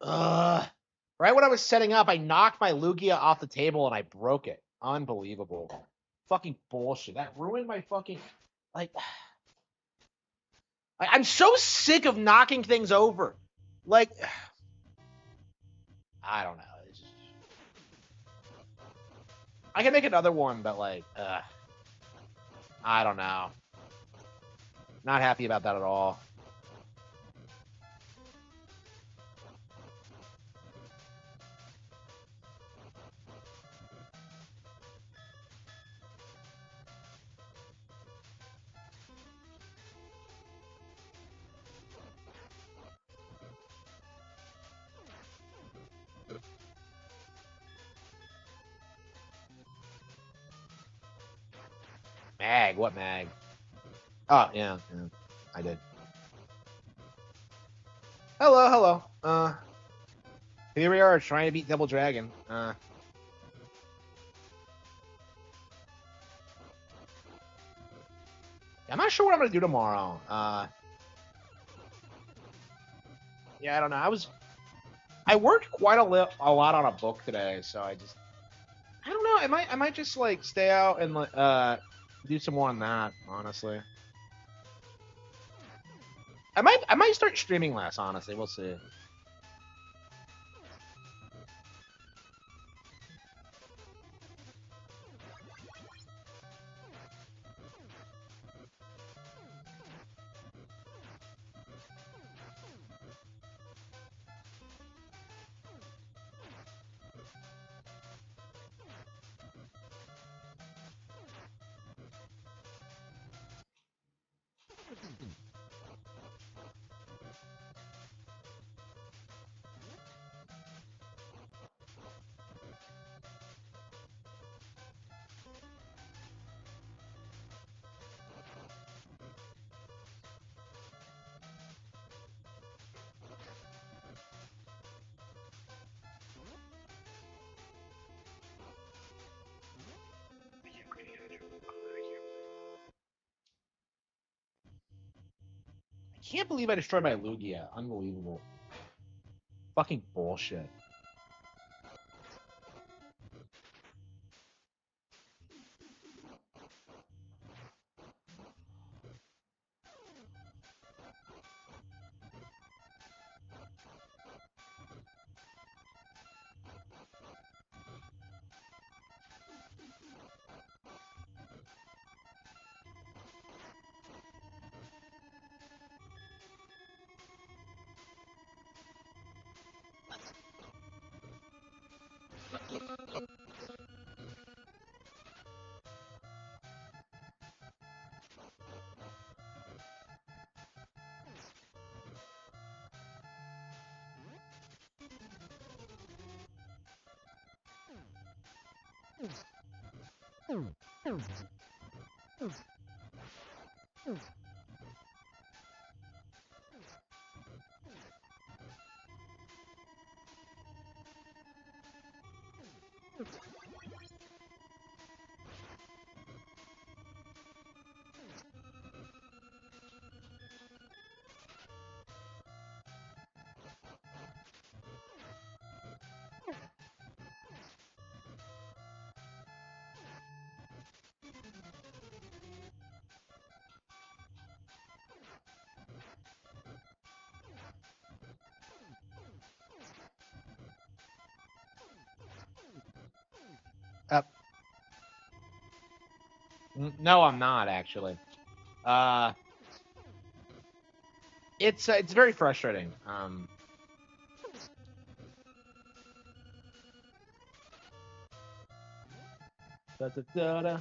Right when I was setting up, I knocked my Lugia off the table and I broke it. Unbelievable. Fucking bullshit. That ruined my fucking like. I'm so sick of knocking things over. Like, I don't know. It's just, I can make another one, but like, I don't know. Not happy about that at all. Mag, what mag? Oh yeah, I did. Hello, hello. Here we are trying to beat Double Dragon. I'm not sure what I'm gonna do tomorrow. Yeah, I don't know. I worked quite a lot on a book today, so I don't know. I might just like stay out and do some more on that. Honestly, I might start streaming less. Honestly, we'll see. I can't believe I destroyed my Lugia. Unbelievable. Fucking bullshit. Uh, no, I'm not actually. Uh, it's very frustrating. Da, da, da, da.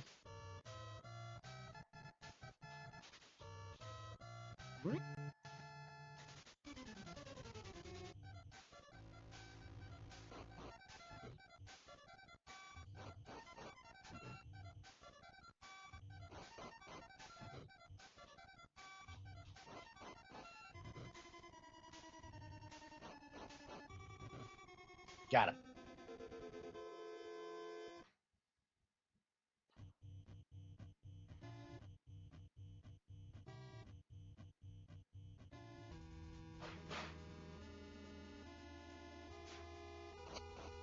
Got it.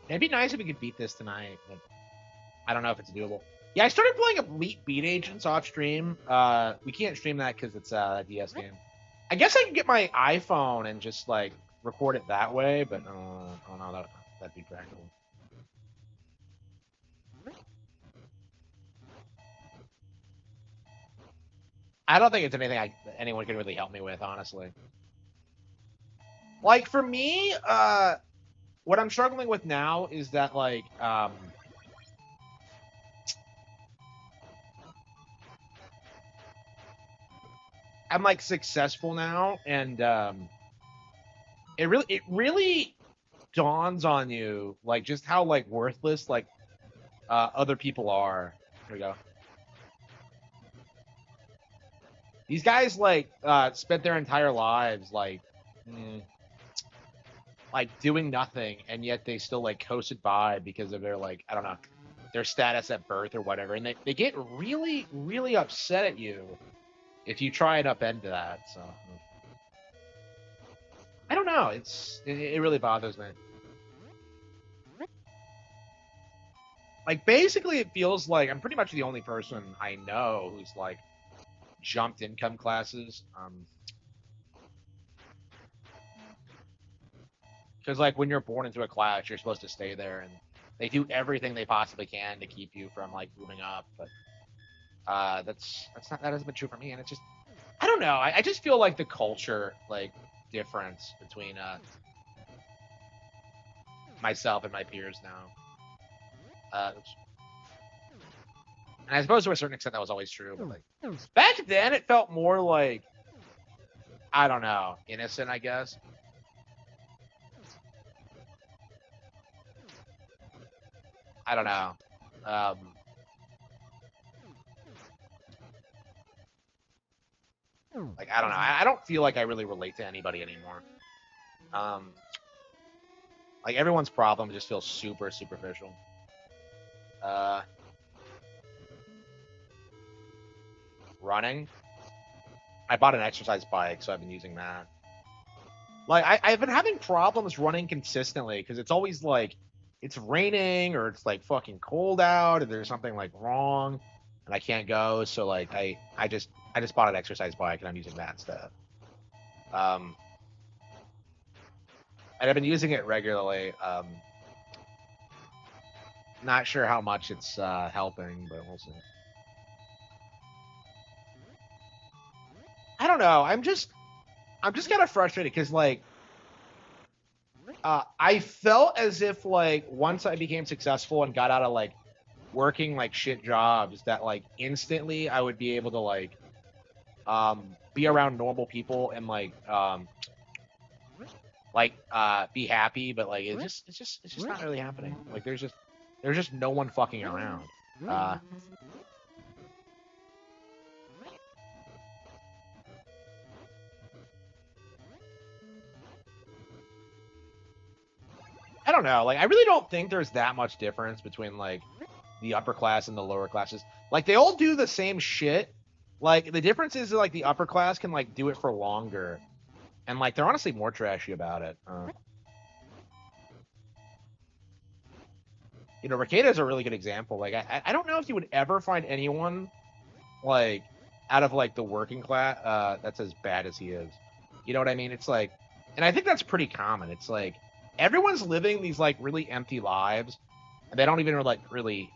It'd be nice if we could beat this tonight, but I don't know if it's doable. Yeah, I started playing Elite Beat Agents off stream. We can't stream that because it's a DS game. I guess I can get my iPhone and just like record it that way, but oh no, that'd be practical. I don't think it's anything anyone can really help me with, honestly. Like for me, what I'm struggling with now is that like I'm like successful now, and it really dawns on you like just how like worthless like other people are. Here we go. These guys like spent their entire lives like doing nothing, and yet they still like coasted by because of their like I don't know their status at birth or whatever, and they get really really upset at you if you try and upend that. So I don't know. It really bothers me. Like basically, it feels like I'm pretty much the only person I know who's like jumped income classes. Because like when you're born into a class, you're supposed to stay there, and they do everything they possibly can to keep you from like moving up. But that hasn't been true for me, and it's just I don't know. I just feel like the culture like difference between myself and my peers now. And I suppose to a certain extent that was always true, but like back then it felt more like I don't know, innocent, I guess. I don't know. Like I don't know. I don't feel like I really relate to anybody anymore. Um, like everyone's problem just feels super superficial. Uh, Running. I bought an exercise bike, so I've been using that. Like I've been having problems running consistently because it's always like it's raining or it's like fucking cold out or there's something like wrong and I can't go. So like I just bought an exercise bike and I'm using that instead. Um, and I've been using it regularly. Not sure how much it's helping, but we'll see. I don't know. I'm just kind of frustrated because like I felt as if like once I became successful and got out of like working like shit jobs that like instantly I would be able to like be around normal people and be happy, but like it's just not really happening. Like there's just no one fucking around. Uh I don't know. Like I really don't think there's that much difference between like the upper class and the lower classes. Like they all do the same shit. Like the difference is that, like the upper class can like do it for longer, and like they're honestly more trashy about it. Ricada is a really good example. Like I don't know if you would ever find anyone like out of like the working class that's as bad as he is. You know what I mean? It's like, and I think that's pretty common. It's like everyone's living these like really empty lives, and they don't even like really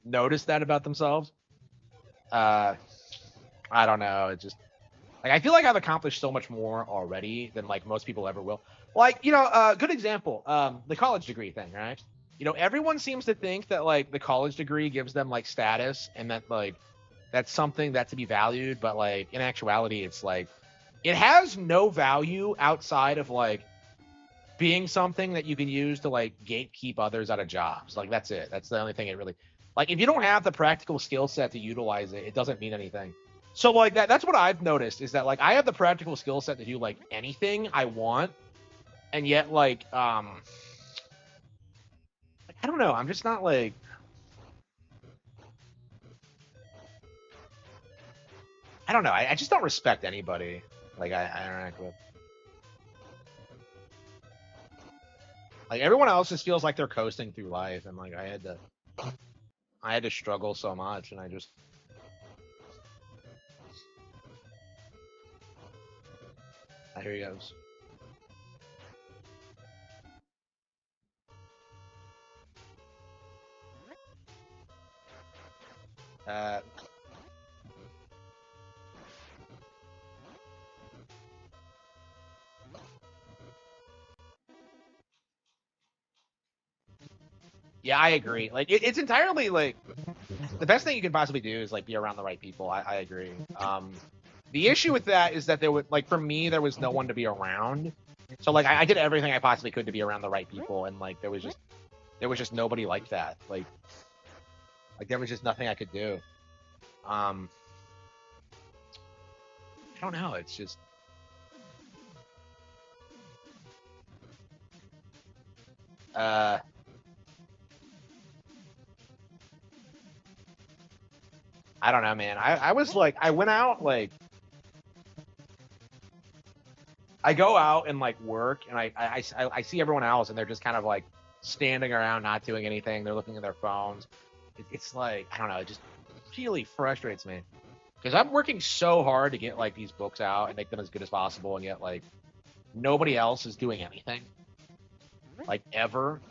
notice that about themselves. Uh, I don't know. It just like I feel like I've accomplished so much more already than like most people ever will. Like good example, the college degree thing, right? Everyone seems to think that like the college degree gives them like status and that like that's something that's to be valued, but like in actuality, it's like it has no value outside of like being something that you can use to like gatekeep others out of jobs. Like that's it. That's the only thing it really like if you don't have the practical skill set to utilize it, it doesn't mean anything. So like that's what I've noticed is that like I have the practical skill set to do like anything I want, and yet like I don't know, I'm just not like I don't know, I just don't respect anybody like I interact with. Like everyone else just feels like they're coasting through life, and like I had to struggle so much, and I just here he goes. Uh, yeah, I agree. Like it's entirely like the best thing you can possibly do is like be around the right people. I agree. The issue with that is that there would like for me there was no one to be around, so like I did everything I possibly could to be around the right people, and like there was just nobody like that. Like there was just nothing I could do. I don't know. It's just uh I don't know, man. I was like I went out like I go out and like work and I see everyone else and they're just kind of like standing around not doing anything. They're looking at their phones. It's like I don't know. It just really frustrates me because I'm working so hard to get like these books out and make them as good as possible, and yet like nobody else is doing anything like ever.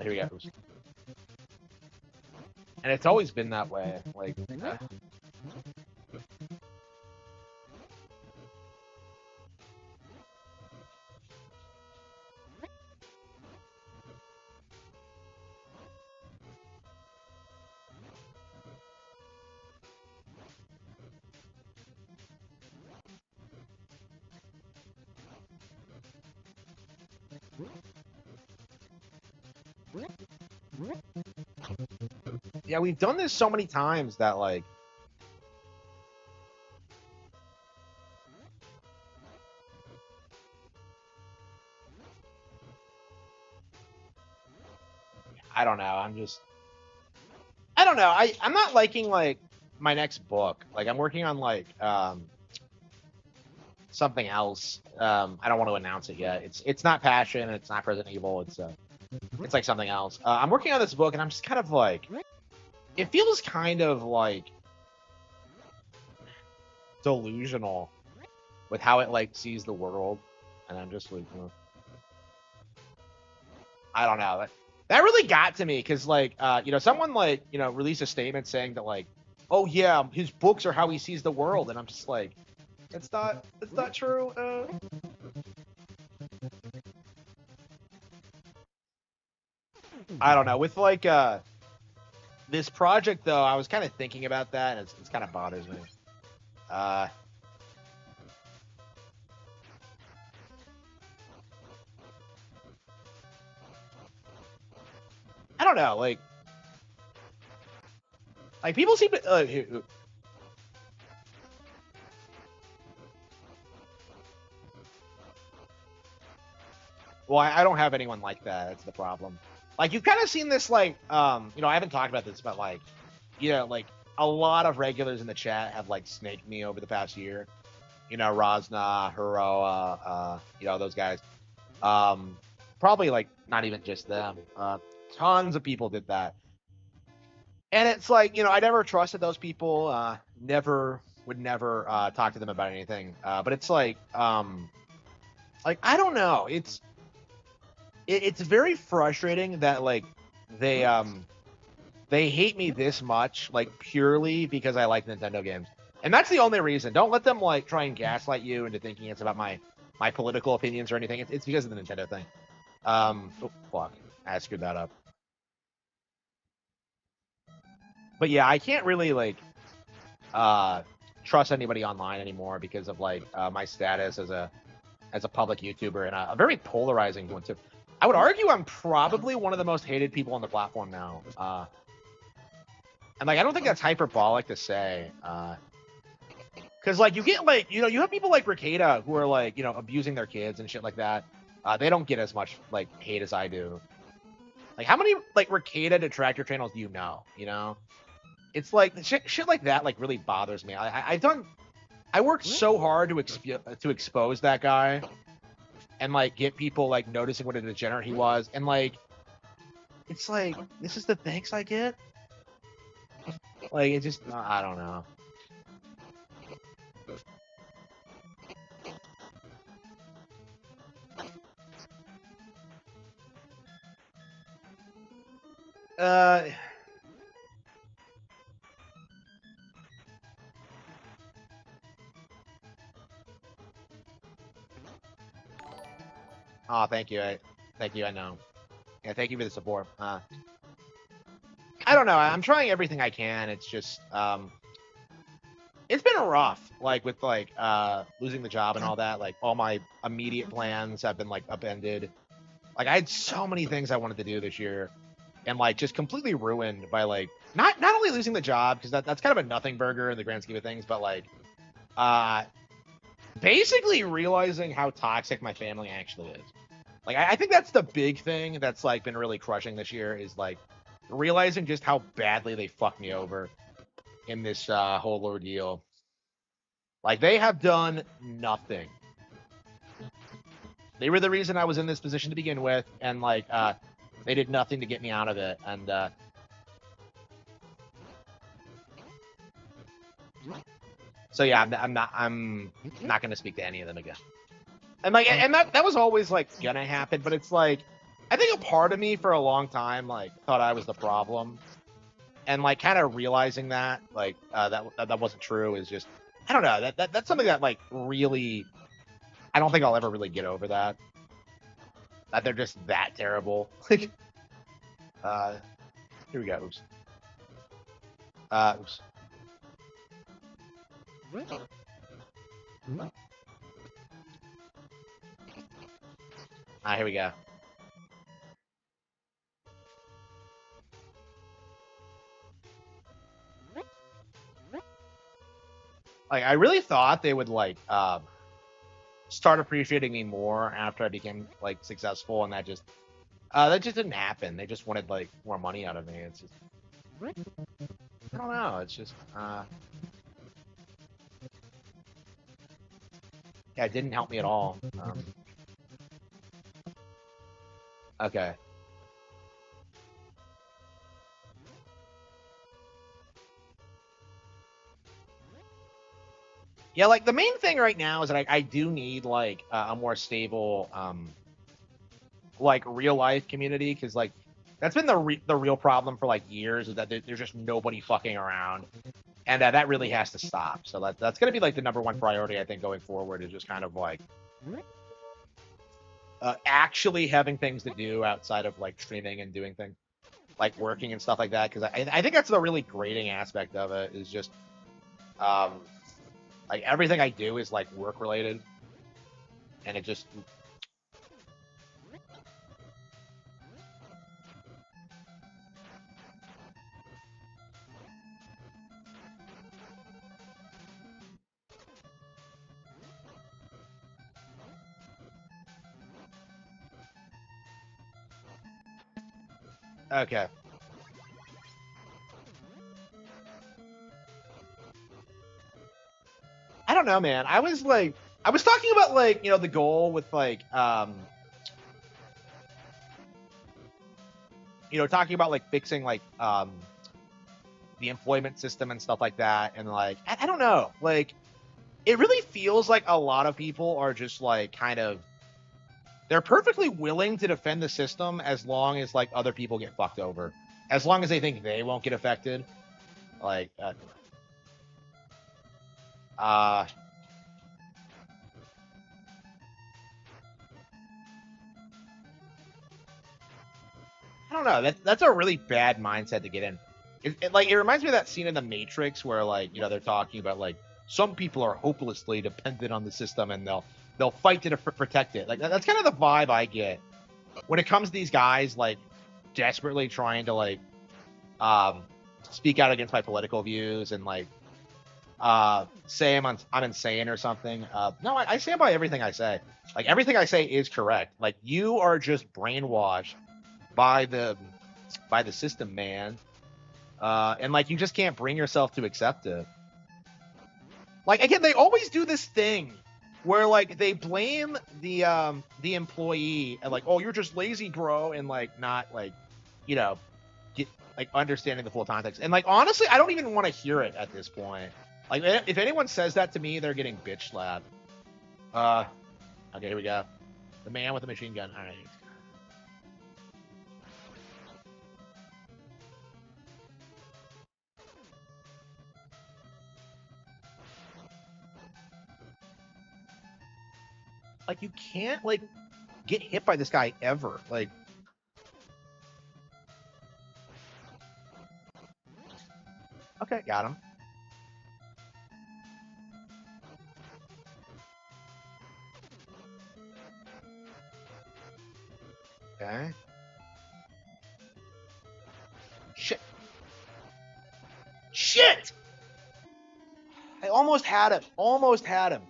Here we go. And it's always been that way. Like. Yeah, we've done this so many times that like I don't know. I don't know. I'm not liking like my next book. Like I'm working on like something else. I don't want to announce it yet. It's not Passion. It's not Resident Evil. It's like something else. I'm working on this book, and I'm just kind of like, it feels kind of like delusional with how it like sees the world, and I'm just like, I don't know. That really got to me because like someone like released a statement saying that like, oh yeah, his books are how he sees the world, and I'm just like, it's not true. I don't know. With like this project though, I was kind of thinking about that, and it's kind of bothers me. Uh, I don't know. Like people seem to. Well, I don't have anyone like that. That's the problem. Like you've kind of seen this, like, I haven't talked about this, but like, like a lot of regulars in the chat have like snaked me over the past year. Rosna, Heroa, those guys. Probably like not even just them. Tons of people did that, and it's like I never trusted those people. Would never talk to them about anything. But it's like I don't know. It's very frustrating that like they hate me this much, like purely because I like Nintendo games. And that's the only reason. Don't let them like try and gaslight you into thinking it's about my political opinions or anything. It's because of the Nintendo thing. Oh fuck, I screwed that up. But yeah, I can't really like trust anybody online anymore because of like my status as a public YouTuber and a very polarizing one too. I would argue I'm probably one of the most hated people on the platform now. And like I don't think that's hyperbolic to say. Because like you get like you have people like Ricada who are like abusing their kids and shit like that. They don't get as much like hate as I do. Like how many like Ricada detractor channels do you know? It's like shit like that like really bothers me. I worked so hard to expose that guy, and like get people like noticing what a degenerate he was, and like it's like this is the thanks I get. Like it just I don't know. Uh. Oh, thank you. Thank you. I know. Yeah, thank you for the support. I don't know. I'm trying everything I can. It's just it's been rough. Like with like losing the job and all that. Like all my immediate plans have been like upended. Like I had so many things I wanted to do this year, and like just completely ruined by like not only losing the job because that's kind of a nothing burger in the grand scheme of things, but like uh basically realizing how toxic my family actually is. Like I think that's the big thing that's like been really crushing this year is like realizing just how badly they fucked me over in this whole ordeal. Like they have done nothing. They were the reason I was in this position to begin with, and like they did nothing to get me out of it. And so yeah, I'm not going to speak to any of them again. And like, and that was always like gonna happen, but it's like, I think a part of me for a long time like thought I was the problem, and like kind of realizing that like that wasn't true is just I don't know that's something that like really I don't think I'll ever really get over that they're just that terrible. Like, here we go. Oops. Oops. Here we go. Like, I really thought they would like start appreciating me more after I became like successful, and that just didn't happen. They just wanted like more money out of me. It's just I don't know. It's just yeah, it didn't help me at all. Okay. Yeah, like the main thing right now is that I do need like a more stable like real life community because like that's been the real problem for like years is that there's just nobody fucking around, and that really has to stop. So that's gonna be like the number one priority I think going forward is just kind of like actually having things to do outside of like streaming and doing things like working and stuff like that because I think that's the really grating aspect of it is just um like everything I do is like work related, and it just okay. I don't know, man. I was talking about like the goal with like talking about like fixing like the employment system and stuff like that, and like I don't know, like it really feels like a lot of people are just like kind of they're perfectly willing to defend the system as long as like other people get fucked over, as long as they think they won't get affected. Like, I don't know. That's a really bad mindset to get in. Like it reminds me of that scene in The Matrix where like they're talking about like some people are hopelessly dependent on the system and they'll fight to protect it. Like that's kind of the vibe I get when it comes to these guys like desperately trying to like um speak out against my political views and like say I'm insane or something. No, I stand by everything I say. Like everything I say is correct. Like you are just brainwashed by the system, man. And like you just can't bring yourself to accept it. Like again, they always do this thing where like they blame the employee and like, oh, you're just lazy, bro, and like not like, you know, get like understanding the full context. And like honestly, I don't even want to hear it at this point. Like if anyone says that to me, they're getting bitch slapped. Okay, here we go. The man with the machine gun. All right. Like you can't like get hit by this guy ever. Like, okay, got him. Okay. Shit. Shit! I almost had him. Almost had him.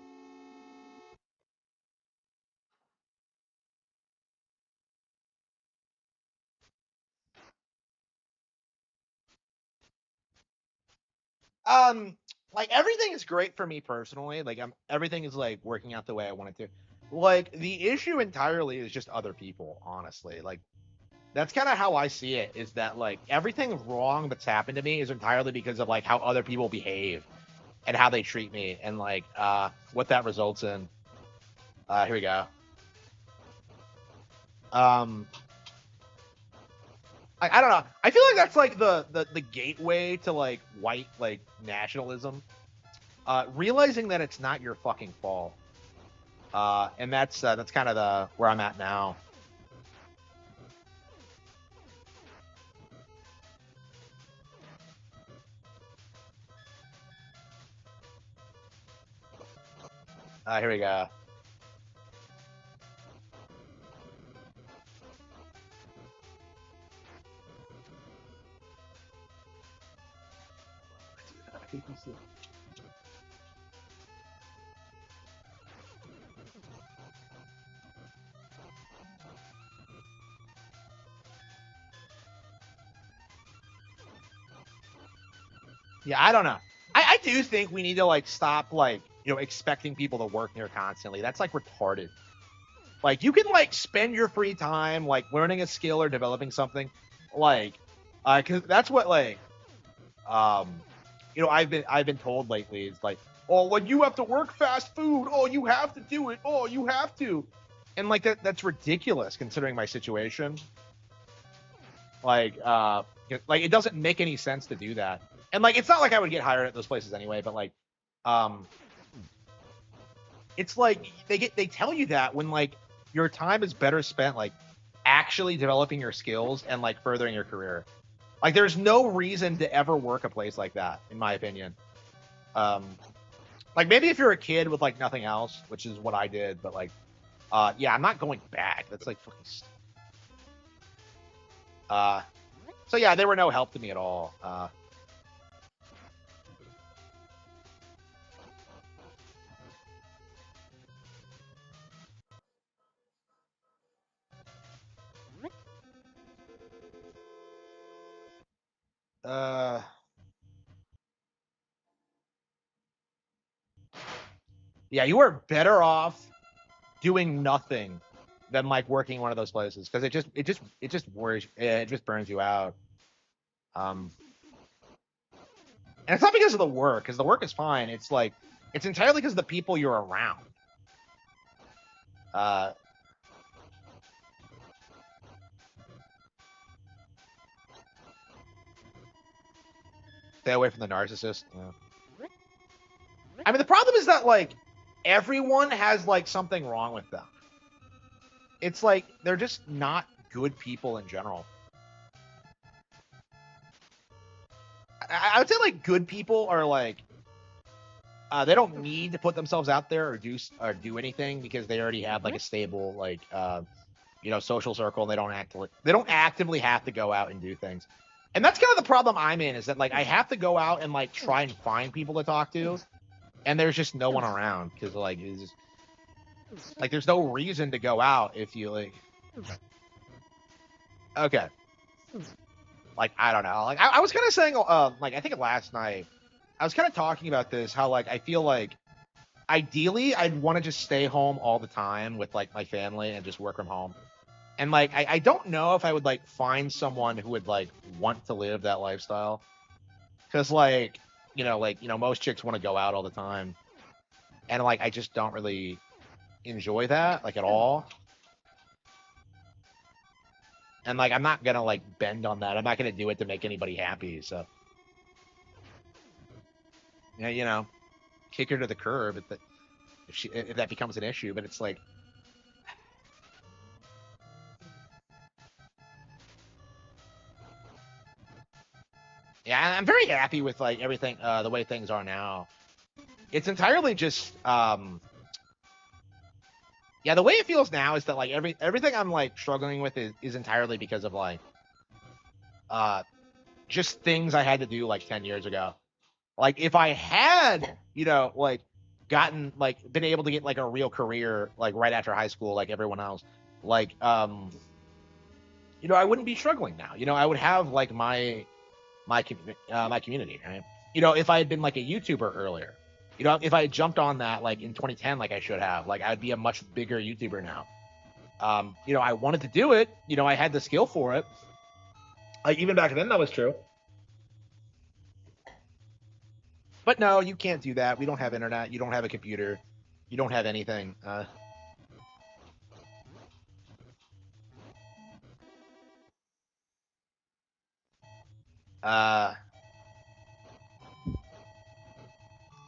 Like everything is great for me personally. Like everything is like working out the way I want it to. Like the issue entirely is just other people, honestly. Like that's kind of how I see it, is that like everything wrong that's happened to me is entirely because of like how other people behave and how they treat me and like what that results in. Here we go. Um I don't know. I feel like that's like the gateway to like white like nationalism. Realizing that it's not your fucking fault. And that's kind of the where I'm at now. Here we go. Yeah, I don't know. I do think we need to like stop like expecting people to work here constantly. That's like retarded. Like you can like spend your free time like learning a skill or developing something, like, because that's what like um I've been told lately. It's like, oh, when you have to work fast food, oh, you have to do it, oh, you have to, and like that's ridiculous considering my situation. Like like it doesn't make any sense to do that. And like it's not like I would get hired at those places anyway, but like um it's like they tell you that when like your time is better spent like actually developing your skills and like furthering your career. Like there's no reason to ever work a place like that, in my opinion. Um like maybe if you're a kid with like nothing else, which is what I did, but like yeah, I'm not going back. That's like fucking uh so yeah, they were no help to me at all. Uh yeah, you are better off doing nothing than like working one of those places, because it just worries, it just burns you out. Um, and it's not because of the work, because the work is fine. It's like it's entirely because of the people you're around. Uh, Stay away from the narcissist. Yeah. I mean, the problem is that like everyone has like something wrong with them. It's like they're just not good people in general. I would say like good people are like they don't need to put themselves out there or do anything, because they already have like a stable like social circle, and they don't actively have to go out and do things. And that's kind of the problem I'm in, is that like I have to go out and like try and find people to talk to, and there's just no one around, because like it's just, like there's no reason to go out if you like. Okay, like I don't know, like I was kind of saying like I think last night I was kind of talking about this, how like I feel like ideally, I'd want to just stay home all the time with like my family and just work from home. And like, I don't know if I would like find someone who would like want to live that lifestyle, because most chicks want to go out all the time, and like I just don't really enjoy that like at all. And like I'm not gonna like bend on that. I'm not gonna do it to make anybody happy. So yeah, kick her to the curb if that becomes an issue. But it's like, yeah, I'm very happy with like everything, the way things are now. It's entirely just yeah, the way it feels now is that like everything I'm like struggling with is entirely because of like uh just things I had to do like 10 years ago. Like if I had, like gotten like been able to get like a real career like right after high school like everyone else, like I wouldn't be struggling now. I would have like my community, right? If I had been like a YouTuber earlier, if I had jumped on that like in 2010 like I should have, like I'd be a much bigger YouTuber now. I wanted to do it, I had the skill for it. Like even back then that was true. But no, you can't do that. We don't have internet. You don't have a computer. You don't have anything. Uh,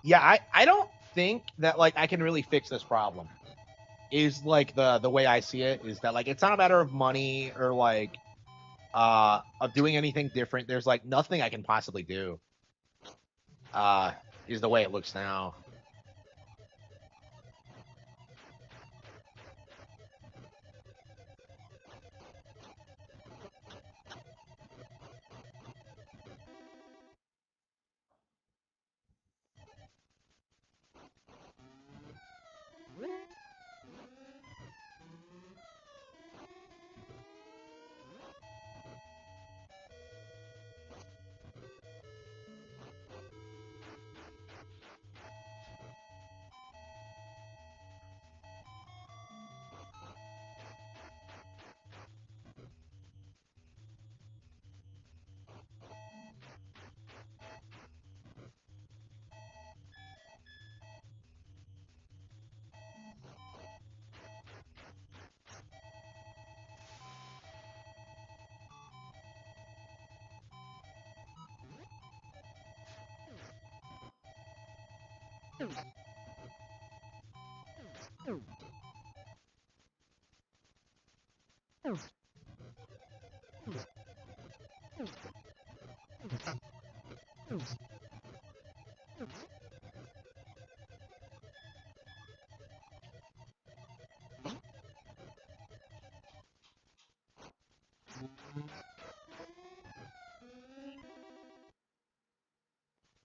yeah, I don't think that like I can really fix this problem. Is like the way I see it is that like it's not a matter of money or like of doing anything different. There's like nothing I can possibly do. Uh, is the way it looks now.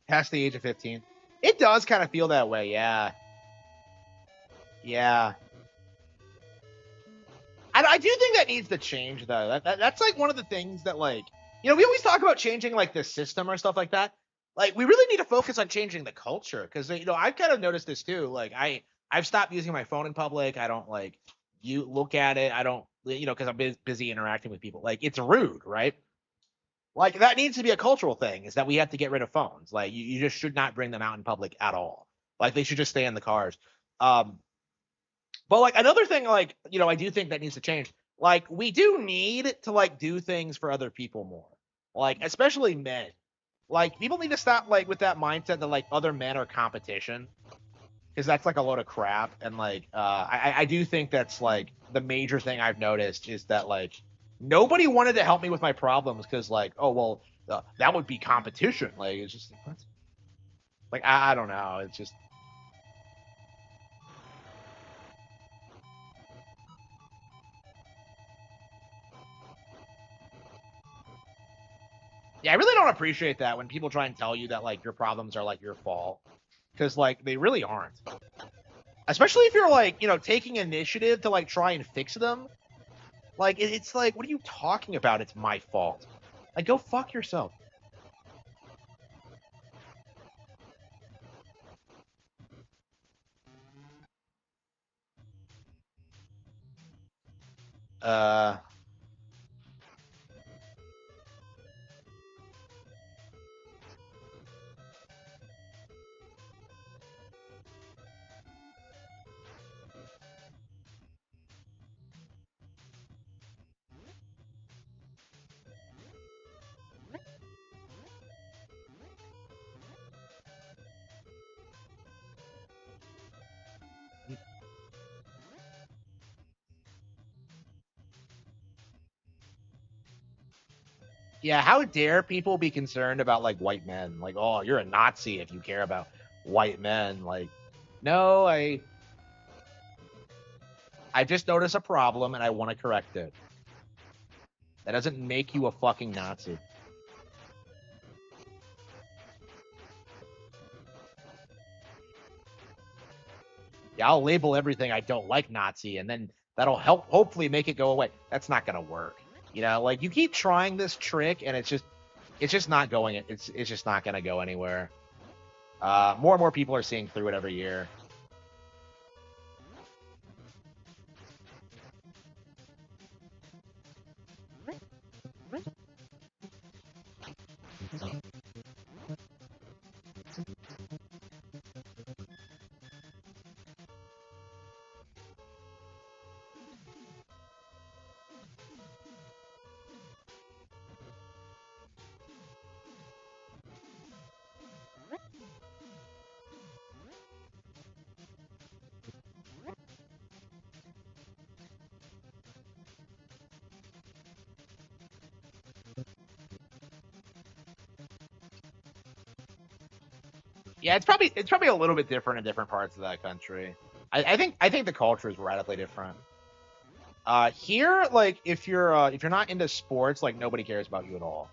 Past the age of 15, it does kind of feel that way. Yeah, yeah. I do think that needs to change though. That's like one of the things that like we always talk about changing like the system or stuff like that. Like we really need to focus on changing the culture because I've kind of noticed this too. Like I've stopped using my phone in public. I don't like you look at it. I don't because I'm busy interacting with people. Like it's rude, right? Like that needs to be a cultural thing. Is that we have to get rid of phones. Like you just should not bring them out in public at all. Like they should just stay in the cars. Um, but like another thing, like I do think that needs to change. Like we do need to like do things for other people more. Like especially men. Like people need to stop like with that mindset that like other men are competition because that's like a load of crap. And like I do think that's like the major thing I've noticed is that like nobody wanted to help me with my problems because like oh well that would be competition. Like it's just like, what? Like I don't know. It's just yeah, I really don't appreciate that when people try and tell you that like your problems are like your fault because like they really aren't. Especially if you're like taking initiative to like try and fix them. Like it's like what are you talking about? It's my fault. Like go fuck yourself. Uh, yeah, how dare people be concerned about like white men? Like, oh, you're a Nazi if you care about white men. Like, no, I just noticed a problem and I want to correct it. That doesn't make you a fucking Nazi. Yeah, I'll label everything I don't like Nazi, and then that'll help hopefully make it go away. That's not gonna work. You know, like you keep trying this trick, and it's just not going. It's just not gonna go anywhere. More and more people are seeing through it every year. Yeah, it's probably a little bit different in different parts of that country. I think the culture is radically different. Here, like if you're not into sports, like nobody cares about you at all.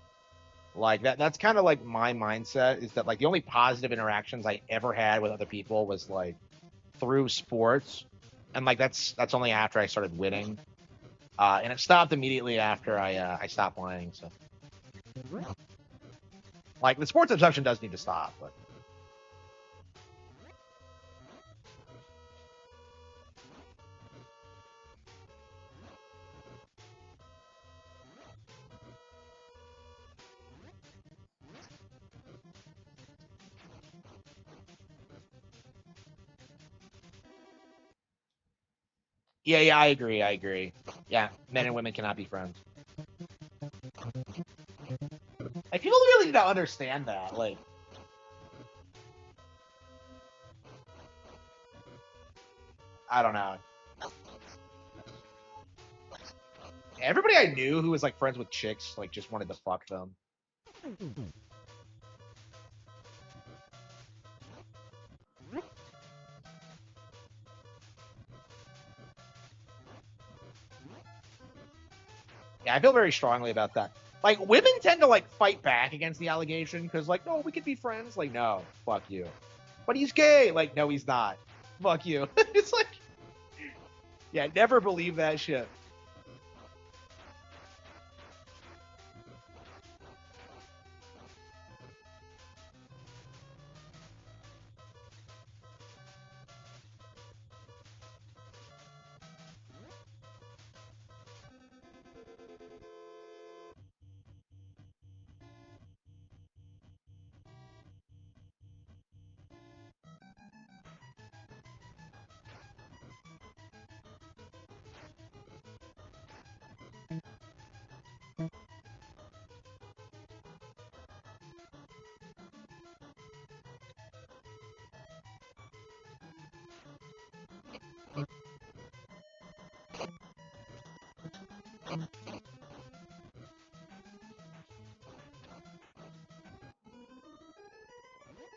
Like that's kind of like my mindset is that like the only positive interactions I ever had with other people was like through sports, and like that's only after I started winning, and it stopped immediately after I stopped playing. So like the sports obsession does need to stop, but yeah, I agree, I agree. Yeah, men and women cannot be friends. Like people really need to understand that. Like I don't know. Everybody I knew who was like friends with chicks like just wanted to fuck them. Yeah, I feel very strongly about that. Like women tend to like fight back against the allegation because like, no, we could be friends. Like, no, fuck you. But he's gay. Like, no, he's not. Fuck you. It's like, yeah, never believe that shit.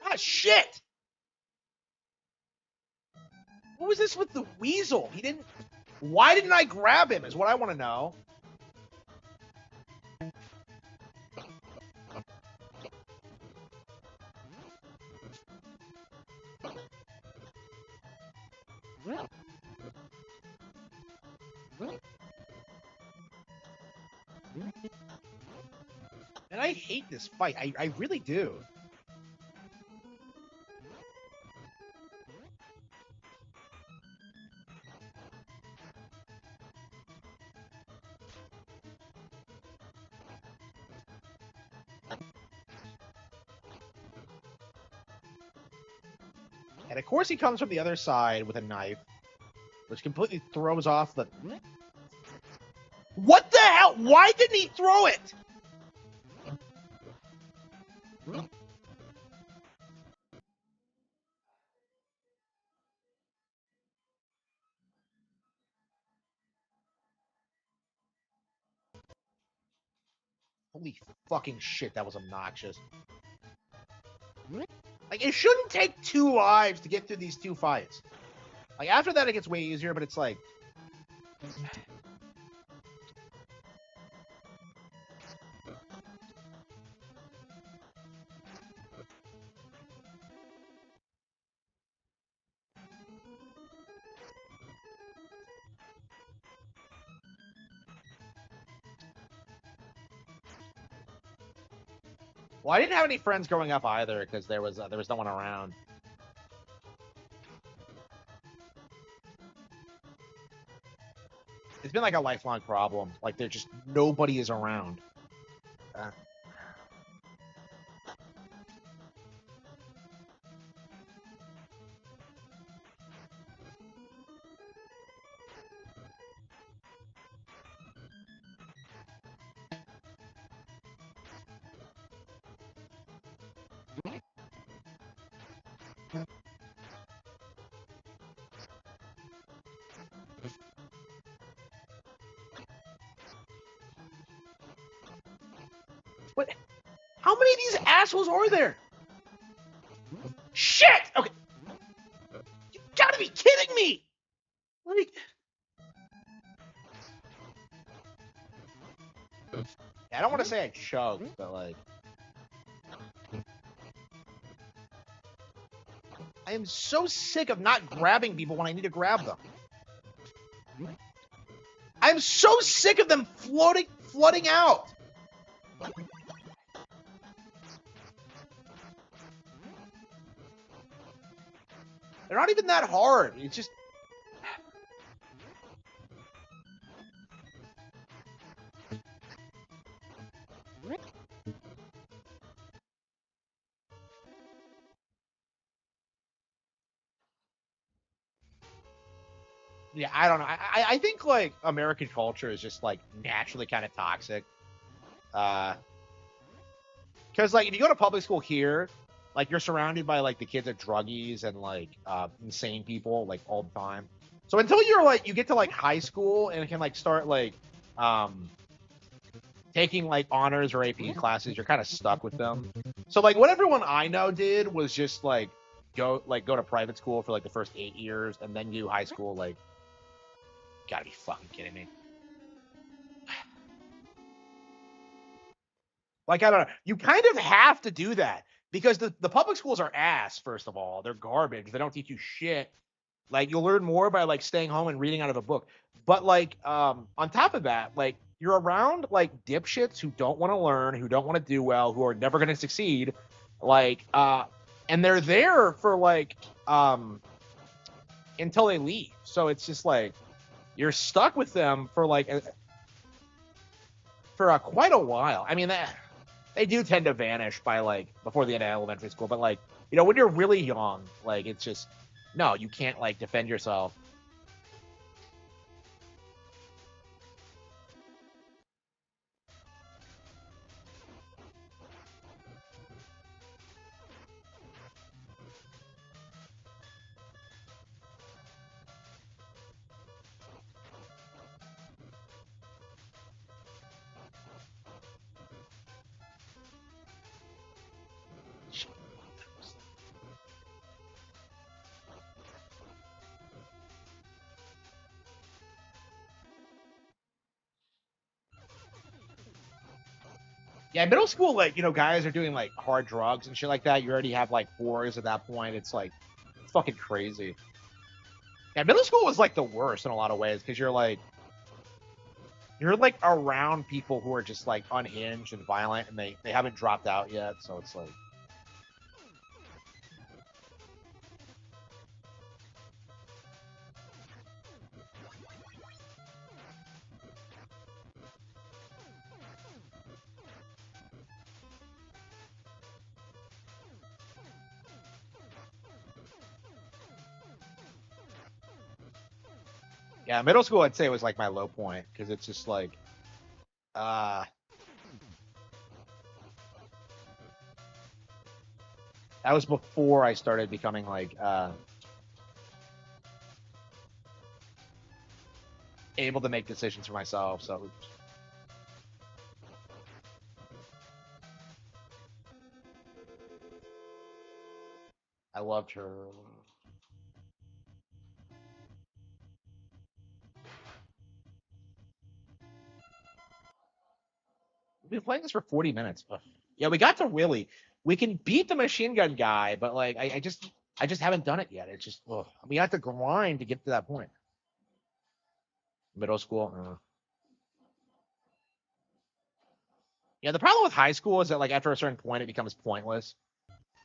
Ah, shit. What was this with the weasel? He didn't. Why didn't I grab him? Is what I want to know. And I hate this fight. I really do. And of course he comes from the other side with a knife, which completely throws off the... What the hell? Why didn't he throw it? Holy fucking shit, that was obnoxious. Like, it shouldn't take 2 lives to get through these 2 fights. Like, after that, it gets way easier, but it's like... Well, I didn't have any friends growing up either, because there was no one around. It's been like a lifelong problem. Like, there's just nobody is around. What? How many of these assholes are there? Shit! Okay. You gotta be kidding me! Like... I don't want to say I choked, but like... I am so sick of not grabbing people when I need to grab them. I'm so sick of them flooding out. They're not even that hard. It's just... Yeah, I don't know. I think, like, American culture is just, like, naturally kind of toxic. Because, like, if you go to public school here, like, you're surrounded by, like, the kids of druggies and, like, insane people, like, all the time. So until you're, like, you get to, like, high school and can, like, start, like, taking, like, honors or AP classes, you're kind of stuck with them. So, like, what everyone I know did was just, like, go to private school for, like, the first 8 years and then do high school, like... Gotta be fucking kidding me. Like, I don't know. You kind of have to do that because the public schools are ass, first of all. They're garbage. They don't teach you shit. Like, you'll learn more by, like, staying home and reading out of a book. But, like, on top of that, like, you're around, like, dipshits who don't want to learn, who don't want to do well, who are never going to succeed. Like, and they're there for, like, until they leave. So it's just, like, you're stuck with them for, like, for quite a while. I mean, they do tend to vanish by, like, before the end of elementary school. But, like, you know, when you're really young, like, it's just, no, you can't, like, defend yourself. Yeah, middle school, like, you know, guys are doing, like, hard drugs and shit like that. You already have, like, whores at that point. It's, like, it's fucking crazy. Yeah, middle school was, like, the worst in a lot of ways because you're, like, around people who are just, like, unhinged and violent and they haven't dropped out yet. So it's, like... Yeah, middle school I'd say was like my low point because it's just like, uh, that was before I started becoming like able to make decisions for myself. So I loved her. We've been playing this for 40 minutes. Ugh. Yeah, we got to really. We can beat the machine gun guy, but like I just haven't done it yet. It's just ugh. We have to grind to get to that point. Middle school. Yeah, the problem with high school is that like after a certain point it becomes pointless.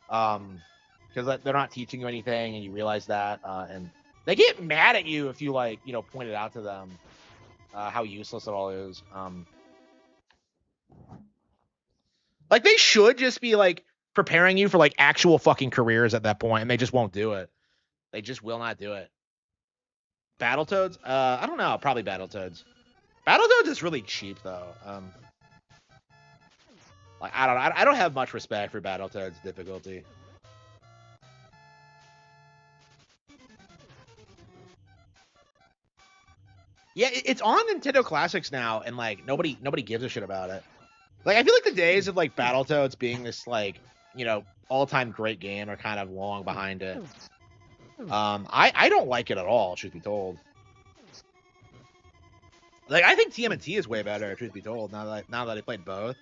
Because like, they're not teaching you anything, and you realize that, and they get mad at you if you like point it out to them how useless it all is. Like they should just be like preparing you for like actual fucking careers at that point, and they just won't do it. They just will not do it. Battletoads? I don't know. Probably Battletoads. Battletoads is really cheap though. Like I don't know. I don't have much respect for Battletoads difficulty. Yeah, it's on Nintendo Classics now, and like nobody gives a shit about it. Like I feel like the days of like Battletoads being this like all time great game are kind of long behind it. I don't like it at all. Truth be told, like I think TMNT is way better. Truth be told, now that I played both.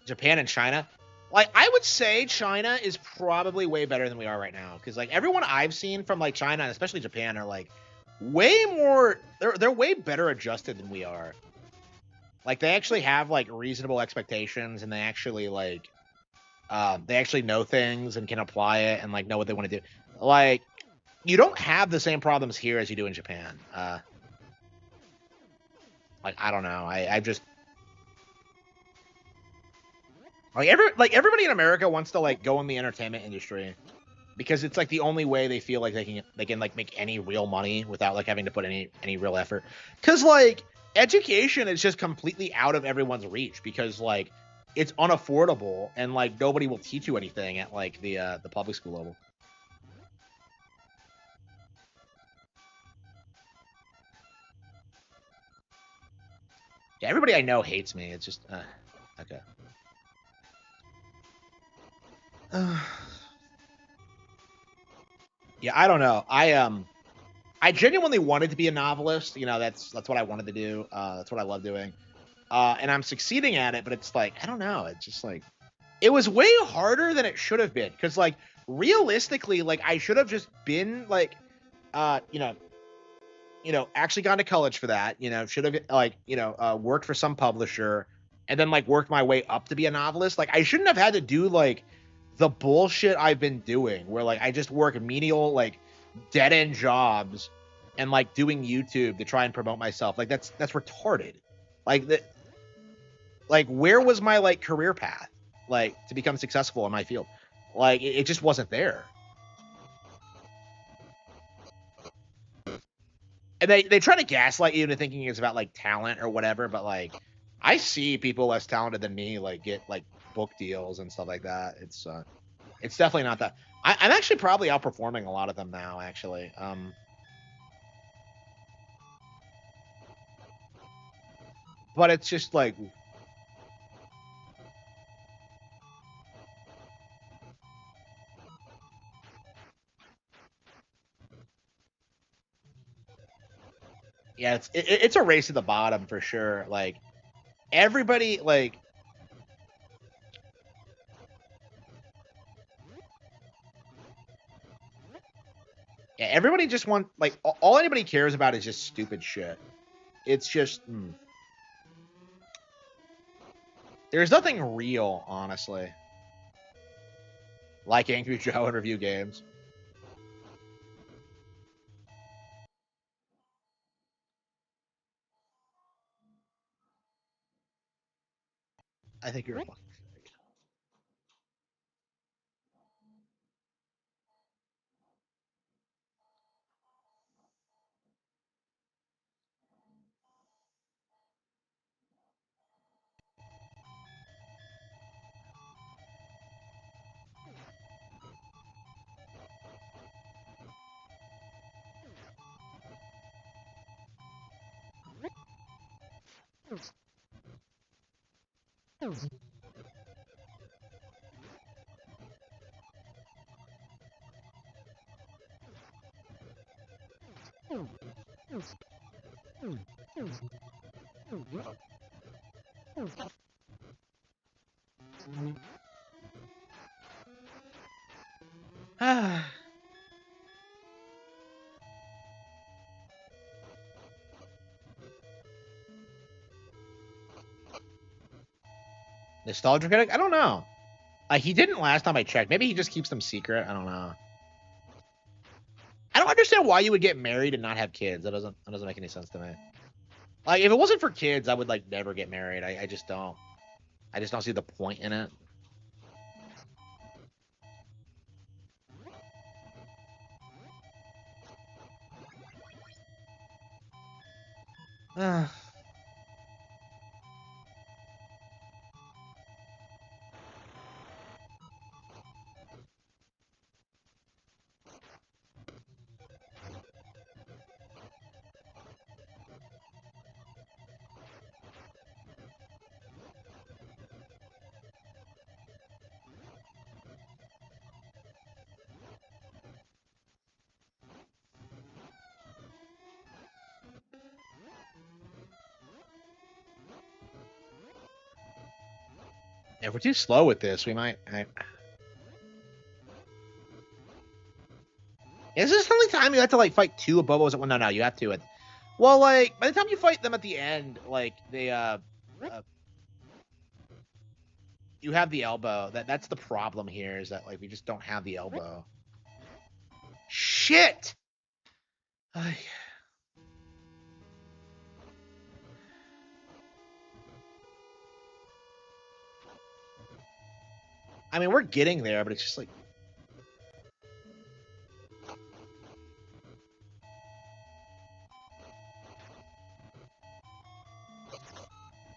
Japan and China. Like I would say China is probably way better than we are right now because like everyone I've seen from like China and especially Japan are like way more they're way better adjusted than we are. Like they actually have like reasonable expectations and they actually know things and can apply it and like know what they want to do. Like you don't have the same problems here as you do in Japan. Like I don't know. I just like everybody in America wants to like go in the entertainment industry because it's like the only way they feel like they can like make any real money without like having to put any real effort. Because like education is just completely out of everyone's reach because like it's unaffordable and like nobody will teach you anything at like the public school level. Yeah, everybody I know hates me. It's just okay. Yeah, I don't know. I genuinely wanted to be a novelist. That's what I wanted to do. That's what I love doing. And I'm succeeding at it, but it's like I don't know. It's just like it was way harder than it should have been because like realistically, like I should have just been like, uh, you know, actually gone to college for that. Should have like worked for some publisher and then like worked my way up to be a novelist. Like I shouldn't have had to do like the bullshit I've been doing, where like I just work menial like dead end jobs and like doing YouTube to try and promote myself. Like that's retarded. Like that like where was my like career path like to become successful in my field? Like it just wasn't there. And they try to gaslight you into thinking it's about like talent or whatever, but like I see people less talented than me like get like book deals and stuff like that. It's definitely not that. I'm actually probably outperforming a lot of them now. Actually, but it's just like yeah, it's a race to the bottom for sure. Like everybody like yeah, everybody just want like all anybody cares about is just stupid shit. It's just there's nothing real, honestly. Like Angry Joe and review games. I think you're a fucking Nostalgia critic? I don't know. He didn't last time I checked. Maybe he just keeps them secret. I don't know. I don't understand why you would get married and not have kids. That doesn't make any sense to me. Like, if it wasn't for kids, I would like never get married. I just don't. I just don't see the point in it. If we're too slow with this, we might. Is this the only time you have to like fight two Abobos at one? No, you have to. Well, like by the time you fight them at the end, like they you have the elbow. That's the problem here. Is that like we just don't have the elbow? Shit. I mean, we're getting there, but it's just like.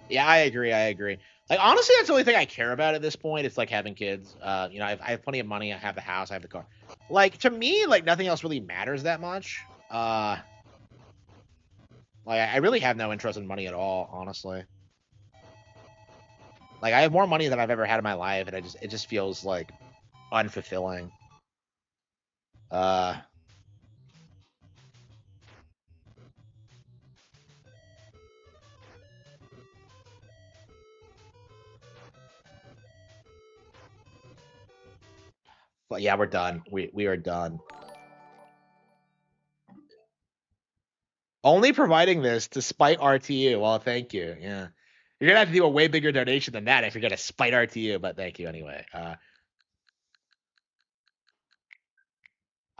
Yeah, I agree. Like, honestly, that's the only thing I care about at this point. It's like having kids. You know, I have plenty of money. I have the house. I have the car. Like, to me, like nothing else really matters that much. Like, I really have no interest in money at all, honestly. Like, I have more money than I've ever had in my life, and it just feels like unfulfilling. But yeah, we're done. We are done. Only providing this to spite RTU. Well, thank you. Yeah. You're gonna have to do a way bigger donation than that if you're gonna spite RTU, but thank you anyway. I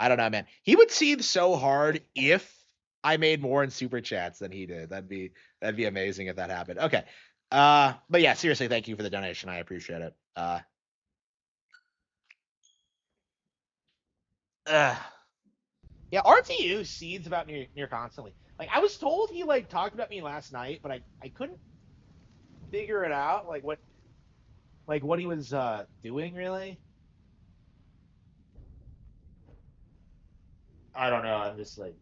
don't know, man. He would seethe so hard if I made more in super chats than he did. That'd be amazing if that happened. Okay. But yeah, seriously, thank you for the donation. I appreciate it. Yeah, RTU seethes about near constantly. Like I was told he like talked about me last night, but I couldn't figure it out. Like what he was doing really. I don't know. I'm just like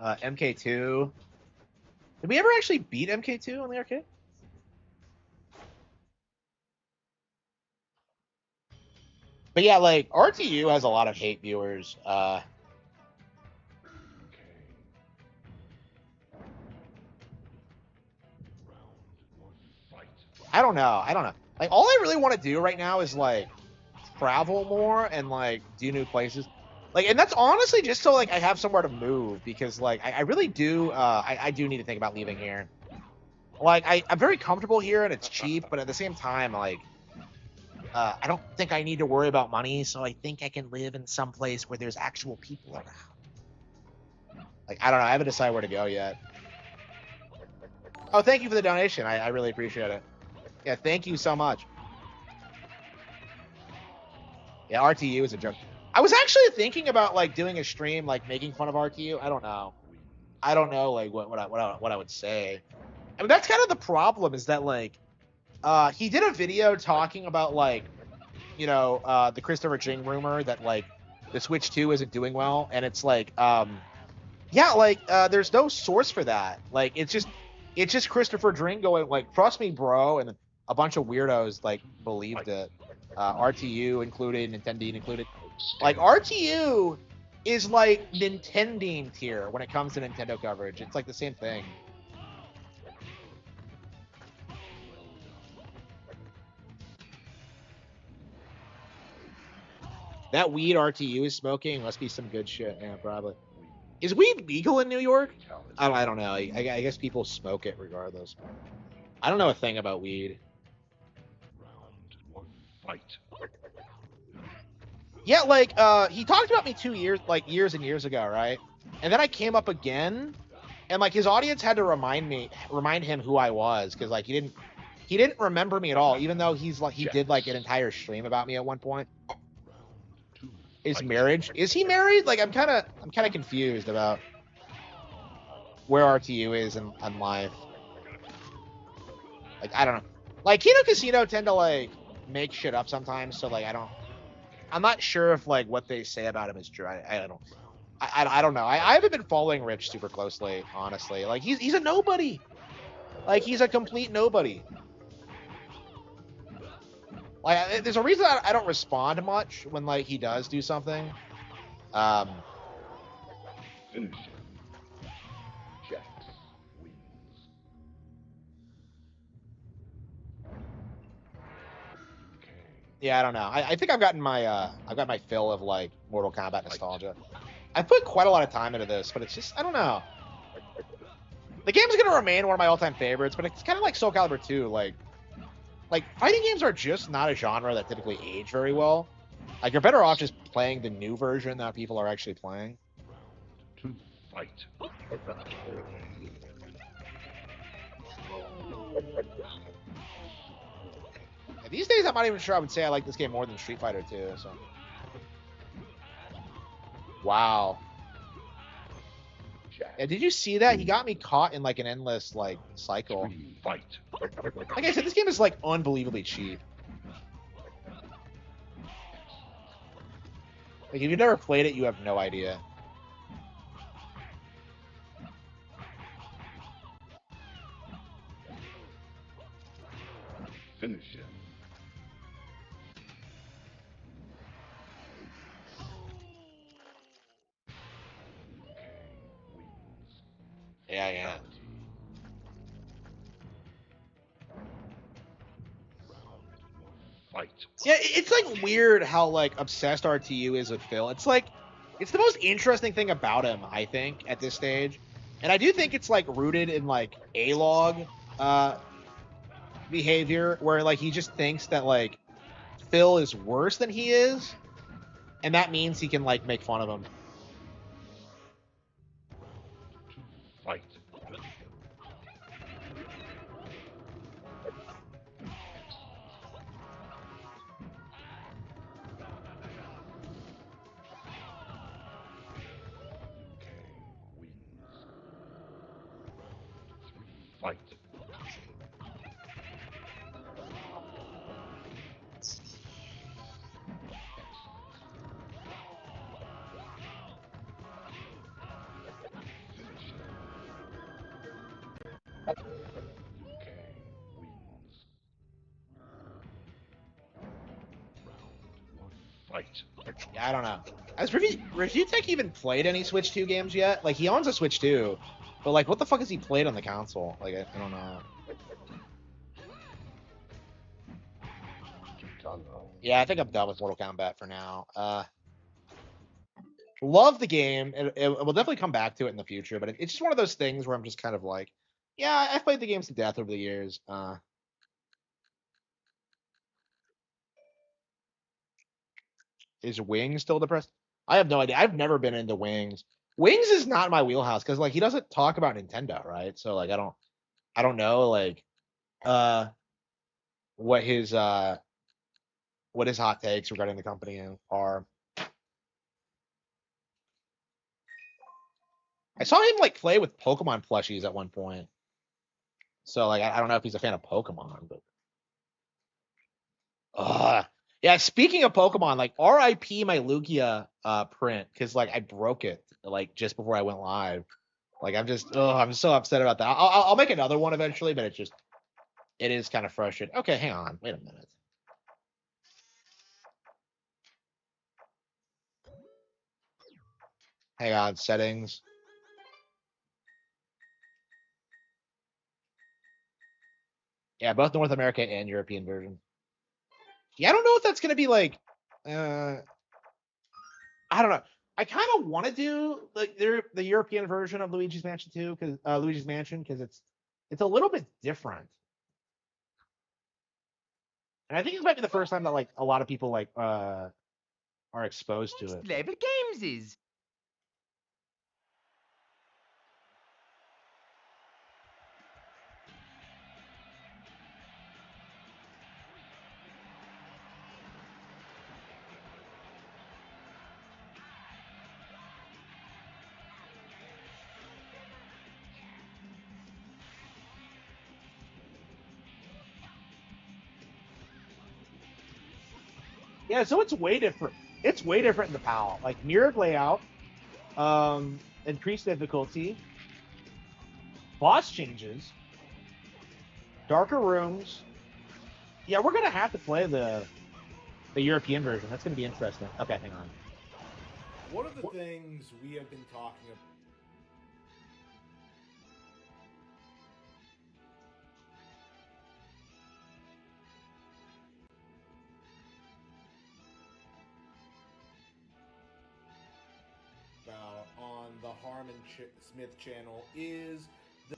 MK2. Did we ever actually beat MK2 on the arcade? But yeah, like RTU has a lot of hate viewers. I don't know. Like all I really want to do right now is like travel more and like do new places. Like, and that's honestly just so like I have somewhere to move because like I really do. I do need to think about leaving here. Like I'm very comfortable here and it's cheap, but at the same time, like I don't think I need to worry about money, so I think I can live in some place where there's actual people around. Like I don't know. I haven't decided where to go yet. Oh, thank you for the donation. I really appreciate it. Yeah, thank you so much. Yeah, RTU is a joke. I was actually thinking about like doing a stream like making fun of RTU. I don't know. Like what I would say. I mean that's kind of the problem is that like He did a video talking about like, the Christopher Ching rumor that like the Switch 2 isn't doing well, and it's like, yeah, like there's no source for that. Like it's just Christopher Ching going like, trust me, bro, and a bunch of weirdos like believed it. RTU included, Nintendo included. Like RTU is like Nintending tier when it comes to Nintendo coverage. It's like the same thing. That weed RTU is smoking must be some good shit. Yeah, probably. Is weed legal in New York? I don't know. I guess people smoke it regardless. I don't know a thing about weed. Fight. Yeah, like he talked about me years and years ago, right? And then I came up again, and like his audience had to remind him who I was, because like he didn't remember me at all, even though he did like an entire stream about me at one point. Is he married? Like I'm kind of confused about where RTU is in life. Like I don't know. Like Kino Casino tend to like make shit up sometimes, so like I'm not sure if like what they say about him is true. I don't know. I haven't been following Rich super closely, honestly. Like he's a nobody. Like he's a complete nobody. Like there's a reason I don't respond much when like he does do something. Finish him. Jax wins. Yeah, I don't know. I think I've got my fill of like Mortal Kombat nostalgia. I put quite a lot of time into this, but it's just I don't know. The game's gonna remain one of my all-time favorites, but it's kind of like Soul Calibur 2. Like fighting games are just not a genre that typically age very well. Like you're better off just playing the new version that people are actually playing. To fight. Yeah, these days, I'm not even sure I would say I like this game more than Street Fighter 2. So, wow. Yeah, did you see that? He got me caught in like an endless like cycle. Fight. Like I said, this game is like unbelievably cheap. Like if you've never played it, you have no idea. Finish him. Yeah. Fight. Yeah, it's like weird how like obsessed RTU is with Phil. It's like it's the most interesting thing about him, I think, at this stage. And I do think it's like rooted in like A-log behavior, where like he just thinks that like Phil is worse than he is, and that means he can like make fun of him. Fight. Fight. Fight. Yeah, I don't know. Has Review Tech even played any Switch 2 games yet? Like he owns a Switch 2, but like what the fuck has he played on the console? Like I don't know. Yeah, I think I'm done with Mortal Kombat for now. Love the game. We'll definitely come back to it in the future, but it's just one of those things where I'm just kind of like, yeah, I've played the games to death over the years. Is Wings still depressed? I have no idea. I've never been into Wings. Wings is not my wheelhouse because like he doesn't talk about Nintendo, right? So like I don't know like uh what his hot takes regarding the company are. I saw him like play with Pokemon plushies at one point. So like I don't know if he's a fan of Pokemon, but Yeah, speaking of Pokemon, like RIP my Lugia print because like I broke it like just before I went live. Like I'm so upset about that. I'll make another one eventually, but it is kind of frustrating. Okay, hang on, wait a minute. Hang on, settings. Yeah, both North America and European version. Yeah, I don't know if that's gonna be like uh I don't know. I kind of want to do like the European version of Luigi's Mansion 2 because Luigi's Mansion because it's a little bit different. And I think this might be the first time that like a lot of people like are exposed to it. Level games is. Yeah, so it's way different. It's way different in the PAL. Like mirrored layout, increased difficulty, boss changes, darker rooms. Yeah, we're gonna have to play the European version. That's gonna be interesting. Okay, hang on. One of the things we have been talking about on the Harman Smith channel is the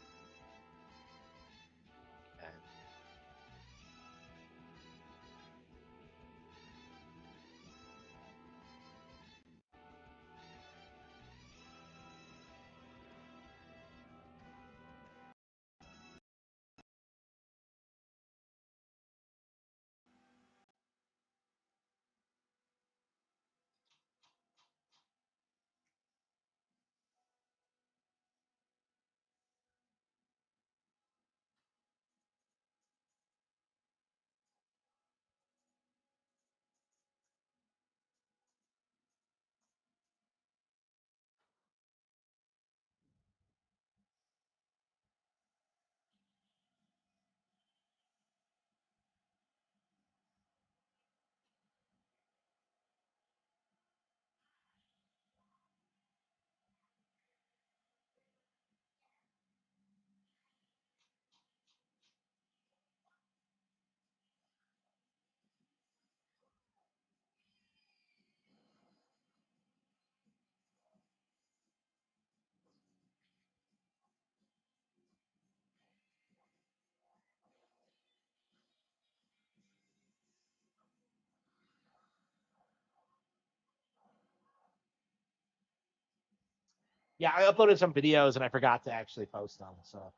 Yeah, I uploaded some videos and I forgot to actually post them. So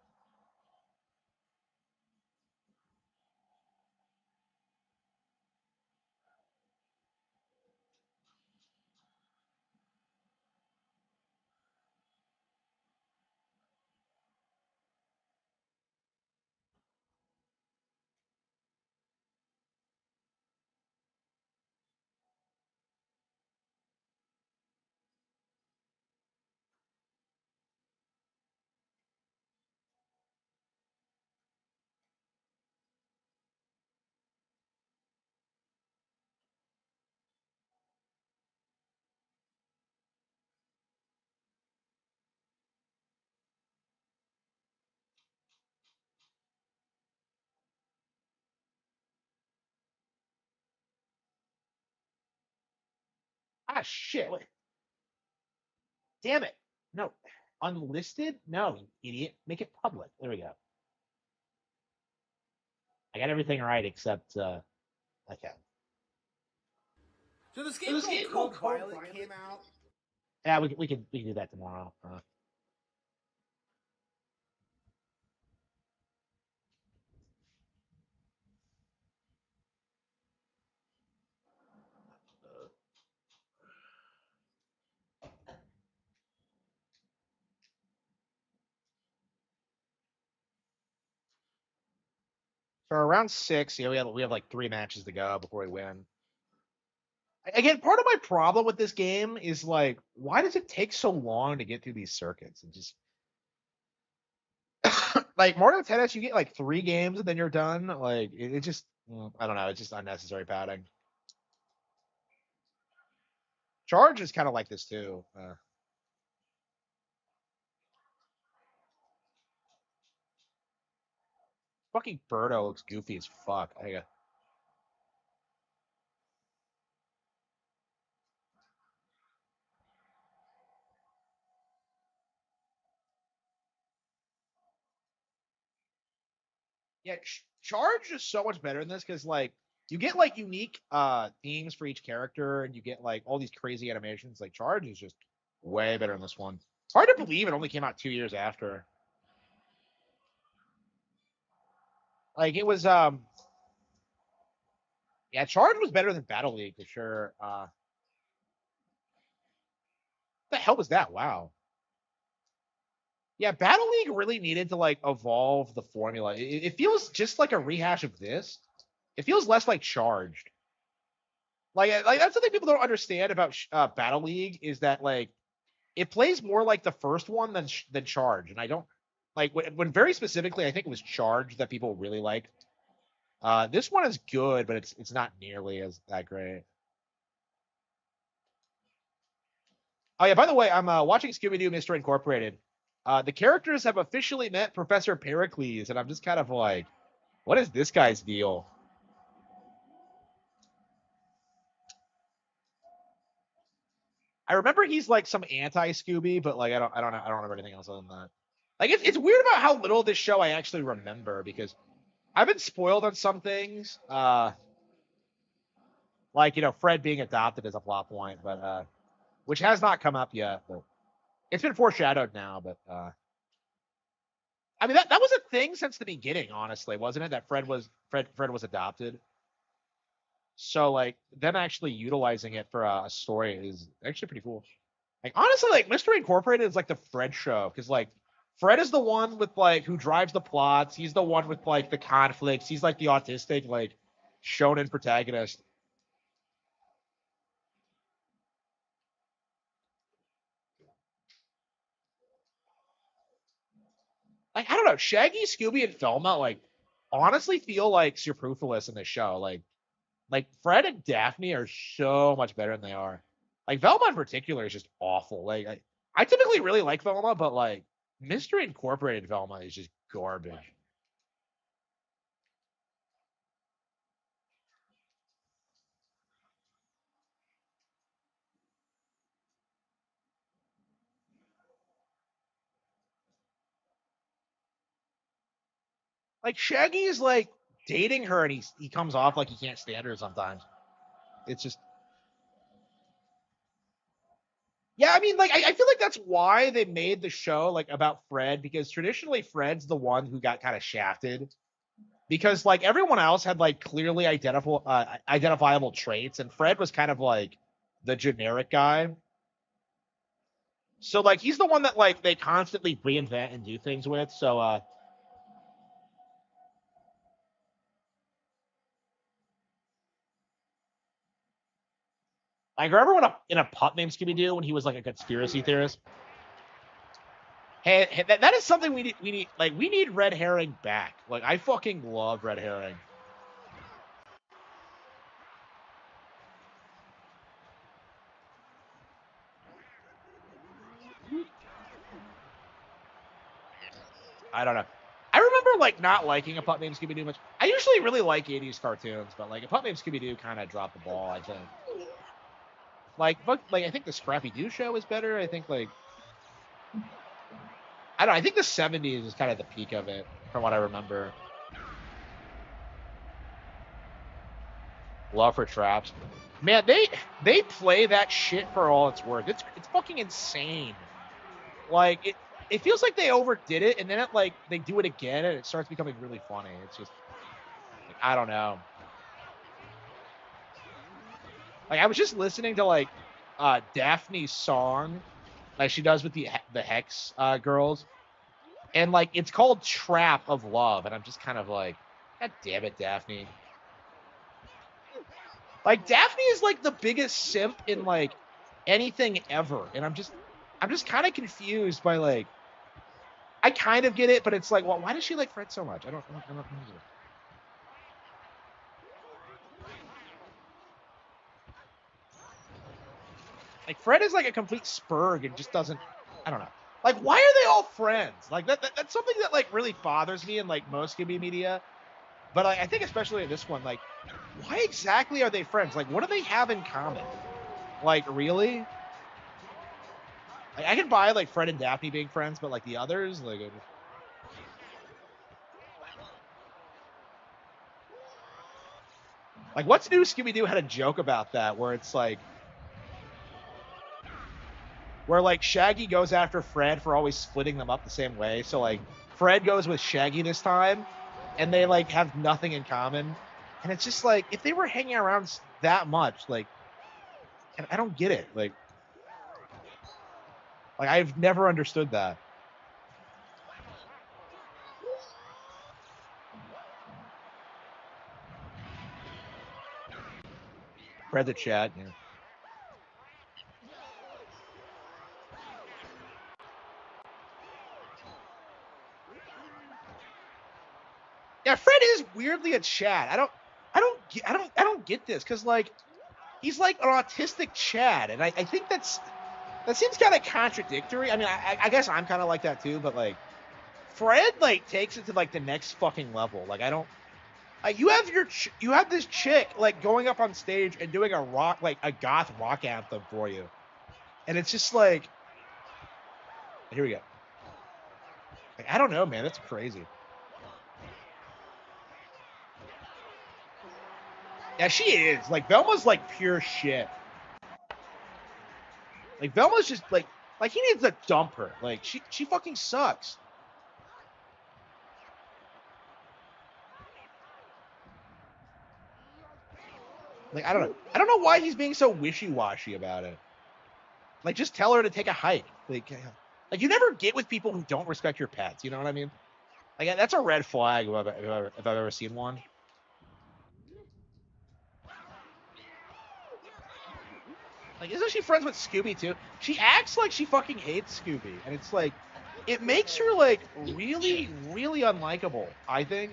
shit. Wait. Damn it. No. Unlisted? No, you idiot. Make it public. There we go. I got everything right except okay. so this game called Code Violet came out. Yeah, we can do that tomorrow. So around 6, we have like 3 matches to go before we win. Again, part of my problem with this game is like, why does it take so long to get through these circuits? And just like Mario Tennis, you get like 3 games and then you're done. Like it just, I don't know, it's just unnecessary padding. Charge is kind of like this too. Fucking Birdo looks goofy as fuck. Yeah, Charge is so much better in this because like you get like unique themes for each character, and you get like all these crazy animations. Like Charge is just way better in this one. Hard to believe it only came out 2 years after. Like it was yeah, Charge was better than Battle League for sure. What the hell was that? Wow. Yeah, Battle League really needed to like evolve the formula. It feels just like a rehash of this. It feels less like Charged. Like that's something people don't understand about Battle League is that like it plays more like the first one than Charge, and I don't like when very specifically I think it was Charge that people really liked. This one is good, but it's not nearly as that great. Oh yeah, by the way, I'm watching Scooby Doo Mystery Incorporated. The characters have officially met Professor Pericles, and I'm just kind of like, what is this guy's deal? I remember he's like some anti-Scooby, but like I don't remember anything else other than that. Like it's weird about how little of this show I actually remember because I've been spoiled on some things. Like Fred being adopted is a plot point, but which has not come up yet. But it's been foreshadowed now. But I mean that was a thing since the beginning, honestly, wasn't it? That Fred was adopted. So like them actually utilizing it for a story is actually pretty cool. Like honestly, like Mystery Incorporated is like the Fred show because like Fred is the one with like who drives the plots. He's the one with like the conflicts. He's like the autistic like shonen protagonist. Like I don't know, Shaggy, Scooby, and Velma like honestly feel like superfluous in this show. Like Fred and Daphne are so much better than they are. Like Velma in particular is just awful. Like I typically really like Velma, but like Mystery Incorporated Velma is just garbage. Like Shaggy is like dating her, and he comes off like he can't stand her sometimes. It's just yeah. I mean, like I feel like that's why they made the show like about Fred because traditionally Fred's the one who got kind of shafted because like everyone else had like clearly identifiable traits, and Fred was kind of like the generic guy. So like he's the one that like they constantly reinvent and do things with. So like remember when in a pup named Scooby Doo when he was like a conspiracy theorist. Hey, that is something we need Red Herring back. Like I fucking love Red Herring. I don't know. I remember like not liking a pup named Scooby Doo much. I usually really like '80s cartoons, but like a pup named Scooby Doo kind of dropped the ball. I think. But like I think the Scrappy Doo show is better. I think like I don't know. I think the '70s is kind of the peak of it from what I remember. Love for traps. Man, they play that shit for all it's worth. It's fucking insane. Like it feels like they overdid it, and then like they do it again, and it starts becoming really funny. It's just like, I don't know. Like I was just listening to like Daphne's song, like she does with the Hex girls, and like it's called "Trap of Love," and I'm just kind of like, God damn it, Daphne. Like, Daphne is like the biggest simp in like anything ever, and I'm just kind of confused by like. I kind of get it, but it's like, well, why does she like Fred so much? I don't know. Like, Fred is like a complete spurg and just doesn't. I don't know. Like, why are they all friends? Like that's something that like really bothers me in like most Scooby media. But like, I think especially in this one, like, why exactly are they friends? Like, what do they have in common? Like, really? Like, I can buy like Fred and Daphne being friends, but like the others, like what's new? Scooby Doo had a joke about that where it's like, where like Shaggy goes after Fred for always splitting them up the same way. So like Fred goes with Shaggy this time, and they like have nothing in common. And it's just like, if they were hanging around that much, like, and I don't get it. Like I've never understood that. Read the chat. Yeah. Yeah, Fred is weirdly a Chad. I don't get this because like he's like an autistic Chad, and I think that seems kind of contradictory. I mean, I guess I'm kind of like that too, but like Fred like takes it to like the next fucking level. Like I don't. You have this chick like going up on stage and doing a goth rock anthem for you, and it's just like, here we go. Like, I don't know, man. That's crazy. Yeah, she is. Like, Velma's like pure shit. Like, Velma's just like he needs to dump her. Like, she fucking sucks. Like, I don't know why he's being so wishy-washy about it. Like, just tell her to take a hike. Like you never get with people who don't respect your pets. You know what I mean? Like, that's a red flag if I've ever seen one. Like, isn't she friends with Scooby too? She acts like she fucking hates Scooby, and it's like, it makes her like really, really unlikable. I think.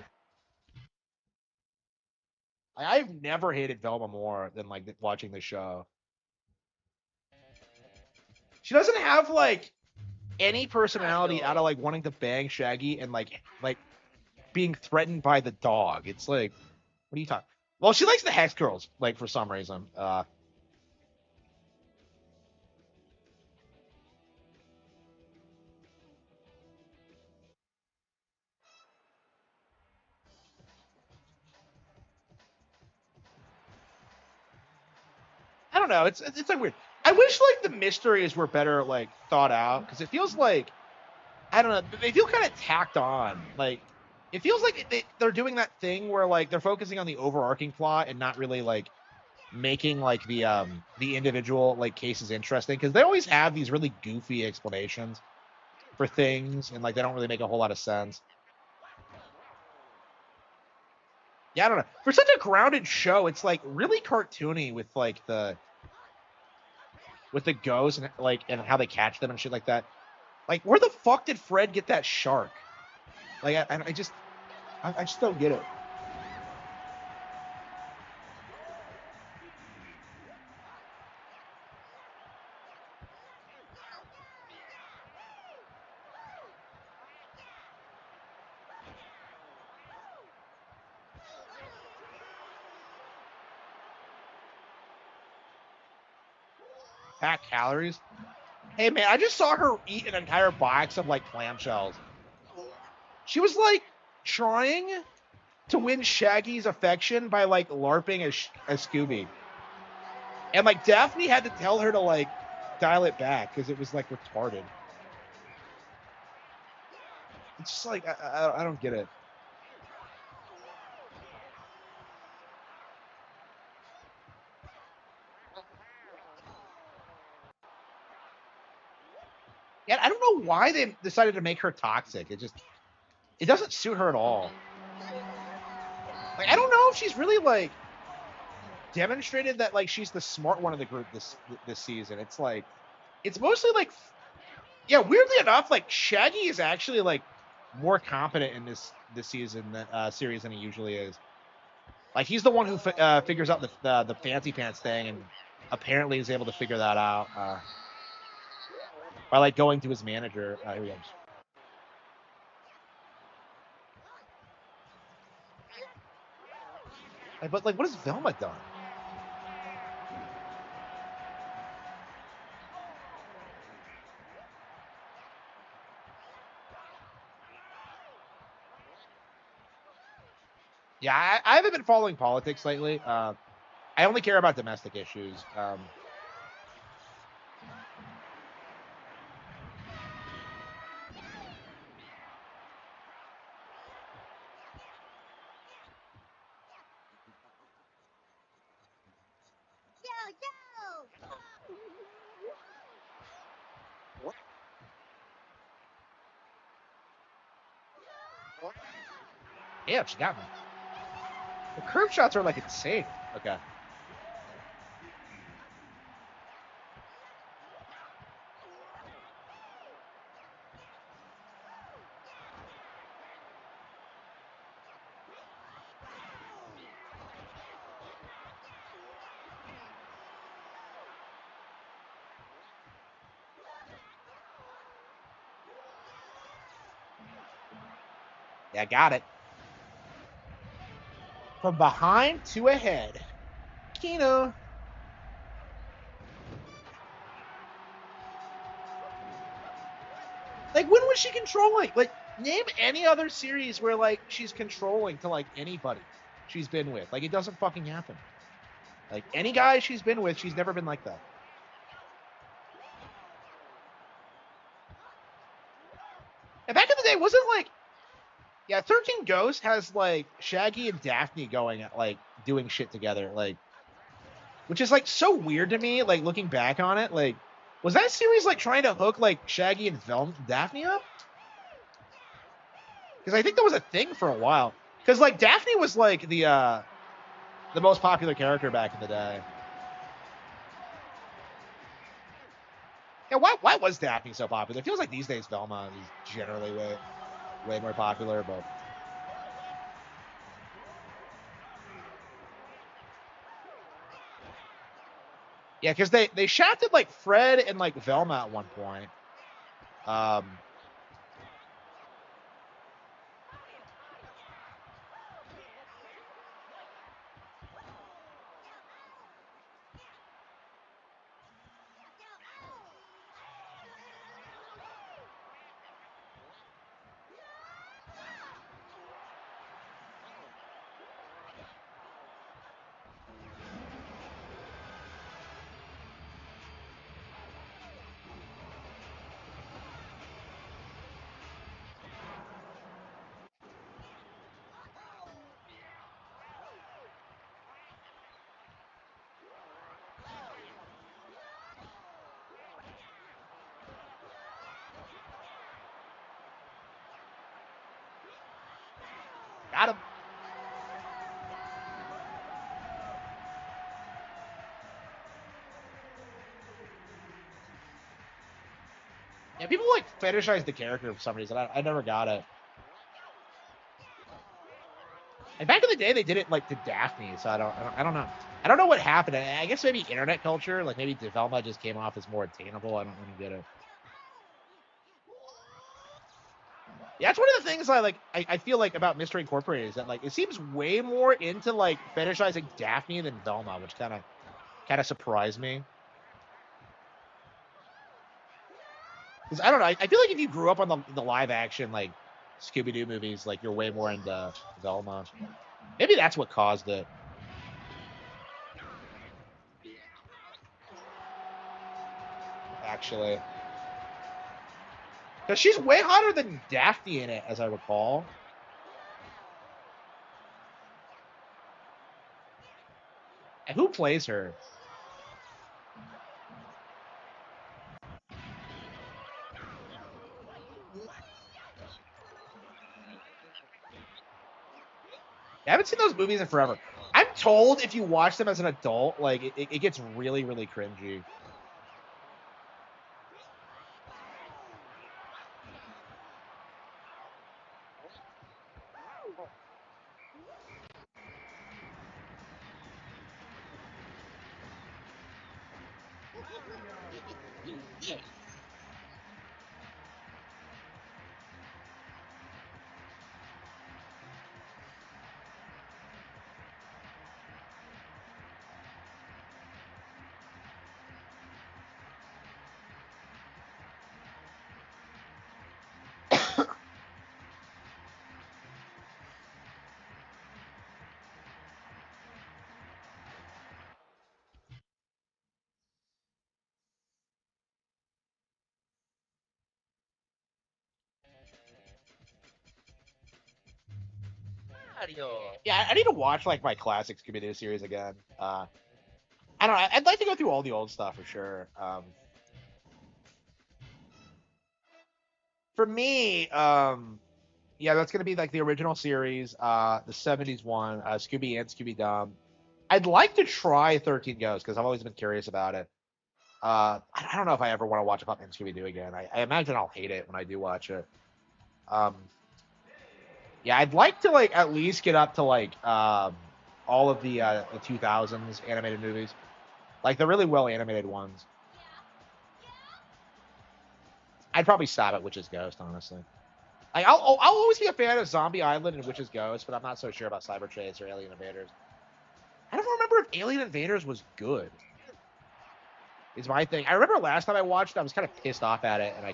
I've never hated Velma more than like watching the show. She doesn't have like any personality out of like wanting to bang Shaggy and like being threatened by the dog. It's like, what are you talking? Well, she likes the Hex Girls, like for some reason. I don't know. It's like weird. I wish like the mysteries were better like thought out because it feels like, I don't know, they feel kind of tacked on. Like, it feels like they're doing that thing where like they're focusing on the overarching plot and not really like making like the individual like cases interesting because they always have these really goofy explanations for things and like they don't really make a whole lot of sense. Yeah, I don't know. For such a grounded show, it's like really cartoony with like the ghosts and like and how they catch them and shit like that. Like, where the fuck did Fred get that shark? Like, I just don't get it. Pack calories. Hey man, I just saw her eat an entire box of like clamshells. She was like trying to win Shaggy's affection by like LARPing as Scooby. And like Daphne had to tell her to like dial it back because it was like retarded. It's just like I don't get it. Yeah, I don't know why they decided to make her toxic. It doesn't suit her at all. Like, I don't know if she's really like demonstrated that like she's the smart one of the group this season. It's like it's mostly like, yeah, weirdly enough, like Shaggy is actually like more competent in this season than series than he usually is. Like he's the one who figures out the fancy pants thing, and apparently is able to figure that out by like going to his manager. Here he comes. But like, what has Velma done? Yeah, I haven't been following politics lately. I only care about domestic issues. Yeah, she got me. The curve shots are like insane. Okay. Yeah, got it. From behind to ahead. Kino. Like, when was she controlling? Like, name any other series where like she's controlling to like anybody she's been with. Like, it doesn't fucking happen. Like, any guy she's been with, she's never been like that. And back in the day, wasn't like, yeah, 13 Ghosts has like Shaggy and Daphne going at like doing shit together, like, which is like so weird to me. Like, looking back on it, like, was that series like trying to hook like Shaggy and Daphne up? Because I think that was a thing for a while. Because like Daphne was like the most popular character back in the day. Yeah, why was Daphne so popular? It feels like these days Velma is generally way more popular, but yeah, because they shafted like Fred and like Velma at one point. Got him. Yeah, people like fetishize the character for some reason. I never got it. And back in the day, they did it like to Daphne, so I don't know. I don't know what happened. I guess maybe internet culture, like maybe Velma just came off as more attainable. I don't really get it. Yeah, that's one of the things I feel like about Mystery Incorporated is that like it seems way more into like fetishizing Daphne than Velma, which kind of surprised me. Because I don't know, I feel like if you grew up on the live action like Scooby Doo movies, like you're way more into Velma. Maybe that's what caused it. Actually, because she's way hotter than Daphne in it, as I recall. And who plays her? I haven't seen those movies in forever. I'm told if you watch them as an adult, like it gets really, really cringy. Yeah, I need to watch like my classic Scooby-Doo series again. I don't know. I'd like to go through all the old stuff for sure. For me, yeah, that's gonna be like the original series, the '70s one, Scooby and Scooby Dum. I'd like to try 13 Ghosts because I've always been curious about it. I don't know if I ever want to watch a fucking Scooby Doo again. I imagine I'll hate it when I do watch it. Um, yeah, I'd like to like at least get up to like all of the 2000s animated movies, like the really well animated ones. I'd probably stop at Witch's Ghost, honestly. Like I'll always be a fan of Zombie Island and Witch's Ghost, but I'm not so sure about Cyber Chase or Alien Invaders. I don't remember if Alien Invaders was good. Is my thing. I remember last time I watched it, I was kind of pissed off at it, and I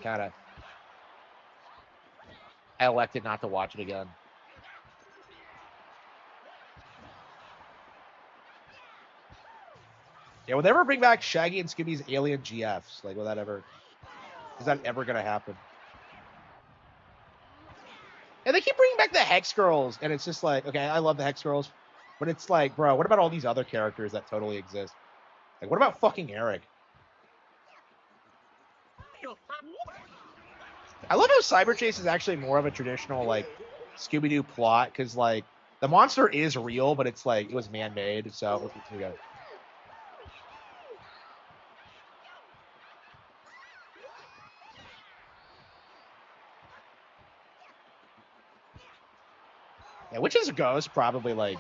elected not to watch it again. Yeah, will they ever bring back Shaggy and Scooby's Alien GFs? Like, is that ever gonna happen? And they keep bringing back the Hex Girls, and it's just like, okay, I love the Hex Girls, but it's like, bro, what about all these other characters that totally exist? Like, what about fucking Eric? I love how Cyber Chase is actually more of a traditional like Scooby-Doo plot because like the monster is real, but it's like it was man-made. So we go. Yeah, which is a ghost probably like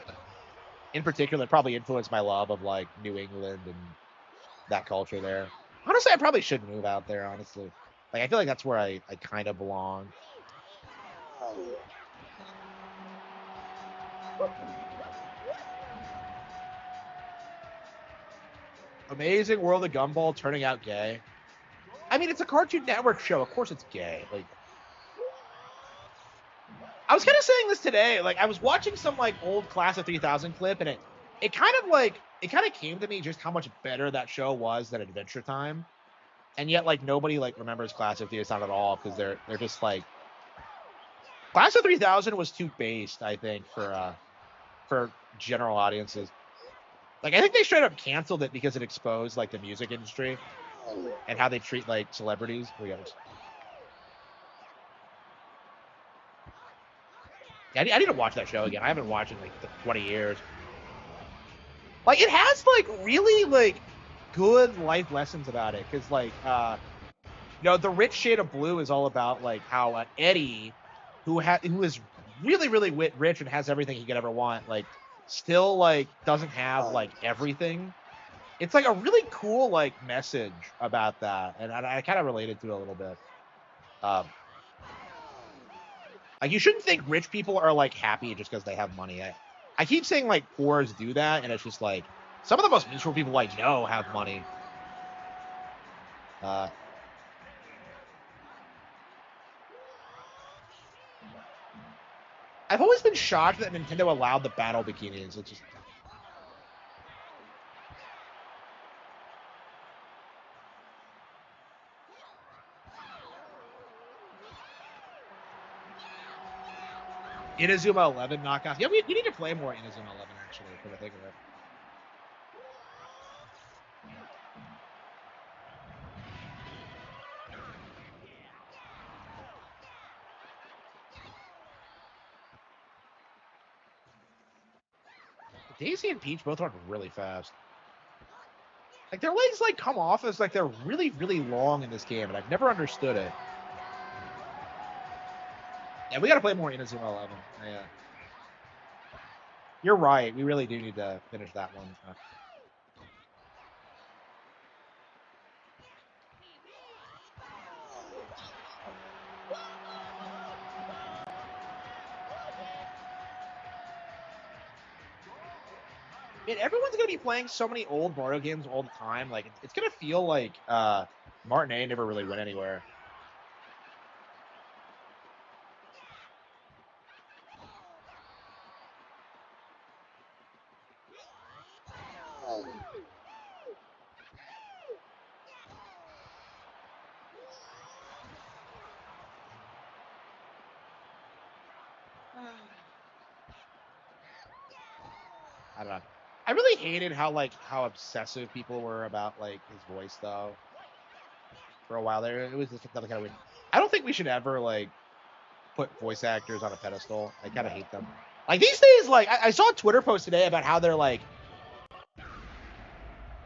in particular probably influenced my love of like New England and that culture there. Honestly, I probably should move out there. Honestly, like I feel like that's where I kind of belong. Amazing World of Gumball turning out gay. I mean, it's a Cartoon Network show. Of course, it's gay. Like, I was kind of saying this today. Like, I was watching some like old Class of 3000 clip, and it kind of like it kind of came to me just how much better that show was than Adventure Time, and yet like nobody like remembers Class of 3000 at all because they're just like Class of 3000 was too based, I think, for general audiences. Like, I think they straight up canceled it because it exposed like the music industry and how they treat like celebrities. I need to watch that show again. I haven't watched it in like 20 years. Like, it has like really like good life lessons about it because like the Rich Shade of Blue is all about like how Eddie, who is really really rich and has everything he could ever want, like still like doesn't have like everything. It's like a really cool like message about that, and I kind of related to it a little bit. Um, like you shouldn't think rich people are like happy just because they have money. I keep saying like poors do that, and it's just like some of the most miserable people I know have money. Uh, I've always been shocked that Nintendo allowed the battle bikinis. It's just Inazuma 11 knockoff. Yeah, we need to play more Inazuma 11 actually. For the think of it. Daisy and Peach both run really fast. Like, their legs, like, come off as, like, they're really, really long in this game, and I've never understood it. Yeah, we gotta play more Inazuma 11. Yeah. You're right. We really do need to finish that one. Man, everyone's gonna be playing so many old Mario games all the time. Like, it's gonna feel like Martin A never really went anywhere. I don't know. I really hated how obsessive people were about like his voice though. For a while there, it was just another kind of weird. I don't think we should ever like put voice actors on a pedestal. I kind of hate them. Like these days, like I saw a Twitter post today about how they're like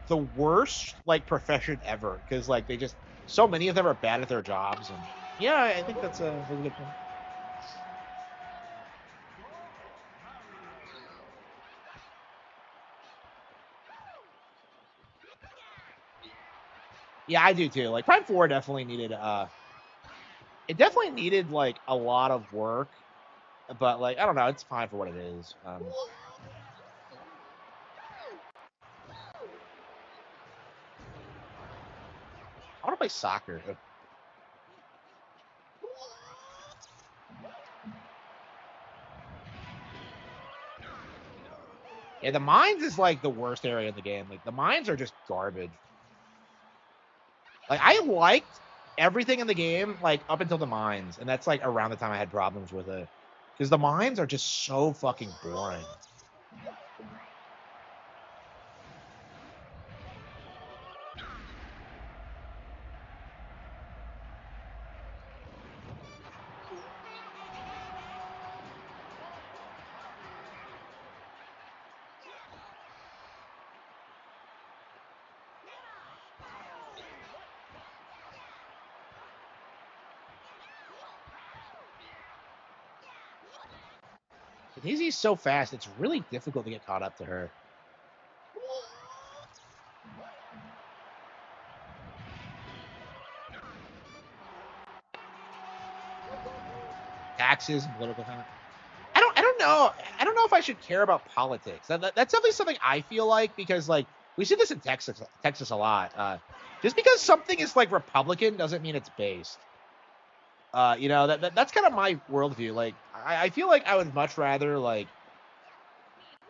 the worst like profession ever because like they just so many of them are bad at their jobs and yeah, I think that's a good point. Yeah, I do too. Like Prime 4 definitely needed it definitely needed like a lot of work, but like I don't know, it's fine for what it is. I want to play soccer. Yeah, the mines is like the worst area in the game. Like the mines are just garbage. Like I liked everything in the game like up until the mines, and that's like around the time I had problems with it because the mines are just so fucking boring. Daisy's so fast; it's really difficult to get caught up to her. Taxes and political comment. I don't know if I should care about politics. That's definitely something I feel like because like we see this in Texas a lot. Just because something is like Republican doesn't mean it's based. You know that's kind of my worldview. Like I feel like I would much rather like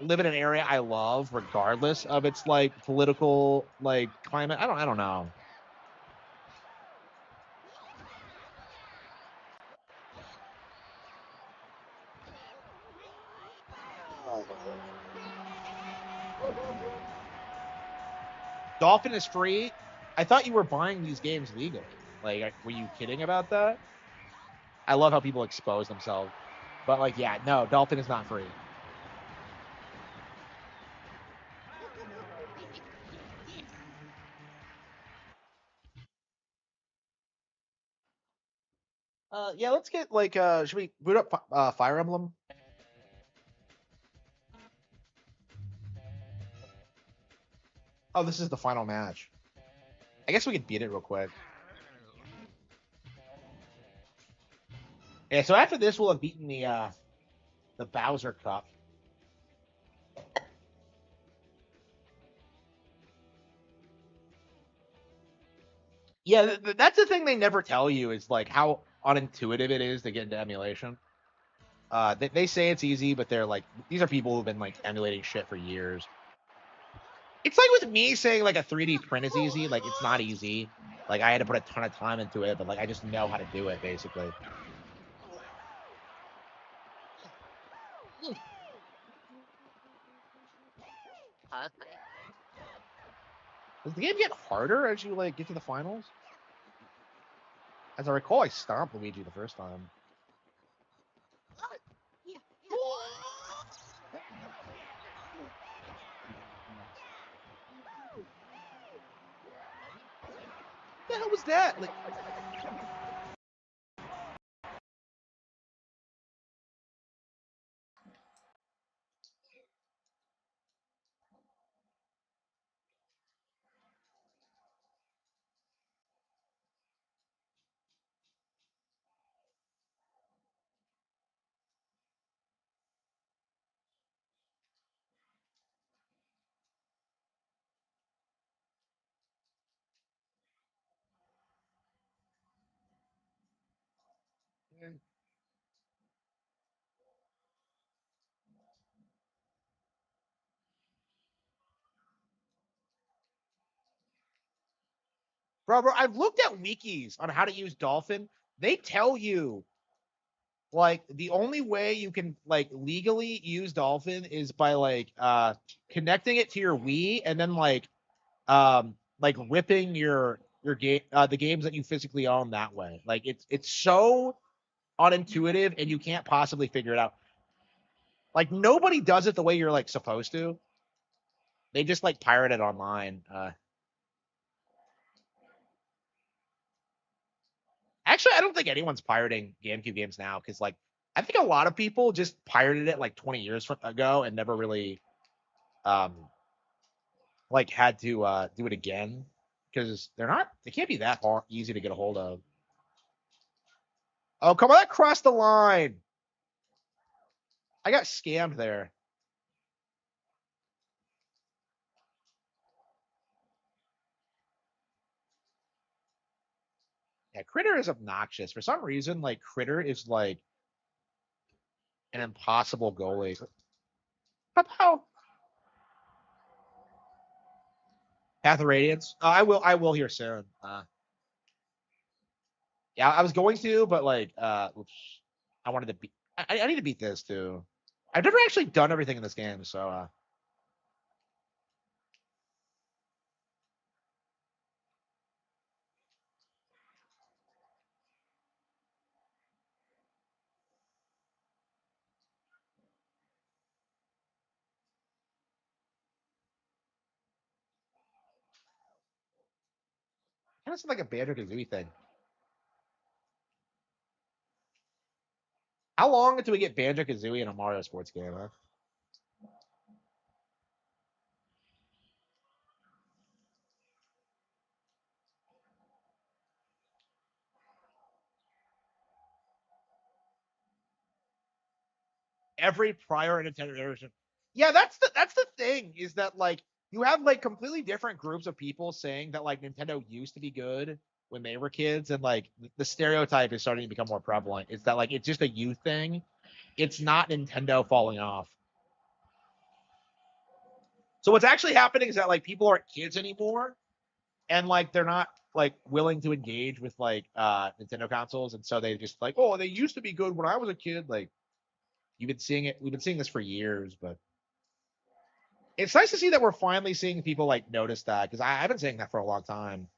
live in an area I love, regardless of its like political like climate. I don't know. Dolphin is free. I thought you were buying these games legally. Like, were you kidding about that? I love how people expose themselves. But like, yeah, no, Dolphin is not free. Yeah, let's get like, should we boot up Fire Emblem? Oh, this is the final match. I guess we could beat it real quick. Yeah, so after this, we'll have beaten the Bowser Cup. Yeah, that's the thing they never tell you is like how unintuitive it is to get into emulation. They say it's easy, but they're like these are people who've been like emulating shit for years. It's like with me saying like a 3D print is easy. Like it's not easy. Like I had to put a ton of time into it, but like I just know how to do it basically. Does the game get harder as you like get to the finals? As I recall, I stomped Luigi the first time. that? Like, bro, I've looked at wikis on how to use Dolphin. They tell you like the only way you can like legally use Dolphin is by connecting it to your Wii and then like ripping your game the games that you physically own that way. Like it's so unintuitive and you can't possibly figure it out. Like nobody does it the way you're like supposed to. They just like pirate it online. Actually, I don't think anyone's pirating GameCube games now because like I think a lot of people just pirated it like 20 years ago and never really um like had to do it again because they can't be that hard easy to get a hold of. Oh, come on, that crossed the line. I got scammed there. Yeah, Critter is obnoxious. For some reason, like Critter is like an impossible goalie. How Path of Radiance? I will here soon. Yeah, I was going to, but oops, I wanted to beat. I need to beat this too. I've never actually done everything in this game, so kind of like a Banjo Kazooie thing. How long until we get Banjo Kazooie in a Mario sports game? Huh? Every prior Nintendo generation. Yeah, that's the thing is that like you have like completely different groups of people saying that like Nintendo used to be good when they were kids, and like the stereotype is starting to become more prevalent. It's that like it's just a youth thing. It's not Nintendo falling off. So what's actually happening is that like people aren't kids anymore, and like they're not like willing to engage with like Nintendo consoles, and so they just like, oh, they used to be good when I was a kid. Like you've been seeing it, we've been seeing this for years, but it's nice to see that we're finally seeing people like notice that because I've been saying that for a long time.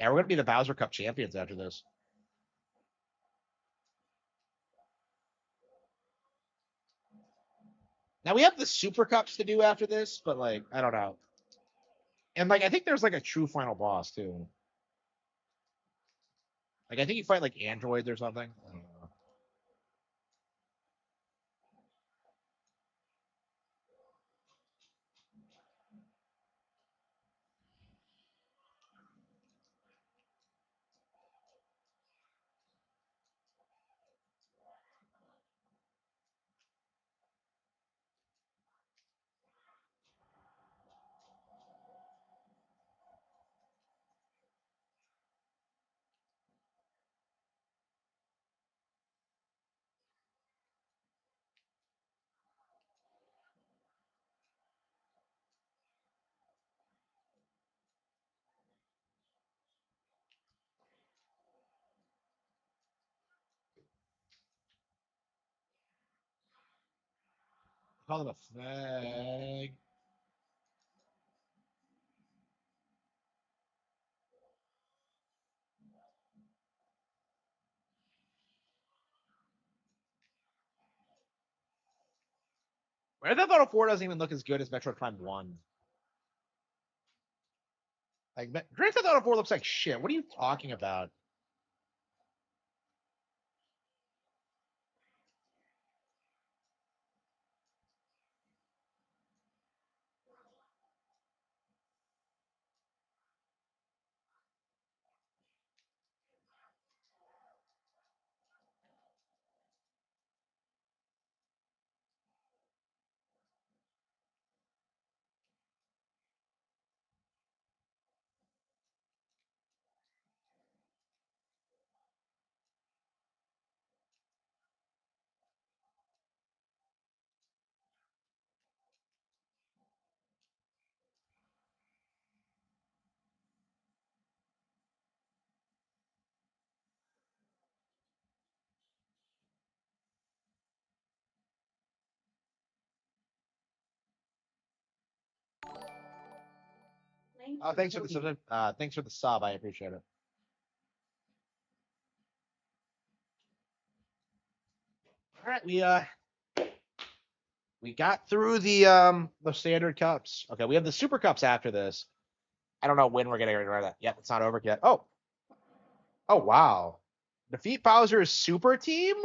Yeah, we're gonna be the Bowser Cup champions after this. Now we have the Super Cups to do after this, but like I don't know. And like I think there's like a true final boss too. Like I think you fight like androids or something. I don't know. Call them a flag. Grand Theft Auto 4 doesn't even look as good as Metroid Prime 1. Like Grand Theft Auto 4 looks like shit. What are you talking about? Oh, thanks for the sub. Thanks for the sub. I appreciate it. All right, we got through the standard cups. Okay, we have the super cups after this. I don't know when we're getting rid of that. Yep, it's not over yet. Oh wow. Defeat Bowser's super team?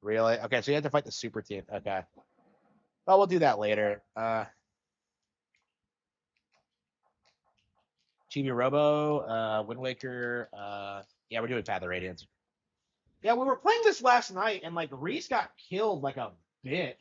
Really? Okay, so you have to fight the super team. Okay. Well, we'll do that later. Chibi Robo, Wind Waker, yeah, we're doing Path of Radiance. Yeah, we were playing this last night and like Reese got killed like a bitch.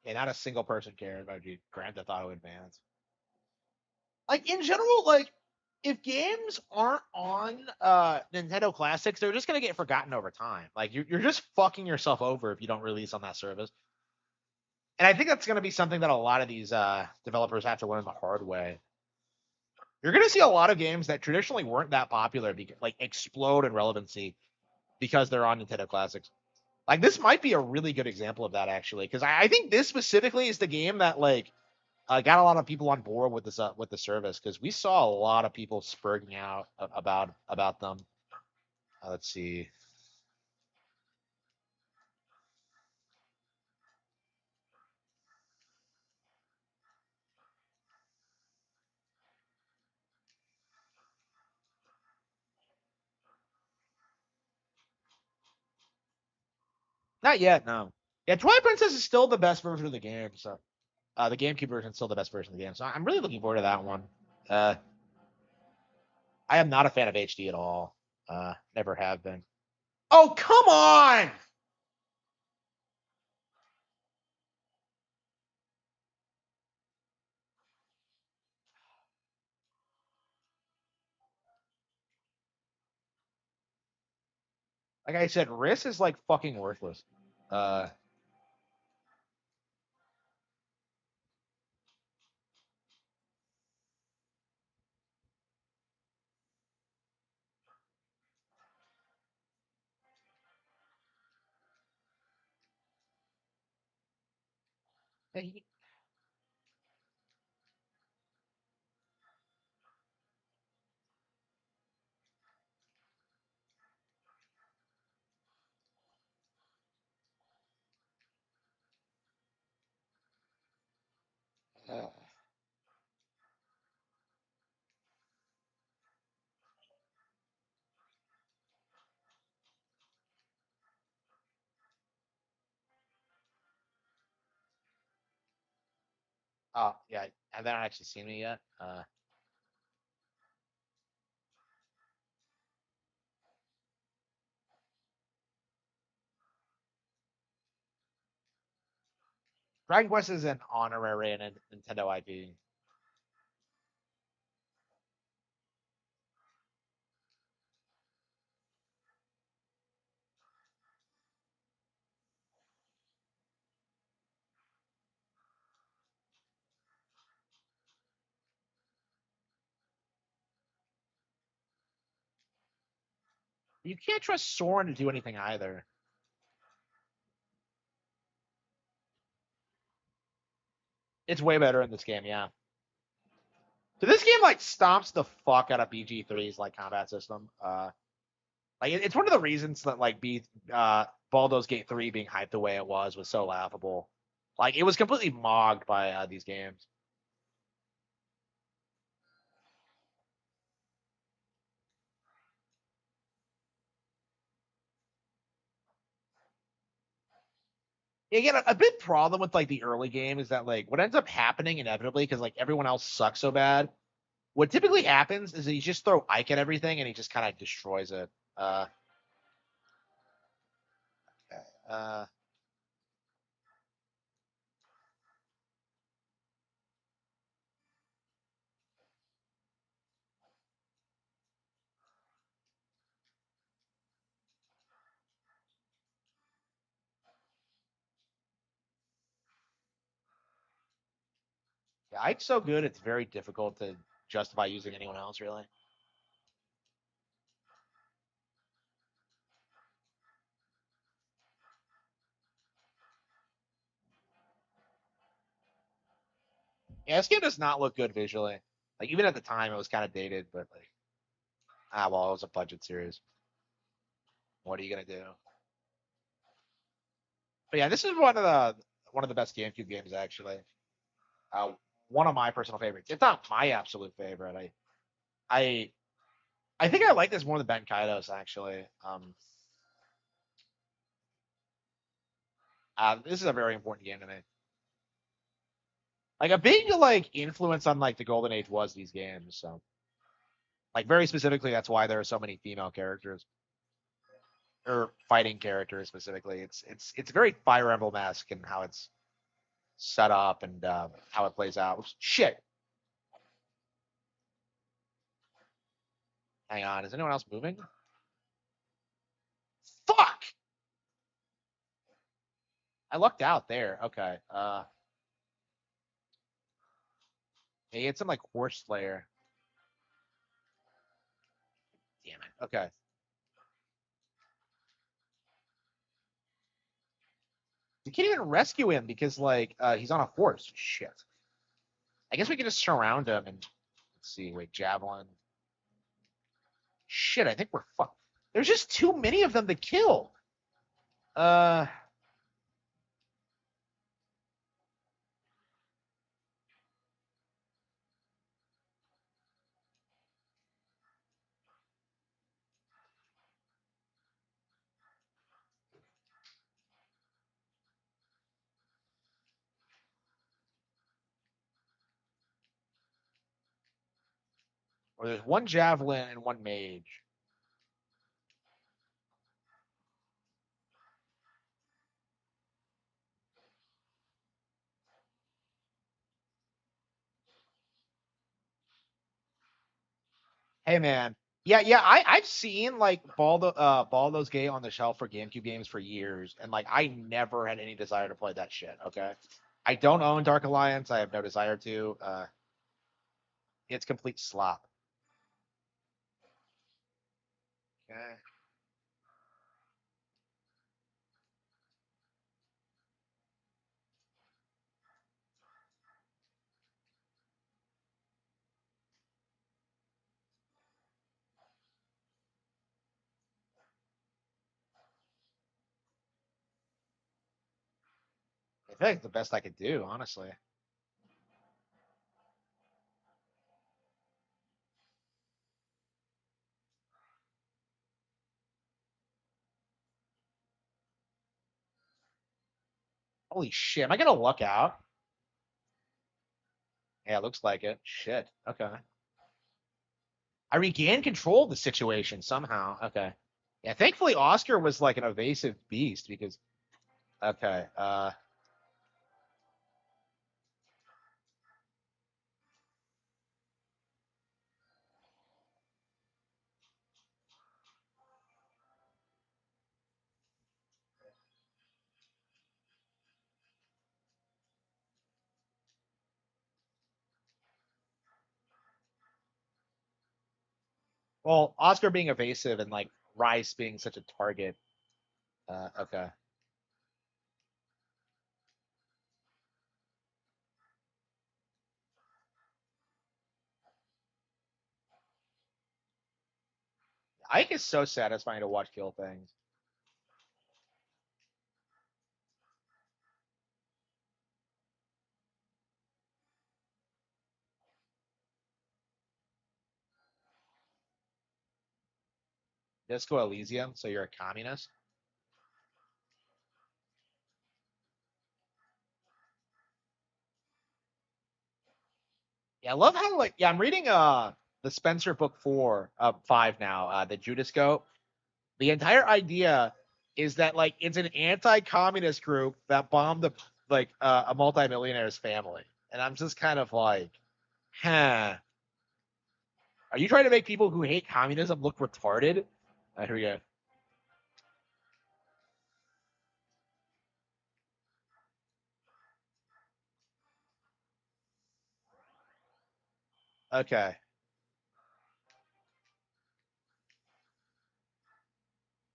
Yeah, not a single person cared about Grand Theft Auto Advance. Like in general, like if games aren't on Nintendo Classics, they're just gonna get forgotten over time. Like you're just fucking yourself over if you don't release on that service. And I think that's gonna be something that a lot of these developers have to learn the hard way. You're gonna see a lot of games that traditionally weren't that popular like explode in relevancy because they're on Nintendo Classics. Like this might be a really good example of that actually, because I think this specifically is the game that like got a lot of people on board with the service because we saw a lot of people spurting out about them. Let's see. Not yet, no. Yeah, Twilight Princess is still the best version of the game. So the GameCube version is still the best version of the game. So I'm really looking forward to that one. Uh, I am not a fan of HD at all. Never have been. Oh, come on! Like I said, Riss is like fucking worthless. Uh, he- uh, oh yeah, have not actually seen me yet. Dragon Quest is an honorary and a Nintendo IP. You can't trust Soren to do anything either. It's way better in this game, yeah. So this game like stomps the fuck out of BG3's like combat system. Like it's one of the reasons that like Baldur's Gate 3 being hyped the way it was so laughable. Like it was completely mogged by these games. Again, a big problem with like the early game is that like what ends up happening inevitably because like everyone else sucks so bad. What typically happens is that you just throw Ike at everything and he just kind of destroys it. Uh, uh, yeah, Ike's so good it's very difficult to justify using anyone else really. Yeah, this game does not look good visually. Like even at the time, it was kind of dated, but like well, it was a budget series. What are you gonna do? But yeah, this is one of the best GameCube games actually. Uh, one of my personal favorites. It's not my absolute favorite. I I think I like this more than Ben Kaitos actually. This is a very important game to me. Like a big like influence on like the golden age was these games. So like very specifically, that's why there are so many female characters or fighting characters specifically. It's very Fire Emblem-esque in how it's setup and how it plays out. Shit. Hang on. Is anyone else moving? Fuck! I lucked out there. Okay. He had some like horse slayer. Damn it. Okay. You can't even rescue him because like he's on a horse. Shit. I guess we can just surround him and let's see. Wait, javelin. Shit, I think we're fucked. There's just too many of them to kill. Uh, or there's one javelin and one mage. Hey man. Yeah, I've seen like Baldur's Gate on the shelf for GameCube games for years, and like I never had any desire to play that shit. Okay, I don't own Dark Alliance. I have no desire to. It's complete slop. Okay. I feel like it's the best I could do, honestly. Holy shit, am I gonna luck out? Yeah, it looks like it. Shit. Okay. I regained control of the situation somehow. Okay. Yeah, thankfully Oscar was like an evasive beast because okay. Well, Oscar being evasive and like Rice being such a target. Okay. Ike is so satisfying to watch kill things. Disco Elysium, so you're a communist? Yeah, I love how like yeah, I'm reading the Spencer book 5 now, the Judas Goat. The entire idea is that like it's an anti-communist group that bombed a multimillionaire's family. And I'm just kind of like, huh. Are you trying to make people who hate communism look retarded? Here we go. Okay.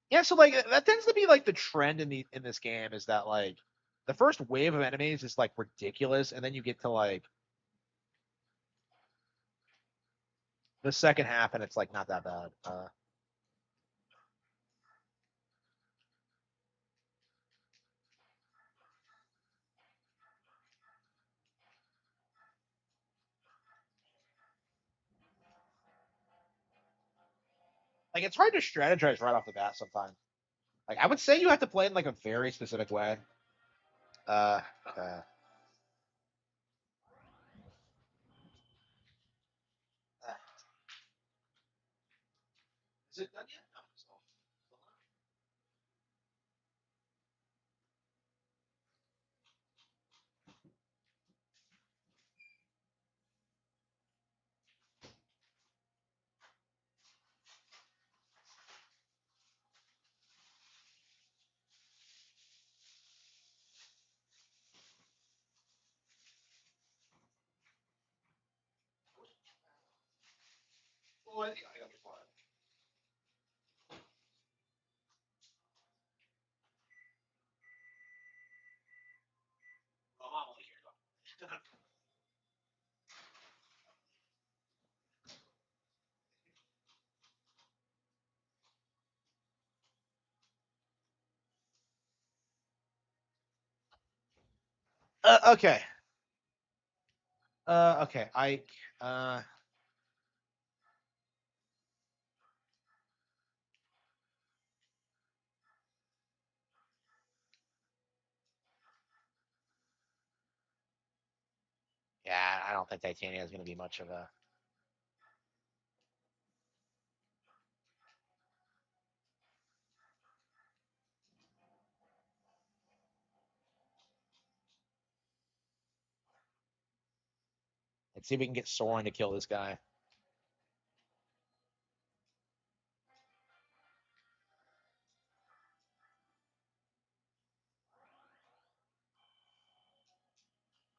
Yeah, so like that tends to be like the trend in this game is that like the first wave of enemies is like ridiculous, and then you get to like the second half, and it's like not that bad. Like it's hard to strategize right off the bat sometimes. Like I would say you have to play in like a very specific way. Uh, uh, uh, is it done yet? No, it's not. Okay. Okay. Ike. Yeah, I don't think Titania is going to be much of a. Let's see if we can get Soren to kill this guy.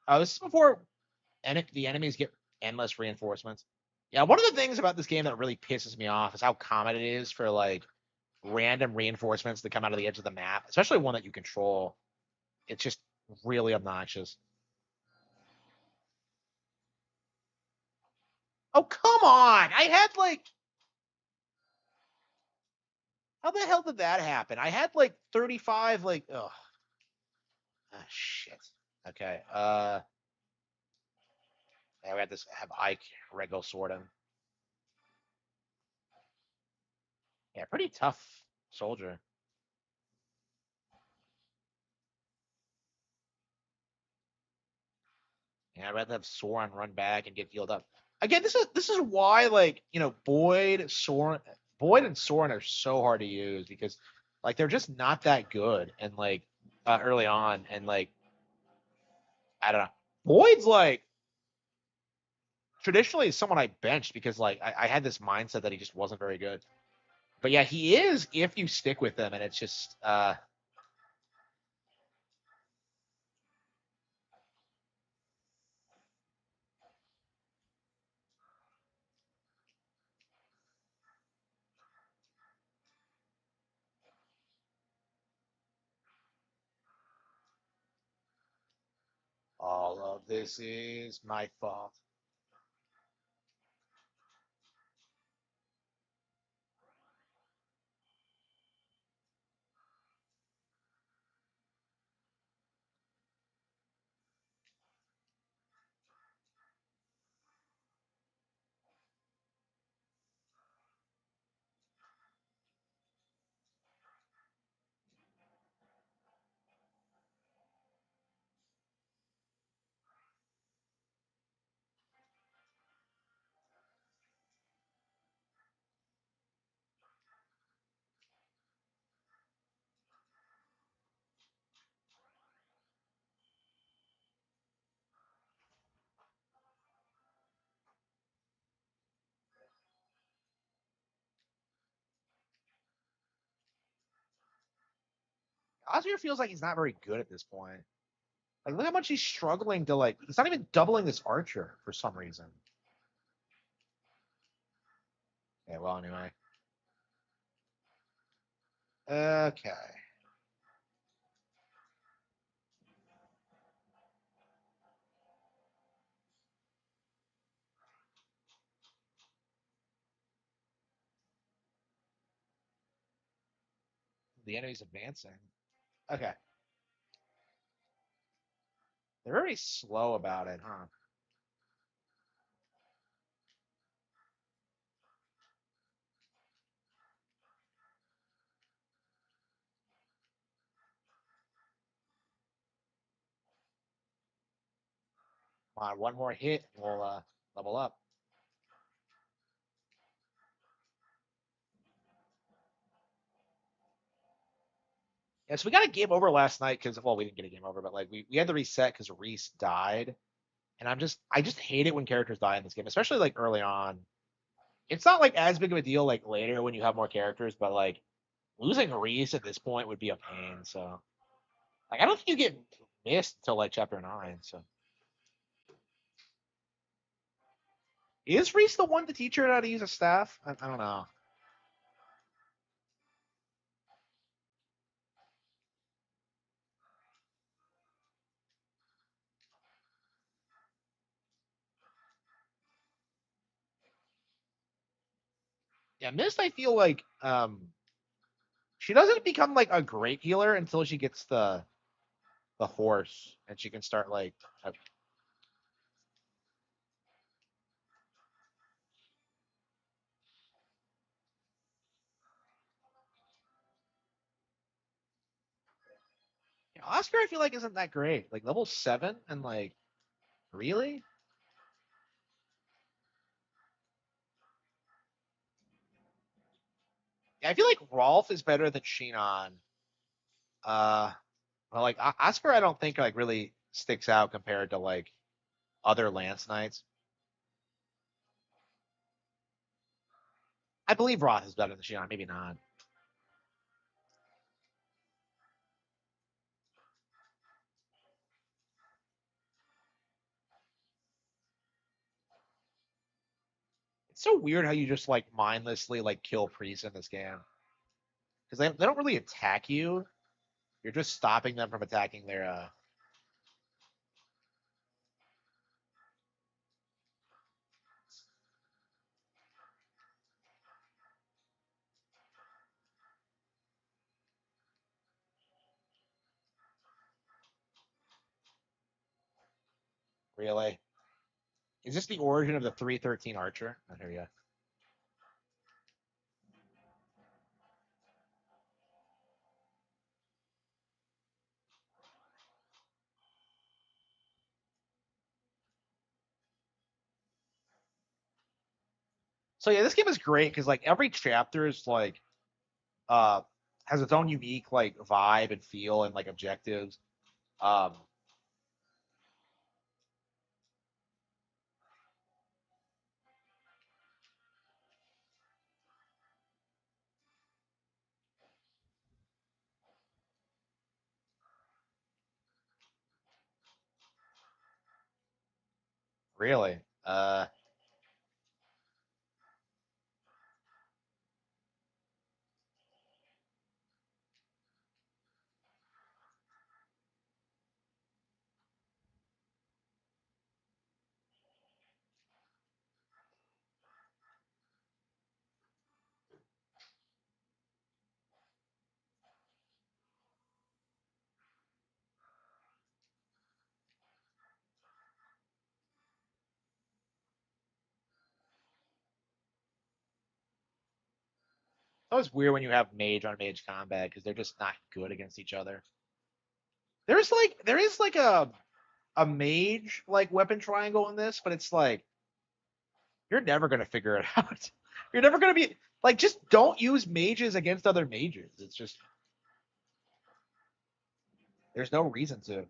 Oh, this is before the enemies get endless reinforcements. Yeah, one of the things about this game that really pisses me off is how common it is for like random reinforcements to come out of the edge of the map, especially one that you control. It's just really obnoxious. Oh, come on! I had like, how the hell did that happen? I had like 35, like, oh, ah, shit. Okay, yeah, we had this, have Ike Rego sword him. Yeah, pretty tough soldier. Yeah, I'd rather have Soren run back and get healed up. Again, this is why, like, Boyd and Soren are so hard to use because like they're just not that good and like early on and like I don't know. Boyd's like traditionally is someone I benched because like I had this mindset that he just wasn't very good. But yeah, he is if you stick with him and it's just all of this is my fault. Oscar feels like he's not very good at this point. Like, look how much he's struggling to like. He's not even doubling this archer for some reason. Yeah. Well, anyway. Okay. The enemy's advancing. Okay. They're very slow about it, huh? Come on, one more hit, and we'll level up. Yeah, so we got a game over last night because well, we didn't get a game over, but like we had to reset because Reese died, and I just hate it when characters die in this game, especially like early on. It's not like as big of a deal like later when you have more characters, but like losing Reese at this point would be a pain. So like I don't think you get missed until like chapter 9. So Is Reese the one to teach her how to use a staff? I don't know. Yeah, Mist, I feel like she doesn't become like a great healer until she gets the horse and she can start like yeah, Oscar I feel like isn't that great. Like level 7 and like really? Yeah, I feel like Rolf is better than Shinon. Uh well like Oscar I don't think like really sticks out compared to like other Lance Knights. I believe Roth is better than Shinon, maybe not. It's so weird how you just like mindlessly like kill priests in this game. Because they don't really attack you. You're just stopping them from attacking their relay. Is this the origin of the 313 Archer? I hear you. So yeah, this game is great because like every chapter is like uh has its own unique like vibe and feel and like objectives. Um really. It's always weird when you have mage on mage combat because they're just not good against each other. There is like a mage like weapon triangle in this, but it's like you're never gonna figure it out. You're never gonna be like just don't use mages against other mages. It's just there's no reason to.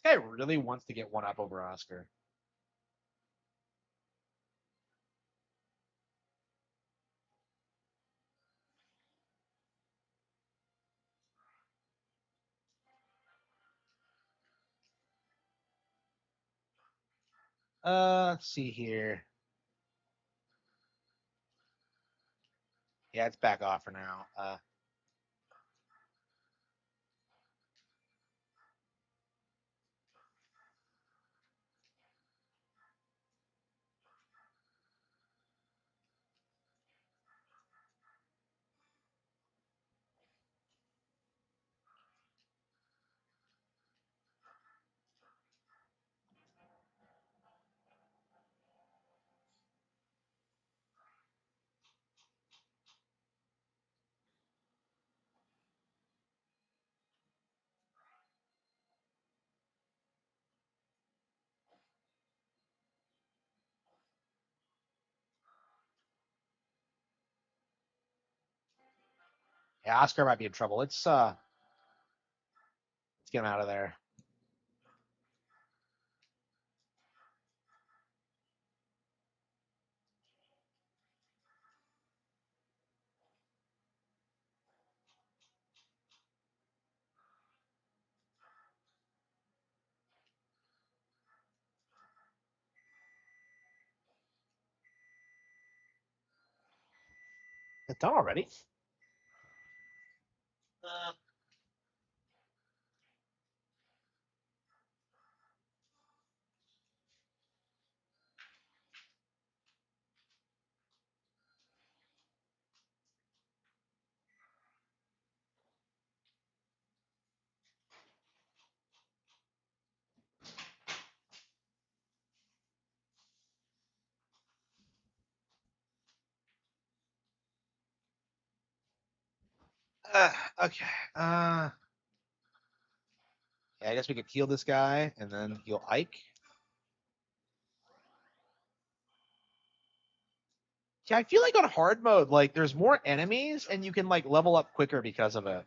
This guy really wants to get one up over Oscar. Let's see here. Yeah, it's back off for now. Yeah, Oscar might be in trouble. Let's get him out of there. it done already? Uh, okay. Yeah, I guess we could heal this guy and then heal Ike. Yeah, I feel like on hard mode, like there's more enemies and you can like level up quicker because of it.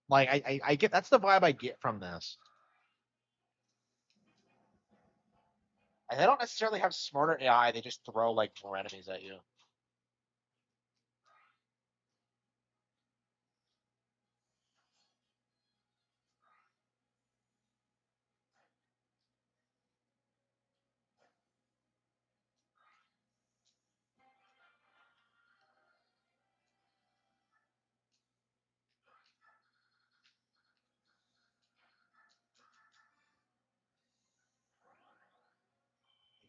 Like I get that's the vibe I get from this. And they don't necessarily have smarter AI, they just throw like more enemies at you.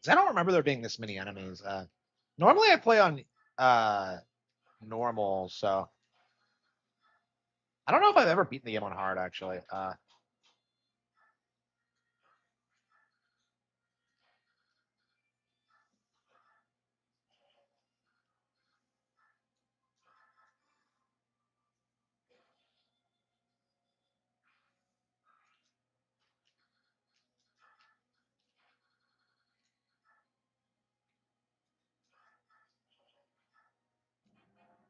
I don't remember there being this many enemies. Normally I play on uh normal, so I don't know if I've ever beaten the game on hard actually.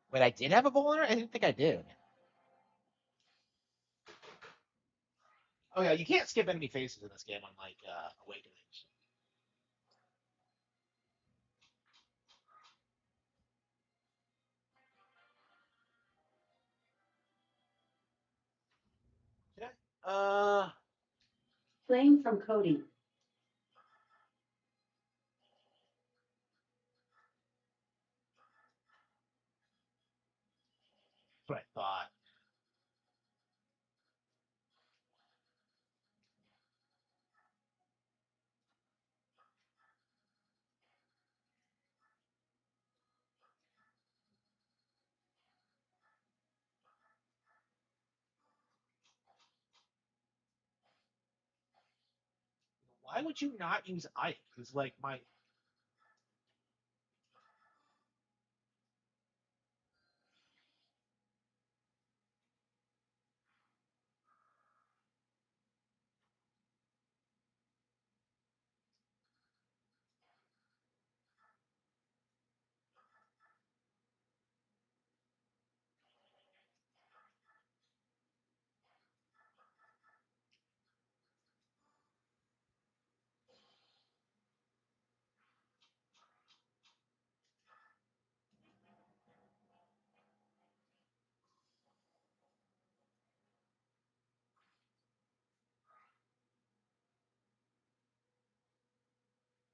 Wait, I did have a bowler? I didn't think I did. Oh yeah, you can't skip enemy faces in this game unlike Awakenings. Yeah. Playing from Cody. That's what I thought. Why would you not use Ike? It's like my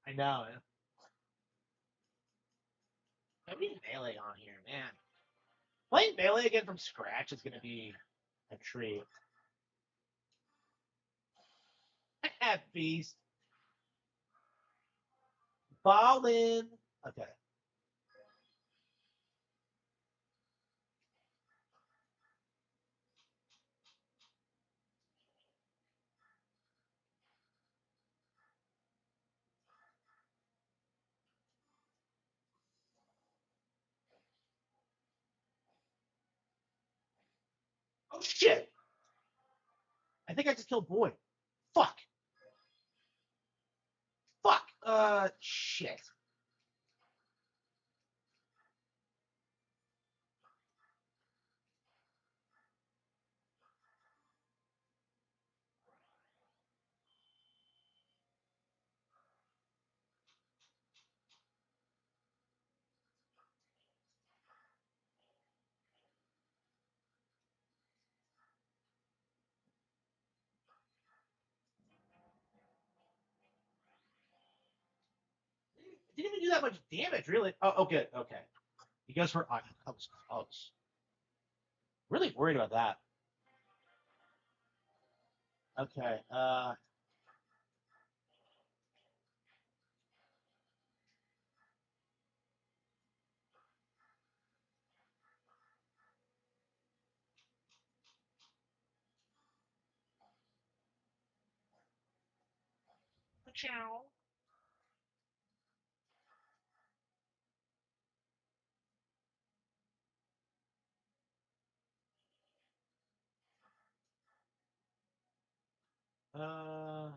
I know. I need melee on here, man. Playing melee again from scratch is gonna be a treat. Beast. Ballin. Okay. Oh shit! I think I just killed Boy. Fuck. Fuck. Shit. It didn't even do that much damage, really. Oh, good. Okay. You guys were. That was close. Really worried about that. Okay. Ciao. Uh.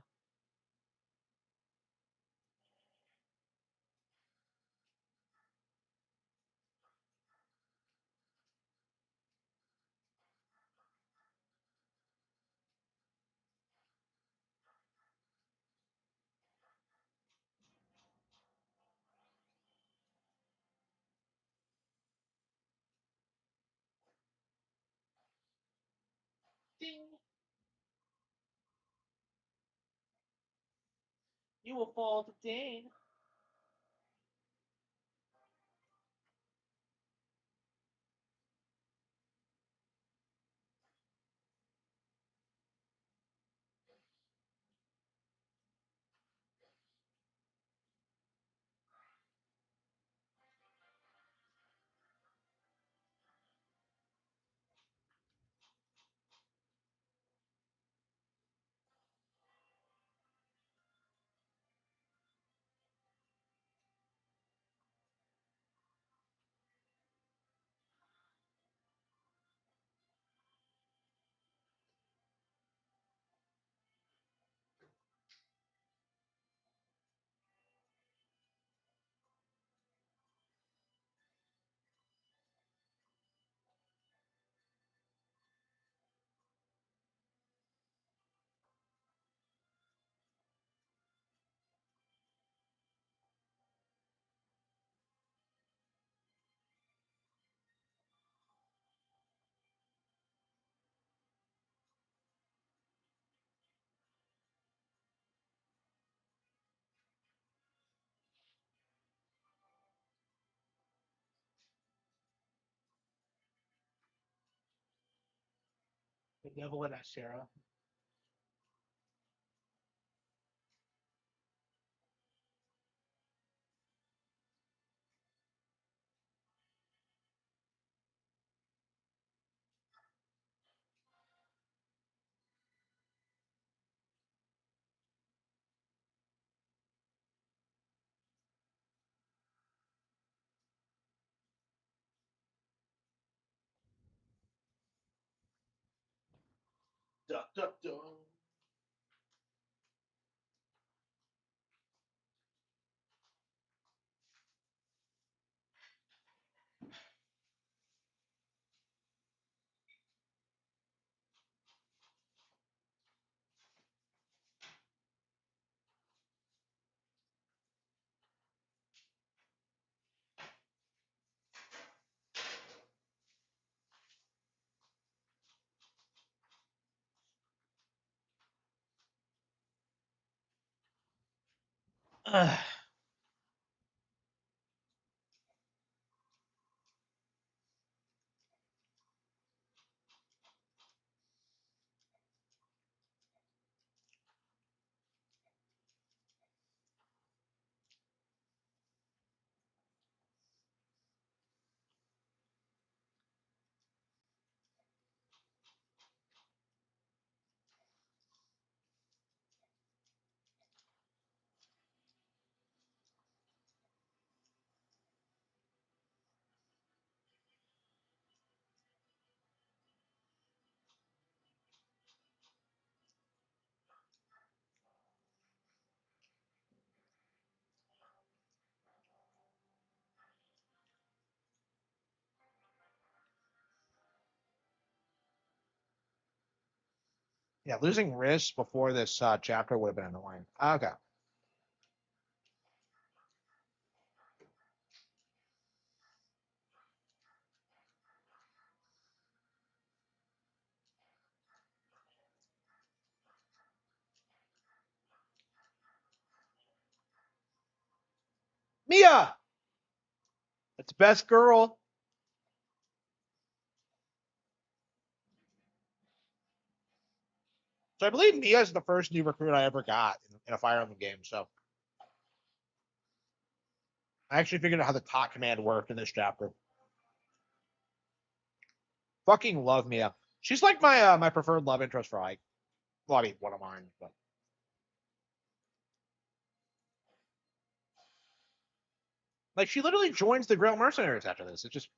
Ding. You will fall to Dane. The devil in us, Sarah. Duh, duh, duh. Ugh. Yeah, losing wrist before this chapter would have been annoying. Okay. Mia! That's best girl. So I believe Mia is the first new recruit I ever got in a Fire Emblem game. So I actually figured out how the talk command worked in this chapter. Fucking love Mia. She's like my preferred love interest for like, well, I mean, one of mine, but like she literally joins the Grail Mercenaries after this. It's just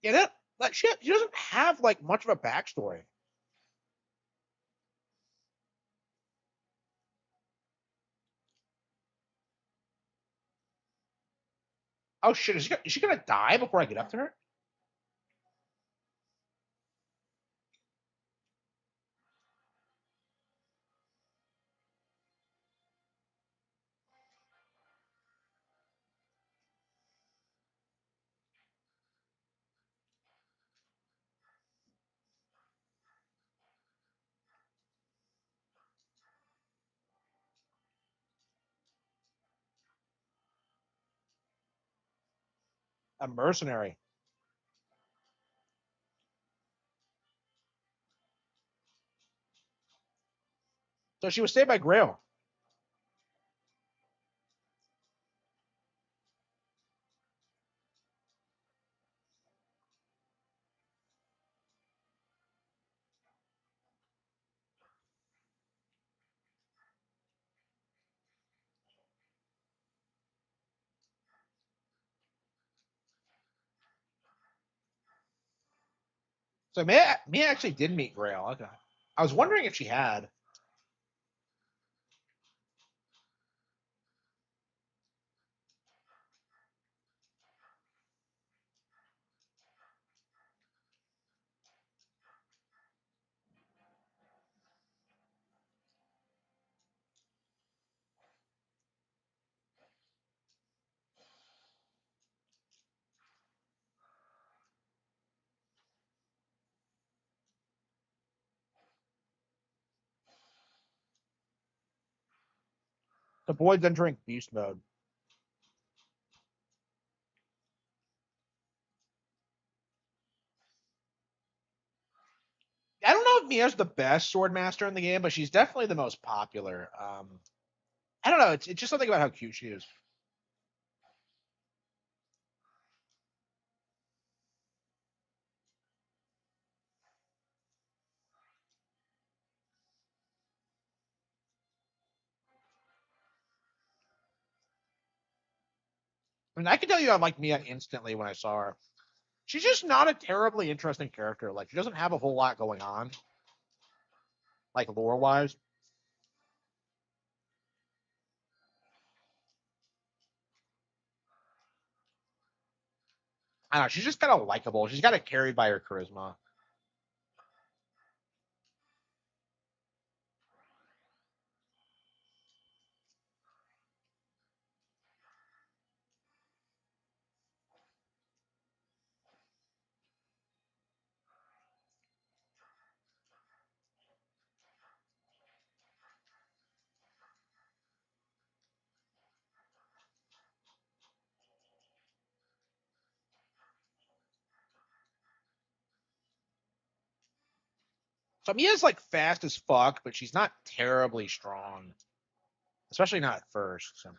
yeah, that like she doesn't have like much of a backstory. Oh shit, is she gonna die before I get up to her? A mercenary. So she was saved by Grail. So Mia actually did meet Grail. Okay. I was wondering if she had. The boy's entering beast mode. I don't know if Mia's the best sword master in the game, but she's definitely the most popular. I don't know. It's just something about how cute she is. I mean, I can tell you I like Mia instantly when I saw her. She's just not a terribly interesting character. Like she doesn't have a whole lot going on, like lore wise. I don't know. She's just kind of likable. She's kind of carried by her charisma. So Mia's like fast as fuck, but she's not terribly strong, especially not at first. So.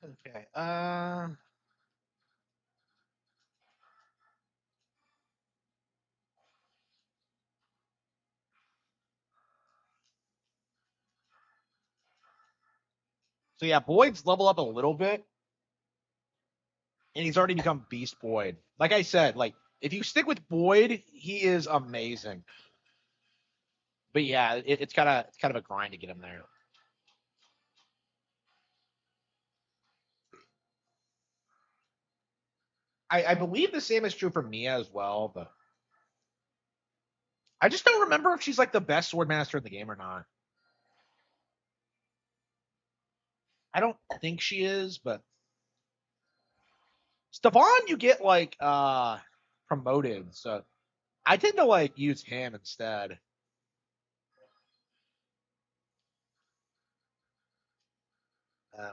Okay. So yeah, Boyd's level up a little bit, and he's already become Beast Boyd. Like I said, like if you stick with Boyd, he is amazing. But yeah, it's kind of a grind to get him there. I believe the same is true for Mia as well, but I just don't remember if she's like the best swordmaster in the game or not. I don't think she is, but Stefan, you get like promoted, so I tend to like use him instead. Uh,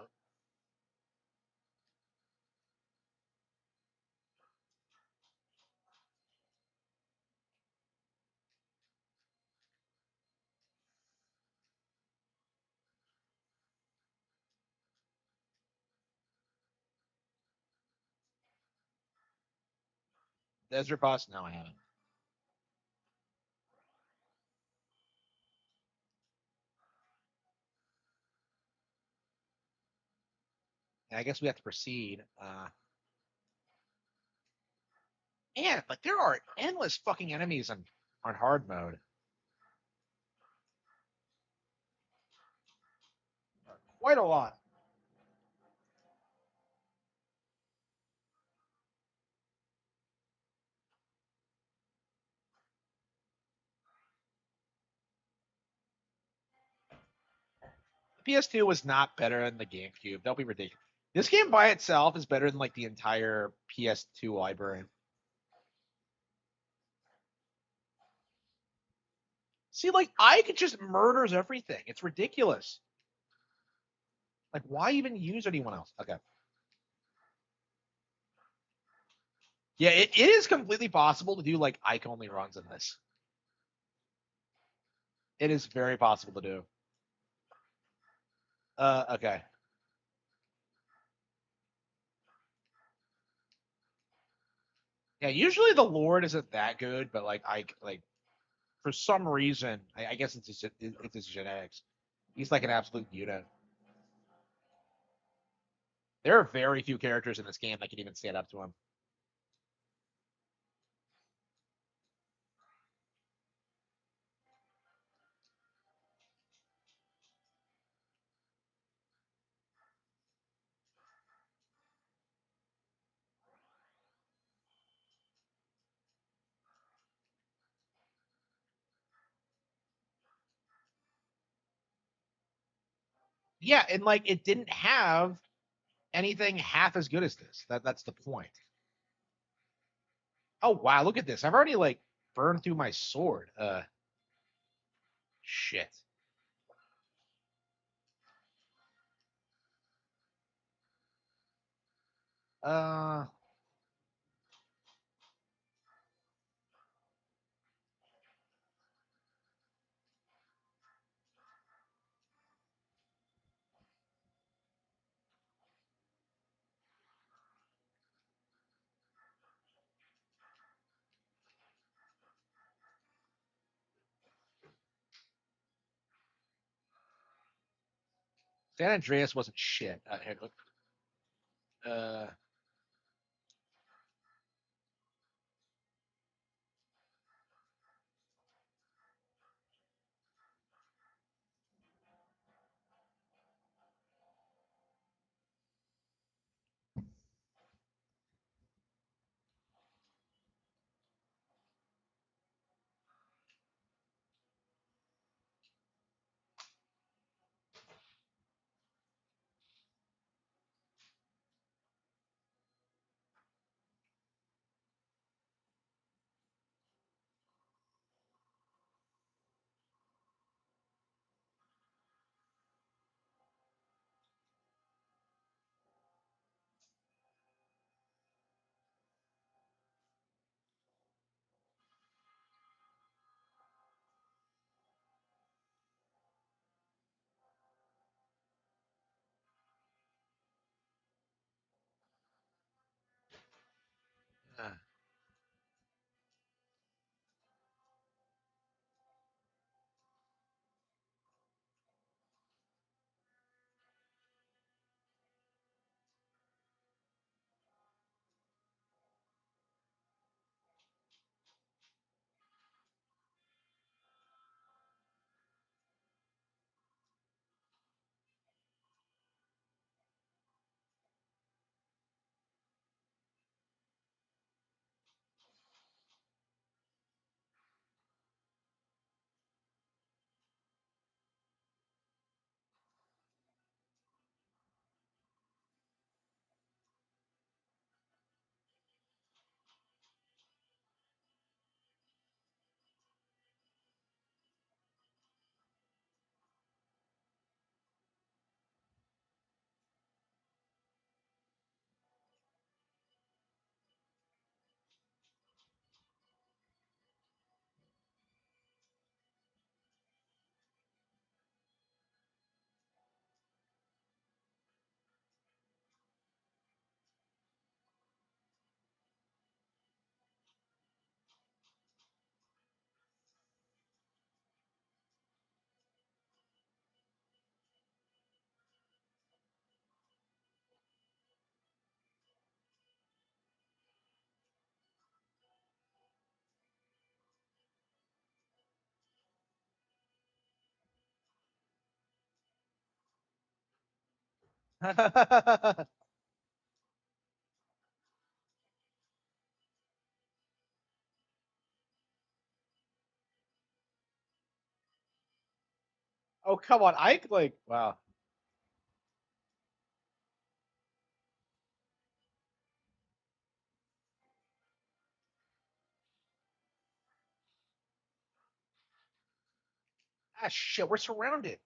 Desert Boss, no, I haven't. I guess we have to proceed. And like there are endless fucking enemies on hard mode. Quite a lot. The PS2 was not better than the GameCube. Don't be ridiculous. This game by itself is better than like the entire PS2 library. See, like Ike just murders everything. It's ridiculous. Like, why even use anyone else? Okay. Yeah, it is completely possible to do like Ike only runs in this. It is very possible to do. Okay. Yeah, usually the Lord isn't that good, but like Ike, like for some reason, I guess it's his genetics. He's like an absolute unit. There are very few characters in this game that can even stand up to him. Yeah, and like it didn't have anything half as good as this. That's the point. Oh wow, look at this. I've already like burned through my sword. Shit. Uh San Andreas wasn't shit. Here, look. Uh Oh, come on. Ike, like, wow. Ah, shit, we're surrounded.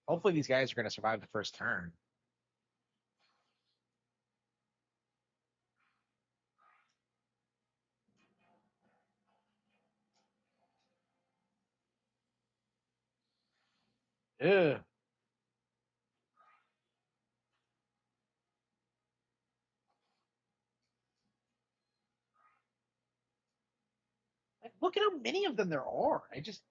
Hopefully these guys are going to survive the first turn. Ugh. Like, look at how many of them there are. I just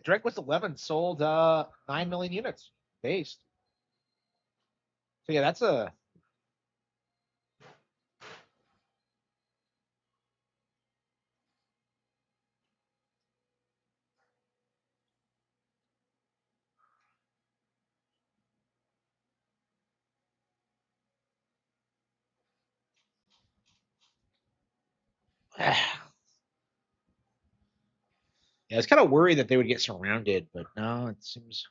Drake was 11, sold 9 million units based. So yeah, that's a yeah. I was kind of worried that they would get surrounded, but no, it seems.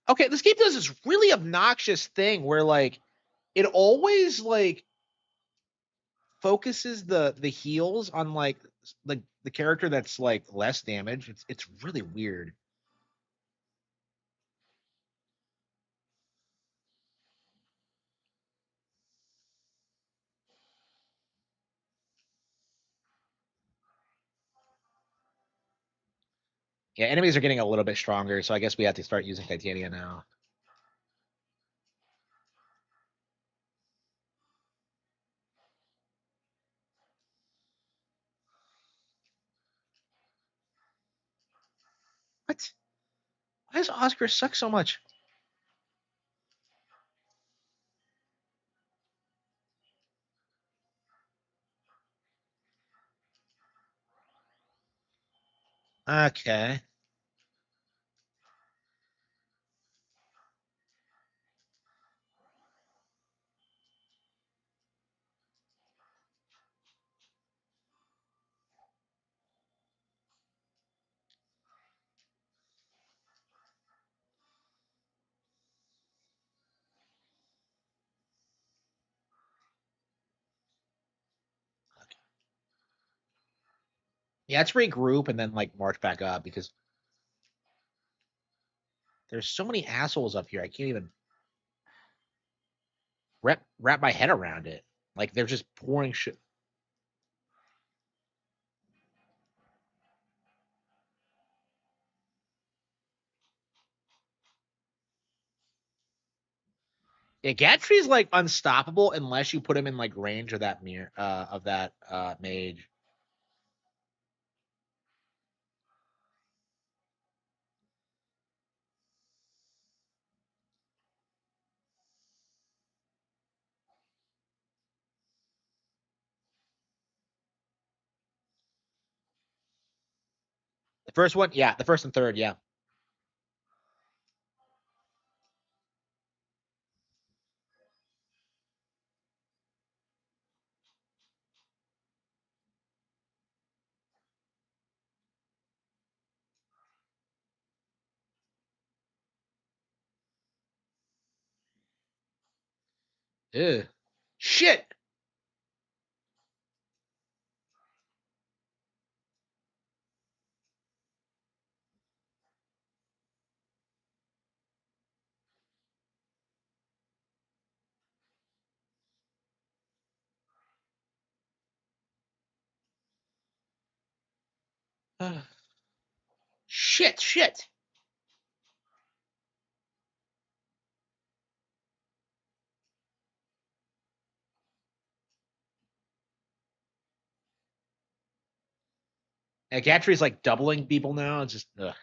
Okay, this game does this really obnoxious thing where like it always like focuses the heals on like the character that's like less damage. It's really weird. Yeah, enemies are getting a little bit stronger, so I guess we have to start using Titania now. What? Why does Oscar suck so much? Okay. Yeah, let's regroup and then like march back up because there's so many assholes up here. I can't even wrap my head around it. Like they're just pouring shit. Yeah, Gatry's like unstoppable unless you put him in like range of that mirror of that mage. The first one, yeah, the first and third, yeah. Ew. Shit. Shit. Yeah, Gatry's like doubling people now. It's just ugh.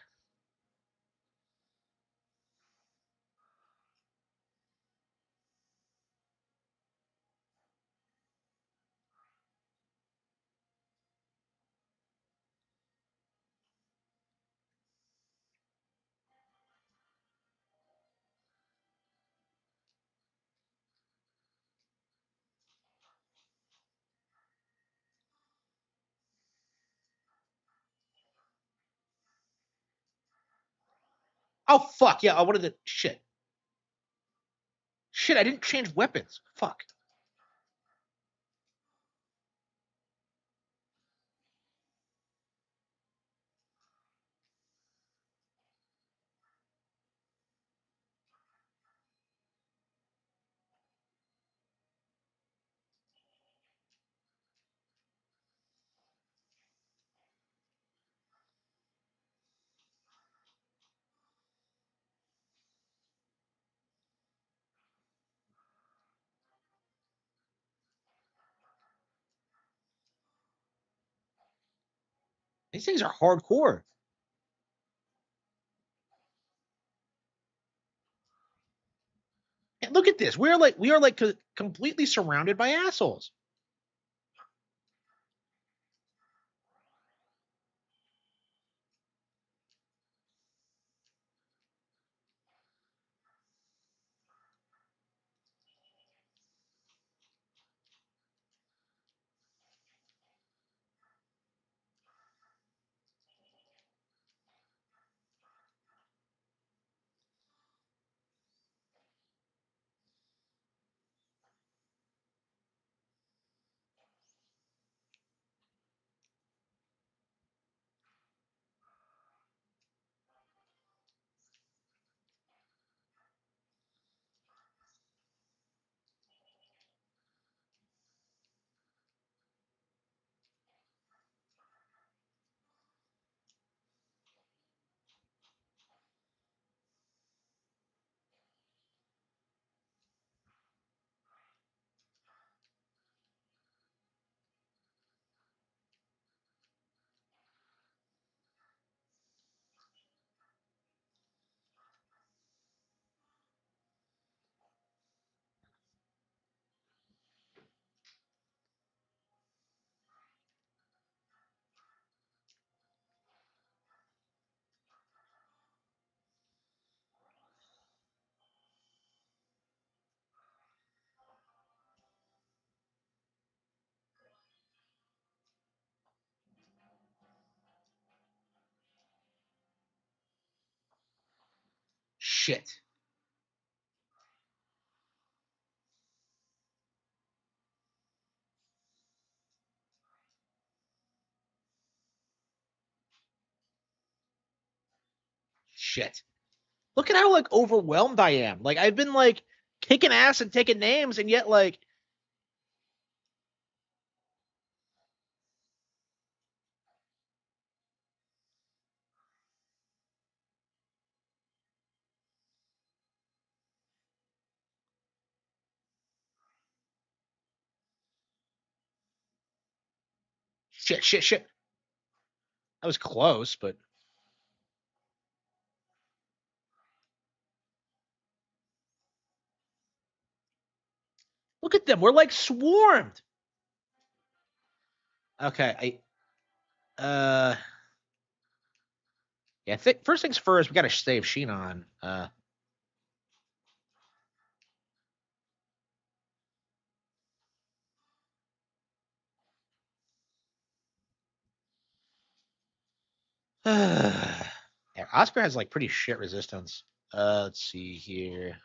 Oh fuck yeah! I wanted to shit. Shit, I didn't change weapons. Fuck. These things are hardcore. And look at this. We are like completely surrounded by assholes. Shit. shit. Look at how like overwhelmed I am. Like I've been like kicking ass and taking names, and yet like shit. That was close, but look at them. We're like swarmed. Okay, yeah, I think first things first, we gotta save Sheen on. Yeah, Oscar has like pretty shit resistance. Let's see here.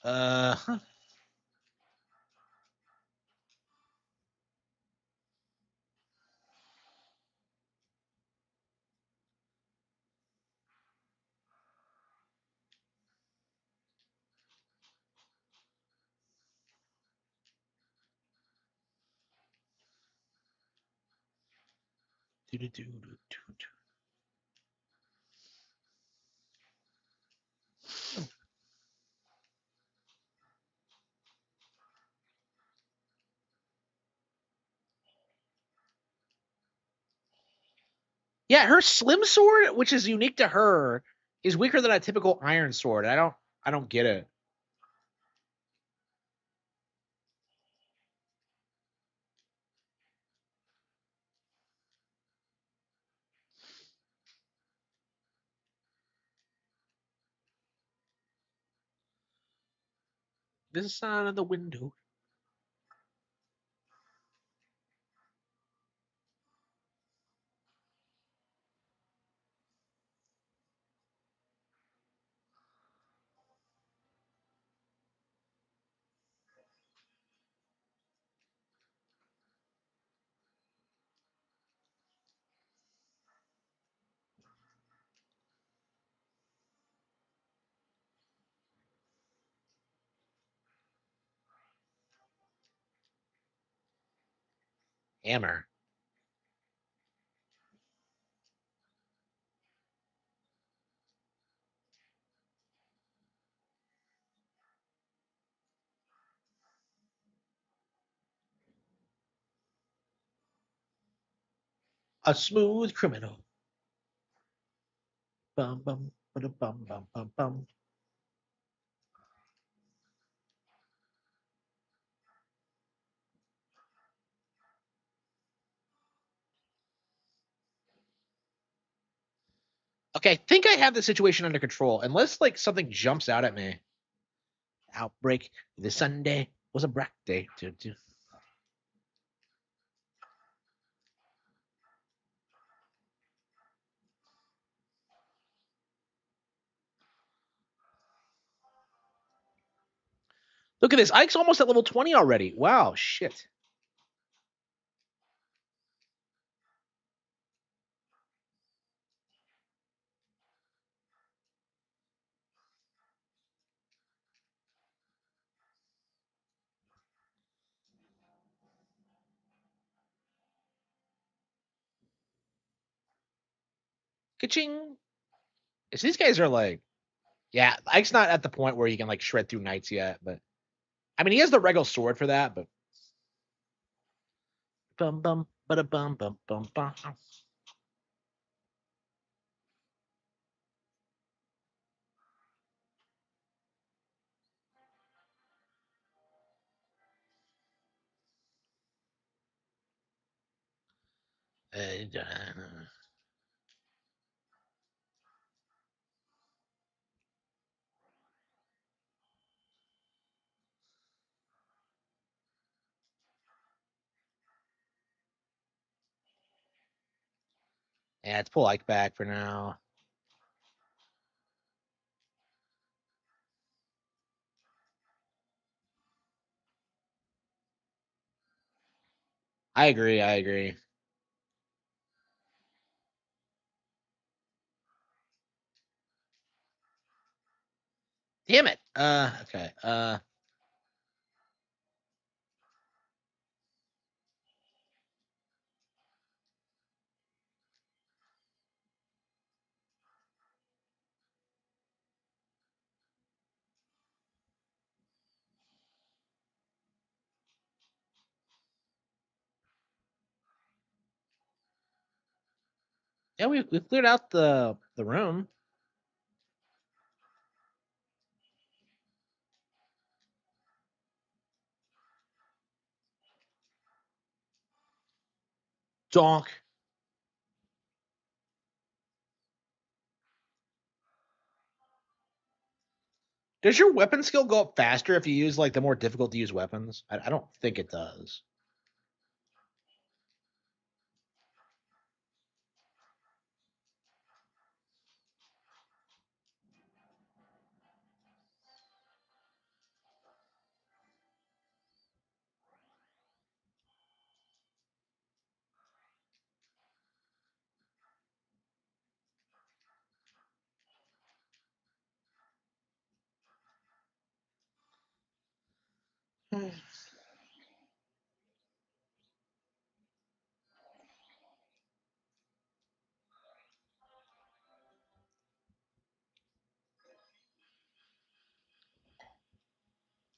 Huh. Yeah, her slim sword, which is unique to her, is weaker than a typical iron sword. I don't get it. This is sign of the window. Hammer. A smooth criminal. Bum bum bum bum bum bum. Okay, I think I have the situation under control. Unless like something jumps out at me. Outbreak. This Sunday was a black day. Look at this. Ike's almost at level 20 already. Wow, shit. Ka-ching. So these guys are like, yeah, Ike's not at the point where he can like shred through knights yet, but I mean he has the regal sword for that, but bum bum bum bum bum bum. Yeah, let's pull Ike back for now. I agree. I agree. Damn it. Okay. Yeah, we cleared out the room. Donk. Does your weapon skill go up faster if you use like the more difficult to use weapons? I don't think it does.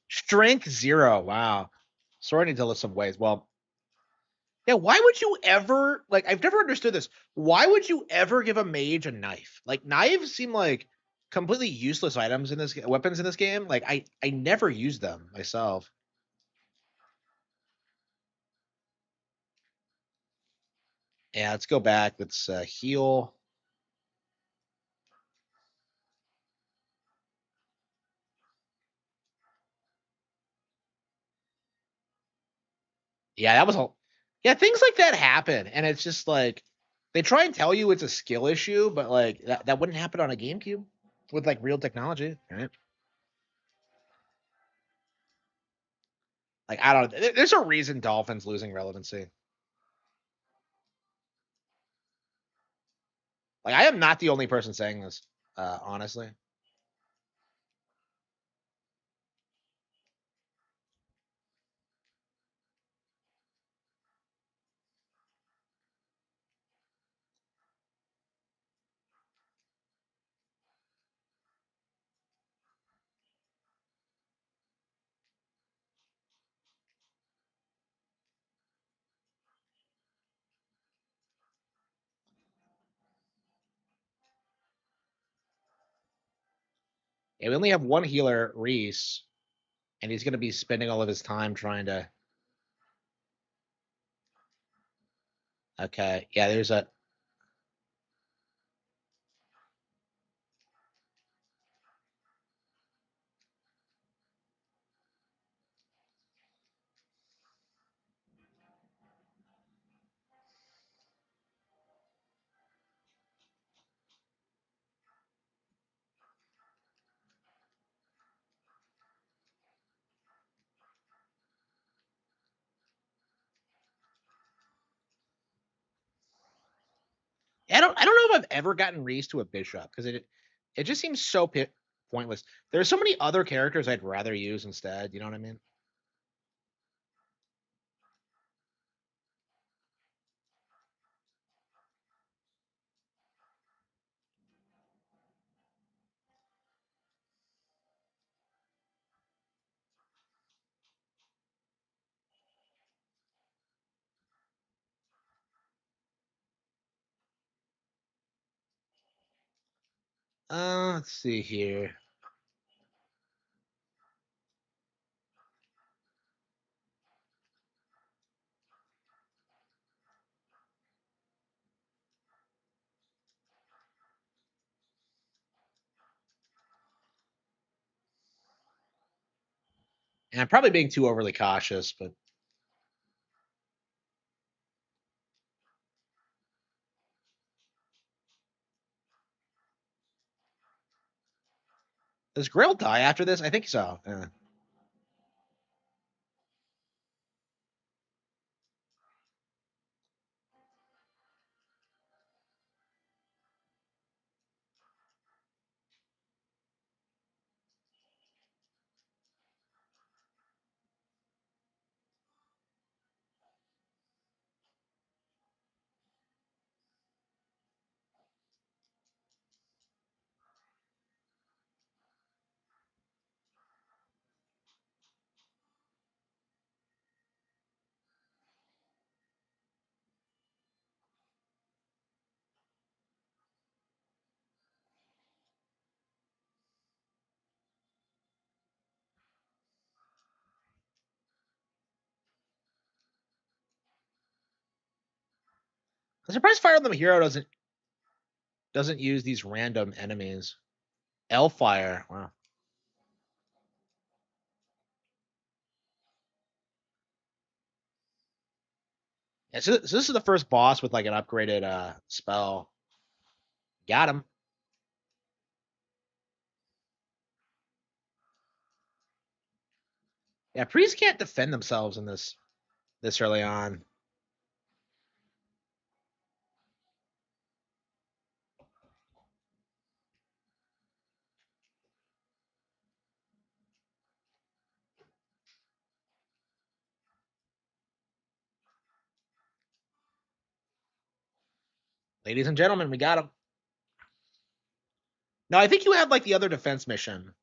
Strength 0. Wow. Sorry, I need to list some ways. Well, yeah, why would you ever like I've never understood this. Why would you ever give a mage a knife? Like knives seem like completely useless items in this weapons in this game. Like I never use them myself. Yeah, let's go back. Let's heal. Yeah, that was a yeah, things like that happen and it's just like they try and tell you it's a skill issue, but like that wouldn't happen on a GameCube with like real technology, right? Like I don't know. There's a reason Dolphin's losing relevancy. Like I am not the only person saying this, honestly. Yeah, we only have one healer, Reese, and he's going to be spending all of his time trying to. Okay, yeah, there's a. I don't know if I've ever gotten Reese to a bishop because it just seems so pointless. There's so many other characters I'd rather use instead. You know what I mean? Let's see here. And I'm probably being too overly cautious, but does Grail die after this? I think so. I'm surprised Fire Emblem Hero doesn't use these random enemies. Elfire. Wow. Yeah, so this is the first boss with like an upgraded spell. Got him. Yeah, priests can't defend themselves in this early on. Ladies and gentlemen, we got him. No, I think you have like the other defense mission.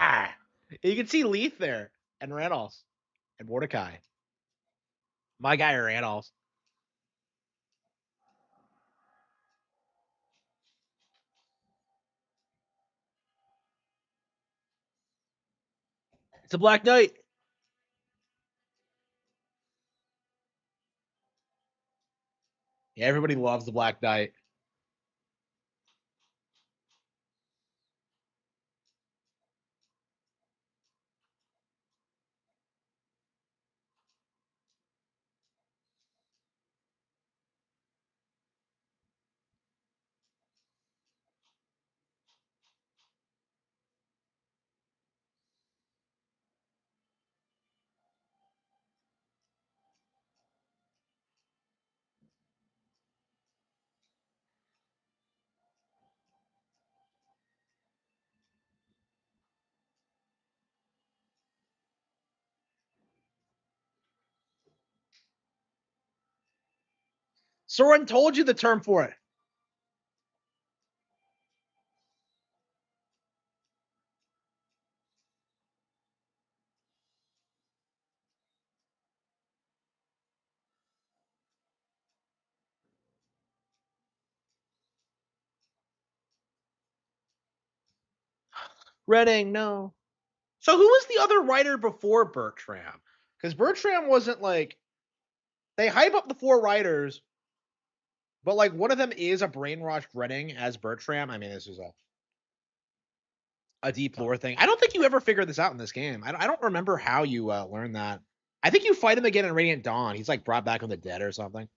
Ah, you can see Leith there and Reynolds and Mordecai. My guy Reynolds. It's a Black Knight. Yeah, everybody loves the Black Knight. Soren told you the term for it. Redding, no. So who was the other writer before Bertram? Because Bertram wasn't like they hype up the four writers, but like one of them is a brainwashed Redding as Bertram. I mean, this is a deep lore thing. I don't think you ever figured this out in this game. I don't remember how you learned that. I think you fight him again in Radiant Dawn. He's like brought back from the dead or something.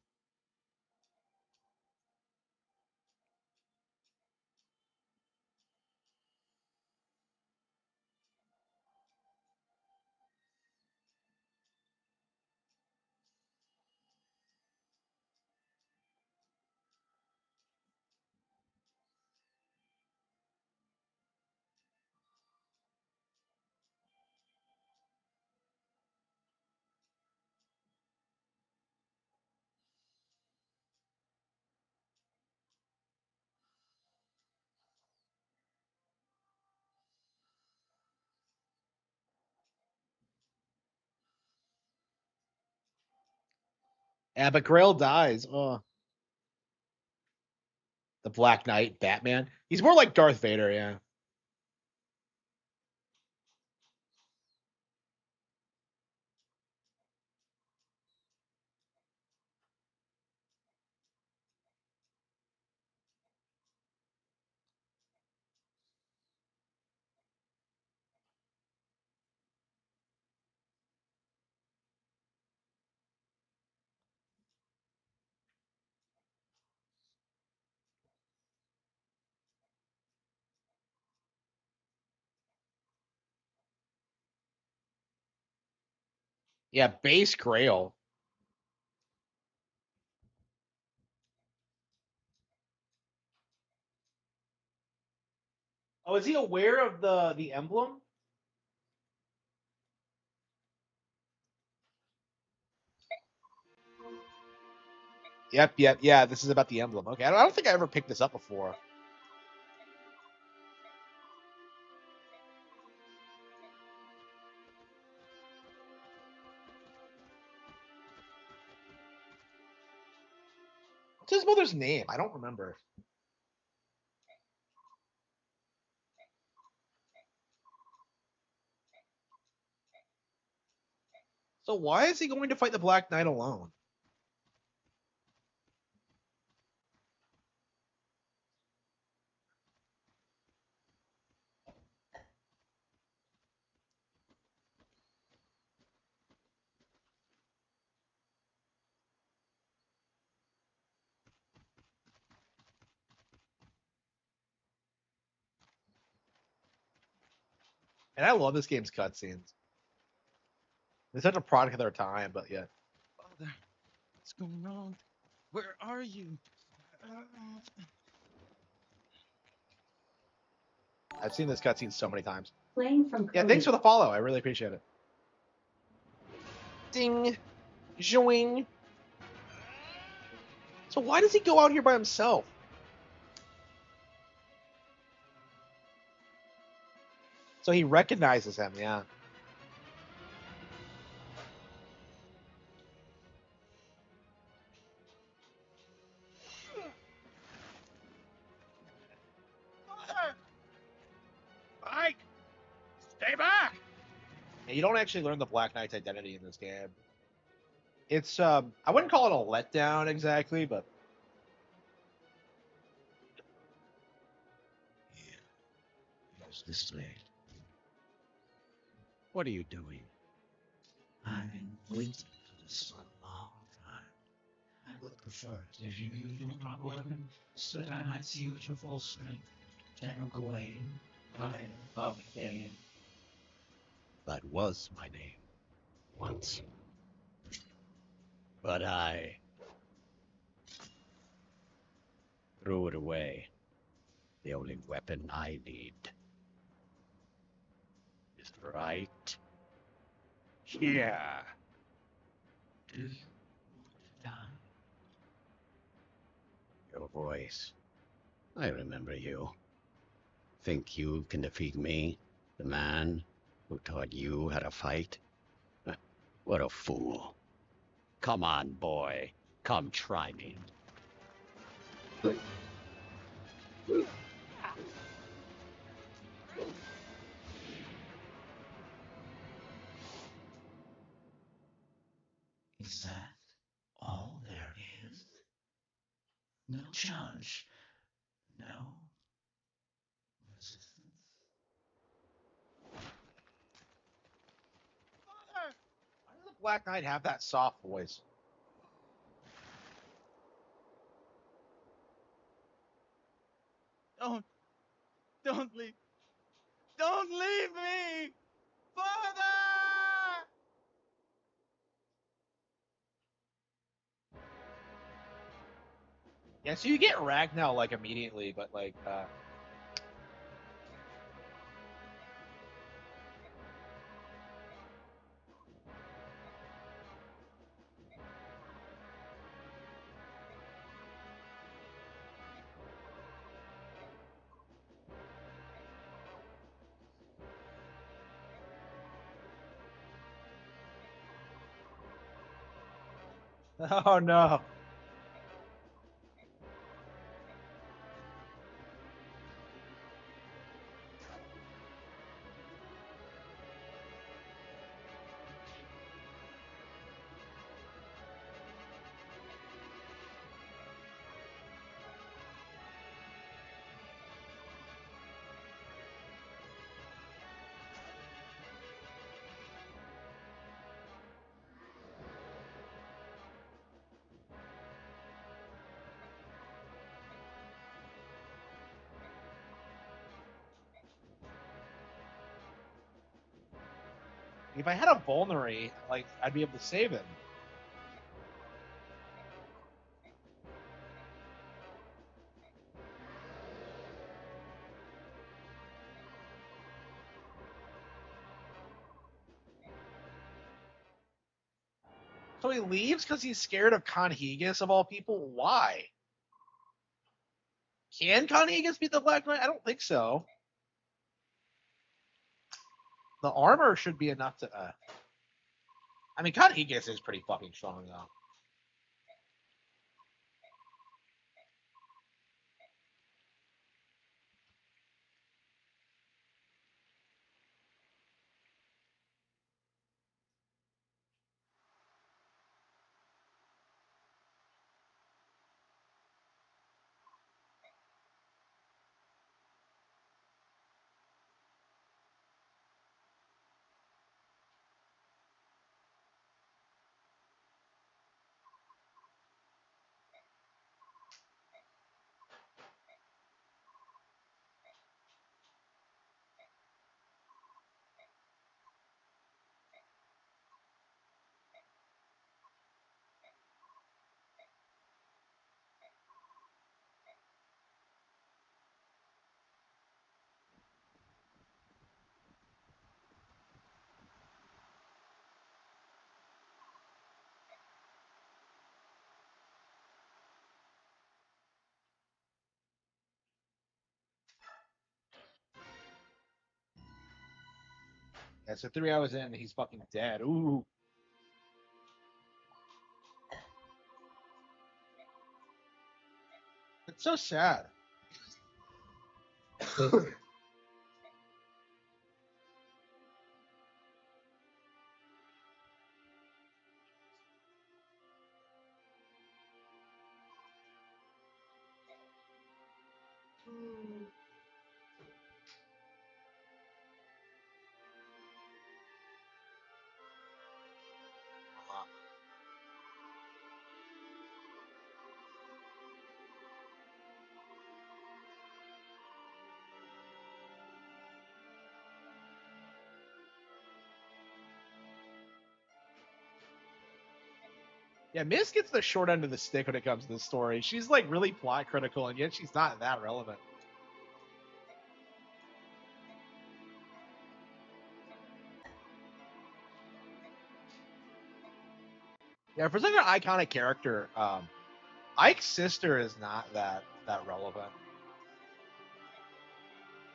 Yeah, but Grail dies. Oh, the Black Knight, Batman. He's more like Darth Vader. Yeah. Yeah, base Grail. Oh, is he aware of the emblem? Yep, yep, yeah. This is about the emblem. Okay, I don't think I ever picked this up before. What's his mother's name? I don't remember. So why is he going to fight the Black Knight alone? And I love this game's cutscenes. It's such a product of their time, but yeah. Father, what's going on? Where are you? I've seen this cutscene so many times. Playing from Yeah, thanks for the follow. I really appreciate it. Ding. Joing. So why does he go out here by himself? So he recognizes him, yeah. Father! Mike! Stay back! And you don't actually learn the Black Knight's identity in this game. It's I wouldn't call it a letdown exactly, but Use this blade. What are you doing? I've been waiting for this for a long time. I would prefer it if you used your proper weapon, so that I might see you at your full strength. General Gawain, Lion of Alien. That was my name. Once. But I threw it away. The only weapon I need is right here. Do you want to die? Your voice. I remember you. Think you can defeat me? The man who taught you how to fight? What a fool. Come on, boy. Come try me. Is that all there is? No challenge. No resistance. why does the Black Knight have that soft voice? Don't leave. Don't leave me! Father! Yeah, so you get Ragnar like immediately, but like Oh no. If I had a vulnerary, like I'd be able to save him. So he leaves because he's scared of Conhegas of all people. Why? Can Conhegas beat the Black Knight? I don't think so. The armor should be enough to. I mean, Conhegas is pretty fucking strong though. Yeah, so 3 hours in, he's fucking dead. Ooh. It's so sad. Yeah, Miss gets the short end of the stick when it comes to this story. She's like really plot critical, and yet she's not that relevant. Yeah, for such an iconic character, Ike's sister is not that relevant.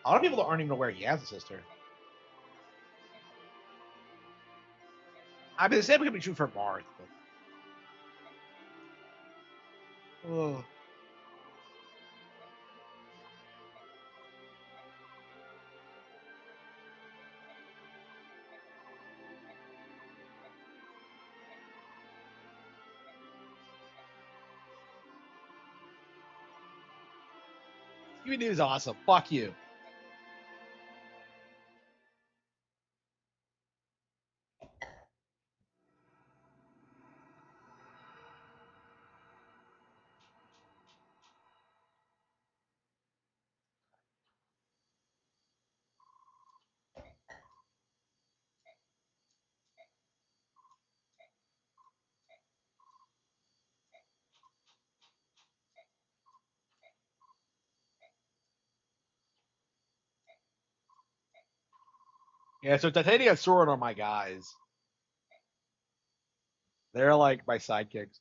A lot of people aren't even aware he has a sister. I mean, the same could be true for Marth. But... Ugh. Scooby Doo's awesome. Fuck you. Yeah, so Titania and Sword are my guys. They're like my sidekicks.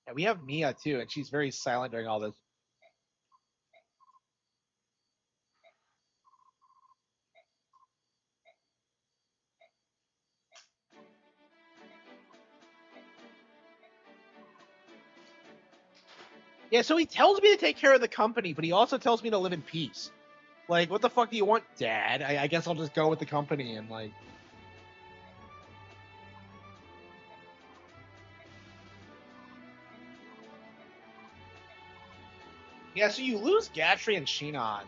And we have Mia too, and she's very silent during all this. Yeah, so he tells me to take care of the company, but he also tells me to live in peace. Like, what the fuck do you want, Dad? I guess I'll just go with the company and like. Yeah, so you lose Gatry and Shinon.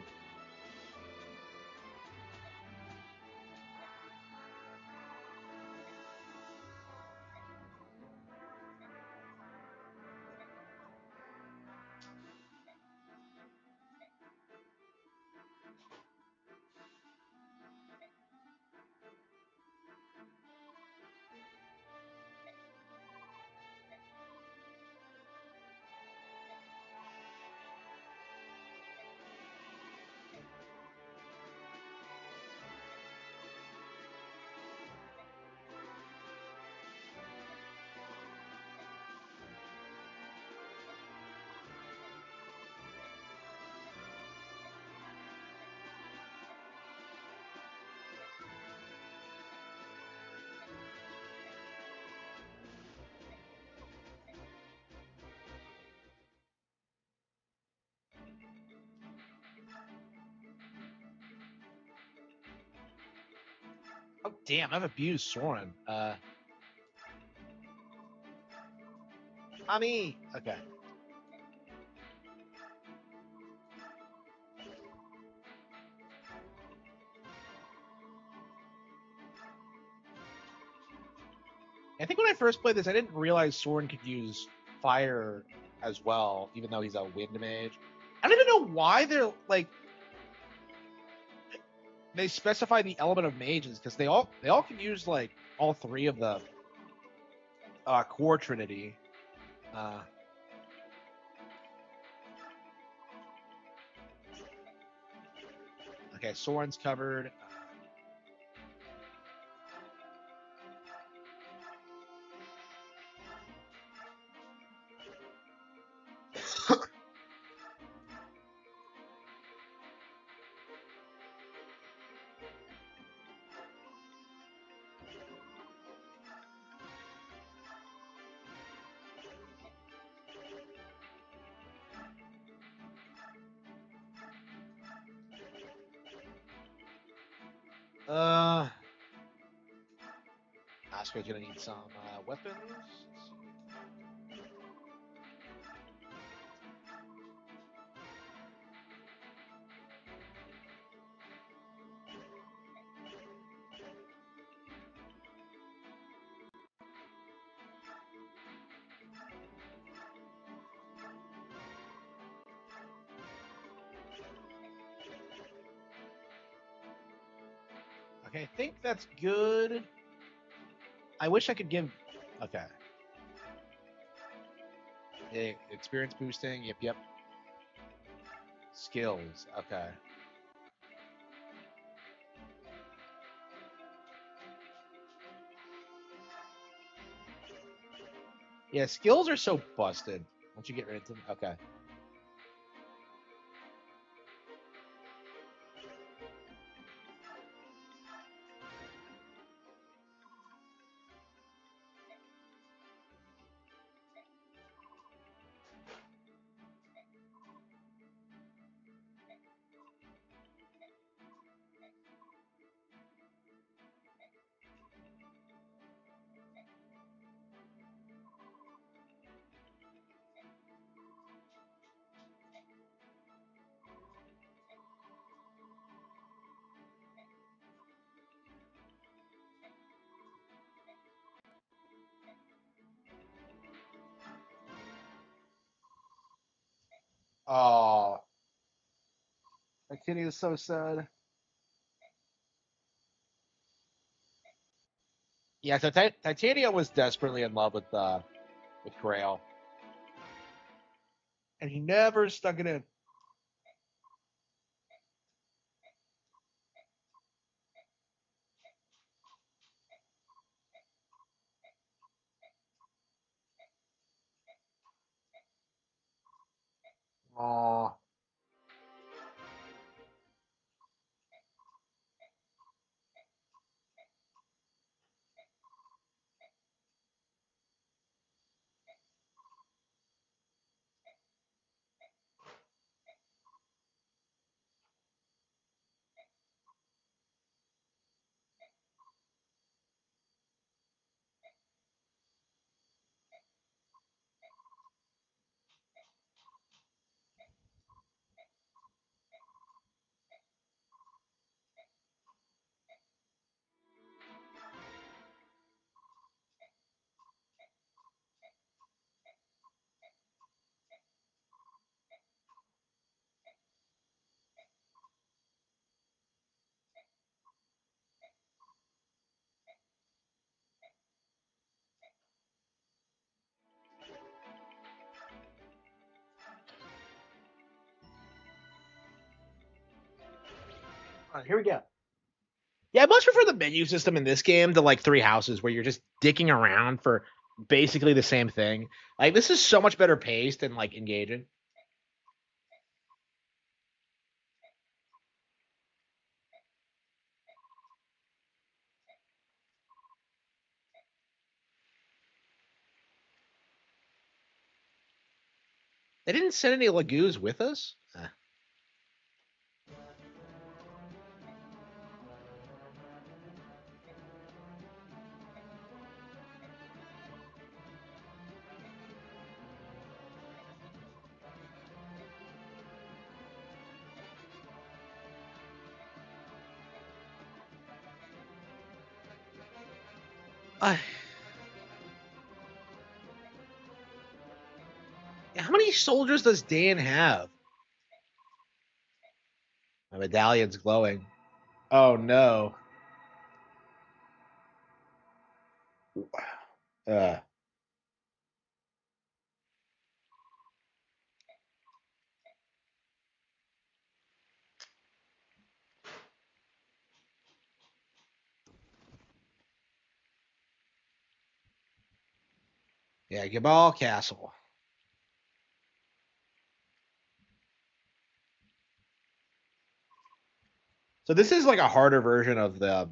Oh damn, I've abused Soren. Tommy. Okay. I think when I first played this, I didn't realize Soren could use fire as well, even though he's a wind mage. I don't even know why they're like they specify the element of mages because they all can use like all three of the core trinity. Uh, okay, Soren's covered. Oscar's gonna need some weapons. Okay, I think that's good. I wish I could give. Okay. Yeah, experience boosting. Yep, yep. Skills. Okay. Yeah, skills are so busted once you get rid of them. Okay. Oh, that kitty is so sad. Yeah, so Titania was desperately in love with Grail, and he never stuck it in. All right, here we go. Yeah, I much prefer the menu system in this game to like Three Houses, where you're just dicking around for basically the same thing. Like this is so much better paced and like engaging. They didn't send any Lagoos with us. Uh, how many soldiers does Dan have? My medallion's glowing. Oh no. Uh, yeah, Gabal Castle. So this is like a harder version of the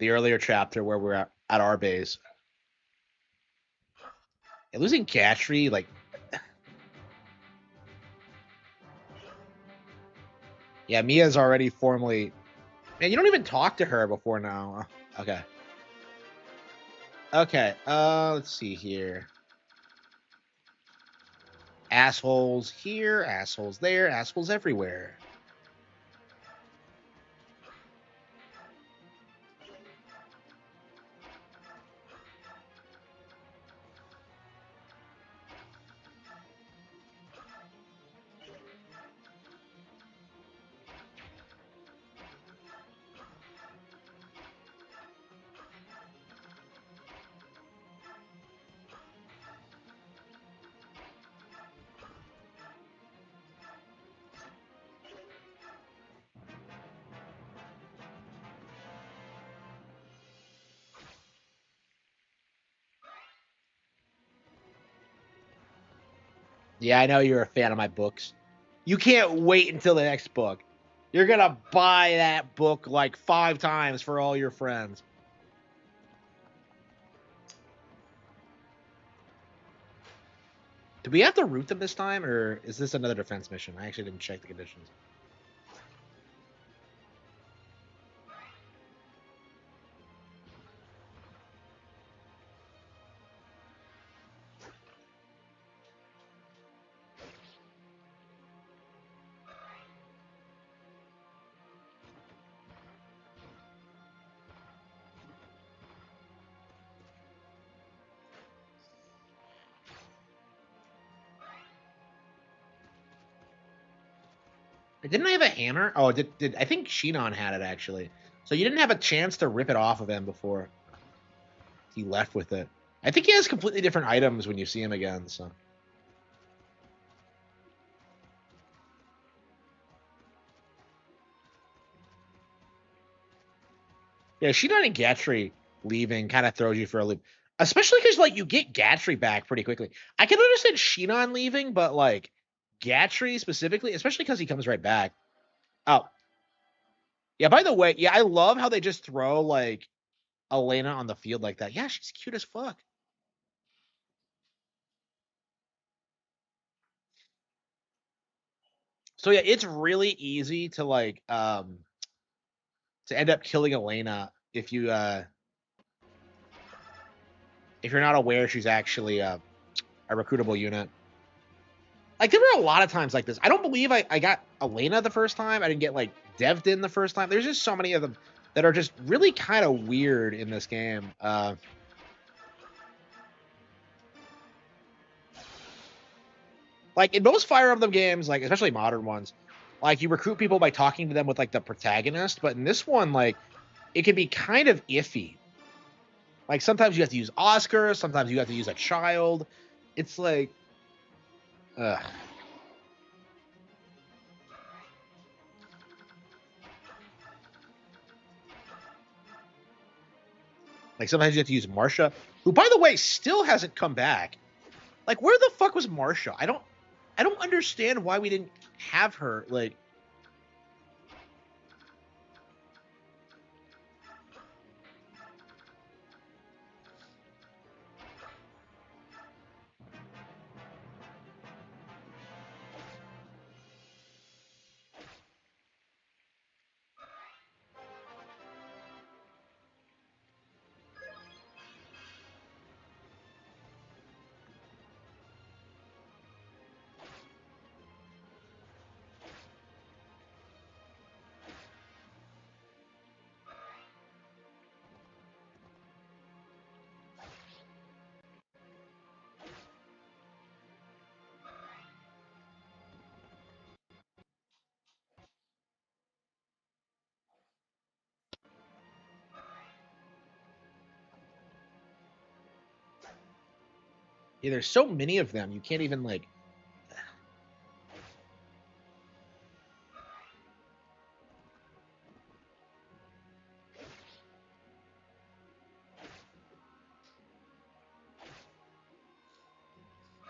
earlier chapter where we're at our base. And losing Gatry, like yeah, Mia's already formally. Man, you don't even talk to her before now. Okay. Okay. Let's see here. Assholes here, assholes there, assholes everywhere. Yeah, I know you're a fan of my books. You can't wait until the next book. You're gonna buy that book like 5 times for all your friends. Do we have to root them this time, or is this another defense mission? I actually didn't check the conditions. Didn't I have a hammer? Oh, did I think Shinon had it actually? So you didn't have a chance to rip it off of him before he left with it. I think he has completely different items when you see him again. So yeah, Shinon and Gatry leaving kind of throws you for a loop, especially because like you get Gatry back pretty quickly. I can understand Shinon leaving, but like Gatry specifically, especially because he comes right back. Oh, yeah. By the way, yeah, I love how they just throw like Elena on the field like that. Yeah, she's cute as fuck. So yeah, it's really easy to like to end up killing Elena if you're not aware she's actually a recruitable unit. Like there were a lot of times like this. I don't believe I got Elena the first time. I didn't get like Devdin the first time. There's just so many of them that are just really kind of weird in this game. Like in most Fire Emblem games, like especially modern ones, like you recruit people by talking to them with like the protagonist, but in this one, like it can be kind of iffy. Like sometimes you have to use Oscar, sometimes you have to use a child. It's like, ugh. Like sometimes you have to use Marsha, who, by the way, still hasn't come back. Like, where the fuck was Marsha? I don't understand why we didn't have her. Like, yeah, there's so many of them. You can't even like.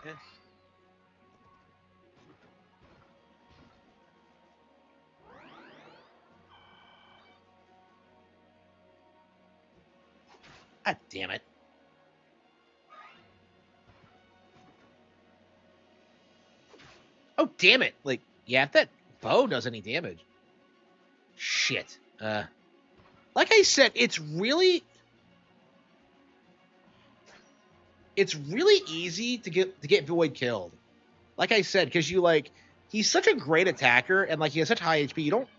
Eh. God damn it. Oh, damn it. Like, yeah, if that bow does any damage. Shit. Like I said, it's really easy to get Void killed. Like I said, because you like he's such a great attacker and like he has such high HP, you don't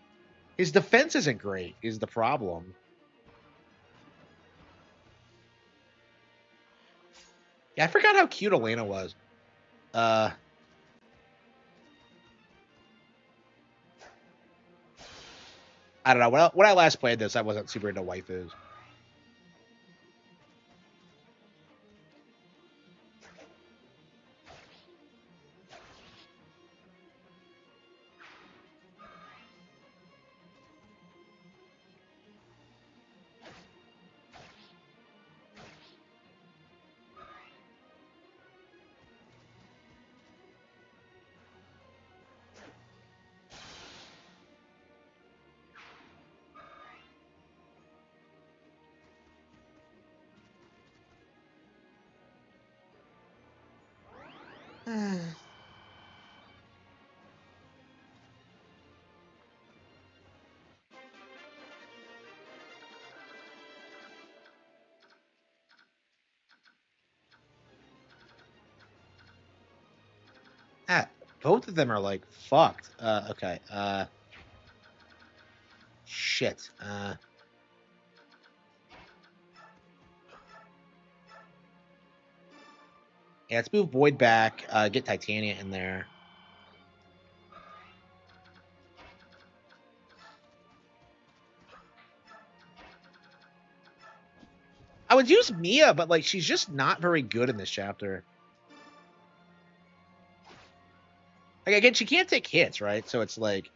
his defense isn't great, is the problem. Yeah, I forgot how cute Elena was. I don't know. When I last played this, I wasn't super into waifus. Ah, both of them are like fucked. Okay. Shit. Yeah, let's move Void back. Get Titania in there. I would use Mia, but like she's just not very good in this chapter. Like again, she can't take hits, right? So it's like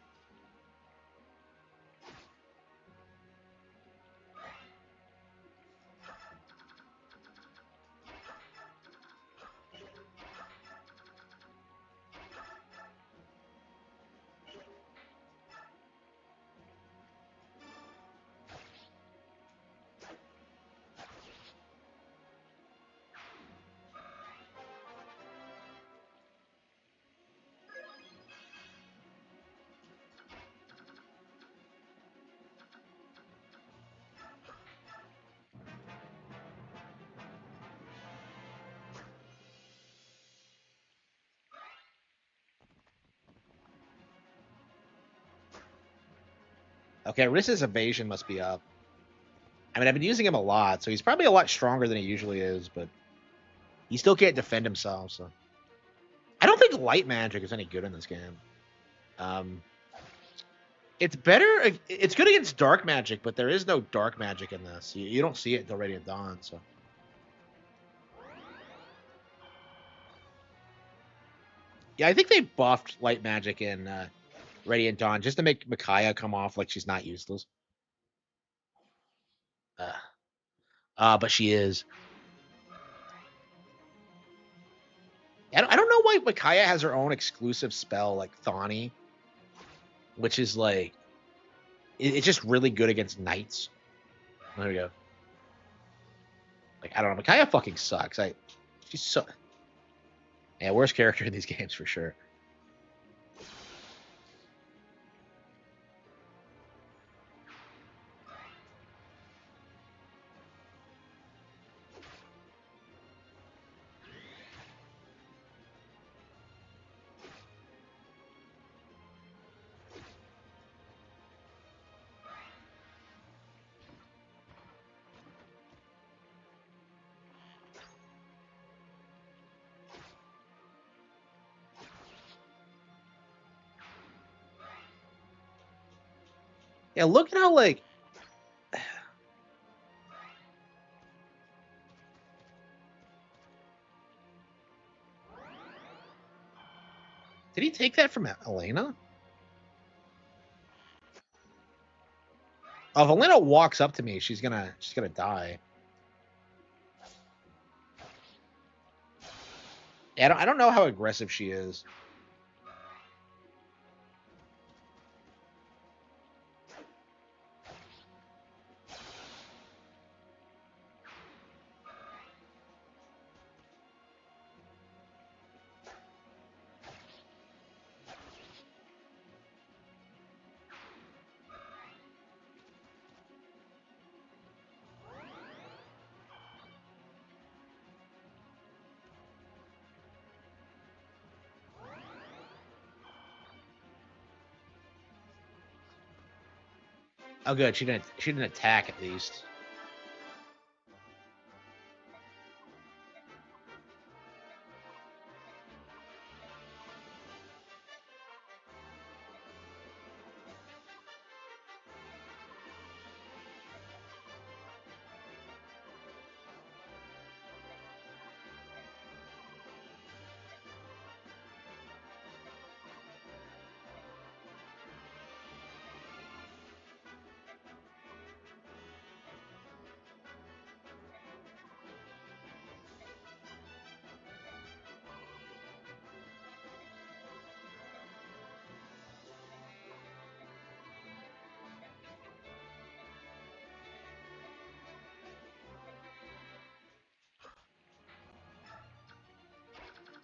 okay, Riss's evasion must be up. I mean, I've been using him a lot, so he's probably a lot stronger than he usually is, but he still can't defend himself, so I don't think light magic is any good in this game. It's better. It's good against dark magic, but there is no dark magic in this. You don't see it until Radiant Dawn. So, yeah, I think they buffed light magic in Radiant Dawn just to make Micaiah come off like she's not useless. But she is. I don't know why Micaiah has her own exclusive spell, like Thani, which is like it's just really good against knights. There we go. Like I don't know, Micaiah fucking sucks. She's so yeah, worst character in these games for sure. Yeah, look at how like did he take that from Elena? Oh, if Elena walks up to me, she's gonna die. Yeah, I don't know how aggressive she is. Oh, good. She didn't attack at least.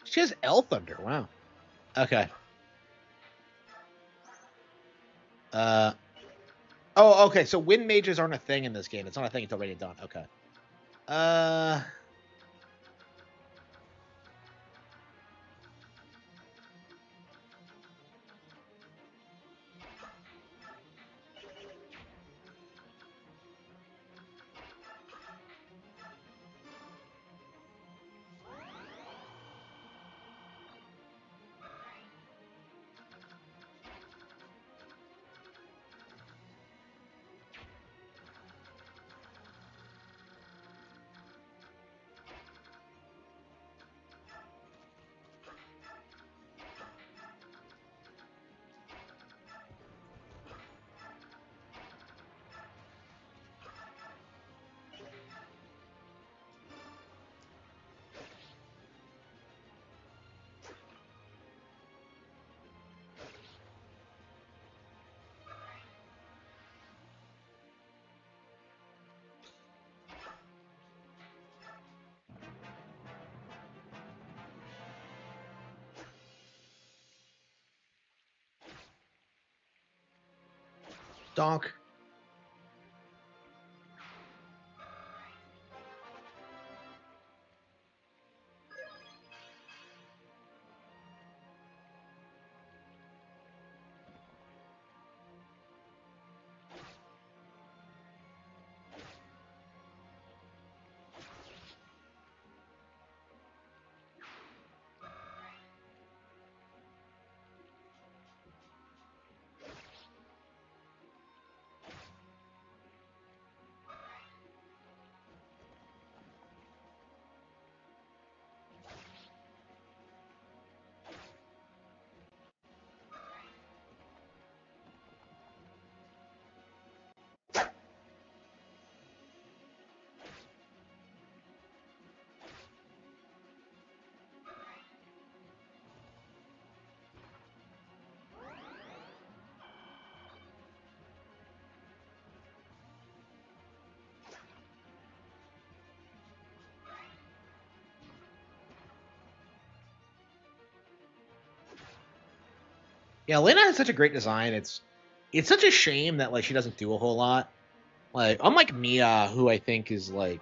She has L Thunder. Wow. Okay. Oh, okay. So wind mages aren't a thing in this game. It's not a thing until Radiant Dawn. Okay. Uh. Donk. Yeah, Elena has such a great design. It's such a shame that like she doesn't do a whole lot. Like unlike Mia, who I think is like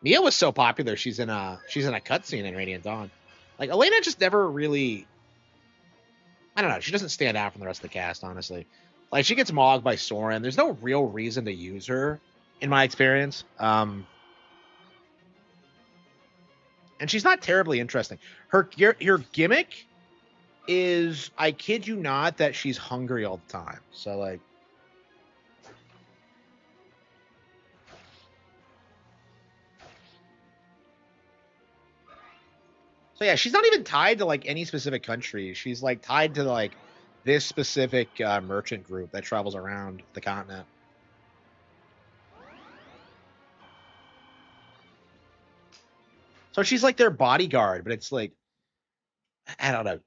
Mia was so popular, she's in a cutscene in Radiant Dawn. Like Elena just never really I don't know, she doesn't stand out from the rest of the cast, honestly. Like she gets mogged by Soren. There's no real reason to use her, in my experience. And she's not terribly interesting. Her gimmick is, I kid you not, that she's hungry all the time. So like, so yeah, she's not even tied to like any specific country. She's like tied to like this specific merchant group that travels around the continent. So she's like their bodyguard, but it's like I don't know,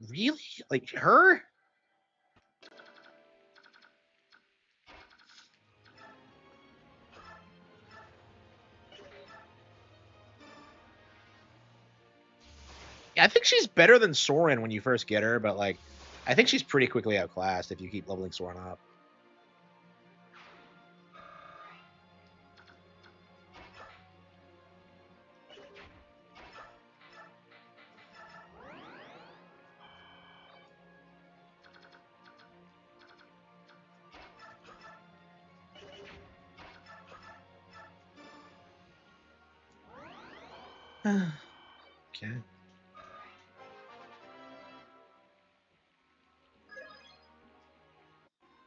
really like her. Yeah, I think she's better than Soren when you first get her, but like, I think she's pretty quickly outclassed if you keep leveling Soren up. Okay.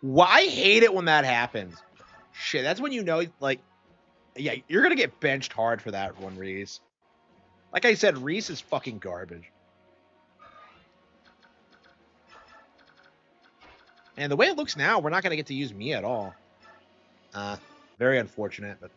Well, I hate it when that happens. Shit, that's when you know, like, yeah, you're gonna get benched hard for that one, Reese. Like I said, Reese is fucking garbage. And the way it looks now, we're not gonna get to use me at all. Very unfortunate, but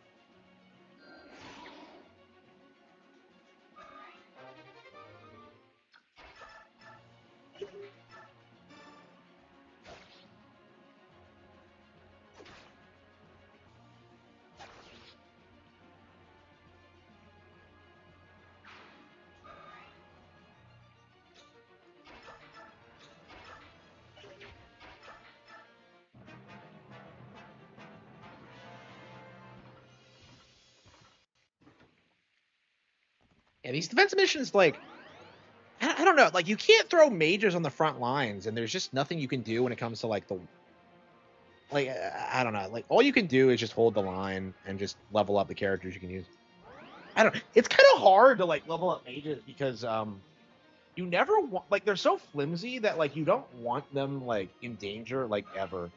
yeah, these defense missions, like, I don't know, like you can't throw mages on the front lines, and there's just nothing you can do when it comes to like the like I don't know, like all you can do is just hold the line and just level up the characters you can use. I don't. It's kind of hard to like level up mages because you never want like they're so flimsy that like you don't want them like in danger like ever.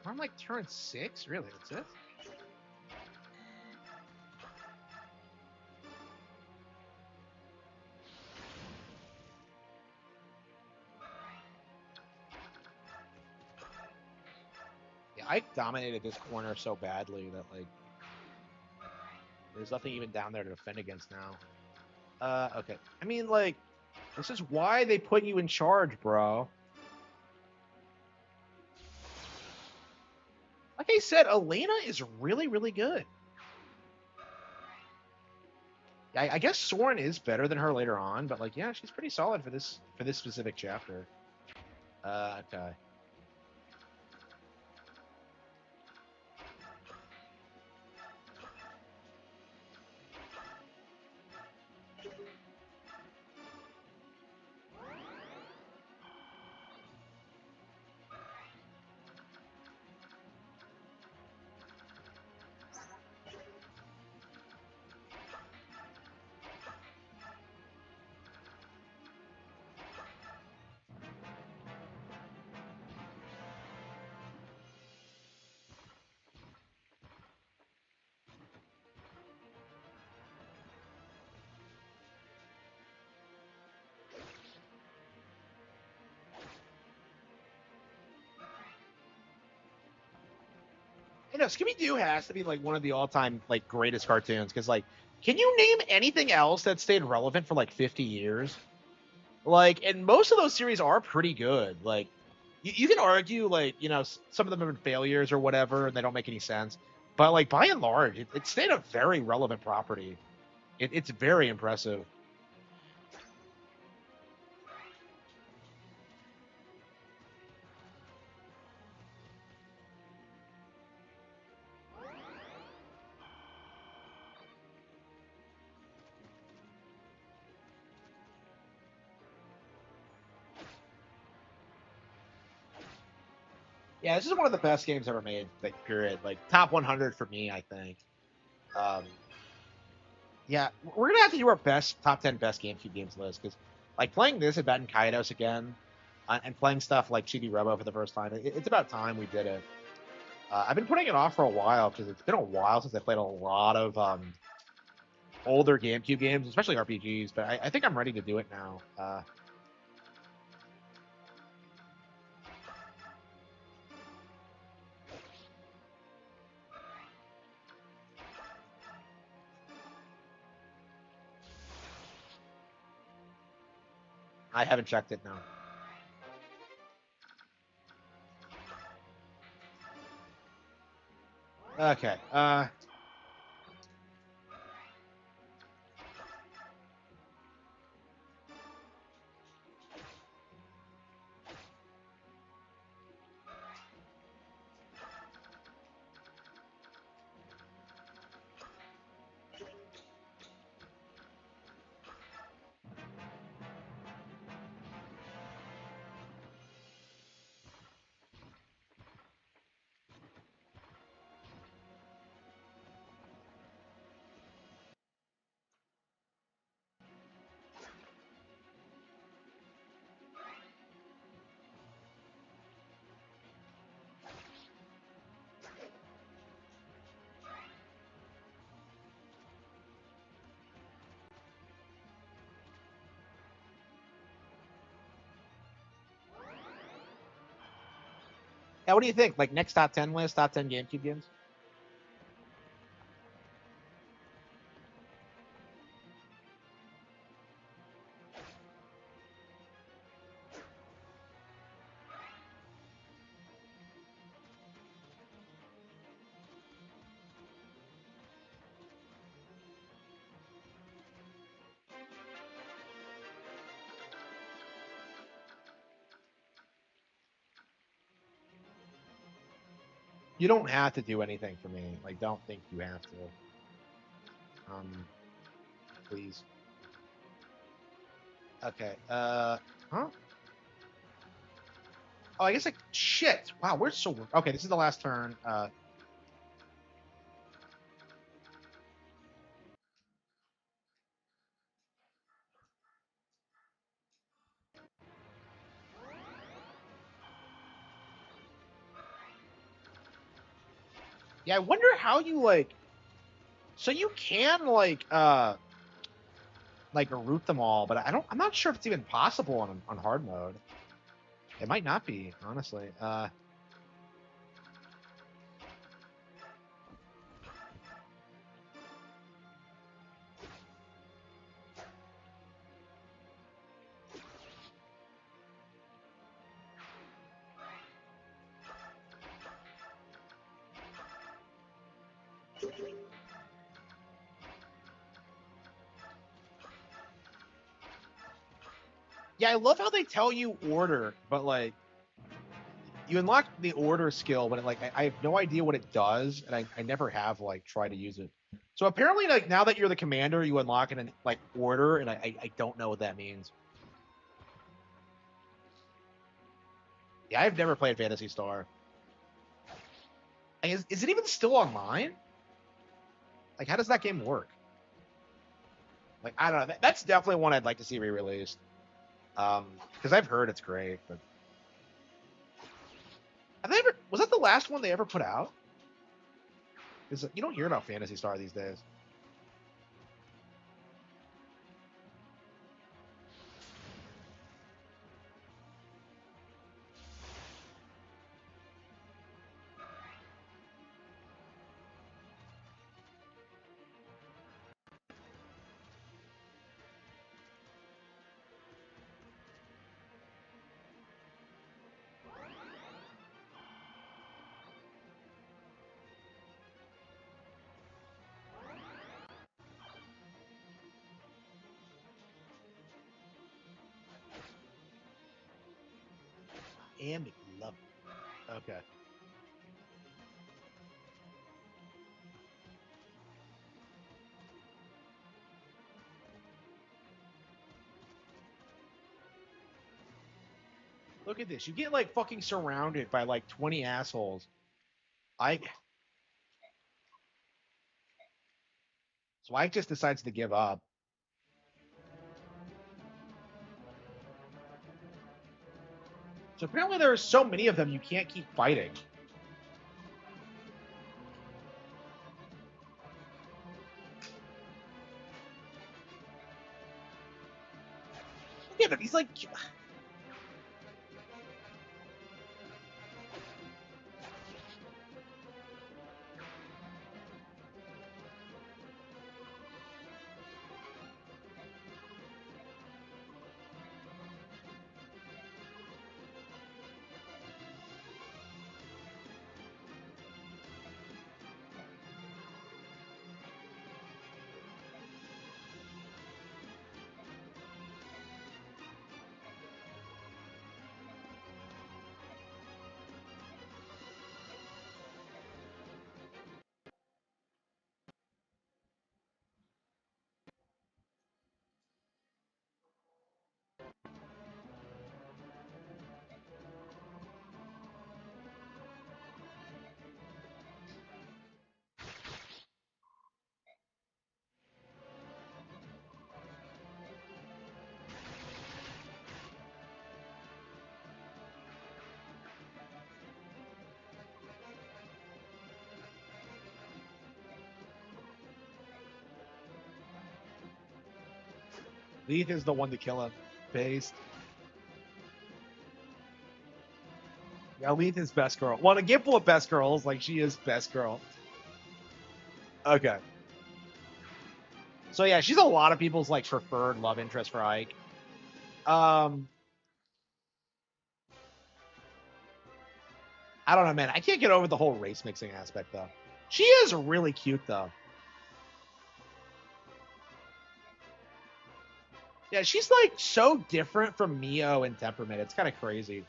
I'm like turn 6, really? That's it. Yeah, I dominated this corner so badly that like there's nothing even down there to defend against now. Okay. I mean, like, this is why they put you in charge, bro. Like I said, Elena is really, really good. I guess Soren is better than her later on, but like, yeah, she's pretty solid for this specific chapter. Okay. You know, Scooby Doo has to be like one of the all-time like greatest cartoons because like, can you name anything else that stayed relevant for like 50 years? Like, and most of those series are pretty good. Like, you can argue like some of them have been failures or whatever, and they don't make any sense. But like by and large, it stayed a very relevant property. It's very impressive. Yeah, this is one of the best games ever made. Like, period. Like top 100 for me, I think. Um, yeah, we're gonna have to do our best top 10 best GameCube games list because like playing this at Batten Kaidos again, and playing stuff like Chibi Robo for the first time, it's about time we did it. I've been putting it off for a while because it's been a while since I played a lot of older GameCube games, especially RPGs. But I think I'm ready to do it now. I haven't checked it now. Okay. Yeah, what do you think? Like next top 10 list, top 10 GameCube games? You don't have to do anything for me. Like, don't think you have to. Please. Okay. Huh? Oh, I guess like shit. Wow, we're so okay. This is the last turn. Yeah, I wonder how you like. So you can like root them all, but I don't. I'm not sure if it's even possible on hard mode. It might not be, honestly. Yeah, I love how they tell you order, but like you unlock the order skill, but I have no idea what it does, and I never have like tried to use it. So apparently, like now that you're the commander, you unlock it in like order, and I don't know what that means. Yeah, I've never played Fantasy Star. Is it even still online? Like, how does that game work? Like, I don't know. That's definitely one I'd like to see re-released. Because I've heard it's great, but have they ever? Was that the last one they ever put out? Because you don't hear about Fantasy Star these days. and McLovin. Okay. Look at this. You get like fucking surrounded by like 20 assholes. I So Ike just decides to give up. So apparently there are so many of them you can't keep fighting. Look at him. He's like Leith is the one to kill him. Based. Yeah, Leith is best girl. Well, in a game full of best girls, like she is best girl. Okay. So yeah, she's a lot of people's like preferred love interest for Ike. I don't know, man. I can't get over the whole race mixing aspect though. She is really cute though. Yeah, she's like so different from Mio in temperament. It's kind of crazy.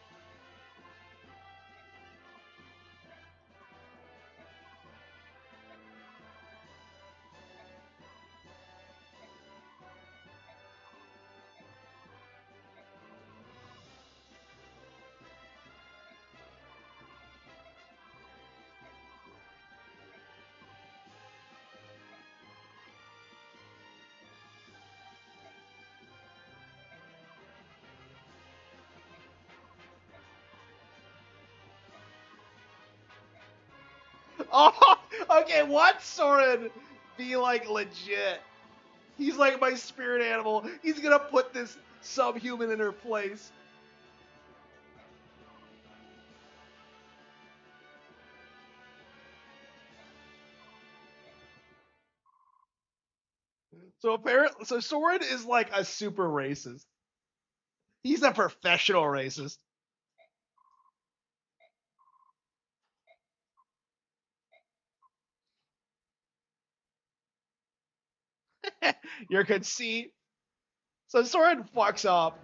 Oh, okay. What Soren be like legit? He's like my spirit animal. He's gonna put this subhuman in her place. So apparently, so Soren is like a super racist. He's a professional racist. Your conceit. So Soren fucks up.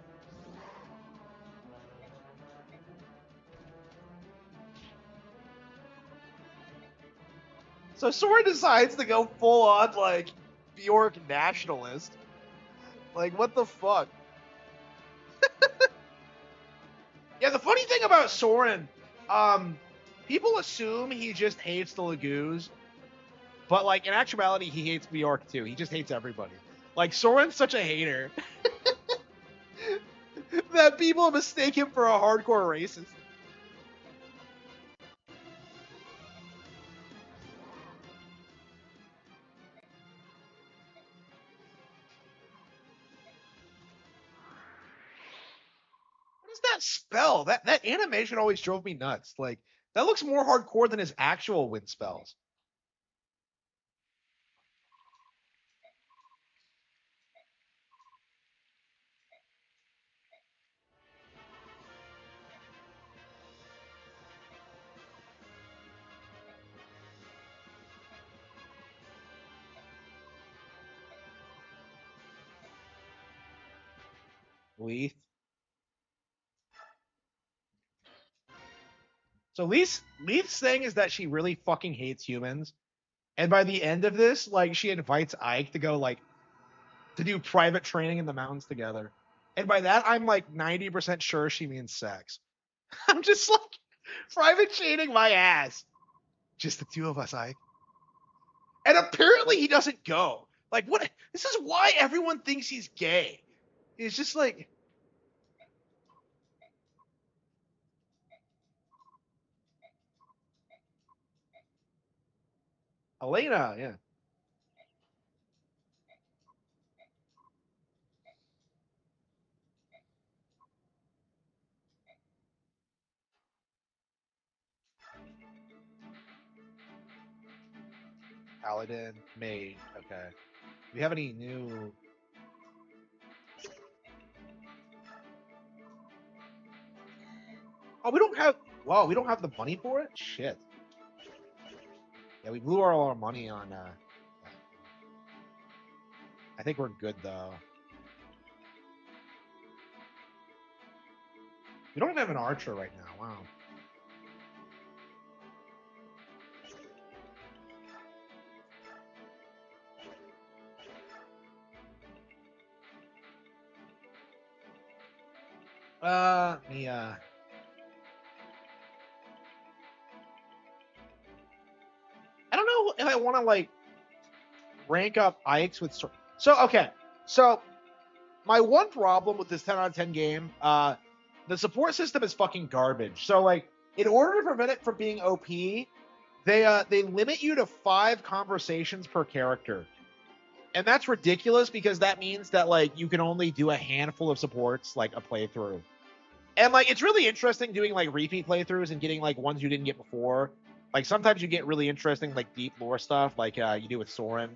So Soren decides to go full on like Bjork nationalist. Like what the fuck? Yeah, the funny thing about Soren, people assume he just hates the Lagoos, but like in actuality, he hates Bjork too. He just hates everybody. Like Soren's such a hater that people mistake him for a hardcore racist. What does that spell? That animation always drove me nuts. Like that looks more hardcore than his actual wind spells. Leith. So Leith's thing is that she really fucking hates humans, and by the end of this, like she invites Ike to go like to do private training in the mountains together. And by that, I'm like 90% sure she means sex. I'm just like private training my ass. Just the two of us, Ike. And apparently he doesn't go. Like what? This is why everyone thinks he's gay. He's just like Elena, yeah. Paladin, maid. Okay. Do we have any new? Oh, we don't have. Wow, we don't have the money for it. Shit. Yeah, we blew all our money on. I think we're good though. We don't even have an archer right now. Wow. Yeah. I don't know if I want to like rank up Ikes with. So okay. So my one problem with this 10 out of 10 game, the support system is fucking garbage. So like, in order to prevent it from being OP, they limit you to 5 conversations per character, and that's ridiculous because that means that like you can only do a handful of supports like a playthrough. And like it's really interesting doing like repeat playthroughs and getting like ones you didn't get before. Like sometimes you get really interesting like deep lore stuff like you do with Soren.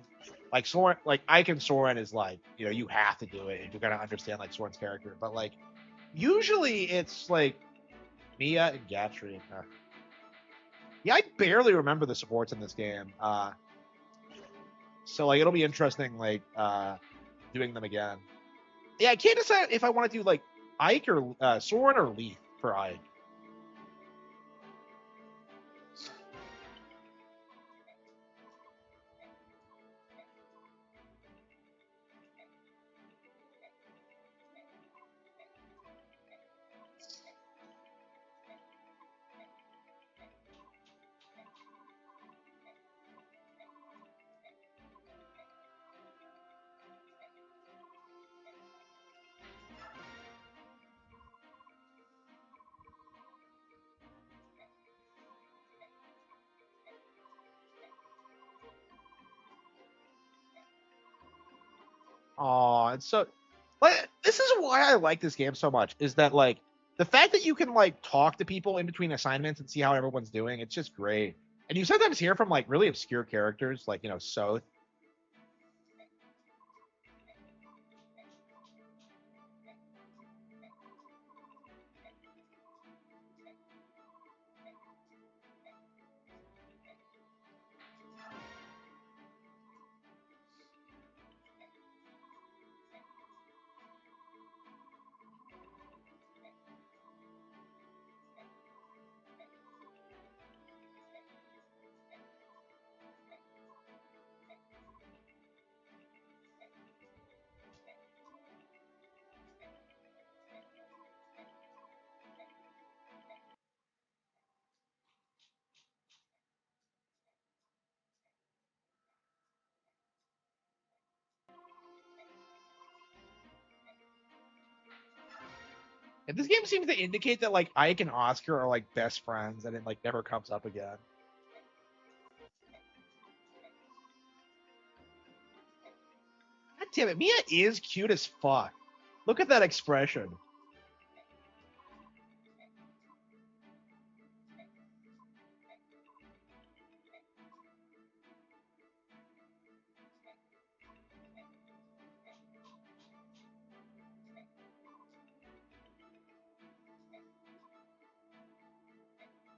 Like Soren, like Ike and Soren is like, you know, you have to do it if you're gonna understand like Soren's character. But like usually it's like Mia and Gatry. Yeah, I barely remember the supports in this game. So like it'll be interesting like doing them again. Yeah, I can't decide if I want to do like Ike or Soren or Leaf for Ike. Oh, it's so like this is why I like this game so much is that like the fact that you can like talk to people in between assignments and see how everyone's doing, it's just great. And you sometimes hear from like really obscure characters like, you know, Soth. And this game seems to indicate that like Ike and Oscar are like best friends and it like never comes up again. God damn it, Mia is cute as fuck. Look at that expression.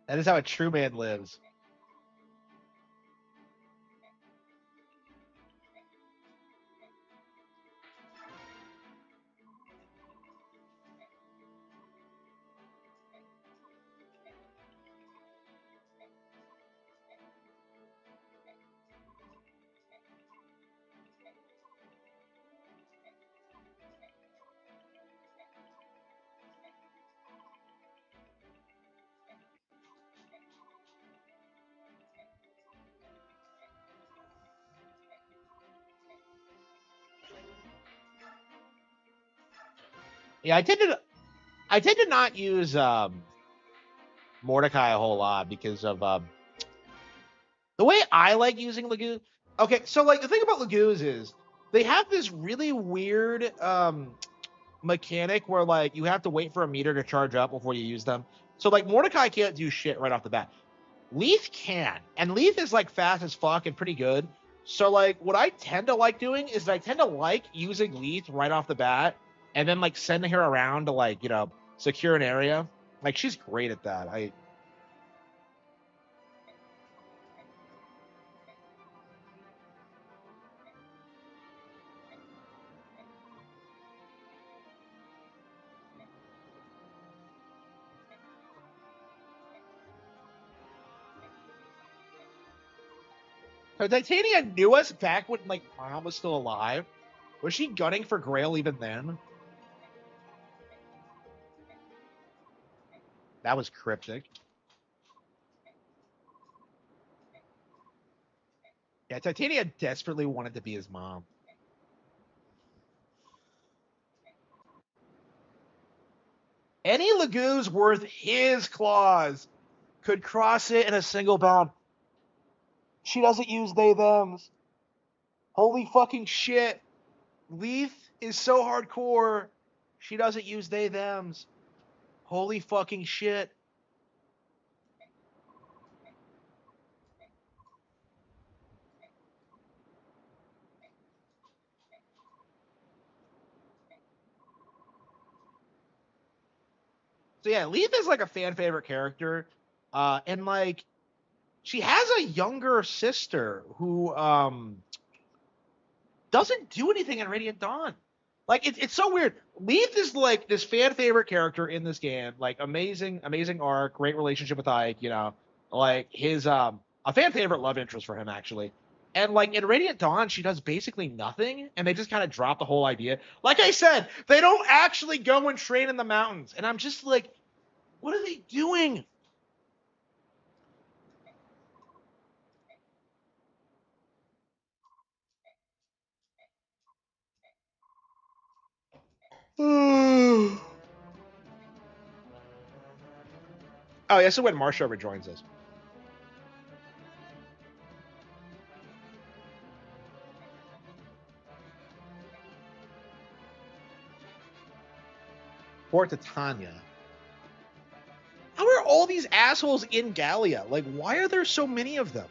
That is how a true man lives. Yeah, I tend to not use Mordecai a whole lot because of the way I like using Lagoon. Okay, so like the thing about Lagoons is they have this really weird mechanic where like you have to wait for a meter to charge up before you use them. So like Mordecai can't do shit right off the bat. Leaf can, and Leaf is like fast as fuck and pretty good. So like what I tend to like doing is I tend to like using Leaf right off the bat, and then like sending her around to like secure an area. Like she's great at that. So Titania knew us back when like Mom was still alive. Was she gunning for Grail even then? That was cryptic. Yeah, Titania desperately wanted to be his mom. Any Lagoons worth his claws could cross it in a single bound. She doesn't use they thems. Holy fucking shit. Leaf is so hardcore. She doesn't use they thems. Holy fucking shit. So yeah, Leaf is like a fan favorite character. And like she has a younger sister who doesn't do anything in Radiant Dawn. Like it's so weird. Leaf is like this fan favorite character in this game. Like amazing arc, great relationship with Ike. Like his a fan favorite love interest for him actually. And like in Radiant Dawn, she does basically nothing, and they just kind of drop the whole idea. Like I said, they don't actually go and train in the mountains, and I'm just like, what are they doing? Oh yeah, so when Marsha rejoins us. Port Titania. How are all these assholes in Gallia? Like, why are there so many of them?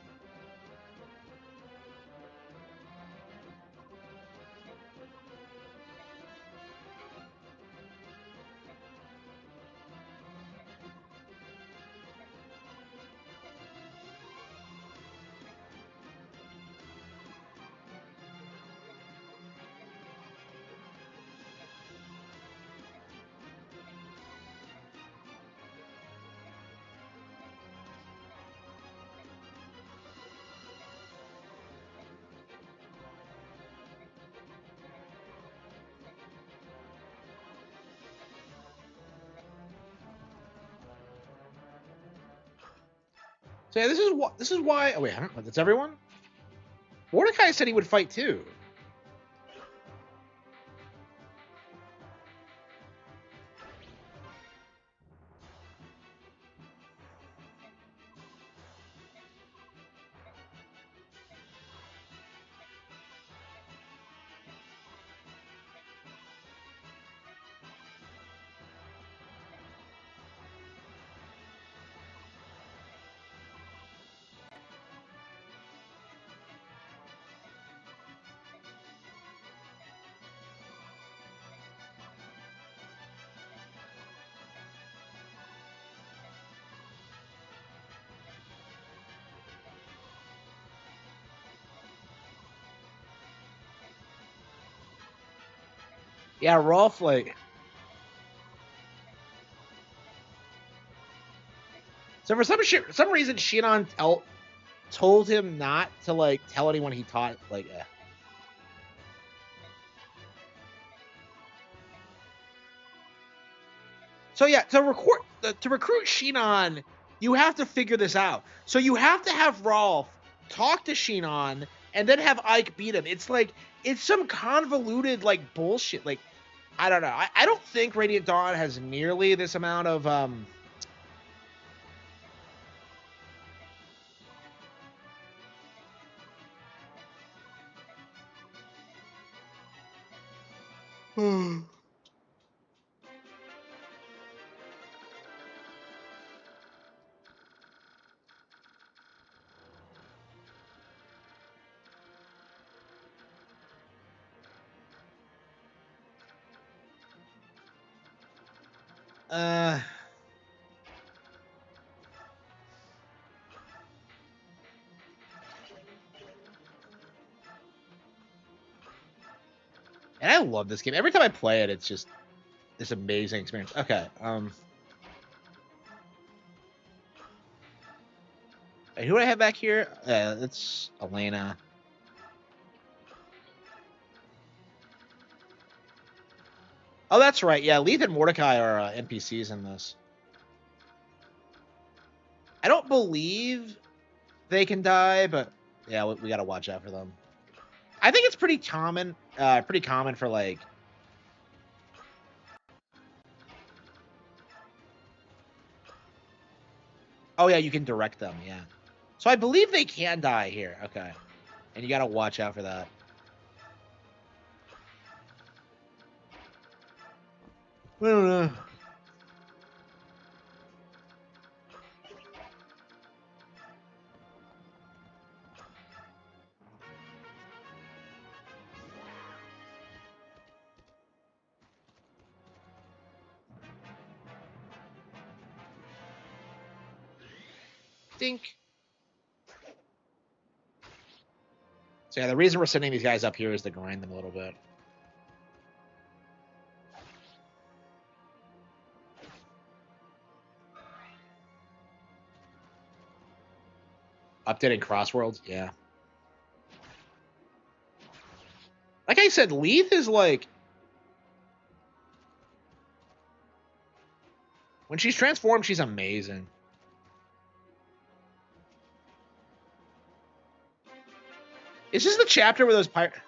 So yeah, this is why. Oh wait, that's everyone. Mordecai said he would fight too. Yeah, Rolf like. So for some reason, Shinon told him not to like tell anyone he taught. Like, So yeah, to recruit Shinon, you have to figure this out. So you have to have Rolf talk to Shinon and then have Ike beat him. It's like it's some convoluted like bullshit. Like I don't know. I don't think Radiant Dawn has nearly this amount of uh and I love this game. Every time I play it, it's just this amazing experience. Okay. Who do I have back here? It's Elena. Oh, that's right. Yeah, Leith and Mordecai are NPCs in this. I don't believe they can die, but yeah, we got to watch out for them. I think it's pretty common for like. Oh yeah, you can direct them. Yeah, so I believe they can die here. Okay, and you got to watch out for that. I don't know. Dink. So yeah, the reason we're sending these guys up here is to grind them a little bit. Updating Crossworlds, yeah. Like I said, Leith is like when she's transformed, she's amazing. Is this the chapter where those pirates?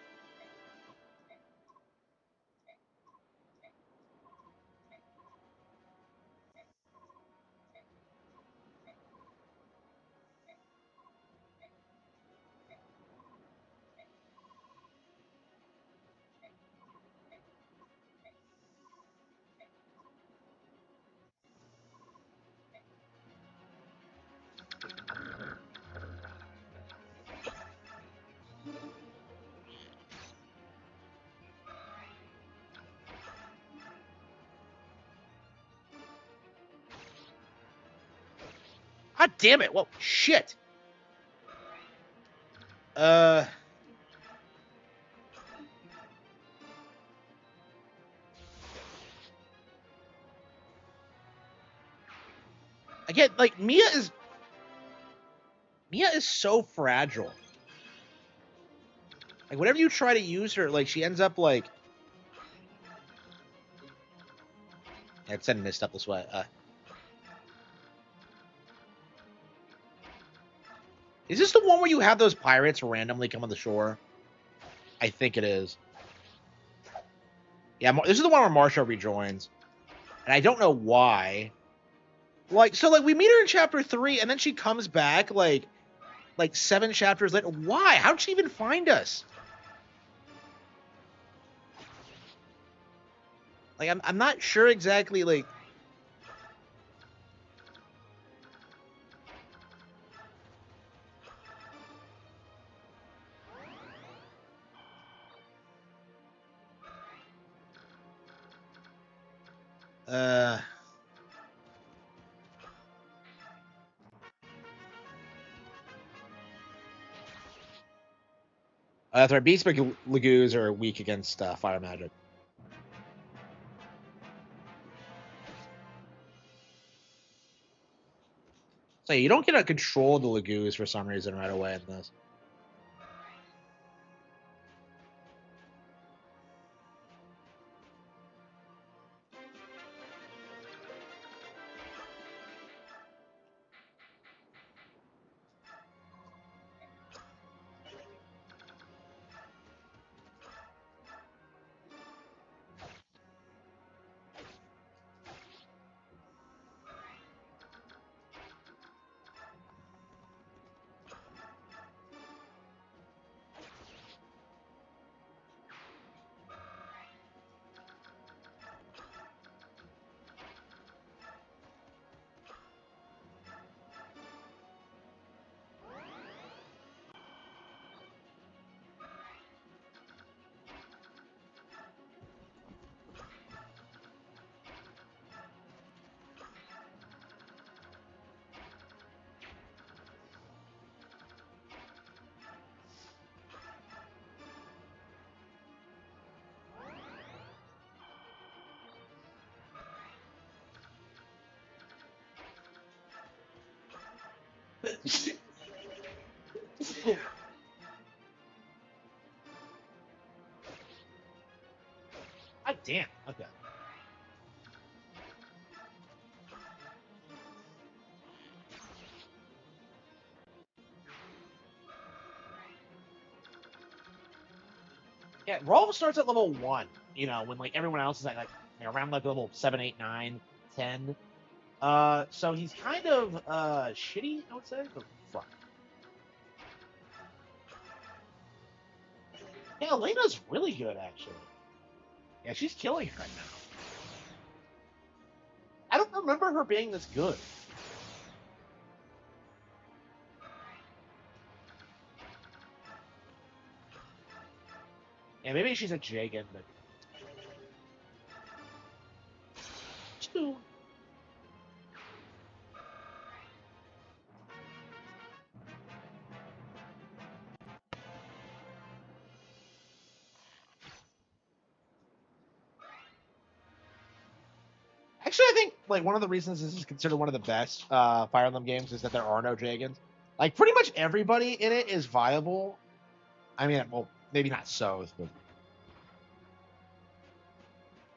God damn it! Whoa, shit. Uh. Again, like Mia is so fragile. Like whenever you try to use her, like she ends up like. Yeah, it's sending mist up this way. Is this the one where you have those pirates randomly come on the shore? I think it is. Yeah, this is the one where Marsha rejoins, and I don't know why. Like, so like we meet her in chapter 3, and then she comes back like 7 chapters later. Why? How'd she even find us? Like, I'm not sure exactly. Like, uh. That's right. Beast Lagoos are weak against fire magic. So you don't get to control the Lagoos for some reason right away in this. God damn. Okay. Yeah, Rolf starts at level 1, you know, when like everyone else is at like around like level 7, 8, 9, 10. So he's kind of shitty, I would say. But fuck. Yeah, Elena's really good actually. Yeah, she's killing it right now. I don't remember her being this good. Yeah, maybe she's a Jagan, but two. Actually, I think like one of the reasons this is considered one of the best Fire Emblem games is that there are no Jagans. Like pretty much everybody in it is viable. I mean, well, maybe not Soth, but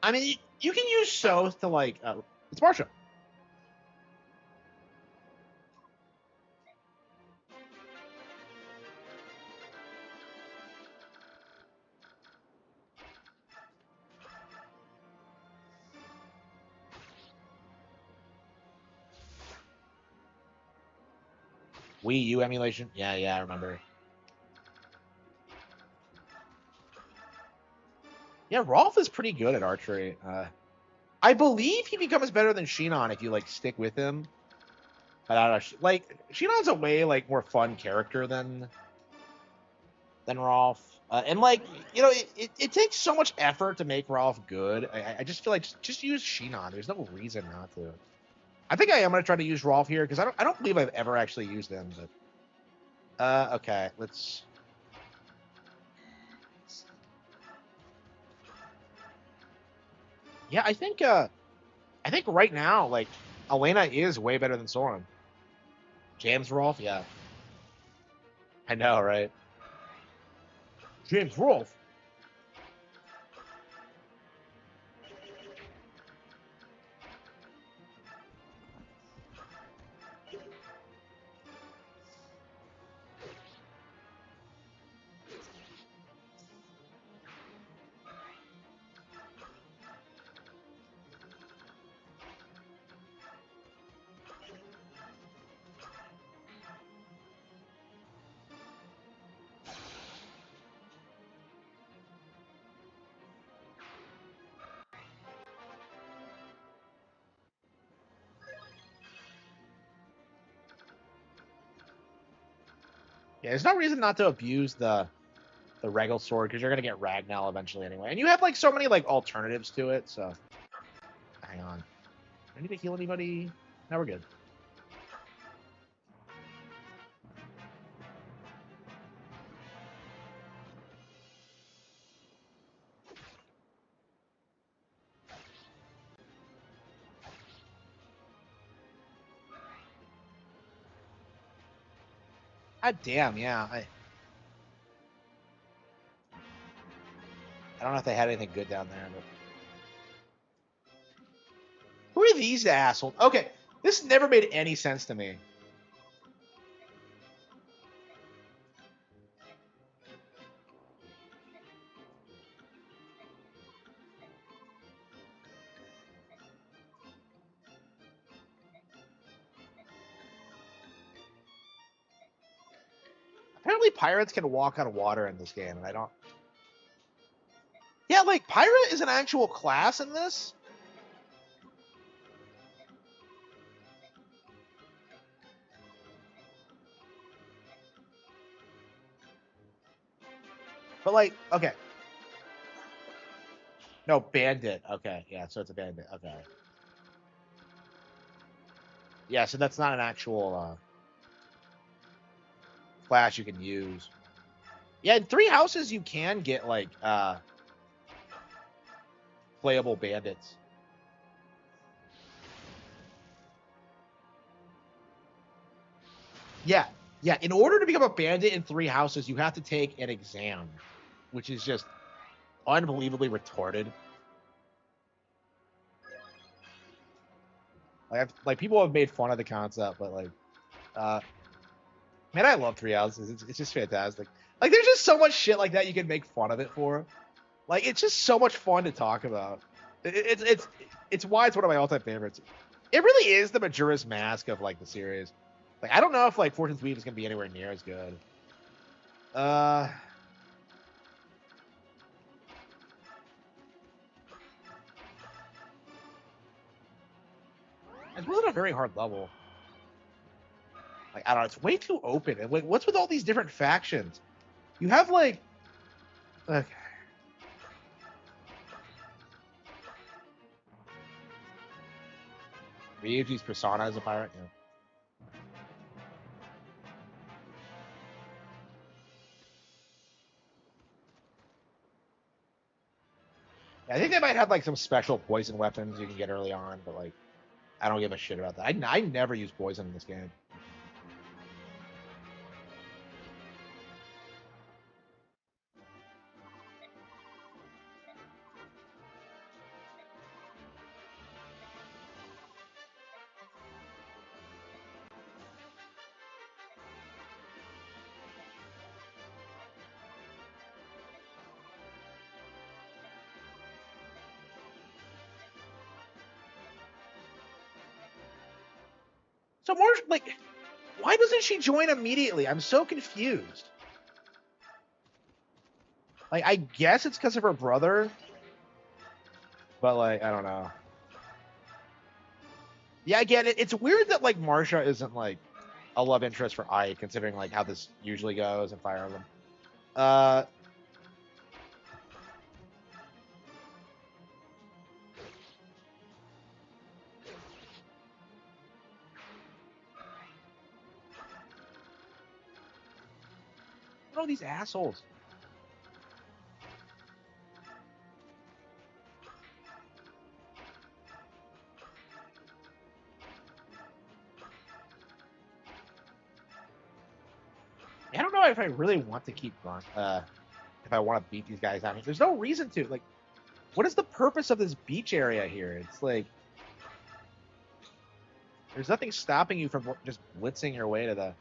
I mean, you can use Soth to like it's Marsha. Wii U emulation. Yeah, I remember. Yeah, Rolf is pretty good at archery. I believe he becomes better than Shinon if you like stick with him. But I don't know, like Shinon's a way like more fun character than Rolf. And like you know, it takes so much effort to make Rolf good. I just feel like just use Shinon. There's no reason not to. I think I am gonna try to use Rolf here because I don't believe I've ever actually used him. But okay, let's. Yeah, I think right now like Elena is way better than Soren. James Rolf, yeah, I know, right? James Rolf. Yeah, there's no reason not to abuse the Regal sword because you're gonna get Ragnar eventually anyway, and you have like so many like alternatives to it. So, hang on, do I need to heal anybody? No, we're good. God damn, yeah. I don't know if they had anything good down there, but who are these assholes? Okay, this never made any sense to me. Apparently, pirates can walk on water in this game, and I don't. Yeah, like pirate is an actual class in this. But like, okay. No, bandit. Okay, yeah, so it's a bandit. Okay. Yeah, so that's not an actual class you can use. Yeah, in 3 houses you can get like playable bandits. Yeah, yeah. In order to become a bandit in 3 houses, you have to take an exam, which is just unbelievably retarded. Like people have made fun of the concept, but like, uh, man, I love 3 houses. It's just fantastic. Like, there's just so much shit like that you can make fun of it for. Like, it's just so much fun to talk about. It's why it's one of my all-time favorites. It really is the Majora's Mask of like the series. Like, I don't know if like Fortune's Weave is gonna be anywhere near as good. Uh, it wasn't a very hard level. Like, I don't know, it's way too open. And like, what's with all these different factions? You have like, okay. Ryuji's persona as a pirate. Yeah. Yeah, I think they might have like some special poison weapons you can get early on, but like, I don't give a shit about that. I never use poison in this game. So more like, why doesn't she join immediately? I'm so confused. Like, I guess it's because of her brother, but like, I don't know. Yeah, again, it's weird that like Marsha isn't like a love interest for Ike, considering like how this usually goes in Fire Emblem. Uh, what are all these assholes? I don't know if I really want to keep going. If I want to beat these guys out, there's no reason to. Like, what is the purpose of this beach area here? It's like there's nothing stopping you from just blitzing your way to the.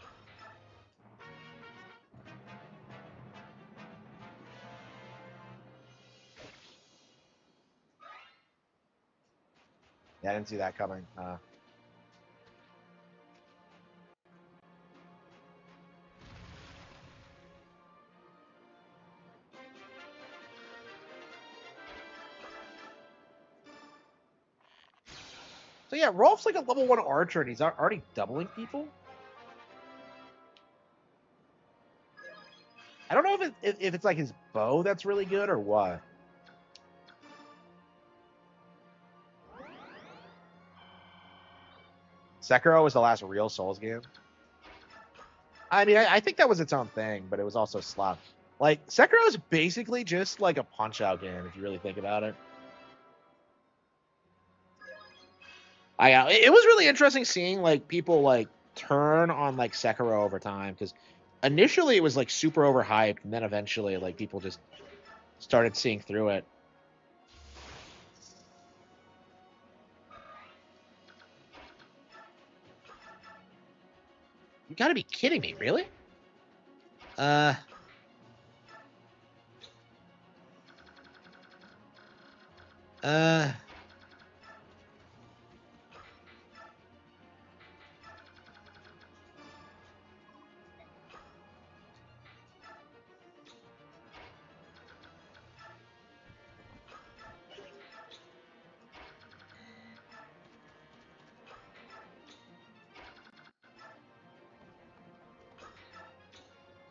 Yeah, I didn't see that coming. So yeah, Rolf's like a level 1 archer, and he's already doubling people. I don't know if it's like his bow that's really good or what. Sekiro was the last real Souls game. I mean, I think that was its own thing, but it was also slop. Like, Sekiro is basically just like a punch-out game if you really think about it. It was really interesting seeing like people like turn on like Sekiro over time, because initially it was like super overhyped, and then eventually like people just started seeing through it. You got to be kidding me, really? Uh, uh.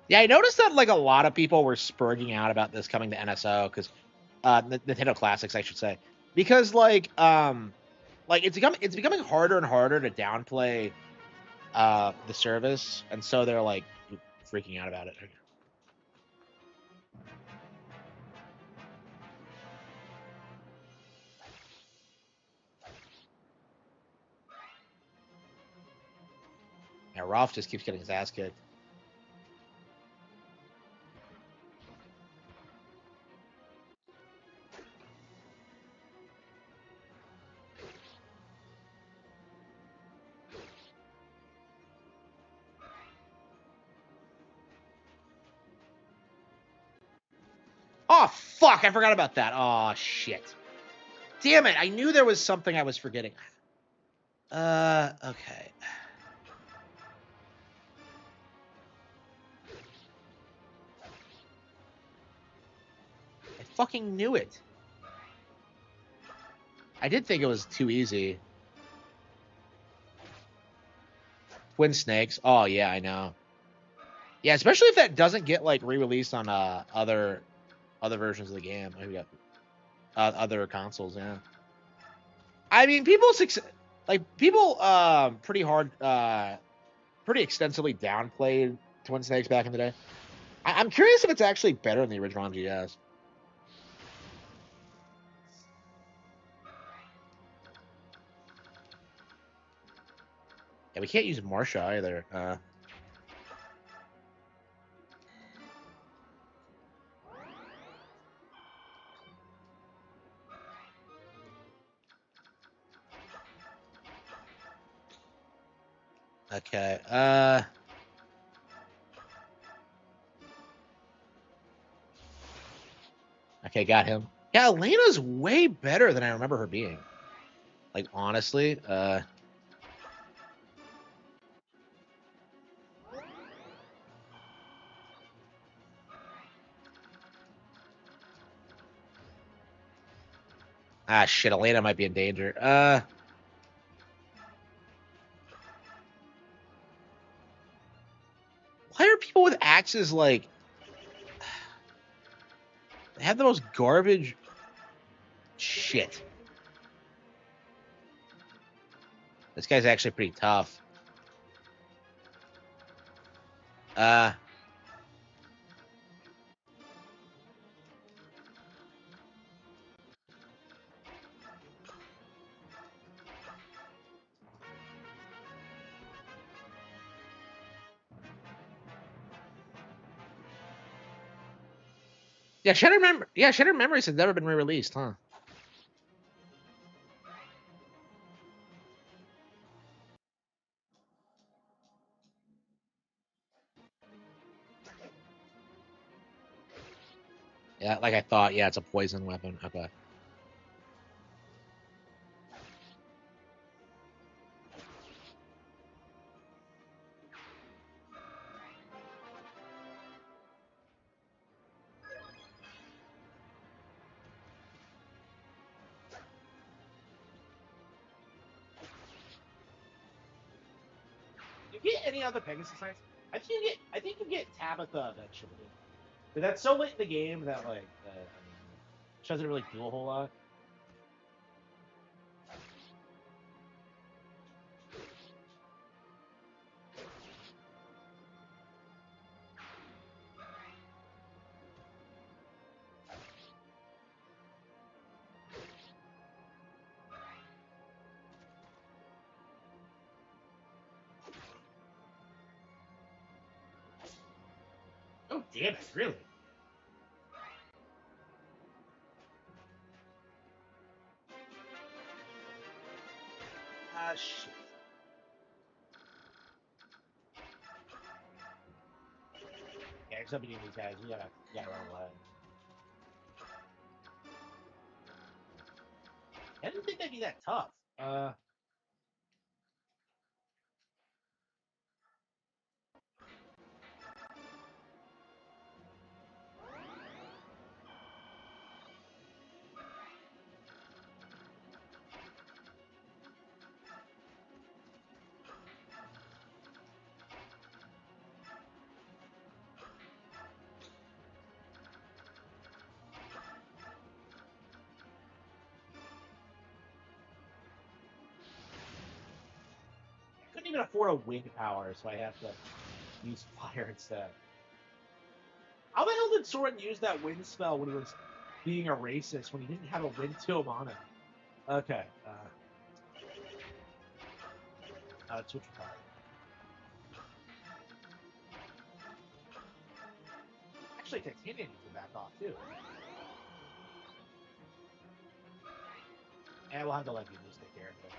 Yeah, I noticed that like a lot of people were spurging out about this coming to NSO, because Nintendo Classics, I should say, because like it's becoming harder and harder to downplay the service, and so they're like freaking out about it. Yeah, Ralph just keeps getting his ass kicked. Oh, fuck. I forgot about that. Oh, shit. Damn it. I knew there was something I was forgetting. Okay. I fucking knew it. I did think it was too easy. Twin Snakes. Oh, yeah, I know. Yeah, especially if that doesn't get, like, re-released on other versions of the game. Maybe other consoles, yeah. I mean, people pretty extensively downplayed Twin Snakes back in the day. I'm curious if it's actually better than the original MGS. Yeah, we can't use Marsha either. Okay. Okay, got him. Yeah, Elena's way better than I remember her being. Like, honestly. Ah, shit. Elena might be in danger. Why are people with axes, like... They have the most garbage... Shit. This guy's actually pretty tough. Yeah, Shattered Memories has never been re-released, huh? Yeah, like I thought. Yeah, it's a poison weapon. Okay. You get any other Pegasus sites? I think you get Tabitha eventually. But that's so late in the game that like she doesn't really do a whole lot. Oh damn it! Really? Ah shit. Yeah, except beating these guys, you gotta run away. I didn't think they'd be that tough. I couldn't even afford a wind power, so I have to use fire instead. How the hell did Soren use that wind spell when he was being a racist when he didn't have a wind tome on him? Okay. Switch card. Actually, Titanium needs to back off too. And we'll have to let you just take care of it.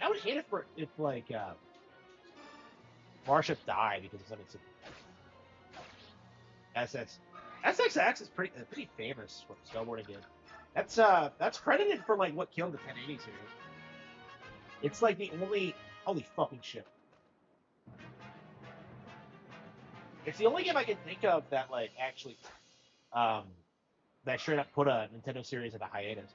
I would hate it if like Marshall died because of something. SXX is pretty famous for snowboarding game. That's credited for like what killed the 1080 series. It's like the only holy fucking shit. It's the only game I can think of that like actually that straight up put a Nintendo series in a hiatus.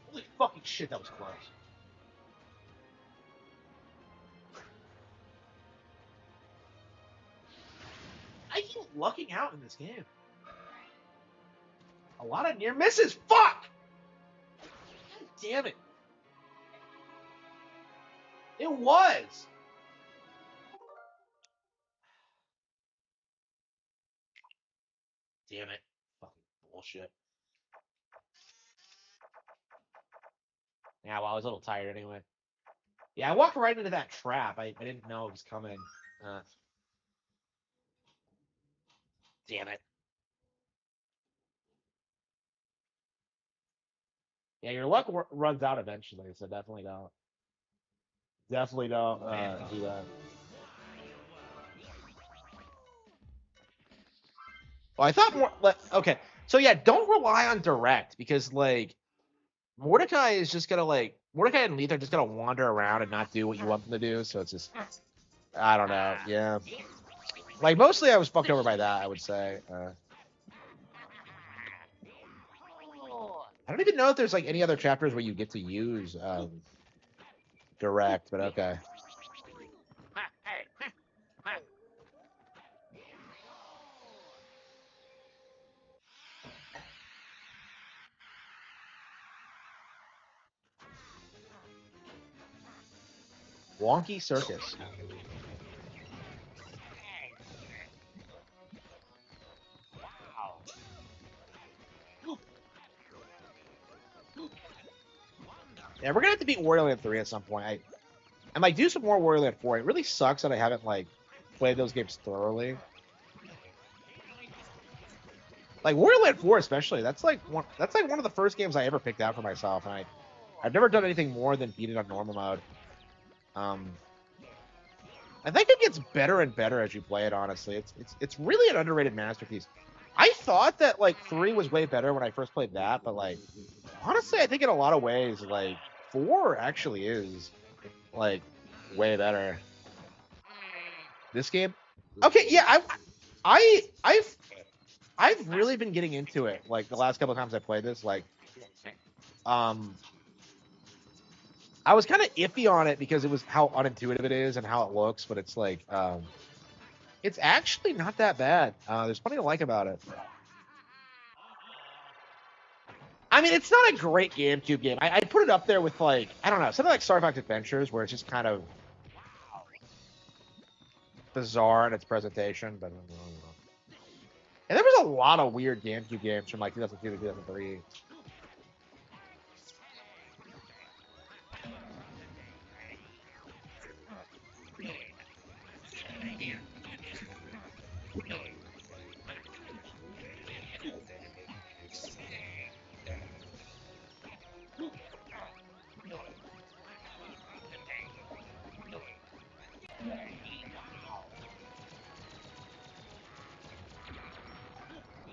Holy fucking shit, that was close. I keep lucking out in this game. A lot of near misses. Fuck! God damn it. It was. Damn it. Fucking bullshit. Yeah, well, I was a little tired anyway. Yeah, I walked right into that trap. I didn't know it was coming. Damn it. Yeah, your luck runs out eventually, so definitely don't. Definitely don't do that. Well, I thought more. Okay, so yeah, don't rely on direct because like Mordecai is just gonna like Mordecai and Leith are just gonna wander around and not do what you want them to do. So it's just I don't know. Yeah, like mostly I was fucked over by that. I would say. I don't even know if there's like any other chapters where you get to use direct, but okay. Wonky Circus. Yeah, we're gonna have to beat Wario Land 3 at some point. I might do some more Wario Land 4. It really sucks that I haven't like played those games thoroughly. Like Wario Land 4 especially, that's like one of the first games I ever picked out for myself, and I've never done anything more than beat it on normal mode. I think it gets better and better as you play it, honestly. It's really an underrated masterpiece. I thought that like 3 was way better when I first played that, but like honestly, I think in a lot of ways, like 4 actually is like way better. This game? Okay, yeah, I've really been getting into it. Like the last couple of times I played this, like I was kind of iffy on it because it was how unintuitive it is and how it looks, but it's like it's actually not that bad. There's plenty to like about it. I mean, it's not a great GameCube game. I'd put it up there with like I don't know something like Star Fox Adventures, where it's just kind of bizarre in its presentation, but. And there was a lot of weird GameCube games from like 2002 to 2003.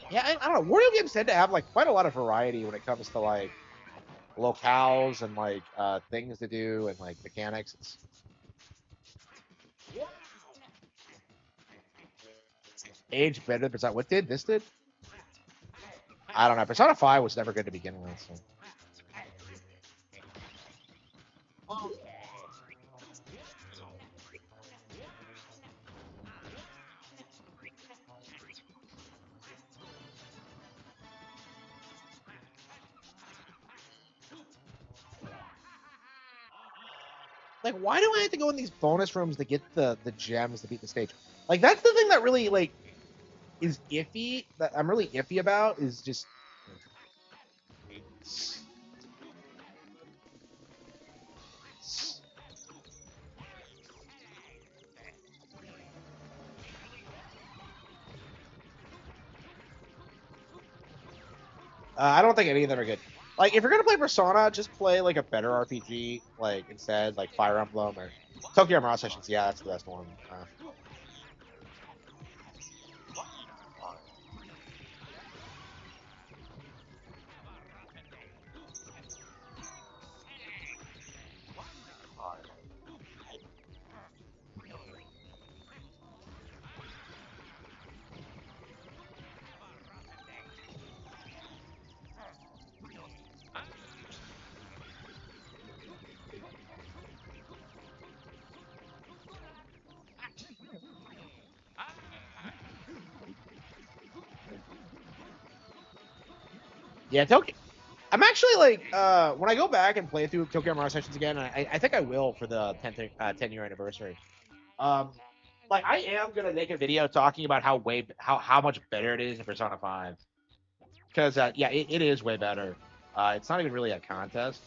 Yeah, I don't know. Wario games tend to have like quite a lot of variety when it comes to like locales and like things to do and like mechanics. It's... Age better than Persona. What did this did? I don't know. Persona 5 was never good to begin with. So. Like, why do I have to go in these bonus rooms to get the gems to beat the stage? Like, that's the thing that really, like, is iffy, that I'm really iffy about, is just. I don't think any of them are good. Like, if you're gonna play Persona, just play like a better RPG, like instead, like Fire Emblem or Tokyo Mirage Sessions. Yeah, that's the best one. Yeah, Tokyo. I'm actually like, when I go back and play through Tokyo Mirage Sessions again, I think I will for the 10-year anniversary. Um, like I am gonna make a video talking about how much better it is in Persona 5, because yeah, it is way better. It's not even really a contest.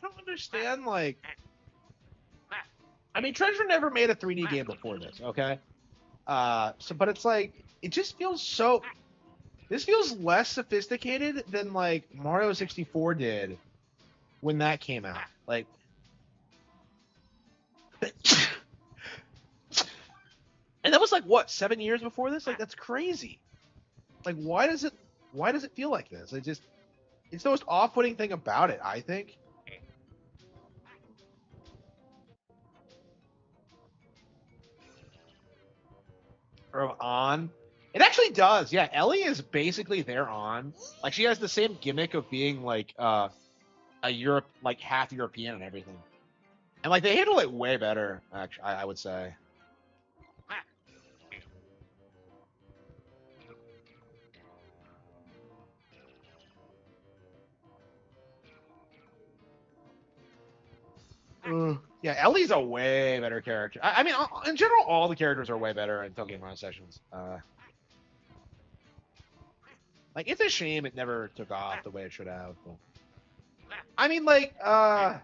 I don't understand. Like, I mean, Treasure never made a 3D game before this. Okay, so but it's like it just feels so. This feels less sophisticated than like Mario 64 did when that came out. Like, and that was like what 7 years before this. Like, that's crazy. Like, why does it feel like this? It's the most off-putting thing about it, I think. Or on. It actually does. Yeah, Ellie is basically their on. Like, she has the same gimmick of being like a Europe, like half European and everything. And like they handle it way better, actually, I would say. Yeah, Ellie's a way better character. I mean, in general, all the characters are way better in Tokyo Mirage Sessions. Like, it's a shame it never took off the way it should have. But... I mean, like, I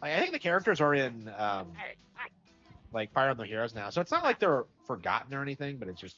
think the characters are in like Fire Emblem Heroes now, so it's not like they're forgotten or anything, but it's just.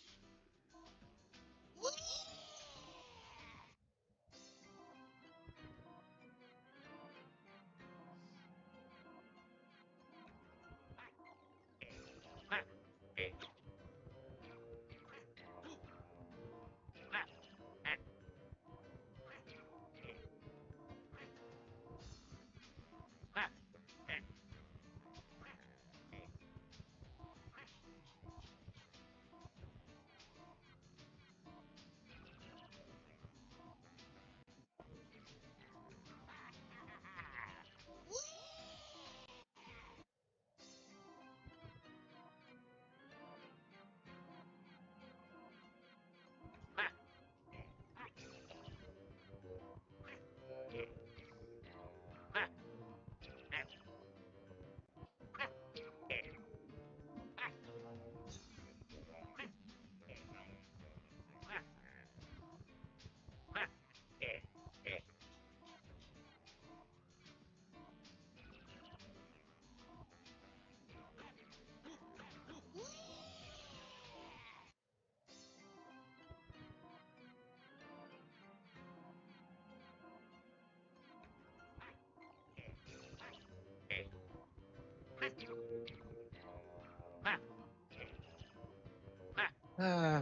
Uh,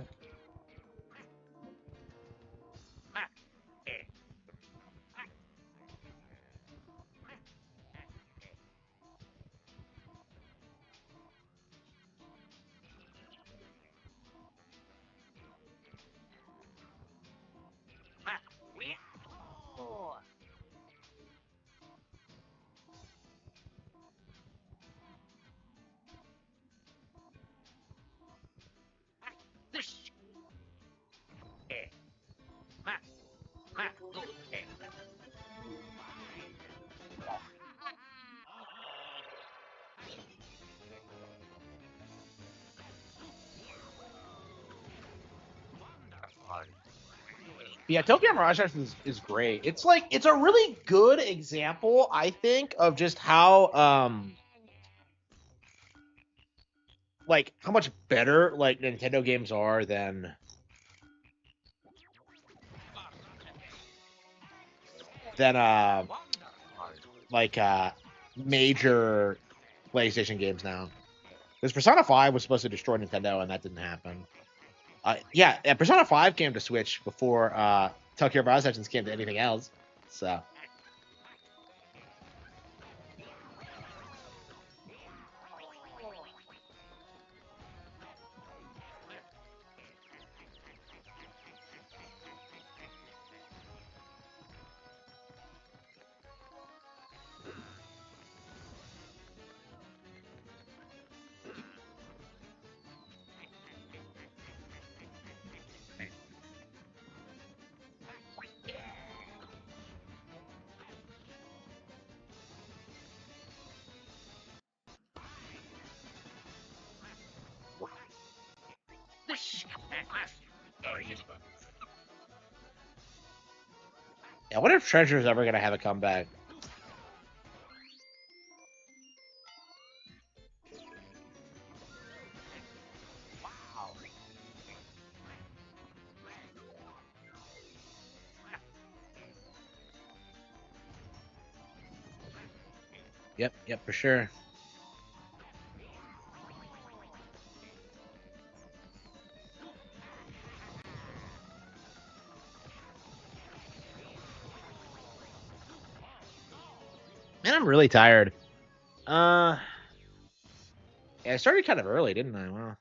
Yeah, Tokyo Mirage Sessions is great. It's like it's a really good example, I think, of just how much better like Nintendo games are than like major PlayStation games now. Because Persona 5 was supposed to destroy Nintendo, and that didn't happen. Yeah, Persona 5 came to Switch before Tokyo Mirage Sessions came to anything else. So yeah, what if Treasure's ever gonna have a comeback? Yep, for sure. Man, I'm really tired. Uh, yeah, I started kind of early, didn't I? Wow.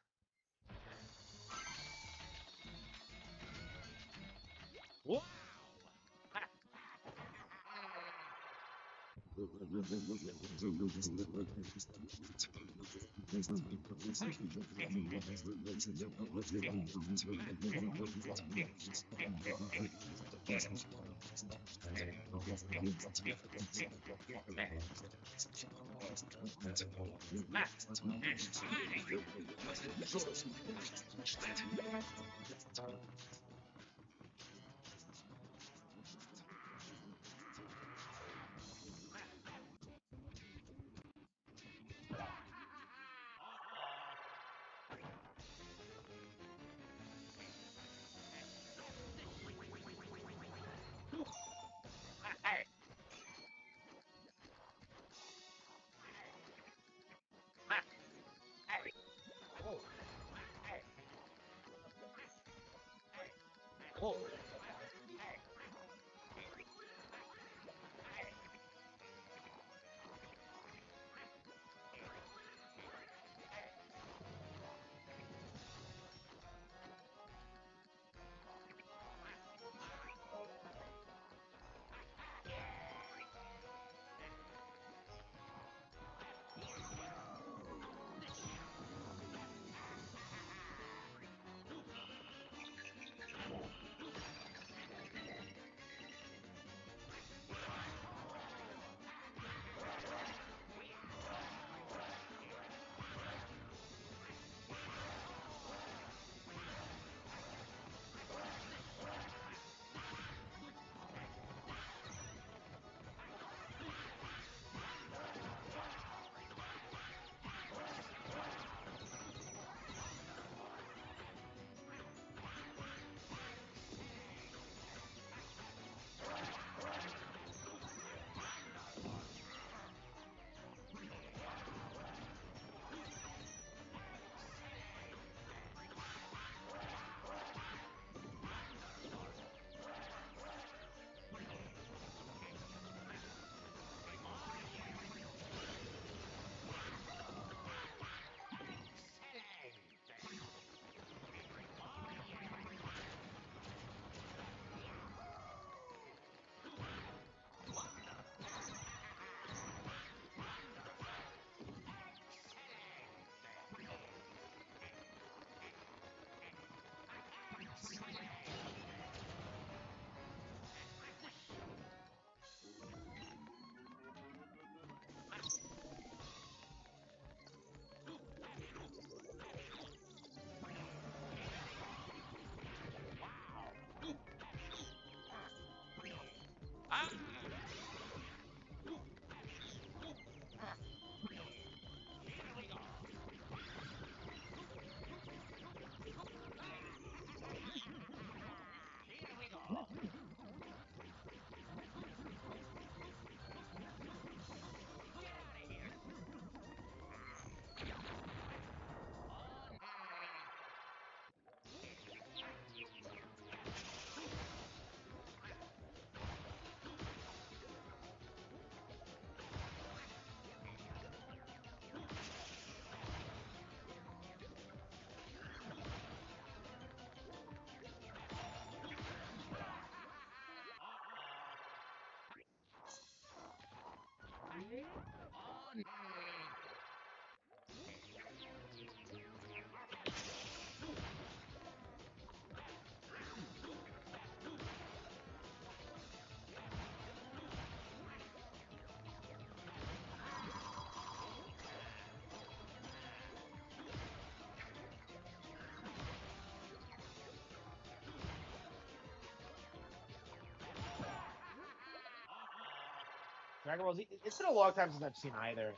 Dragon Ball Z. It's been a long time since I've seen either.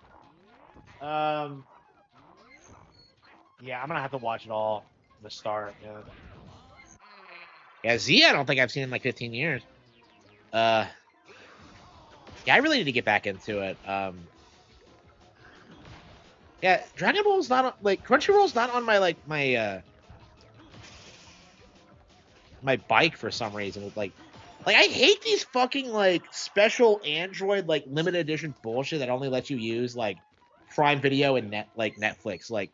Yeah, I'm gonna have to watch it all from the start. Yeah. Yeah, Z. I don't think I've seen in like 15 years. Yeah, I really need to get back into it. Yeah, Dragon Ball's not on, like Crunchyroll's not on my my bike for some reason. With like I hate these fucking like special Android like limited edition bullshit that only lets you use like Prime Video and Netflix. Like,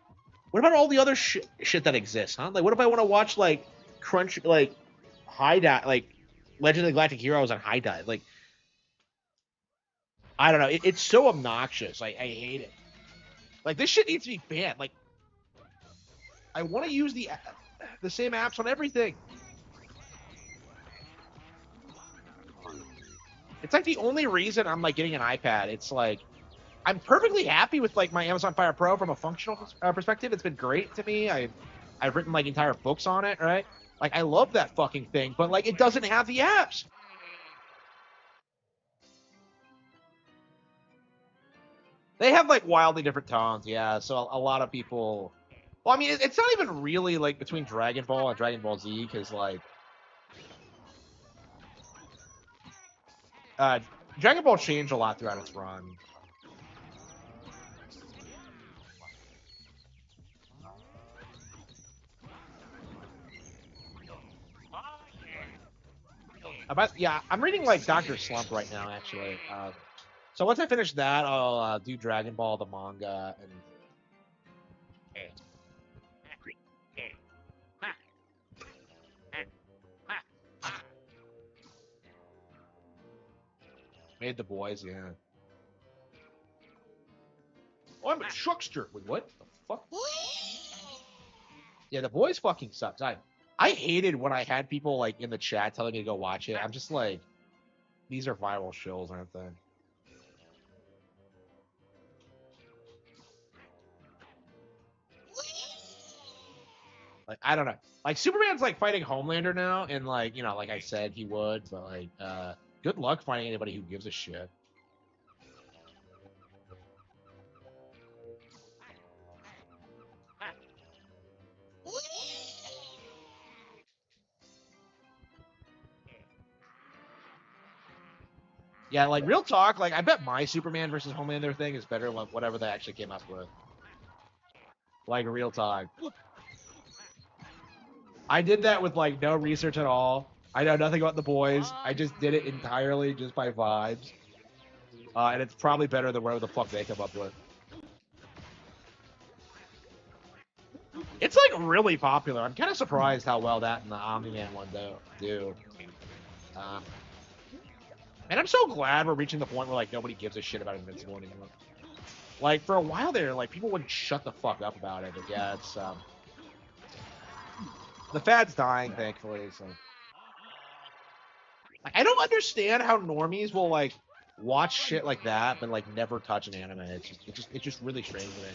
what about all the other shit that exists, huh? Like, what if I want to watch like High Dive, like Legend of the Galactic Heroes on High Dive? Like, I don't know. It's so obnoxious. I hate it. Like, this shit needs to be banned. Like, I want to use the same apps on everything. It's like the only reason I'm like getting an iPad. It's like I'm perfectly happy with like my Amazon Fire Pro from a functional perspective. It's been great to me. I've written like entire books on it, right? Like I love that fucking thing, but like it doesn't have the apps. They have like wildly different tones, yeah. So a lot of people. Well, I mean, it's not even really like between Dragon Ball and Dragon Ball Z because like uh, Dragon Ball changed a lot throughout its run. Yeah, I'm reading like Doctor Slump right now, actually. So once I finish that, I'll do Dragon Ball the manga and. Made the boys, yeah. Oh, I'm a truckster. Wait, what the fuck? Yeah, the boys fucking sucks. I hated when I had people like in the chat telling me to go watch it. I'm just like, these are viral shows, aren't they? Like, I don't know. Like Superman's like fighting Homelander now, and like, you know, like I said he would, but like, good luck finding anybody who gives a shit. Yeah, like real talk, like I bet my Superman versus Homelander thing is better than whatever they actually came up with. Like real talk. I did that with like no research at all. I know nothing about the boys. I just did it entirely just by vibes. And it's probably better than whatever the fuck they come up with. It's like really popular. I'm kind of surprised how well that and the Omni-Man one do. And I'm so glad we're reaching the point where like nobody gives a shit about Invincible anymore. Like for a while there, like people wouldn't shut the fuck up about it. But yeah, it's the fad's dying, thankfully. So like, I don't understand how normies will like watch shit like that but like never touch an anime. It's just really strange to me.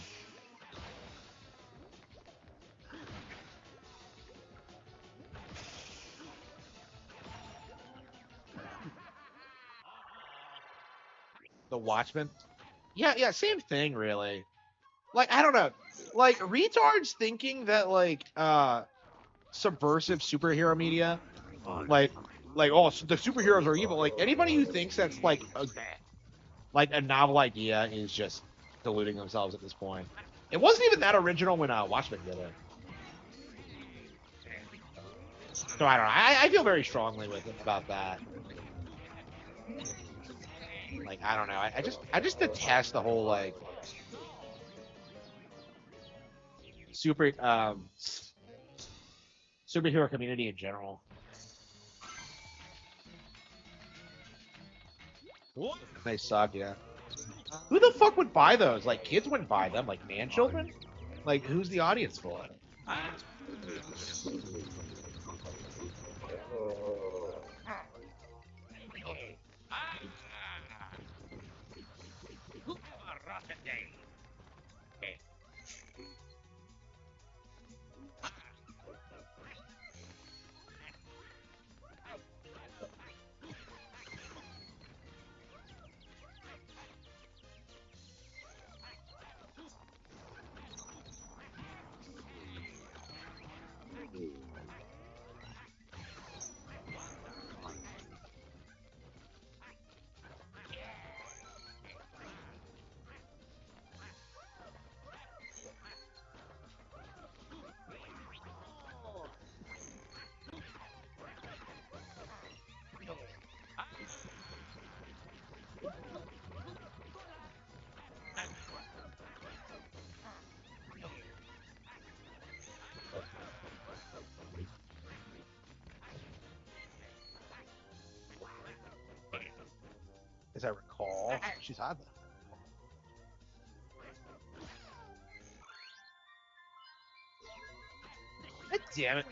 The Watchmen. Yeah, same thing really. Like I don't know. Like retards thinking that like subversive superhero media like oh so the superheroes are evil. Like anybody who thinks that's like a novel idea is just deluding themselves at this point. It wasn't even that original when Watchmen did it. So I don't know. I feel very strongly about that. Like I don't know. I just detest the whole like superhero community in general. They suck, yeah. Who the fuck would buy those? Like kids wouldn't buy them, like man children. Like who's the audience for? As I recall, she's had them. God damn it.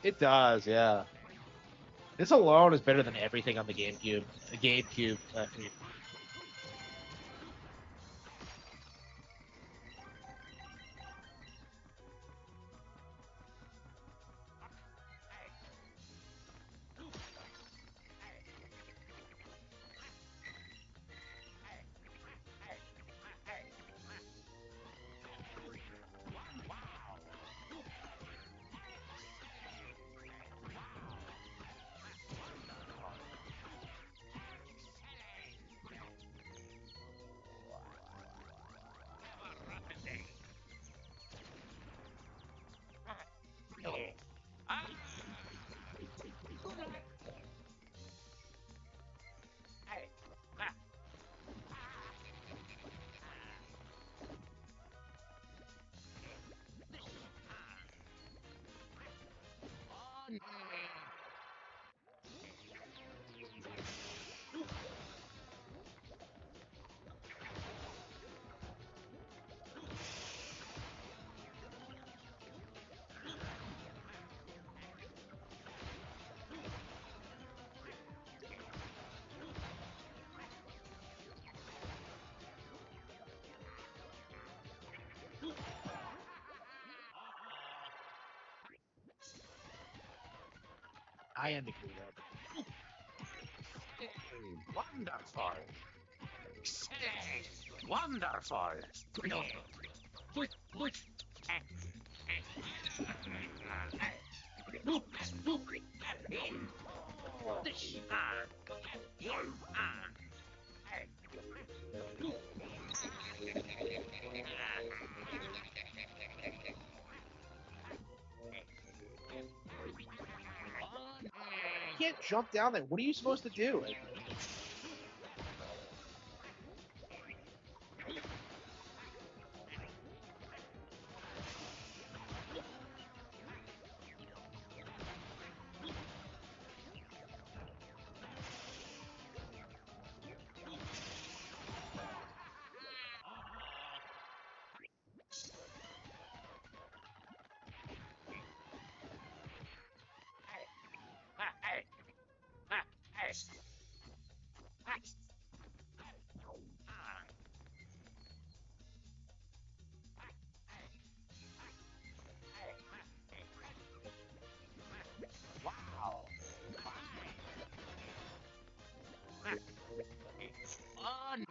It does, yeah. This alone is better than everything on the GameCube. The GameCube. I am the creator. Wonderful. Excellent. Wonderful. You can't jump down there. What are you supposed to do? Wow. On.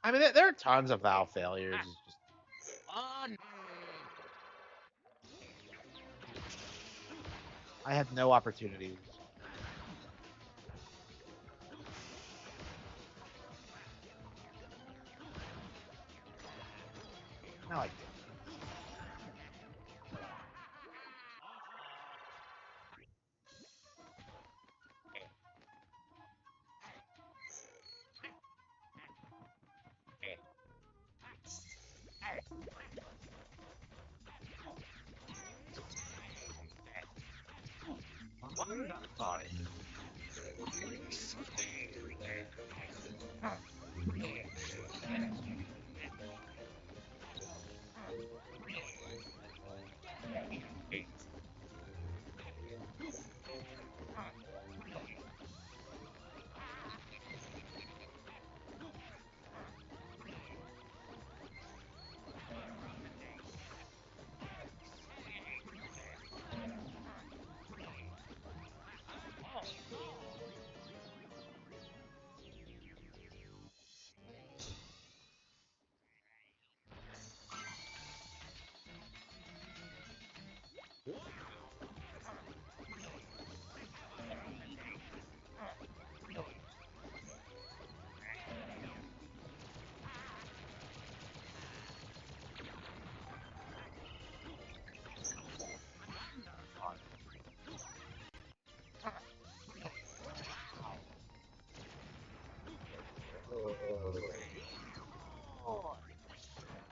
I mean, there are tons of valve failures. It's just, On. I had no opportunities. No, I did. Wonderful.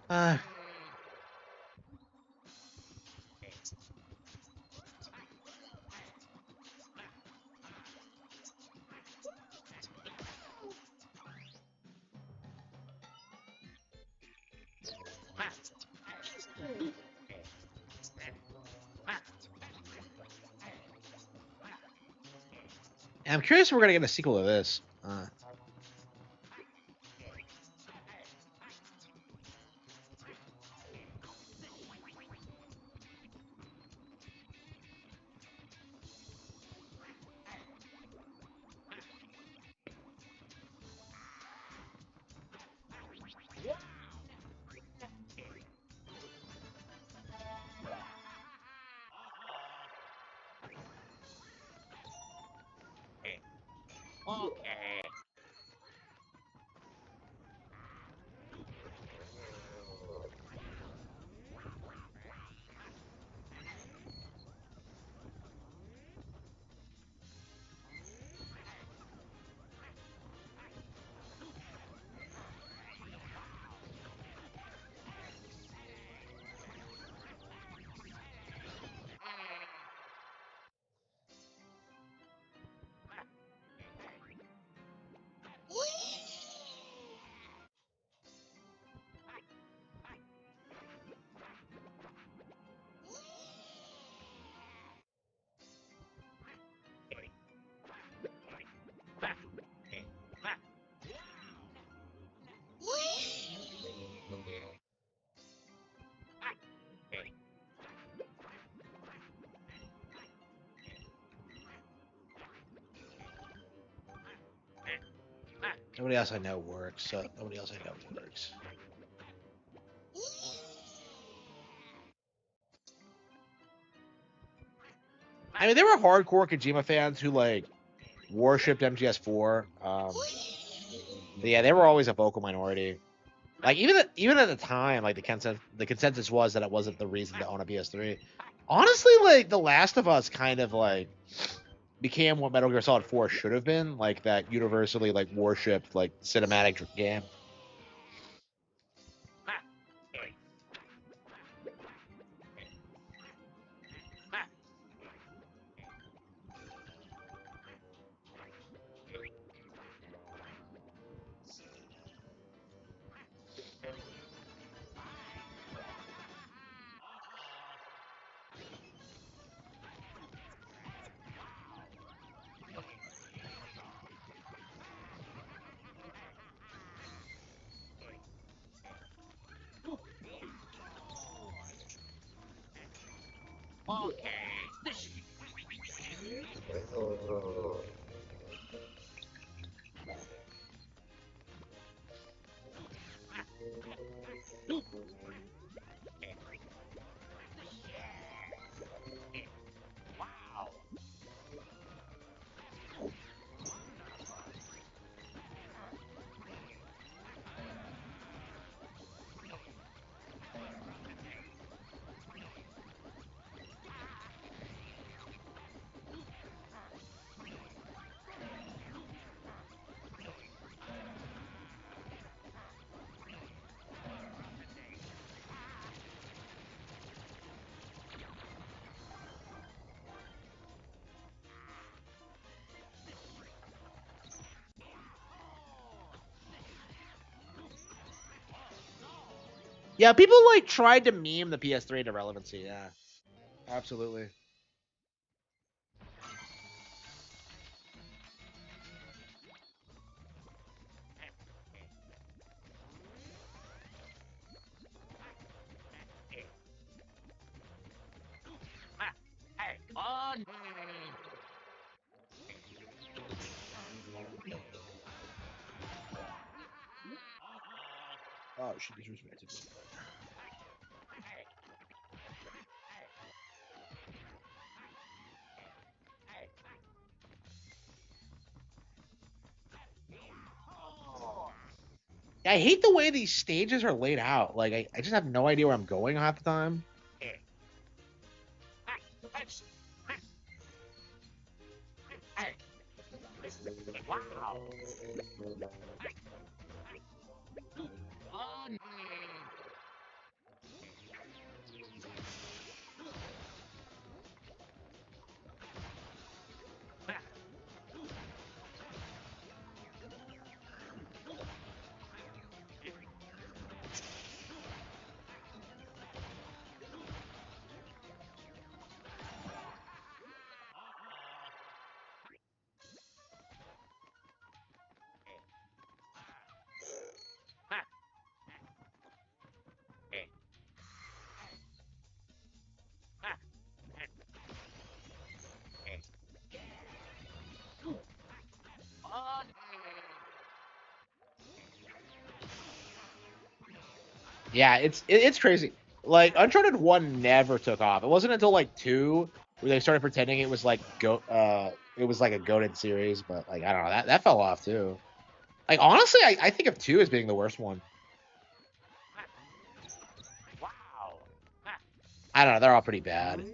Uh, I'm curious if we're gonna get a sequel to this. Okay. Nobody else I know works. So nobody else I know works. I mean, there were hardcore Kojima fans who like worshipped MGS4. Yeah, they were always a vocal minority. Like even at the time, like the consensus was that it wasn't the reason to own a PS3. Honestly, like The Last of Us kind of like became what Metal Gear Solid 4 should have been, like that universally like worshipped like cinematic game. Okay. This. Wow. Yeah, people like tried to meme the PS3 to relevancy. Yeah, absolutely. Hey, on. Oh, she disrespected me. I hate the way these stages are laid out. Like I just have no idea where I'm going half the time. Wow. On. On. Yeah, it's crazy. Like Uncharted 1 never took off. It wasn't until like 2 where they started pretending it was like it was like a goated series, but like I don't know, that fell off too. Like honestly, I think of 2 as being the worst one. Wow. I don't know, they're all pretty bad.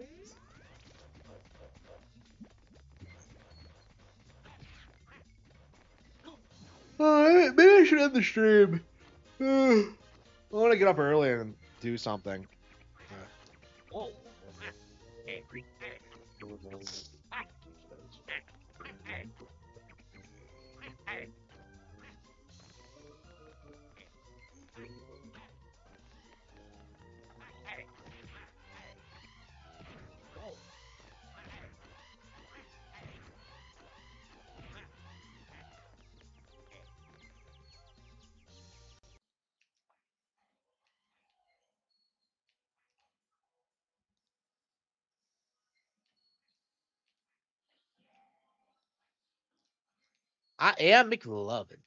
Maybe I should end the stream. I want to get up early and do something. Oh. I am McLovin.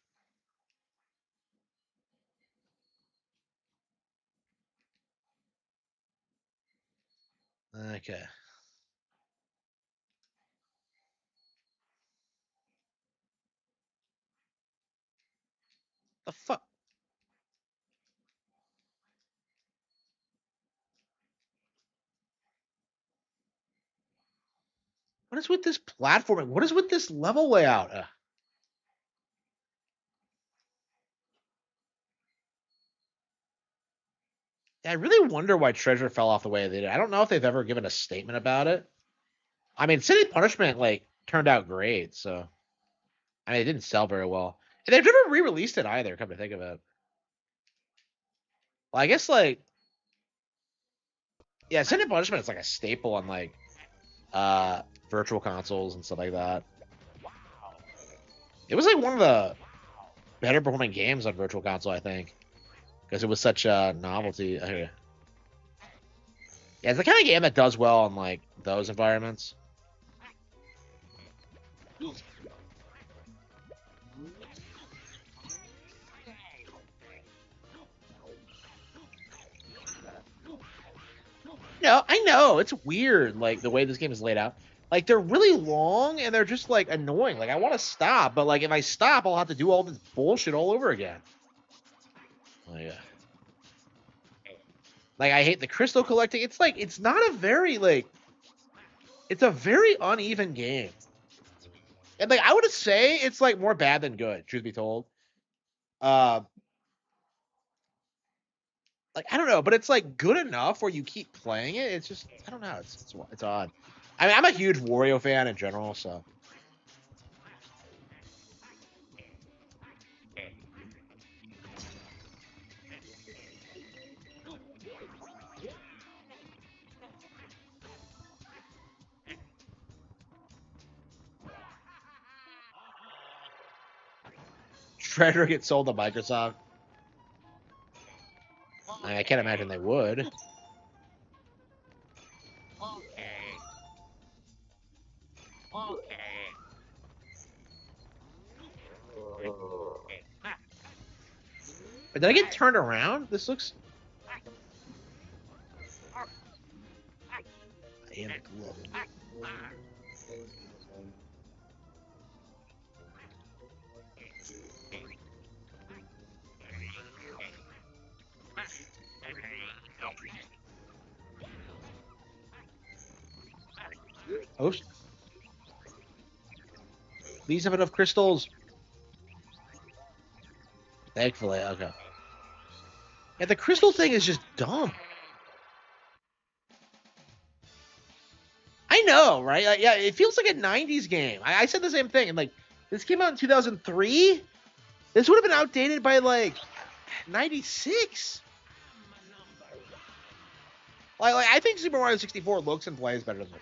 Okay. The fuck? What is with this platforming? What is with this level layout? I really wonder why Treasure fell off the way they did. I don't know if they've ever given a statement about it. I mean, City Punishment like turned out great, so I mean, it didn't sell very well, and they've never re-released it either. Come to think of it, well, I guess like yeah, City Punishment is like a staple on like virtual consoles and stuff like that. It was like one of the better performing games on virtual console, I think, because it was such a novelty. Yeah, it's the kind of game that does well on like those environments. No, I know it's weird, like the way this game is laid out. Like they're really long and they're just like annoying. Like I want to stop, but like if I stop, I'll have to do all this bullshit all over again. Like I hate the crystal collecting. It's like it's not a very like it's a very uneven game. And like I would say it's like more bad than good, truth be told. Uh like I don't know, but it's like good enough where you keep playing it. It's just I don't know. It's odd. I mean, I'm a huge Wario fan in general, so Shredder gets sold to Microsoft. I can't imagine they would. Okay. Okay. But did I get turned around? This looks. I am glowing. Oh, these have enough crystals. Thankfully, okay. Yeah, the crystal thing is just dumb. I know, right? Like, yeah, it feels like a '90s game. I said the same thing, and like this came out in 2003. This would have been outdated by like '96. Like I think Super Mario 64 looks and plays better than it.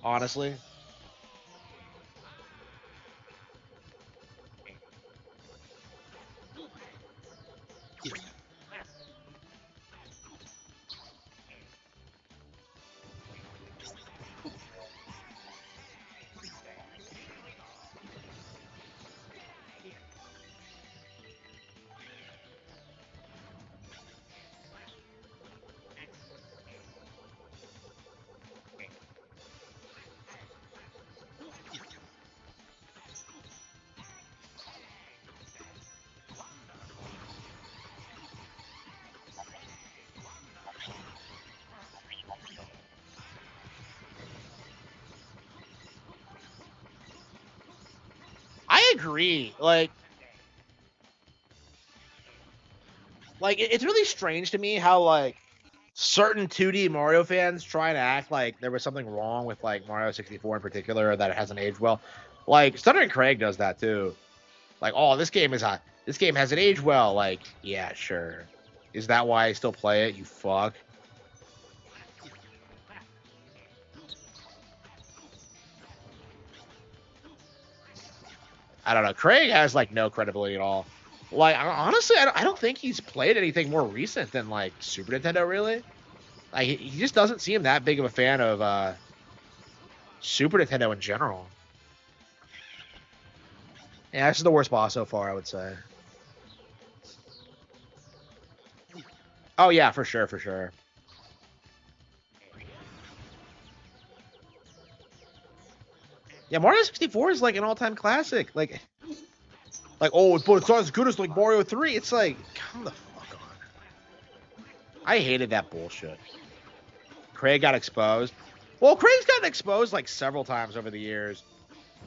Honestly. I agree. Like it's really strange to me how like certain 2D Mario fans try to act like there was something wrong with like Mario 64 in particular, or that it hasn't aged well. Like Stunner and Craig does that too. Like, oh, this game hasn't aged well. Like, yeah, sure. Is that why I still play it? You fuck. I don't know. Craig has like no credibility at all. Like, honestly, I don't think he's played anything more recent than like Super Nintendo. Really, like he just doesn't seem that big of a fan of Super Nintendo in general. Yeah, this is the worst boss so far, I would say. Oh yeah, for sure, for sure. Yeah, Mario 64 is like an all-time classic. Like oh, but it's not as good as like Mario 3. It's like, come the fuck on. I hated that bullshit. Craig got exposed. Well, Craig's gotten exposed like several times over the years.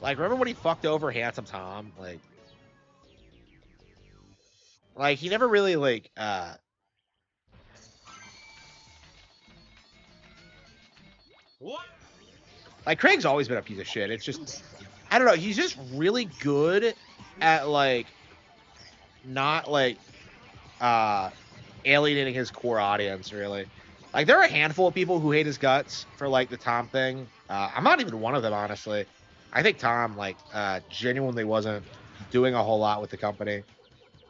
Like, remember when he fucked over Handsome Tom? Like he never really What? like Craig's always been a piece of shit. It's just I don't know. He's just really good at like not like alienating his core audience. Really, like there are a handful of people who hate his guts for like the Tom thing. I'm not even one of them, honestly. I think Tom like genuinely wasn't doing a whole lot with the company.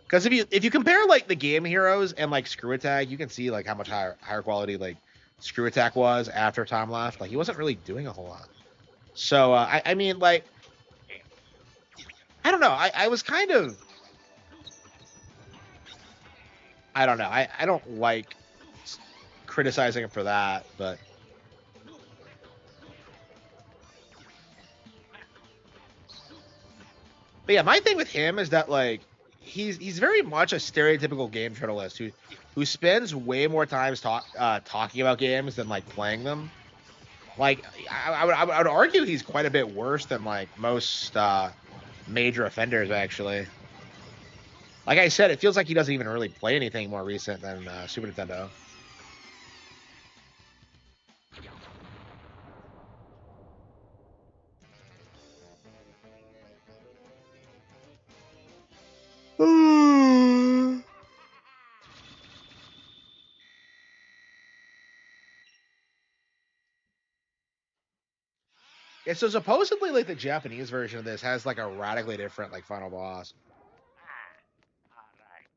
Because if you compare like the Game Heroes and like Screw Attack, you can see like how much higher quality like Screw Attack was after Tom left. Like he wasn't really doing a whole lot. So I mean like I don't know. I was kind of I don't know. I don't like criticizing him for that, but yeah, my thing with him is that like he's very much a stereotypical game journalist who spends way more time talking about games than like playing them. Like I would argue he's quite a bit worse than like most major offenders actually. Like I said, it feels like he doesn't even really play anything more recent than Super Nintendo. Yeah, so supposedly like the Japanese version of this has like a radically different like final boss. Alright.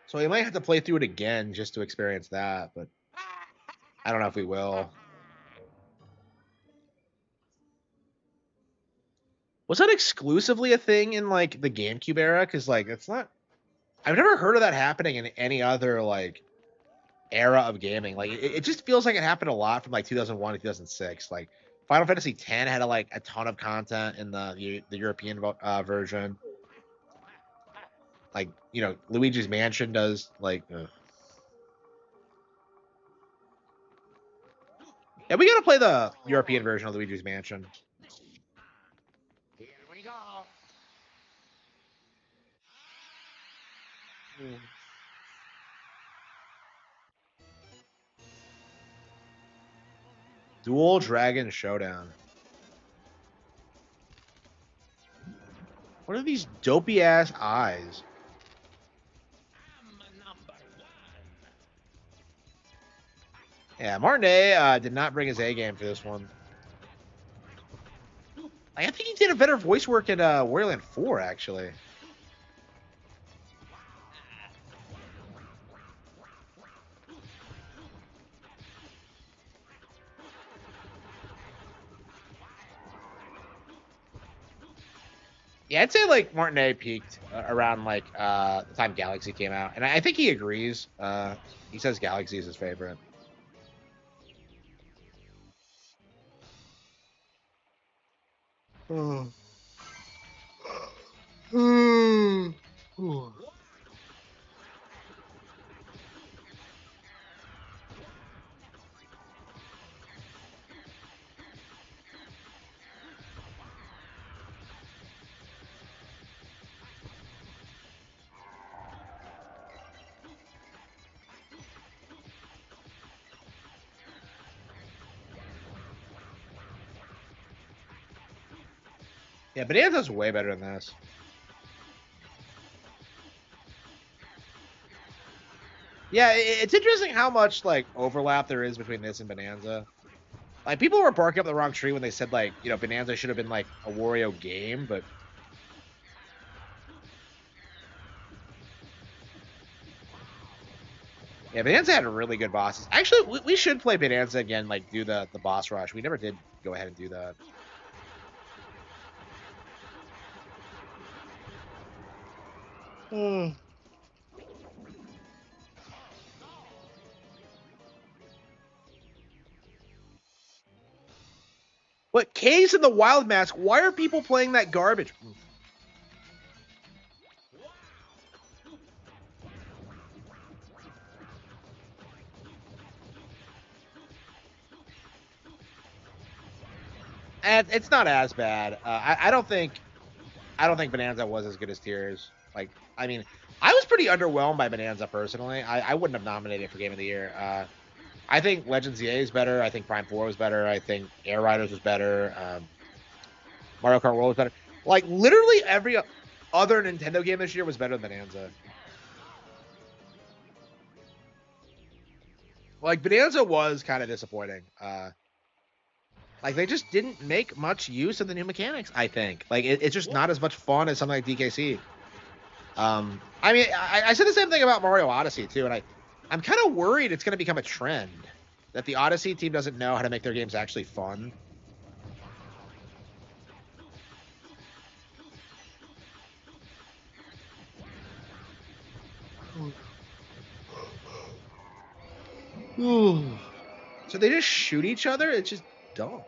So we might have to play through it again just to experience that, but I don't know if we will. Was that exclusively a thing in like the GameCube era? Because like it's not. I've never heard of that happening in any other like era of gaming. Like it just feels like it happened a lot from like 2001 to 2006. Like Final Fantasy X had like a ton of content in the European version. Like Luigi's Mansion does like. Yeah, we gotta play the European version of Luigi's Mansion. Here we go. Dual Dragon Showdown. What are these dopey ass eyes? I'm number one. Yeah, Martinet did not bring his A game for this one. I think he did a better voice work in Wario Land 4, actually. Yeah, I'd say like Martinet peaked around like the time Galaxy came out, and I think he agrees. He says Galaxy is his favorite. Oh. Yeah, Bonanza's way better than this. Yeah, it's interesting how much like overlap there is between this and Bonanza. Like people were barking up the wrong tree when they said like Bonanza should have been like a Wario game, but yeah, Bonanza had really good bosses. Actually, we should play Bonanza again, like do the boss rush. We never did go ahead and do that. But K's in the Wild Mask. Why are people playing that garbage? And it's not as bad. I don't think Bonanza was as good as Tears. Like, I mean, I was pretty underwhelmed by Bonanza personally. I wouldn't have nominated it for Game of the Year. I think Legends EA is better. I think Prime 4 was better. I think Air Riders was better. Mario Kart World was better. Like, literally every other Nintendo game this year was better than Bonanza. Like, Bonanza was kind of disappointing. Like, they just didn't make much use of the new mechanics, I think. Like, it's just not as much fun as something like DKC. I mean, I said the same thing about Mario Odyssey, too, and I'm kind of worried it's going to become a trend that the Odyssey team doesn't know how to make their games actually fun. So they just shoot each other? It's just dumb.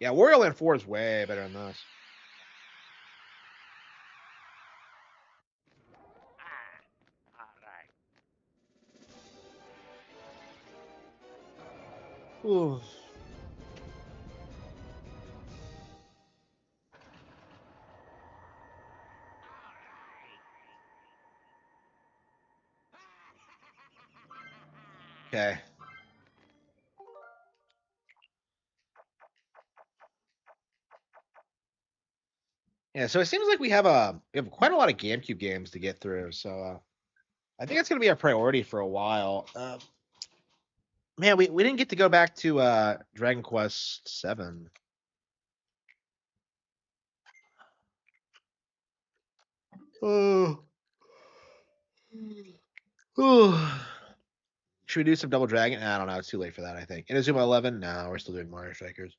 Yeah, Wario Land 4 is way better than this. All right. Ooh. Okay. Yeah, so it seems like we have quite a lot of GameCube games to get through. So I think that's gonna be our priority for a while. Man, we didn't get to go back to Dragon Quest 7. Oh. Oh. Should we do some Double Dragon? I don't know. It's too late for that, I think. Inazuma 11? No, we're still doing Mario Strikers.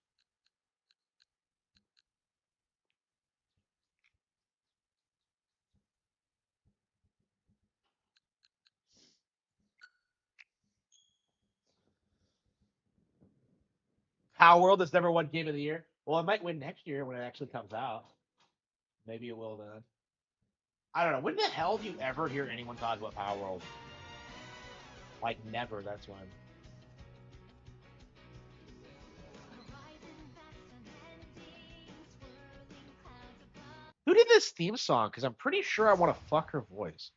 Power World has never won Game of the Year. Well, it might win next year when it actually comes out. Maybe it will then. I don't know. When the hell do you ever hear anyone talk about Power World? Like, never. That's when. Who did this theme song? Because I'm pretty sure I want to fuck her voice.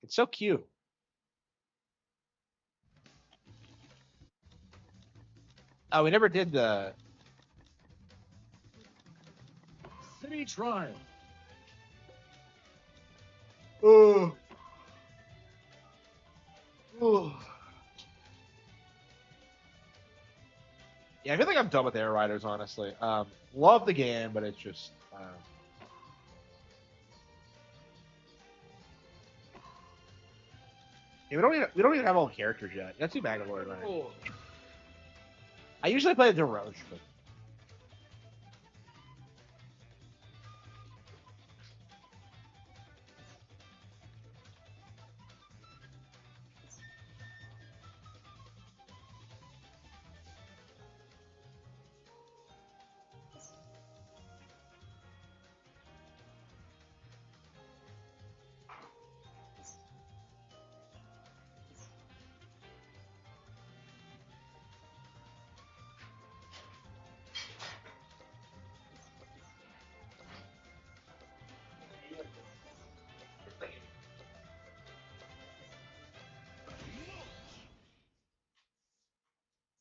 It's so cute. Oh, we never did the City Trial. Oh. Oh. Yeah, I feel like I'm done with Air Riders, honestly. Love the game, but it's just. Yeah, we don't even have all the characters yet. That's too bad, Lord. Right? I usually play the Roche, but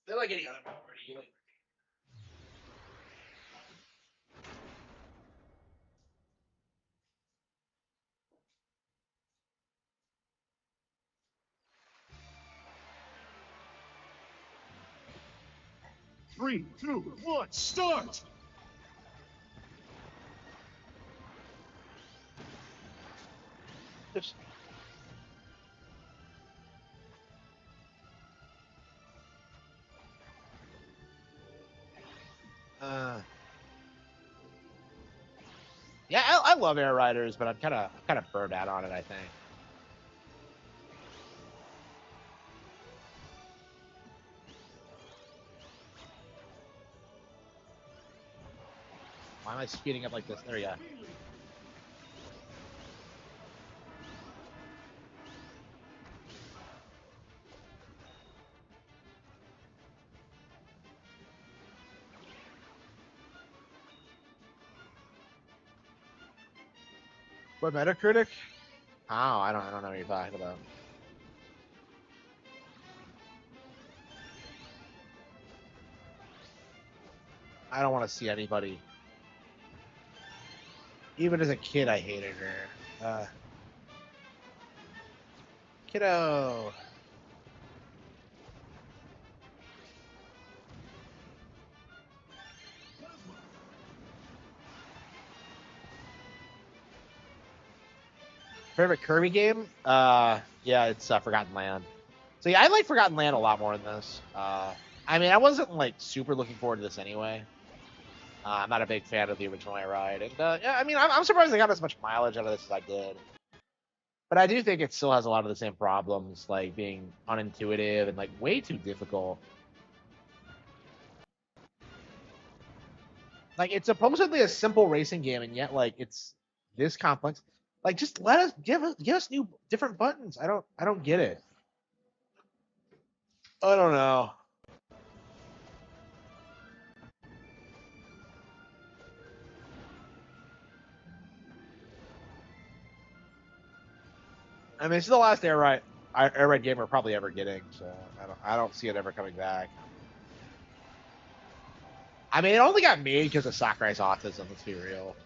they're like any other property. Like, Three, two, one, start! just, uh, yeah, I love Air Riders, but I'm kind of burned out on it, I think. Why am I speeding up like this? There we go. What, Metacritic? Oh, I don't know what you're talking about. I don't want to see anybody. Even as a kid, I hated her. Kiddo. Favorite Kirby game? Yeah, it's Forgotten Land. So yeah, I like Forgotten Land a lot more than this. I mean, I wasn't like super looking forward to this anyway. I'm not a big fan of the original Air Ride, and yeah, I mean, I'm surprised I got as much mileage out of this as I did. But I do think it still has a lot of the same problems, like being unintuitive and like way too difficult. Like it's supposedly a simple racing game, and yet like it's this complex. Like just let us give us new different buttons. I don't get it. I don't know. I mean, it's the last Air Ride game we're probably ever getting, so I don't see it ever coming back. I mean, it only got made because of Sakurai's autism. Let's be real.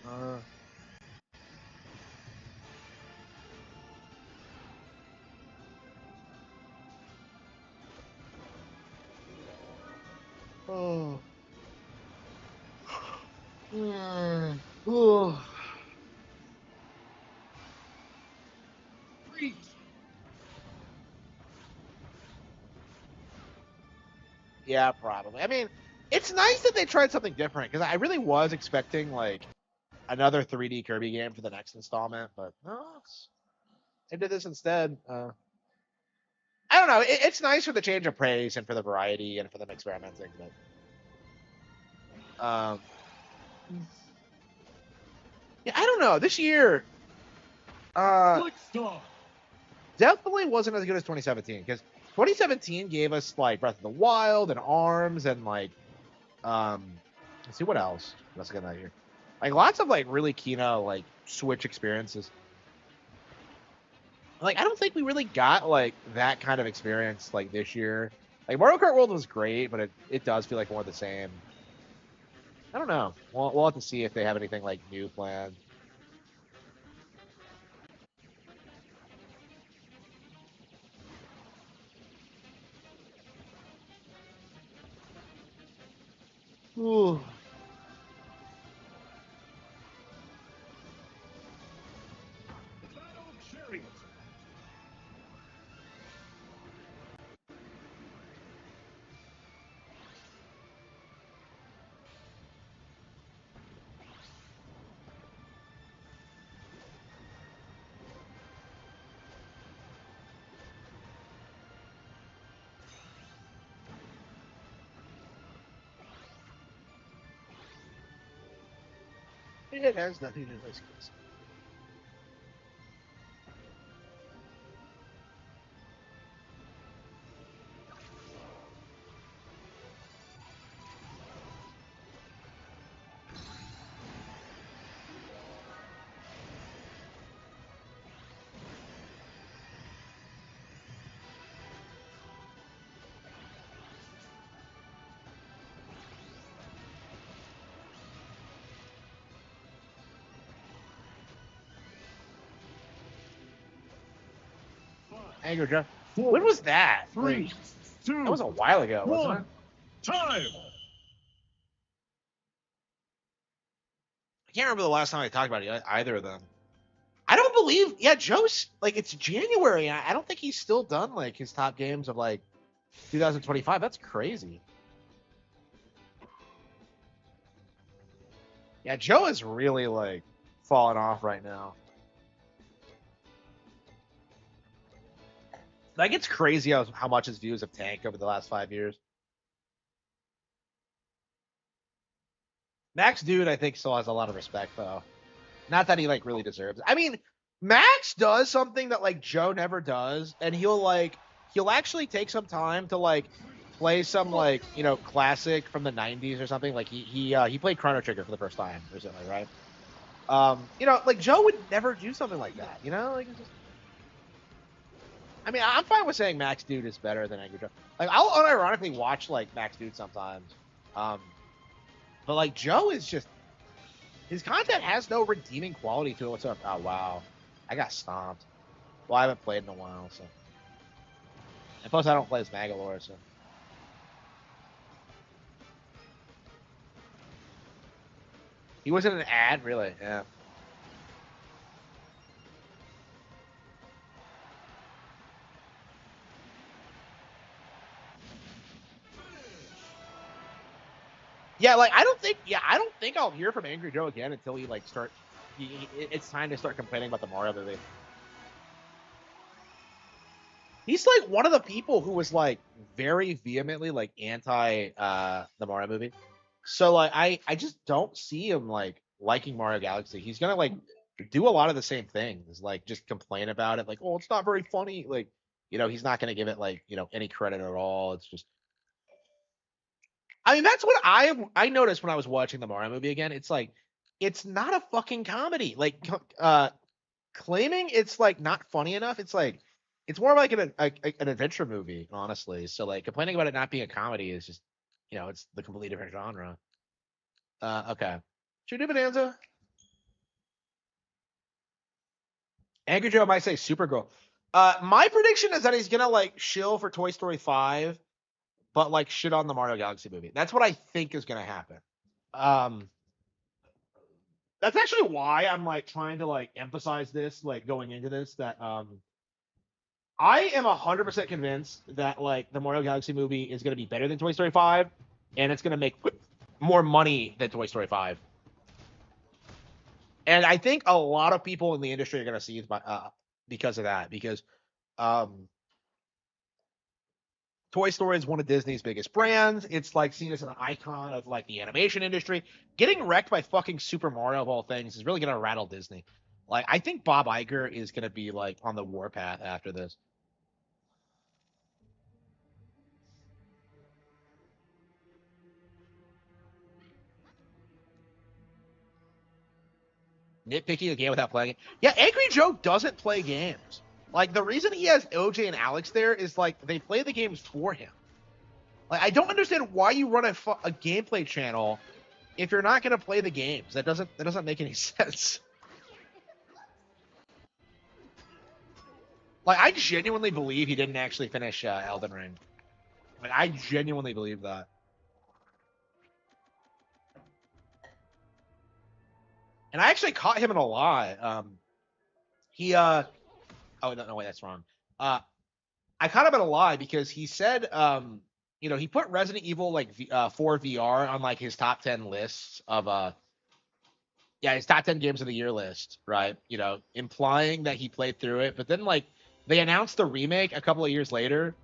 Oh. Oh. Freeze. Yeah, probably. I mean, it's nice that they tried something different because I really was expecting like another 3D Kirby game for the next installment, but no, they did this instead. I don't know. It's nice for the change of pace and for the variety and for them experimenting, but yeah, I don't know. This year, Quick stop. definitely wasn't as good as 2017 because 2017 gave us like Breath of the Wild and Arms and like let's see what else. Let's get that here. Like lots of like really keynote like Switch experiences. Like I don't think we really got like that kind of experience like this year. Like Mario Kart World was great, but it does feel like more of the same. I don't know. We'll have to see if they have anything like new planned. Ooh. Battle Chariot. It has nothing to do with this. Anger Jeff. When was that? Three, Like, two, that was a while ago, wasn't one. it? Time. I can't remember the last time I talked about either of them. I don't believe. Yeah, Joe's like it's January. I don't think he's still done like his top games of like 2025. That's crazy. Yeah, Joe is really like falling off right now. Like it's crazy how much his views have tanked over the last 5 years. Max Dude, I think, still has a lot of respect though. Not that he like really deserves it. I mean, Max does something that like Joe never does, and he'll actually take some time to like play some like classic from the '90s or something. Like he played Chrono Trigger for the first time recently, right? Like Joe would never do something like that. Like it's just. I mean, I'm fine with saying Max Dude is better than Angry Joe. Like I'll unironically watch like Max Dude sometimes, um, but like Joe is just his content has no redeeming quality to it whatsoever. Oh wow, I got stomped. Well, I haven't played in a while, so. And plus, I don't play as Magalore, so. He wasn't an ad, really. Yeah. Yeah, like I don't think I'll hear from Angry Joe again until he like start. It's time to start complaining about the Mario movie. He's like one of the people who was like very vehemently like anti the Mario movie. So like I just don't see him like liking Mario Galaxy. He's gonna like do a lot of the same things, like just complain about it, like, oh, it's not very funny. Like, he's not gonna give it like, any credit at all. It's just I mean, that's what I noticed when I was watching the Mario movie again. It's like it's not a fucking comedy. Like claiming it's like not funny enough, it's like it's more like an adventure movie, honestly. So like complaining about it not being a comedy is just it's the completely different genre. Okay. Should we do Bonanza? Angry Joe might say Supergirl. My prediction is that he's gonna like shill for Toy Story 5, but like shit on the Mario Galaxy movie. That's what I think is gonna happen. Um, that's actually why I'm like trying to like emphasize this, like going into this, that I am 100% convinced that like the Mario Galaxy movie is gonna be better than Toy Story 5, and it's gonna make more money than Toy Story 5. And I think a lot of people in the industry are gonna see it because of that, because um Toy Story is one of Disney's biggest brands. It's like seen as an icon of like the animation industry. Getting wrecked by fucking Super Mario of all things is really gonna rattle Disney. Like I think Bob Iger is gonna be like on the warpath after this. Nitpicking a game without playing it. Yeah, Angry Joe doesn't play games. Like the reason he has OJ and Alex there is like they play the games for him. Like I don't understand why you run a gameplay channel if you're not gonna play the games. That doesn't make any sense. Like I genuinely believe he didn't actually finish Elden Ring. Like I genuinely believe that. And I actually caught him in a lie. He oh no, wait, that's wrong. I caught him in a lie because he said he put Resident Evil like 4 VR on like his top 10 lists of yeah, his top 10 games of the year list, right? Implying that he played through it, but then like they announced the remake a couple of years later,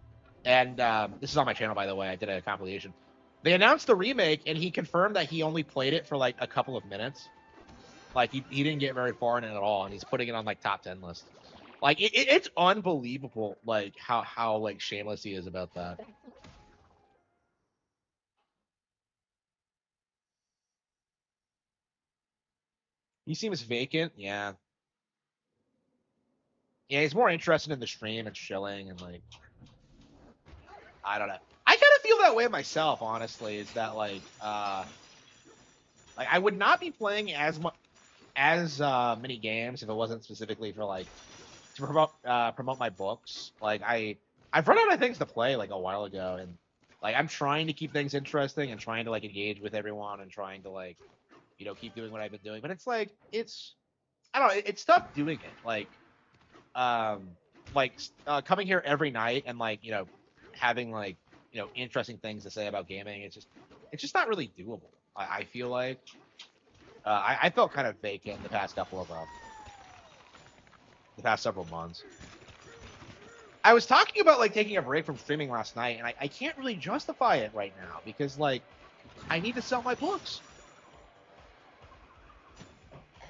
and this is on my channel by the way. I did a compilation. They announced the remake, and he confirmed that he only played it for like a couple of minutes. Like he didn't get very far in it at all, and he's putting it on like top 10 list. Like it's unbelievable, like how like shameless he is about that. He seems vacant. Yeah, yeah. He's more interested in the stream and chilling and like I don't know. I kind of feel that way myself, honestly. Is that like I would not be playing as much as many games if it wasn't specifically for like to promote my books. Like I've run out of things to play like a while ago, and like I'm trying to keep things interesting and trying to like engage with everyone and trying to like keep doing what I've been doing. But it's like it's I don't know. It's tough doing it. Um coming here every night and like having like interesting things to say about gaming. It's just not really doable. I feel like I felt kind of vacant the past the past several months. I was talking about like taking a break from streaming last night, and I can't really justify it right now because like I need to sell my books.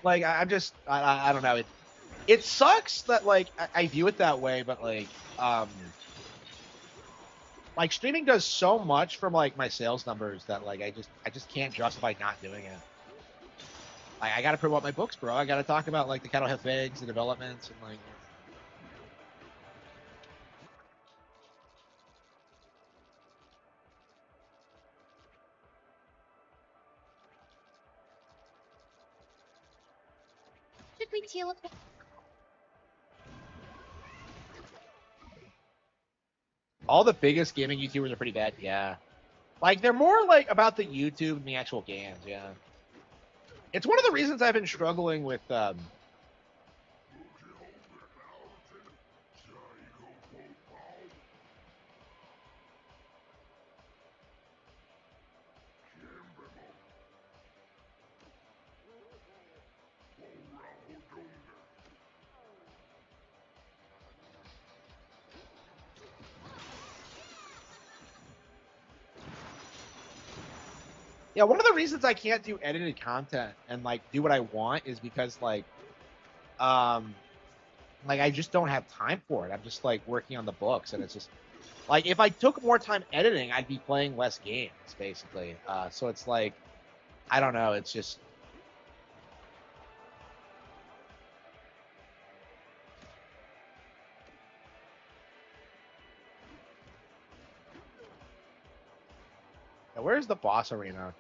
Like I'm just I don't know. It sucks that like I view it that way, but um like streaming does so much for like my sales numbers that like I just can't justify not doing it. Like I gotta promote my books, bro. I gotta talk about like the Cattle Have Eggs, the developments, and like. Should we teleport? All the biggest gaming YouTubers are pretty bad, yeah. Like they're more like about the YouTube than the actual games, yeah. It's one of the reasons I've been struggling with yeah, one of the reasons I can't do edited content and like do what I want is because um like I just don't have time for it. I'm just like working on the books, and it's just like if I took more time editing, I'd be playing less games basically. So it's like I don't know, it's just yeah, where's the boss arena?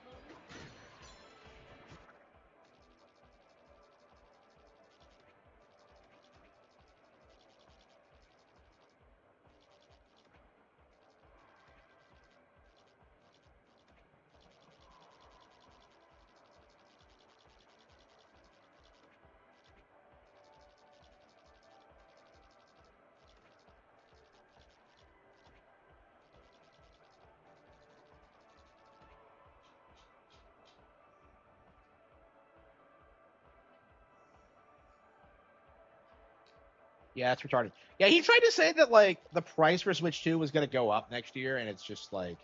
Yeah, it's retarded. Yeah, he tried to say that like the price for Switch 2 was gonna go up next year, and it's just like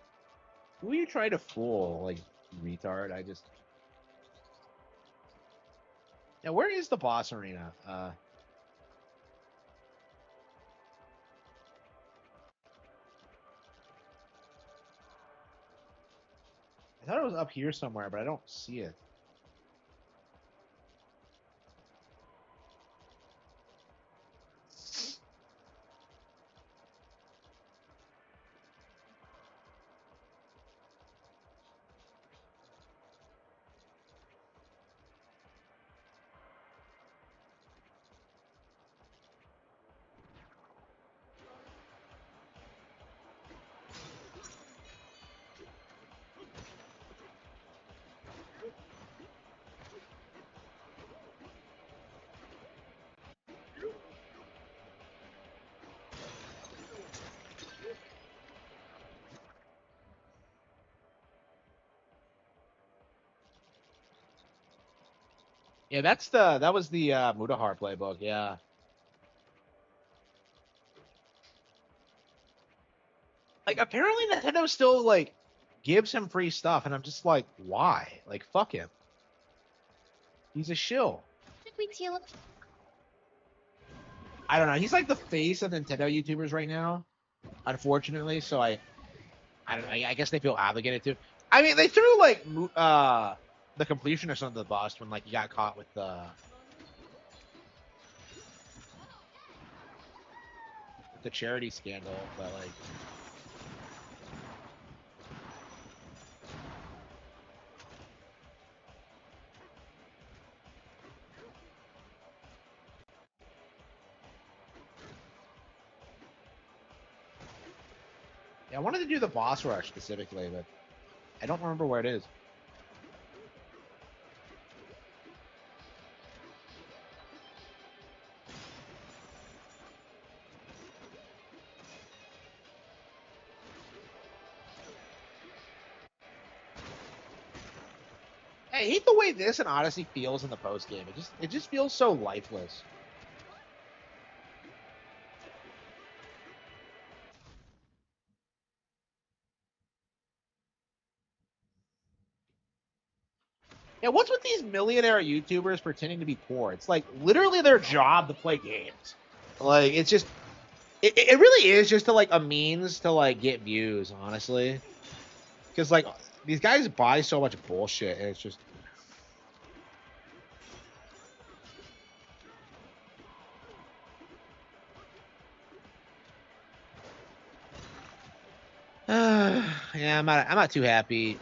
who are you trying to fool? Like retard. I just yeah, where is the boss arena? I thought it was up here somewhere, but I don't see it. Yeah, that was the Mudahar playbook. Yeah, like apparently Nintendo still like gives him free stuff, and I'm just like, why? Like, fuck him. He's a shill. Should we teleport? I don't know. He's like the face of Nintendo YouTubers right now, unfortunately. So I don't know. I guess they feel obligated to. I mean, they threw like the completionist under the bus when like he got caught with the charity scandal, but like. Yeah, I wanted to do the boss rush specifically, but I don't remember where it is. I hate the way this and Odyssey feels in the post game. It just feels so lifeless. Yeah, what's with these millionaire YouTubers pretending to be poor? It's like literally their job to play games. Like it's just, it really is just to like a means to like get views, honestly. Because like these guys buy so much bullshit, and it's just. Yeah, I'm not too happy.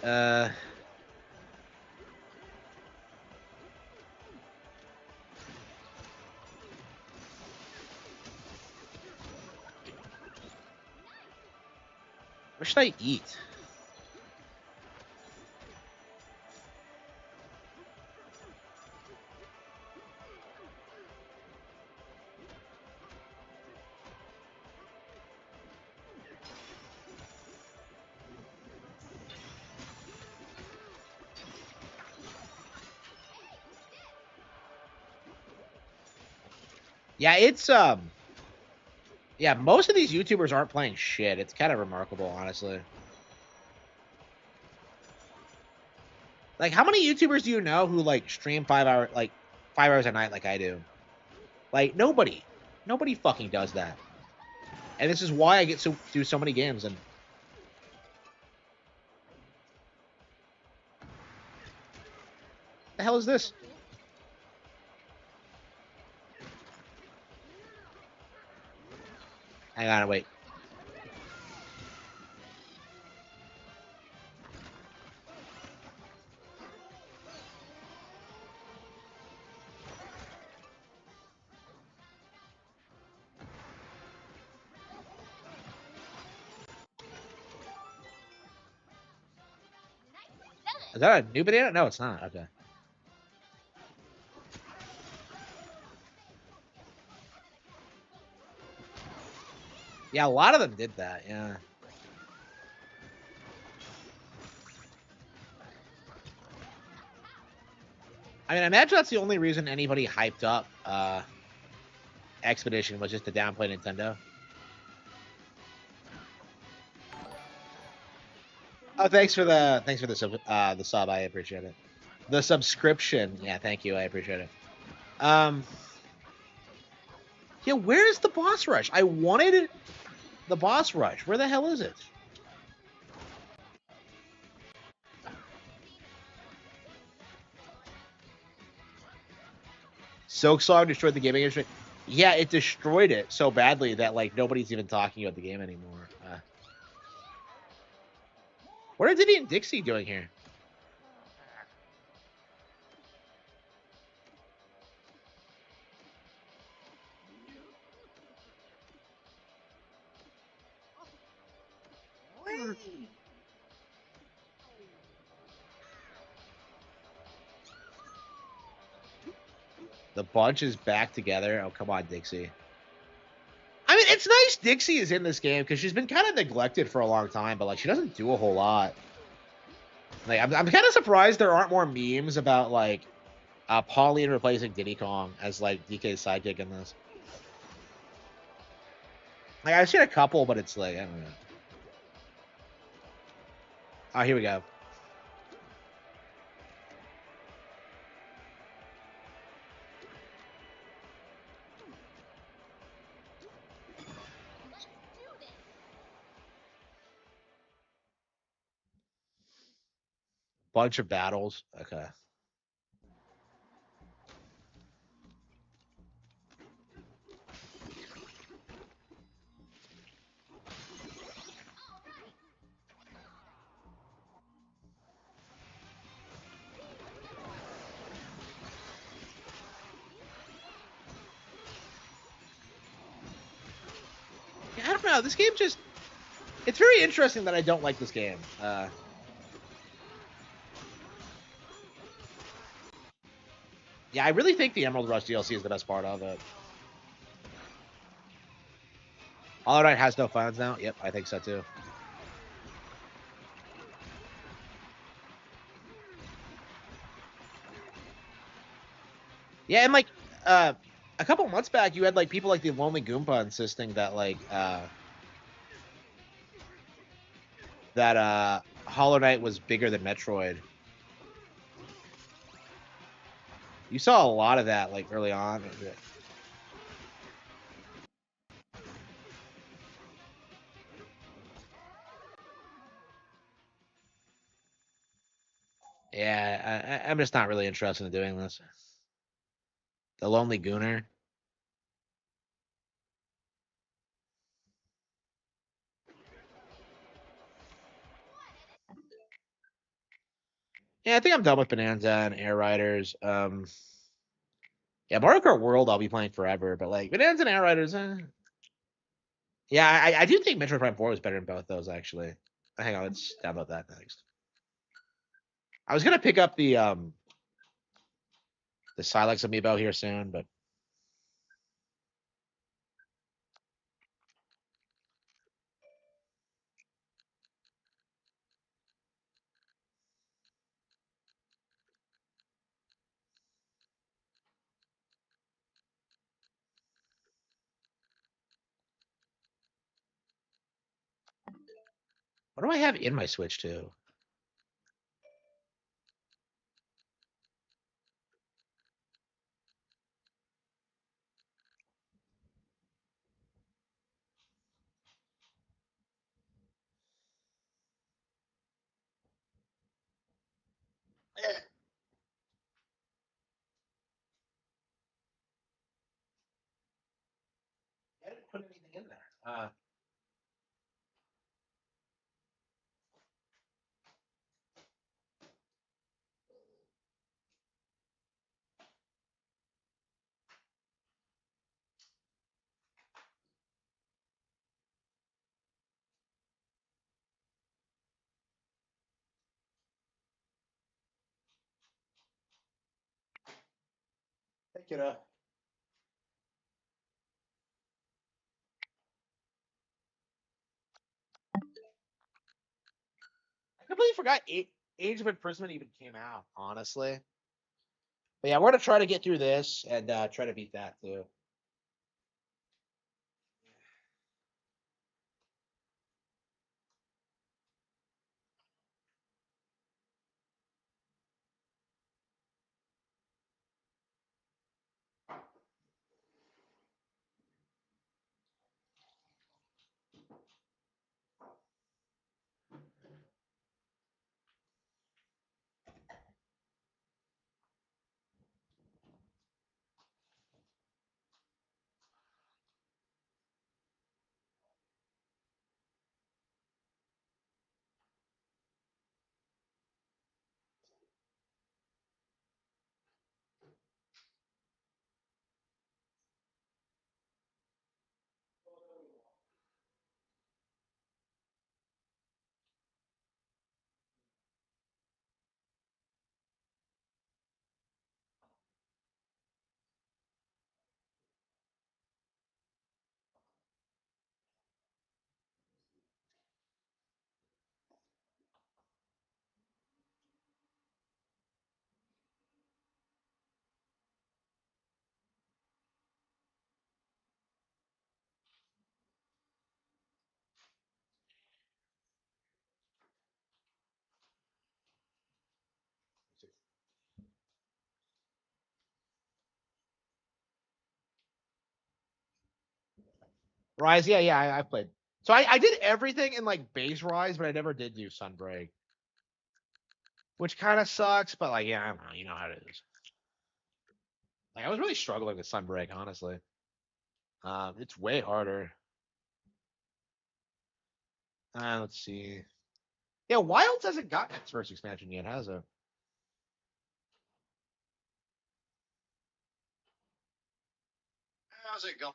What should I eat? Yeah, it's yeah, most of these YouTubers aren't playing shit. It's kind of remarkable, honestly. Like, how many YouTubers do you know who like stream 5 hours a night like I do? Like nobody, nobody fucking does that. And this is why I get to do so many games. And the hell is this? Hang on, wait. Is that a new banana? No, it's not. Okay. Yeah, a lot of them did that. Yeah. I mean, I imagine that's the only reason anybody hyped up Expedition was just to downplay Nintendo. Oh, thanks for the sub. I appreciate it. The subscription. Yeah, thank you. I appreciate it. Yeah, where's the boss rush? I wanted the boss rush. Where the hell is it? Silksong destroyed the gaming industry. Yeah, it destroyed it so badly that like nobody's even talking about the game anymore. What are Diddy and Dixie doing here? The bunch is back together. Oh, come on, Dixie. I mean, it's nice Dixie is in this game because she's been kind of neglected for a long time, but like she doesn't do a whole lot. Like I'm kind of surprised there aren't more memes about like Pauline replacing Diddy Kong as like DK's sidekick in this. Like I've seen a couple, but it's like I don't know. Oh, here we go. Bunch of battles. Okay. Yeah, I don't know. This game just. It's very interesting that I don't like this game. Yeah, I really think the Emerald Rush DLC is the best part of it. Hollow Knight has no fans now? Yep, I think so too. Yeah, and like a couple months back, you had like people like the Lonely Goomba insisting that Hollow Knight was bigger than Metroid. You saw a lot of that like early on. Yeah, I'm just not really interested in doing this. The Lonely Gooner. Yeah, I think I'm done with Bonanza and Air Riders. Yeah, Mario Kart World I'll be playing forever, but like Bonanza and Air Riders, yeah, I do think Metroid Prime 4 was better than both those actually. Hang on, let's download that next. I was gonna pick up the Silex amiibo here soon, but what do I have in my Switch too? I didn't put anything in there. Pick it up. I completely forgot Age of Imprisonment even came out, honestly. But yeah, we're gonna try to get through this and try to beat that too. Rise, yeah, I played. So I did everything in like base Rise, but I never did do Sunbreak, which kind of sucks. But like, yeah, I don't know, you know how it is. Like, I was really struggling with Sunbreak, honestly. It's way harder. Let's see. Yeah, Wilds hasn't gotten its first expansion yet, has it? How's it going?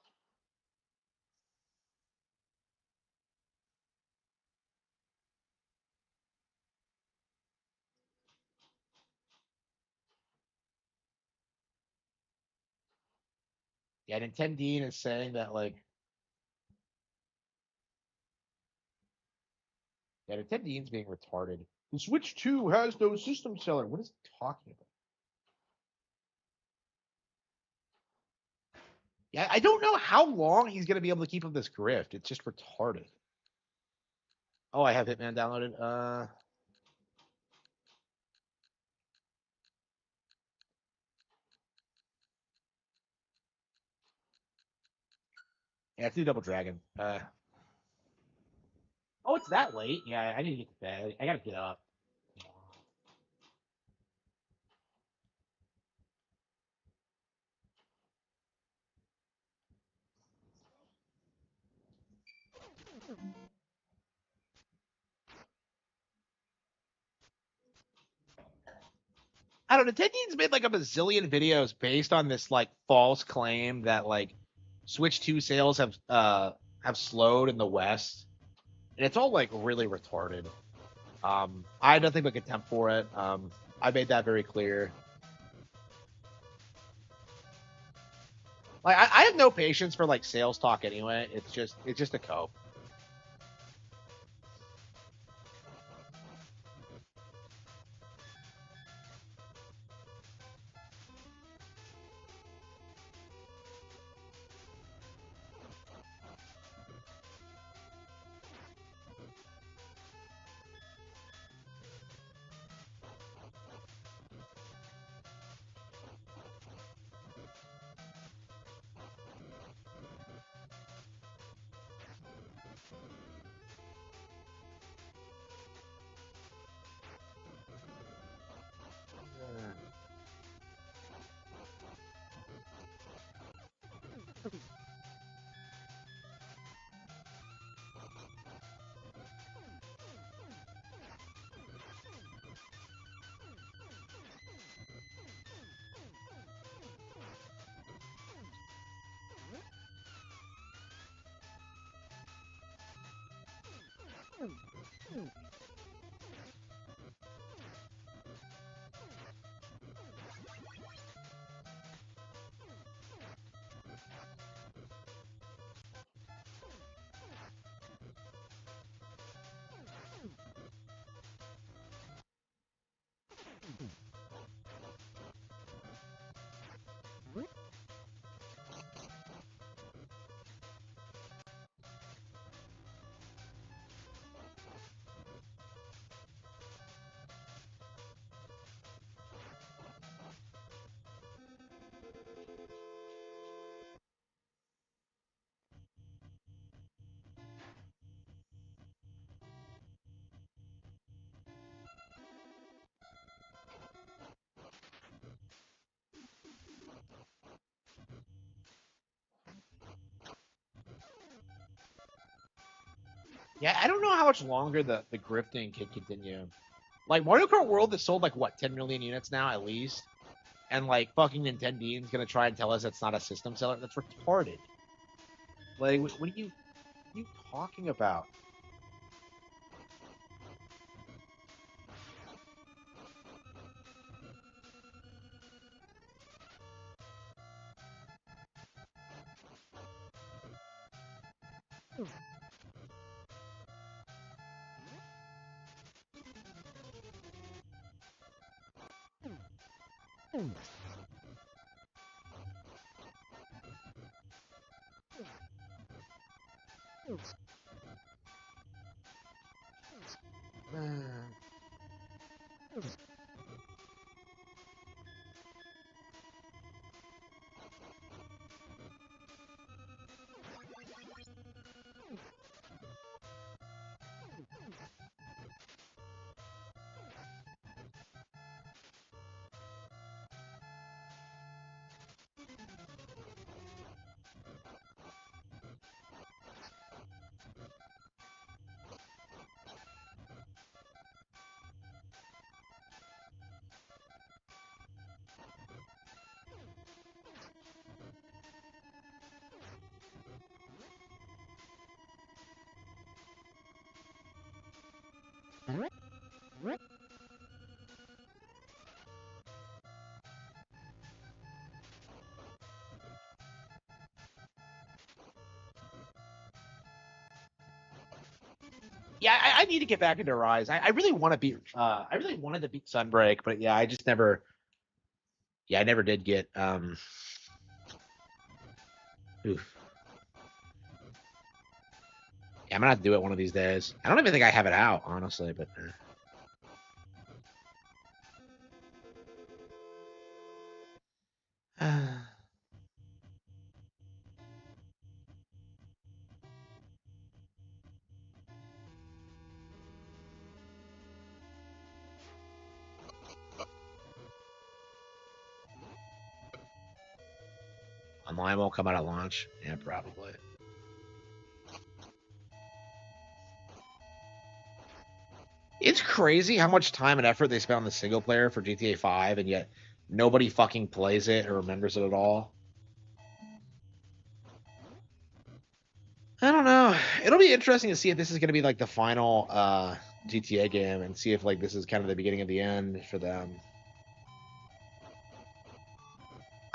Yeah, Nintendo is saying that like, yeah, Nintendo's being retarded. The Switch 2 has no system seller. What is he talking about? Yeah, I don't know how long he's gonna be able to keep up this grift. It's just retarded. Oh, I have Hitman downloaded. Yeah, let's do Double Dragon. Oh, it's that late. Yeah, I need to get to bed. I gotta get up. I don't know. Tendine's made like a bazillion videos based on this like false claim that like Switch 2 sales have slowed in the West. And it's all like really retarded. I had nothing but contempt for it. I made that very clear. Like I have no patience for like sales talk anyway. It's just a cope. Yeah, I don't know how much longer the grifting can continue. Like Mario Kart World has sold like what 10 million units now at least, and like fucking Nintendo's gonna try and tell us it's not a system seller. That's retarded. Like, what are you talking about? Yeah, I need to get back into Rise. I really want to beat. I really wanted to beat Sunbreak, but yeah, I just never. Yeah, I never did get. Oof. Yeah, I'm gonna have to do it one of these days. I don't even think I have it out, honestly, but. Online won't come out at launch. Yeah, probably. It's crazy how much time and effort they spent on the single player for GTA 5, and yet nobody fucking plays it or remembers it at all. I don't know. It'll be interesting to see if this is going to be like the final GTA game, and see if like this is kind of the beginning of the end for them.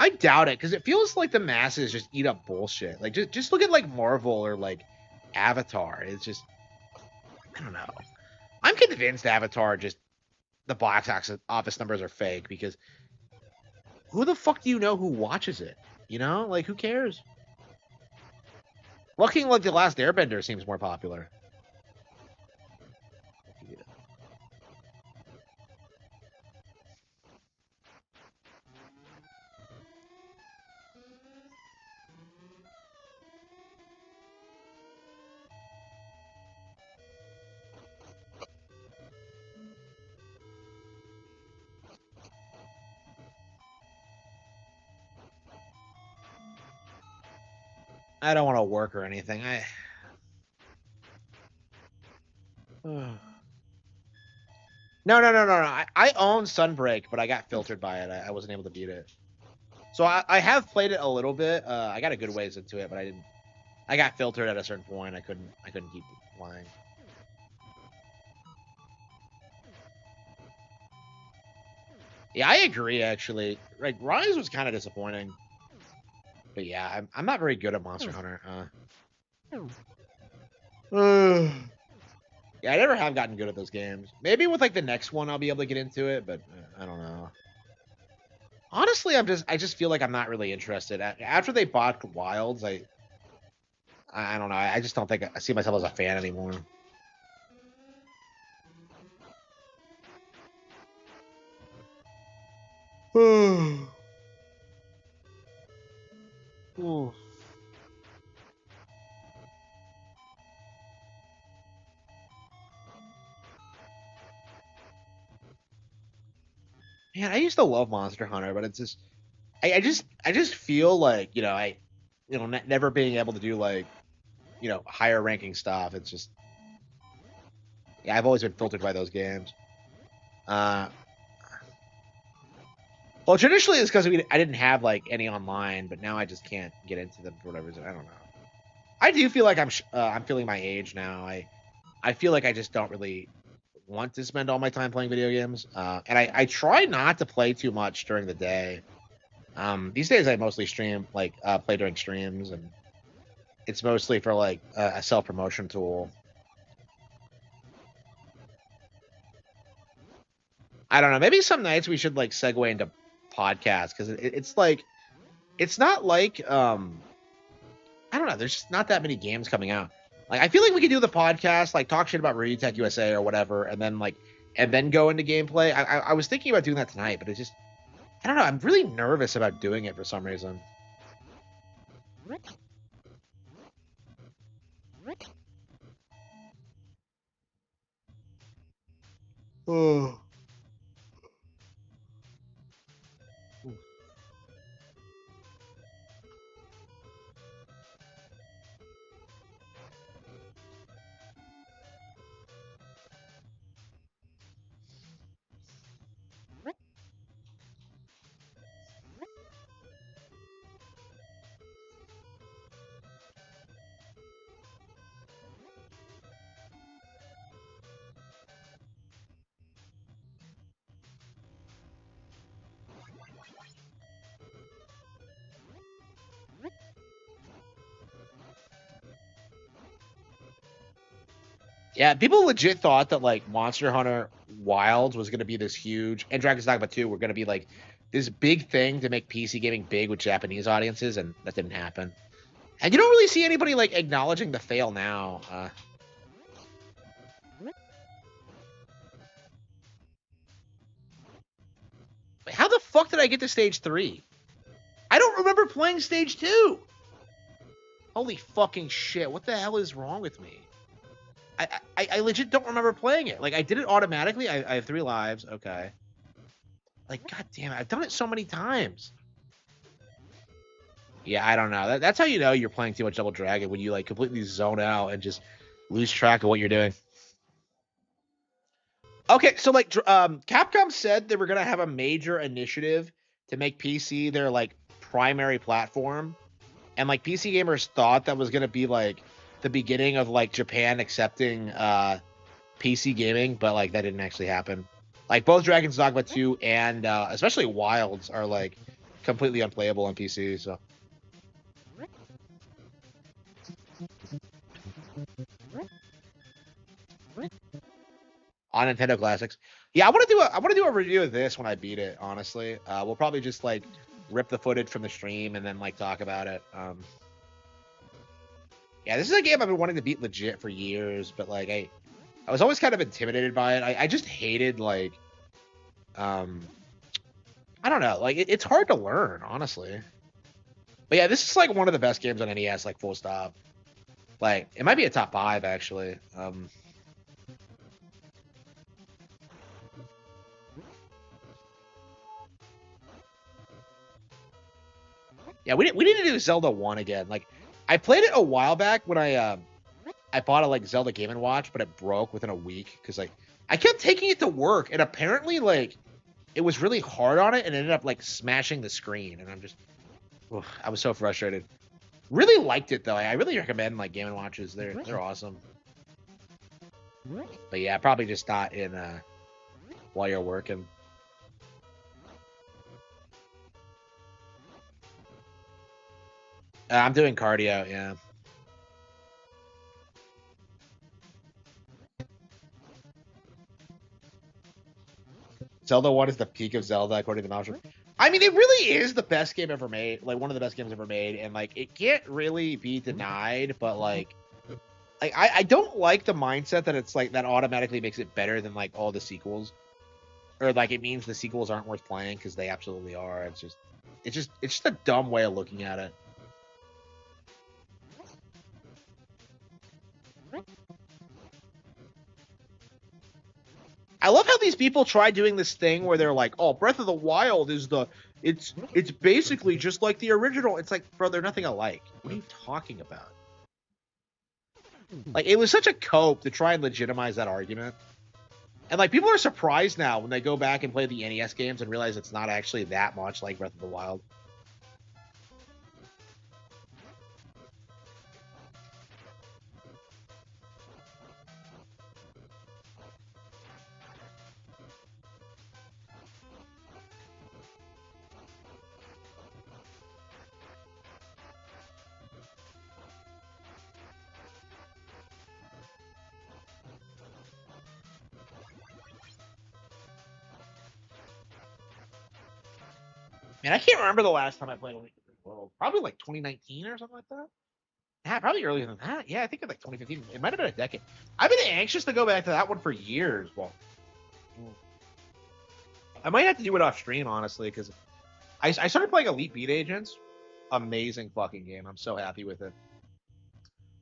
I doubt it, because it feels like the masses just eat up bullshit. Like just look at like Marvel or like Avatar. It's just, I don't know. I'm convinced Avatar just the box office numbers are fake, because who the fuck do you know who watches it? You know, like who cares? Looking like The Last Airbender seems more popular. I don't want to work or anything. No. I own Sunbreak, but I got filtered by it. I wasn't able to beat it. So I have played it a little bit. I got a good ways into it, but I didn't. I got filtered at a certain point. I couldn't keep playing. Yeah, I agree. Actually, like Rise was kind of disappointing, but yeah, I'm not very good at Monster Hunter. Yeah, I never have gotten good at those games. Maybe with like the next one, I'll be able to get into it, but I don't know. Honestly, I just feel like I'm not really interested. After they bought Wilds, I don't know. I just don't think I see myself as a fan anymore. Ooh. Man, I used to love Monster Hunter, but it's just I just feel like never being able to do like higher ranking stuff. It's just yeah, I've always been filtered by those games. Uh, well, traditionally it's because I didn't have like any online, but now I just can't get into them for whatever reason. I don't know. I do feel like I'm feeling my age now. I feel like I just don't really want to spend all my time playing video games, and I try not to play too much during the day. These days I mostly stream, like play during streams, and it's mostly for like a self promotion tool. I don't know. Maybe some nights we should like segue into podcasts, because it's like it's not like I don't know. There's just not that many games coming out. Like I feel like we could do the podcast, like talk shit about Review Tech USA or whatever, and then go into gameplay. I was thinking about doing that tonight, but it just I don't know. I'm really nervous about doing it for some reason. Oh. Yeah, people legit thought that like Monster Hunter Wilds was going to be this huge, and Dragon's Dogma 2 were going to be like this big thing to make PC gaming big with Japanese audiences, and that didn't happen. And you don't really see anybody like acknowledging the fail now. Wait, how the fuck did I get to stage 3? I don't remember playing stage 2. Holy fucking shit! What the hell is wrong with me? I legit don't remember playing it. Like I did it automatically. I have 3 lives. Okay. Like god damn it! I've done it so many times. Yeah, I don't know. That's how you know you're playing too much Double Dragon, when you like completely zone out and just lose track of what you're doing. Okay, so like Capcom said they were gonna have a major initiative to make PC their like primary platform, and like PC gamers thought that was gonna be like the beginning of like Japan accepting PC gaming, but like that didn't actually happen. Like both Dragon's Dogma 2 and especially Wilds are like completely unplayable on PC. So on Nintendo Classics, yeah, I want to do a review of this when I beat it. Honestly, we'll probably just like rip the footage from the stream and then like talk about it. Yeah, this is a game I've been wanting to beat legit for years, but like I was always kind of intimidated by it. I just hated like I don't know, like it's hard to learn, honestly. But yeah, this is like one of the best games on NES, like full stop. Like it might be a top 5 actually. Yeah, we need to do Zelda 1 again. Like I played it a while back when I bought a like Zelda Game and Watch, but it broke within a week because like I kept taking it to work, and apparently like it was really hard on it and ended up like smashing the screen, and I was so frustrated. Really liked it though. I really recommend like Game and Watches. They're awesome. But yeah, probably just not in while you're working. I'm doing cardio, yeah. Zelda 1 is the peak of Zelda, according to the Mouse. I mean, it really is the best game ever made. Like, one of the best games ever made. And, like, it can't really be denied, but, like I don't like the mindset that it's, like, that automatically makes it better than, like, all the sequels. Or, like, it means the sequels aren't worth playing, because they absolutely are. It's just a dumb way of looking at it. I love how these people try doing this thing where they're like, "Oh, Breath of the Wild is it's basically just like the original." It's like, bro, they're nothing alike. What are you talking about? Like, it was such a cope to try and legitimize that argument. And like, people are surprised now when they go back and play the NES games and realize it's not actually that much like Breath of the Wild. Man, I can't remember the last time I played Link Between Worlds. Probably like 2019 or something like that. Yeah, probably earlier than that. Yeah, I think it's like 2015. It might have been a decade. I've been anxious to go back to that one for years. Well, I might have to do it off stream, honestly, because I started playing Elite Beat Agents. Amazing fucking game. I'm so happy with it.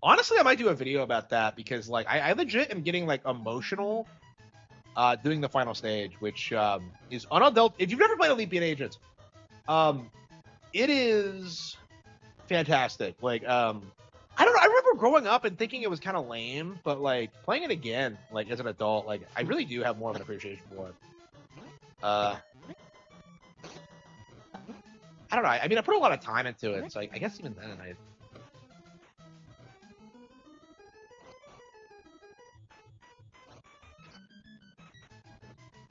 Honestly, I might do a video about that because like I legit am getting like emotional doing the final stage, which is unadulterated. If you've never played Elite Beat Agents, it is fantastic. Like I don't know. I remember growing up and thinking it was kind of lame, but like playing it again, like as an adult, like I really do have more of an appreciation for it. I don't know. I mean, I put a lot of time into it, so I guess even then,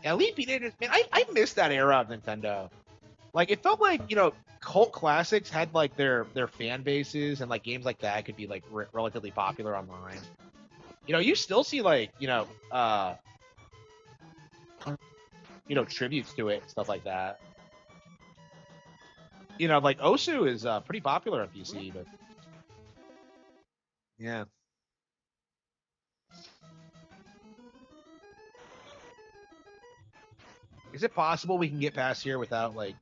Elite Beat Agents, man, I miss that era of Nintendo. Like, it felt like, you know, cult classics had like their fan bases, and like games like that could be like relatively popular online. You know, you still see like, tributes to it, stuff like that. You know, like Osu is pretty popular on PC, but Yeah. Is it possible we can get past here without like?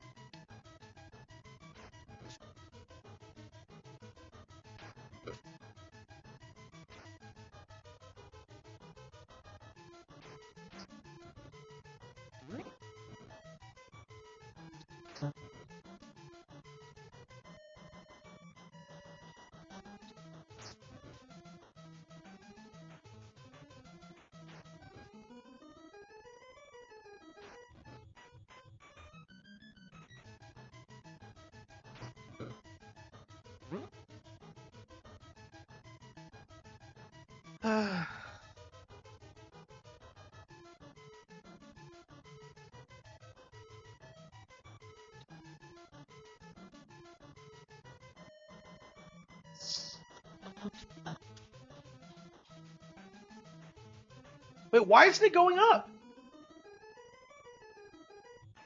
Wait, why isn't it going up?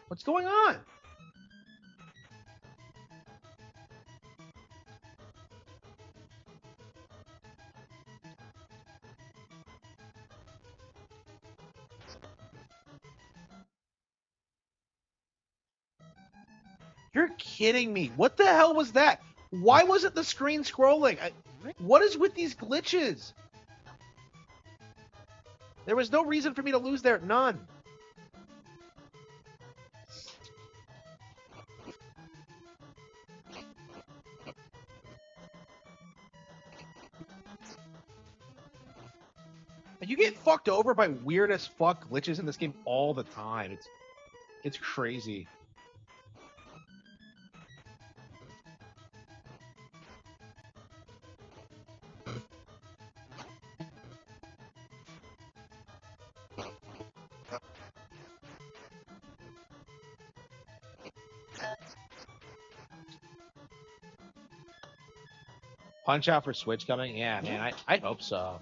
What's going on? You're kidding me. What the hell was that? Why wasn't the screen scrolling? What is with these glitches? There was no reason for me to lose there. None. You get fucked over by weird as fuck glitches in this game all the time. It's crazy. Punch out for Switch coming? Yeah, man, I hope so.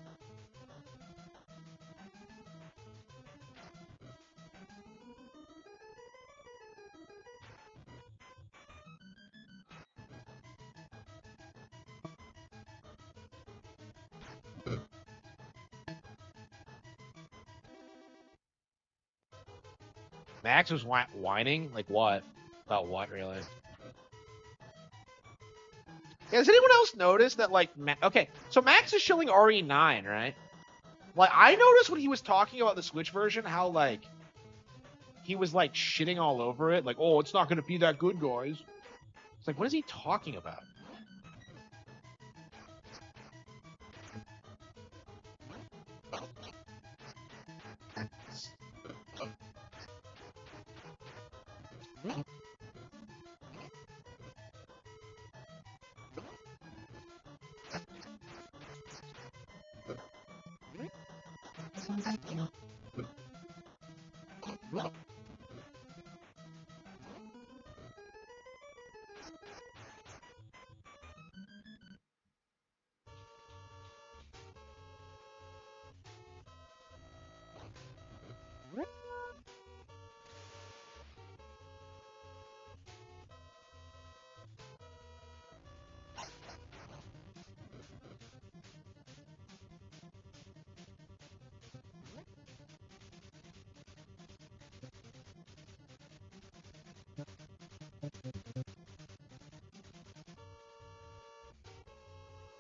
Max was whining? Like what? About what, really? Yeah, has anyone else noticed that, like, okay, so Max is showing RE9, right? Like, I noticed when he was talking about the Switch version, how, like, he was, like, shitting all over it. Like, oh, it's not going to be that good, guys. It's like, what is he talking about?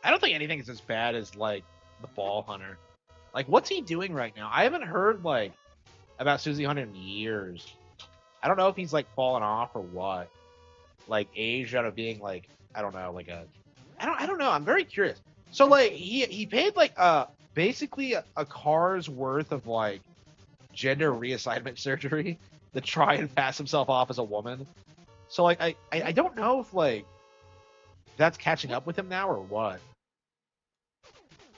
I don't think anything is as bad as, like, the Ball Hunter. Like, what's he doing right now? I haven't heard, like, about Susie Hunter in years. I don't know if he's, like, fallen off or what. Like, aged out of being, like, I don't know, like I don't know. I'm very curious. So, like, he paid, like, basically a car's worth of, like, gender reassignment surgery to try and pass himself off as a woman. So, like, I don't know if, like, that's catching up with him now or what.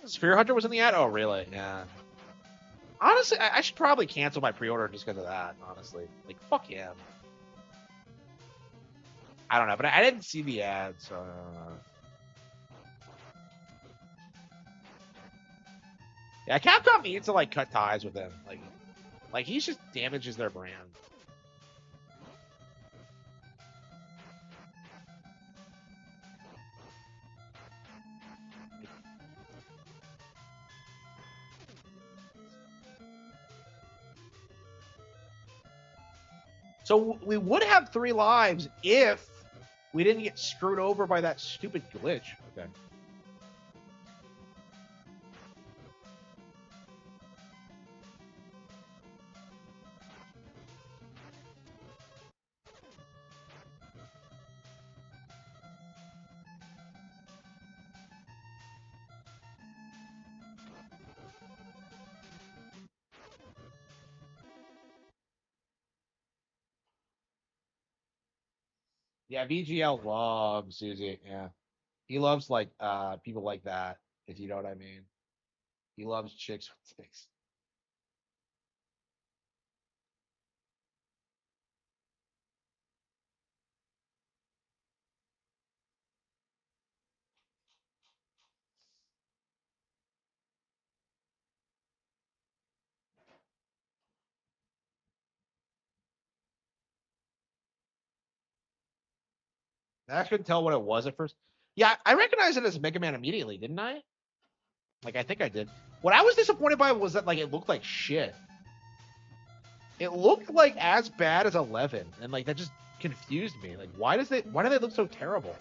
Sphere Hunter was in the ad? Oh, really? Yeah. Honestly, I should probably cancel my pre-order just because of that, honestly. Like, fuck him. I don't know, but I didn't see the ad, so... Yeah, Capcom needs to, like, cut ties with him. Like he just damages their brand. So we would have 3 lives if we didn't get screwed over by that stupid glitch. Okay. Yeah, VGL loves Susie. Yeah. He loves like people like that, if you know what I mean. He loves chicks with dicks. I couldn't tell what it was at first. Yeah, I recognized it as Mega Man immediately, didn't I? Like I think I did. What I was disappointed by was that like it looked like shit. It looked like as bad as 11, and like that just confused me. Like why do they look so terrible?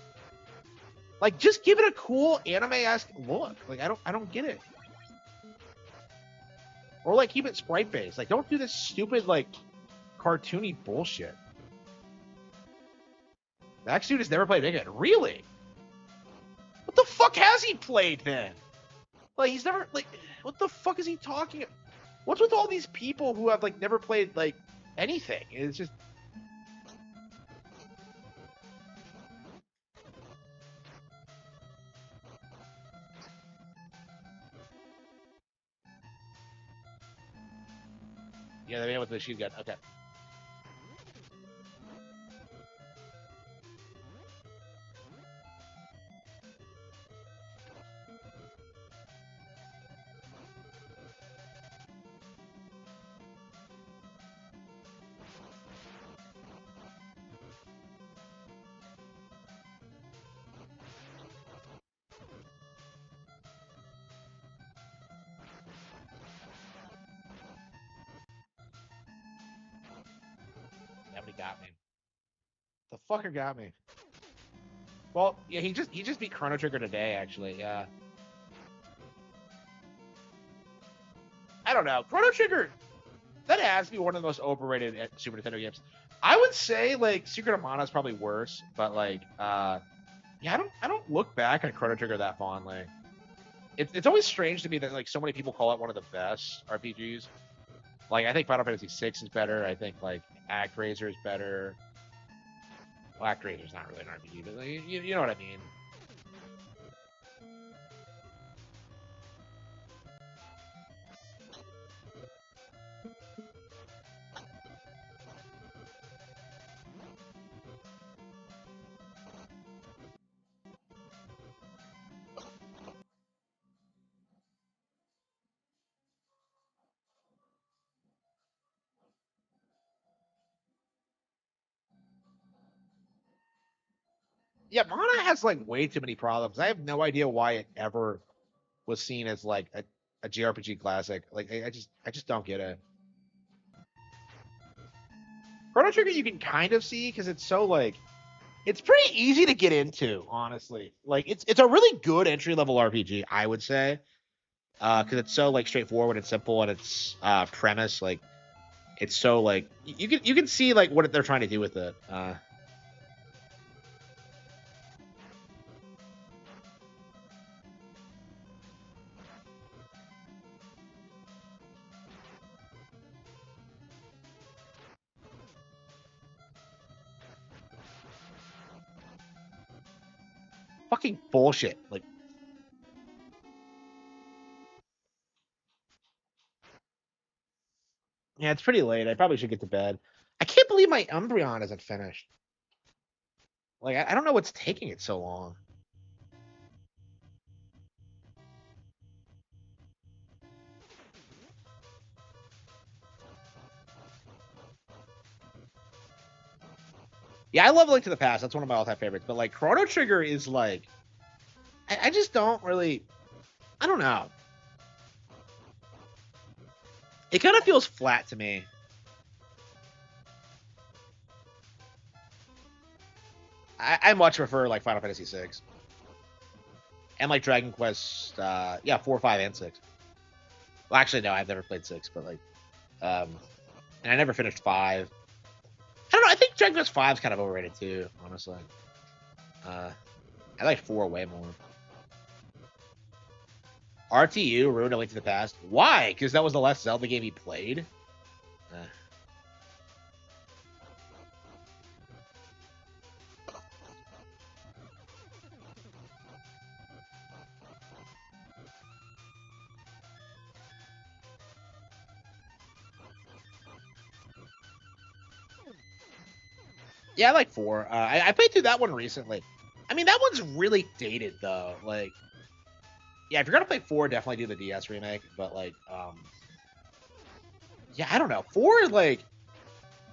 Like just give it a cool anime-esque look. Like I don't get it. Or like keep it sprite based. Like don't do this stupid like cartoony bullshit. That dude has never played Mega Man. Really? What the fuck has he played then? Like he's never like what the fuck is he talking about? What's with all these people who have like never played like anything? It's just yeah, the man with the machine gun. Okay. Yeah, but he got me. The fucker got me. Well, yeah, he just beat Chrono Trigger today, actually. Yeah. I don't know. Chrono Trigger, that has to be one of the most overrated Super Nintendo games. I would say like Secret of Mana is probably worse, but like yeah, I don't look back on Chrono Trigger that fondly. It's always strange to me that like so many people call it one of the best RPGs. Like I think Final Fantasy VI is better. I think like ActRaiser is better. Well, ActRaiser's not really an RPG, but like, you know what I mean. Yeah, Mana has like way too many problems. I have no idea why it ever was seen as like a JRPG classic. Like I just don't get it. Chrono Trigger you can kind of see because it's so like it's pretty easy to get into, honestly. Like it's a really good entry level RPG, I would say, because it's so like straightforward and simple, and its premise like it's so like you can see like what they're trying to do with it. Fucking bullshit. Like yeah, it's pretty late. I probably should get to bed. I can't believe my Umbreon isn't finished. Like I don't know what's taking it so long. Yeah, I love Link to the Past. That's one of my all-time favorites. But like Chrono Trigger is like, I just don't really. I don't know. It kind of feels flat to me. I much prefer like Final Fantasy 6 and like Dragon Quest. Yeah, 4, 5, and 6. Well, actually, no, I've never played 6, but like, um, and I never finished 5. I don't know. I think Dragon Quest 5 is kind of overrated too, honestly. I like 4 way more. RTU ruined A Link to the Past. Why? Because that was the last Zelda game he played. Yeah, I like 4. I played through that one recently. I mean, that one's really dated though. Like, yeah, if you're gonna play 4, definitely do the DS remake. But like, yeah, I don't know. 4 is like,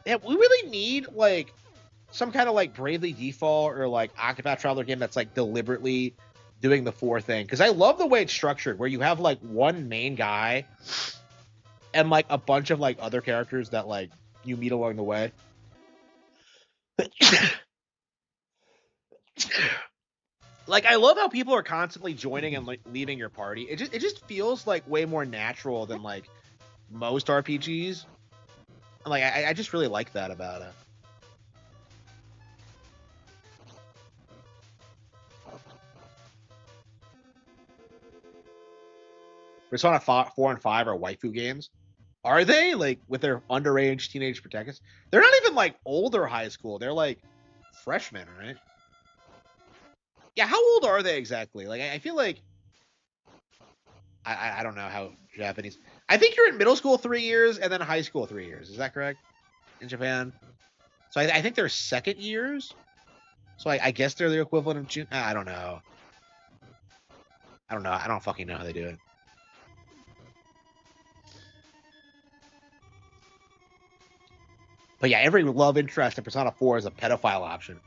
yeah, we really need like some kind of like Bravely Default or like Octopath Traveler game that's like deliberately doing the 4 thing. Because I love the way it's structured, where you have like one main guy and like a bunch of like other characters that like you meet along the way. Like, I love how people are constantly joining and like leaving your party. It just feels like way more natural than like most RPGs. And, like, I just really like that about it. Persona 4 and 5 are waifu games. Are they? Like, with their underage teenage protagonists? They're not even like older high school. They're like freshmen, right? Yeah, how old are they exactly? Like, I feel like I don't know how Japanese. I think you're in middle school 3 years and then high school 3 years. Is that correct in Japan? So I think they're second years. So I guess they're the equivalent of June. I don't know. I don't know. I don't fucking know how they do it. But yeah, every love interest in Persona 4 is a pedophile option.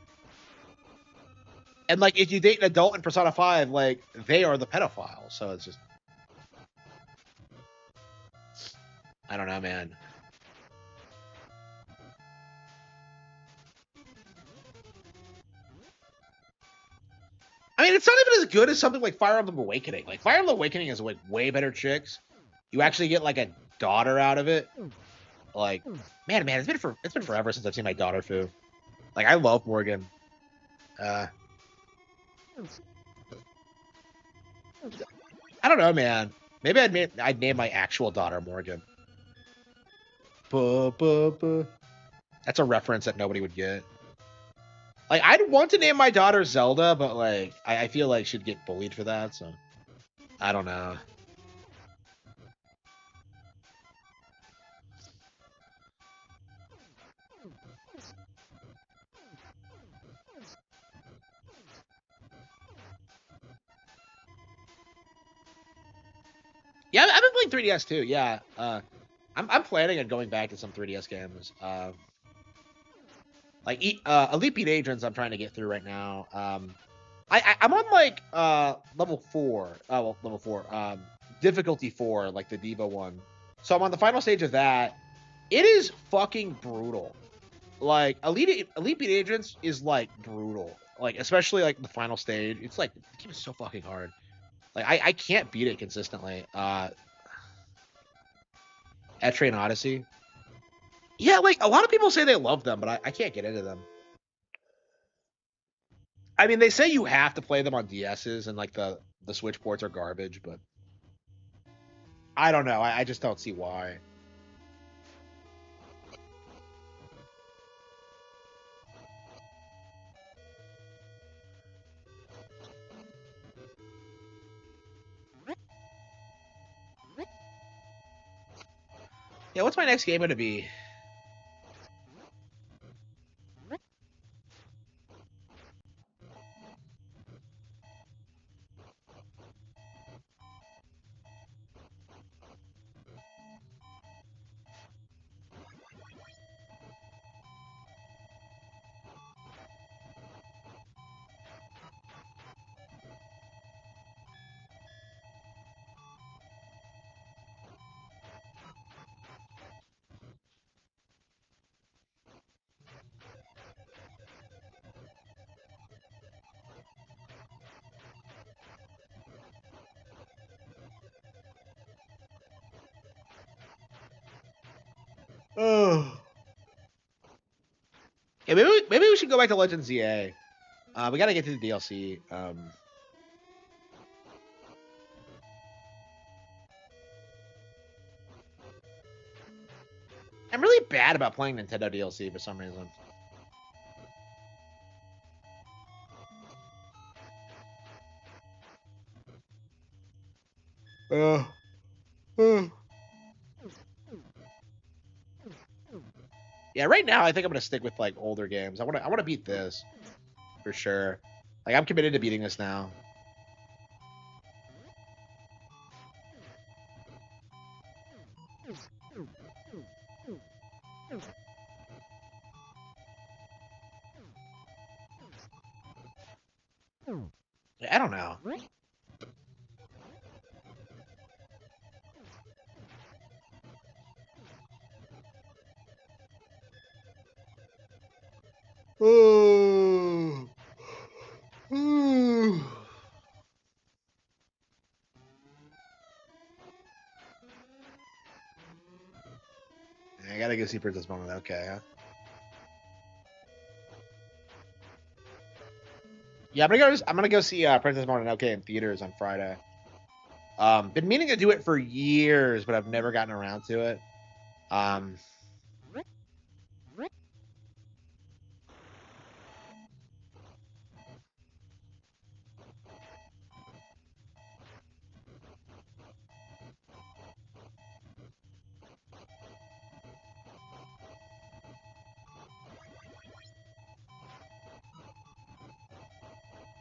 And like, if you date an adult in Persona 5, like they are the pedophile. So it's just, I don't know, man. I mean, it's not even as good as something like Fire Emblem Awakening. Like Fire Emblem Awakening is like way better chicks. You actually get like a daughter out of it. Like, man, it's been forever since I've seen my daughter Fu. Like, I love Morgan. I don't know, man. Maybe I'd name my actual daughter Morgan. Buh, buh, buh. That's a reference that nobody would get. Like, I'd want to name my daughter Zelda, but like, I feel like she'd get bullied for that. So I don't know. Yeah, I've been playing 3DS too. Yeah, I'm planning on going back to some 3DS games. Like Elite Beat Agents, I'm trying to get through right now. I'm on like level 4. Oh, well, level 4. Difficulty 4, like the Diva one. So I'm on the final stage of that. It is fucking brutal. Like Elite Beat Agents is like brutal. Like, especially like the final stage. It's like, the game is so fucking hard. Like, I can't beat it consistently. Etrian Odyssey. Yeah, like a lot of people say they love them, but I can't get into them. I mean, they say you have to play them on DSs and like the Switch ports are garbage, but I don't know. I just don't see why. Yeah, what's my next game going to be? Oh. Yeah, maybe we should go back to Legends ZA. We gotta get to the DLC. I'm really bad about playing Nintendo DLC for some reason. Yeah, right now I think I'm gonna stick with like older games. I wanna beat this for sure. Like I'm committed to beating this now. I don't know. I gotta go see Princess Mononoke. Okay, huh? Yeah, I'm gonna go see Princess Mononoke in theaters on Friday. Been meaning to do it for years, but I've never gotten around to it. Um,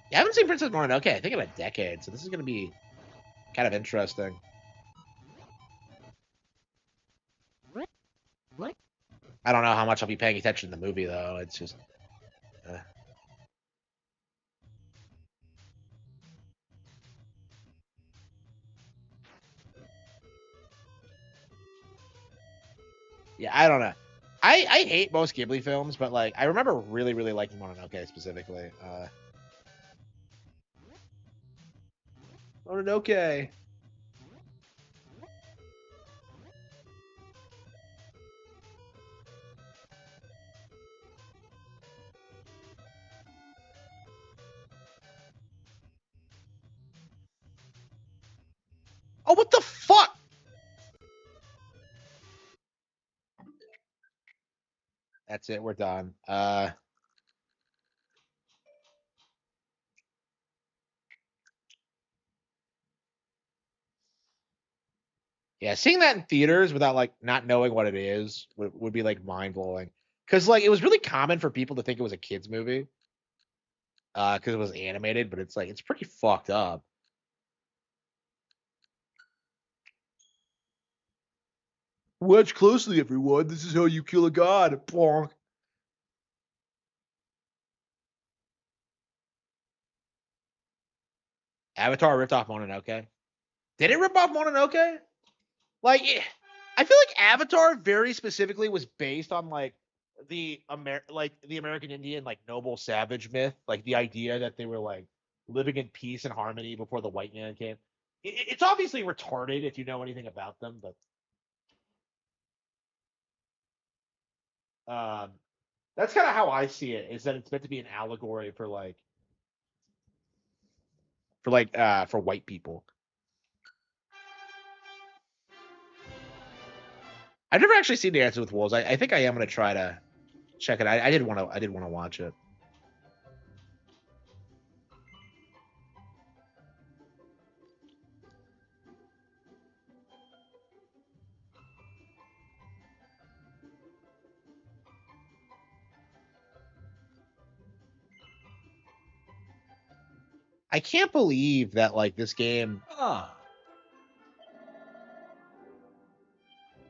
yeah, I haven't seen Princess Mononoke I think in a decade, so this is gonna be kind of interesting. I don't know how much I'll be paying attention to the movie though. It's just. Uh... Yeah, I don't know. I hate most Ghibli films, but like I remember really liking Mononoke specifically. Mononoke. Oh, what the fuck? That's it. We're done. Yeah, seeing that in theaters without like not knowing what it is would be like mind blowing. Because like it was really common for people to think it was a kids movie, because it was animated, but it's like it's pretty fucked up. Watch closely, everyone. This is how you kill a god. Plonk. Avatar ripped off Mononoke. Did it rip off Mononoke? Like, I feel like Avatar very specifically was based on like the American Indian like noble savage myth, like the idea that they were like living in peace and harmony before the white man came. It's obviously retarded if you know anything about them, but um, that's kind of how I see it. Is that it's meant to be an allegory for white people. I've never actually seen Dances with Wolves. I think I am gonna try to check it. I did want to watch it. I can't believe that like this game,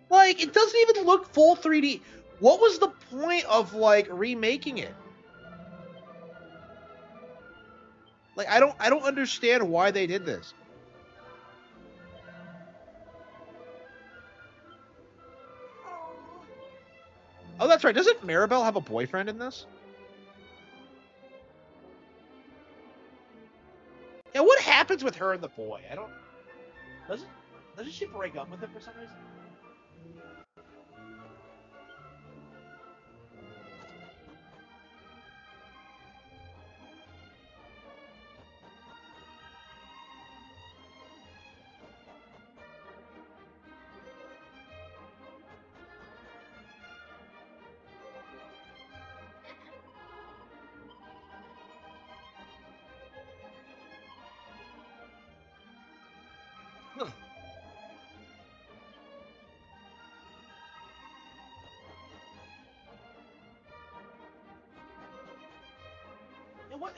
like it doesn't even look full 3D. What was the point of like remaking it? Like I don't understand why they did this. Oh, that's right. Doesn't Maribel have a boyfriend in this? Yeah, what happens with her and the boy? I don't. Doesn't she break up with him for some reason? What?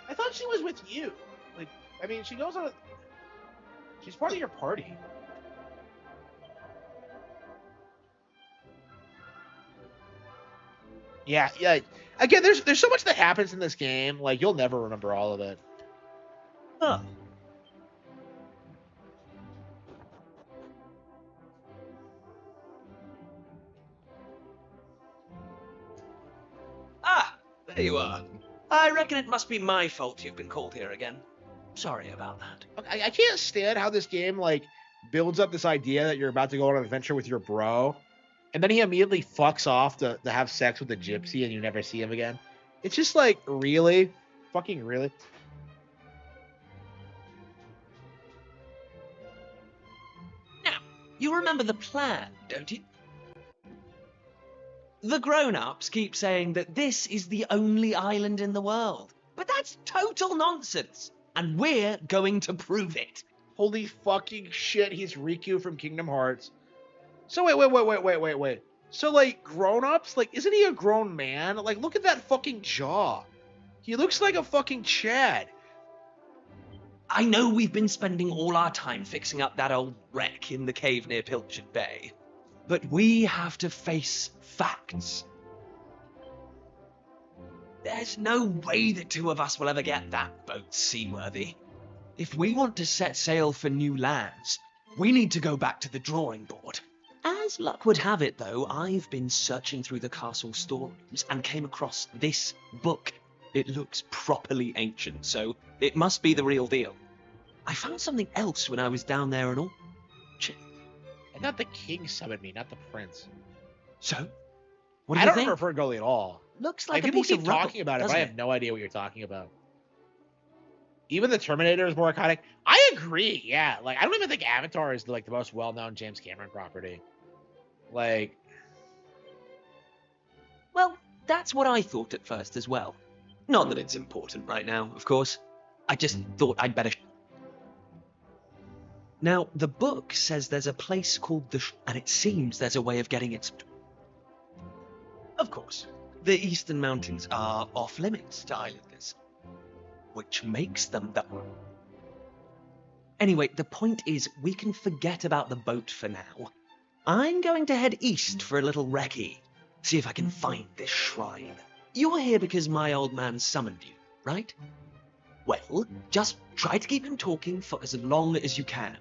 I thought she was with you. Like, I mean, she goes on. She's part of your party. Yeah, yeah. Again, there's so much that happens in this game. Like, you'll never remember all of it. Huh. Ah, there you are. I reckon it must be my fault you've been called here again. Sorry about that. I can't stand how this game like builds up this idea that you're about to go on an adventure with your bro, and then he immediately fucks off to have sex with a gypsy, and you never see him again. It's just like, really, fucking really. Now, you remember the plan, don't you? The grown-ups keep saying that this is the only island in the world. But that's total nonsense. And we're going to prove it. Holy fucking shit, he's Riku from Kingdom Hearts. So wait. So like grown-ups, like isn't he a grown man? Like look at that fucking jaw. He looks like a fucking Chad. I know we've been spending all our time fixing up that old wreck in the cave near Pilchard Bay. But we have to face facts. There's no way the two of us will ever get that boat seaworthy. If we want to set sail for new lands, we need to go back to the drawing board. As luck would have it, though, I've been searching through the castle storerooms and came across this book. It looks properly ancient, so it must be the real deal. I found something else when I was down there and all. I thought the king summoned me, not the prince. So, what do I you don't think? remember Ferngully at all. Looks Like like a people piece keep of rubble, talking about it, but doesn't I have no idea what you're talking about. Even the Terminator is more iconic. I agree. Yeah, like I don't even think Avatar is like the most well-known James Cameron property. Like, Well, that's what I thought at first as well. Not that it's important right now, of course. I just thought I'd better... Now, the book says there's a place called and it seems there's a way of getting it. Of course, the Eastern Mountains are off-limits to islanders, which makes them the... Anyway, the point is, we can forget about the boat for now. I'm going to head east for a little recce, see if I can find this shrine. You're here because my old man summoned you, right? Well, just try to keep him talking for as long as you can.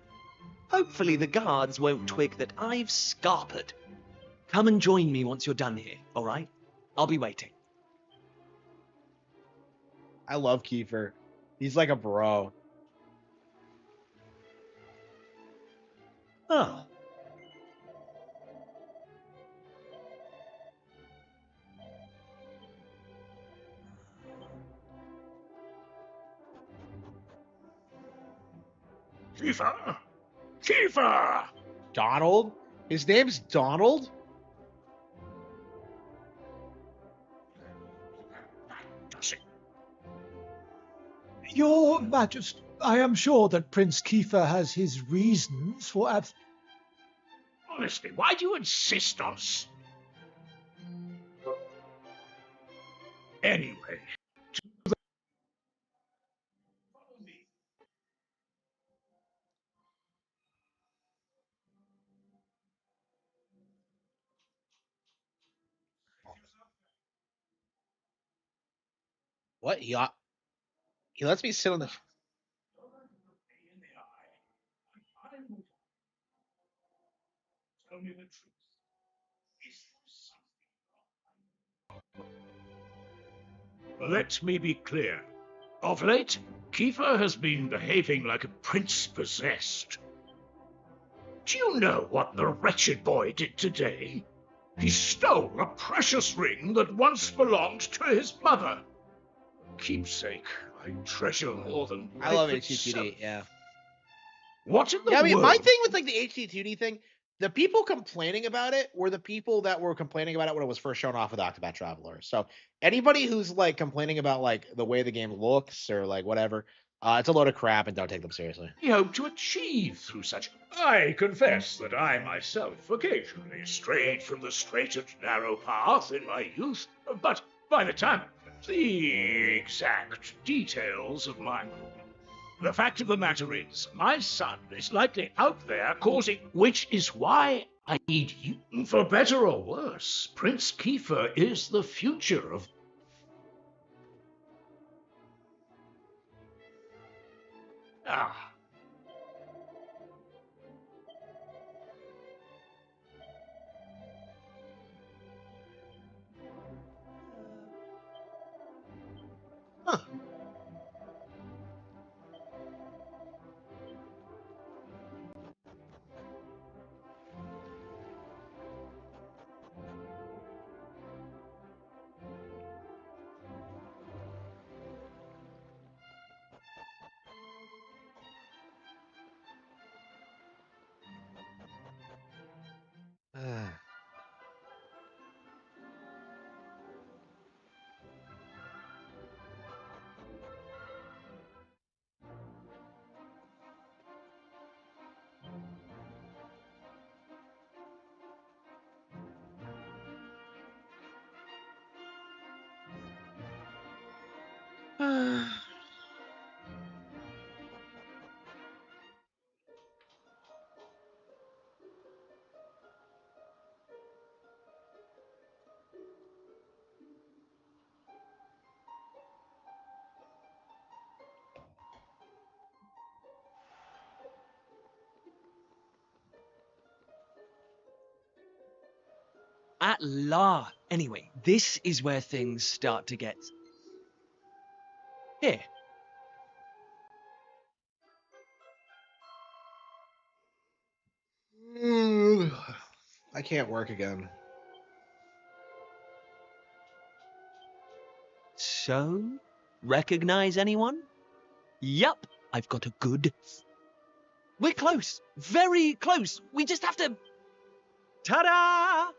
Hopefully the guards won't twig that I've scarpered. Come and join me once you're done here, all right? I'll be waiting. I love Kiefer. He's like a bro. Oh. Kiefer! Kiefer! Donald? His name's Donald? Does it? Your Majesty, I am sure that Prince Kiefer has his reasons for Honestly, why do you insist on Anyway. Follow me. What? He lets me sit on the... Tell me the truth. Is there something wrong? Let me be clear. Of late, Kiefer has been behaving like a prince possessed. Do you know what the wretched boy did today? He stole a precious ring that once belonged to his mother. A keepsake I treasure more than I love life itself. HT2D, yeah. What in the Yeah, I mean, world? my thing with like the HT2D thing, the people complaining about it were the people that were complaining about it when it was first shown off with Octopath Traveler. So anybody who's like complaining about like the way the game looks or like whatever, it's a load of crap and don't take them seriously. He hoped to achieve through such. I confess that I myself occasionally strayed from the straight and narrow path in my youth, but by the time the exact details of my... The fact of the matter is, my son is likely out there causing... Which is why I need you. For better or worse, Prince Kiefer is the future of... Ah. Huh. At la. Anyway, this is where things start to get... Here. I can't work again. So, recognize anyone? Yup, I've got a good... We're close. Very close. We just have to... Ta-da!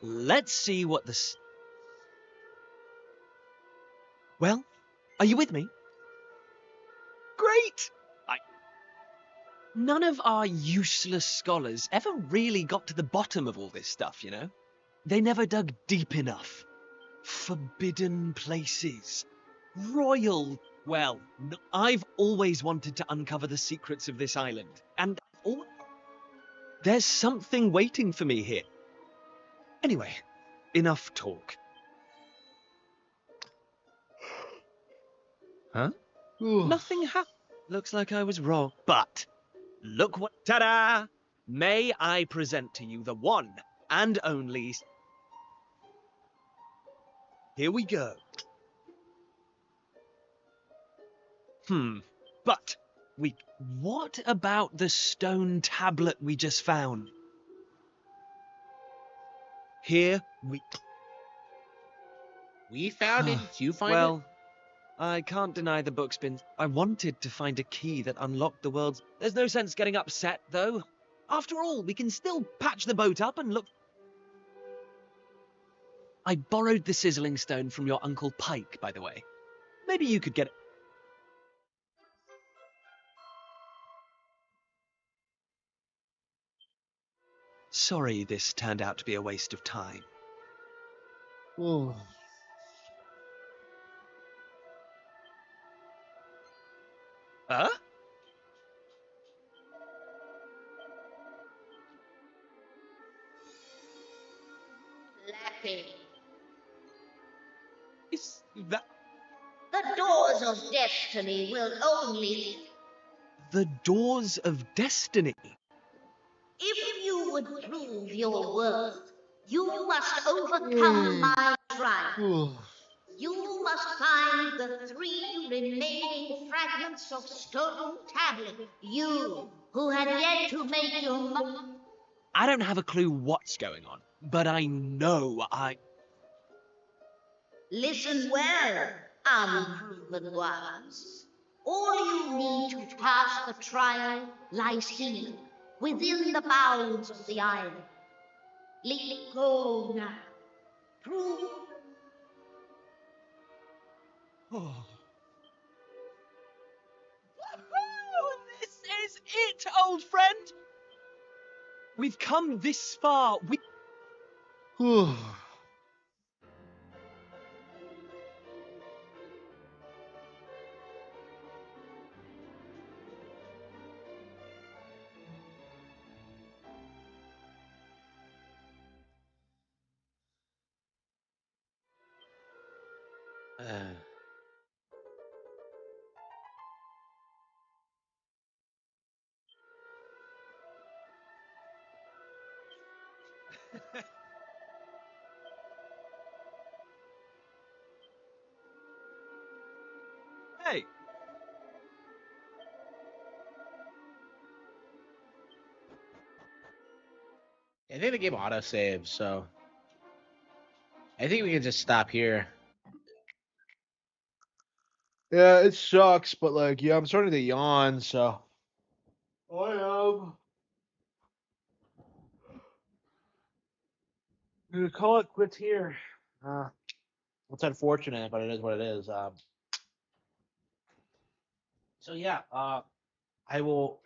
Let's see what the... Well, are you with me? Great! None of our useless scholars ever really got to the bottom of all this stuff, you know? They never dug deep enough. Forbidden places. Royal... Well, I've always wanted to uncover the secrets of this island. And there's something waiting for me here. Anyway, enough talk. Huh? Nothing happened. Looks like I was wrong. But, look what... Ta-da! May I present to you the one and only... Here we go. But, what about the stone tablet we just found? Here we... We found it? Did you find Well, I can't deny the book's been... I wanted to find a key that unlocked the world's... There's no sense getting upset, though. After all, we can still patch the boat up and look... I borrowed the sizzling stone from your Uncle Pike, by the way. Maybe you could get it... Sorry this turned out to be a waste of time. it? Huh? Lappy. Is that... The doors of destiny will only... The Doors of Destiny? If you would prove your worth, you must overcome my trial. You must find the 3 remaining fragments of stone tablet. You, who had yet to make your mark. I don't have a clue what's going on, but I know Listen well, unproven ones. All you need to pass the trial lies here, within the bounds of the island. Let go now. Prove. Oh. This is it, old friend! We've come this far. Hey, I think the game auto saves, so I think we can just stop here. Yeah, it sucks, but like, yeah, I'm starting to yawn, so I am gonna call it quits here. It's unfortunate, but it is what it is. So yeah, I will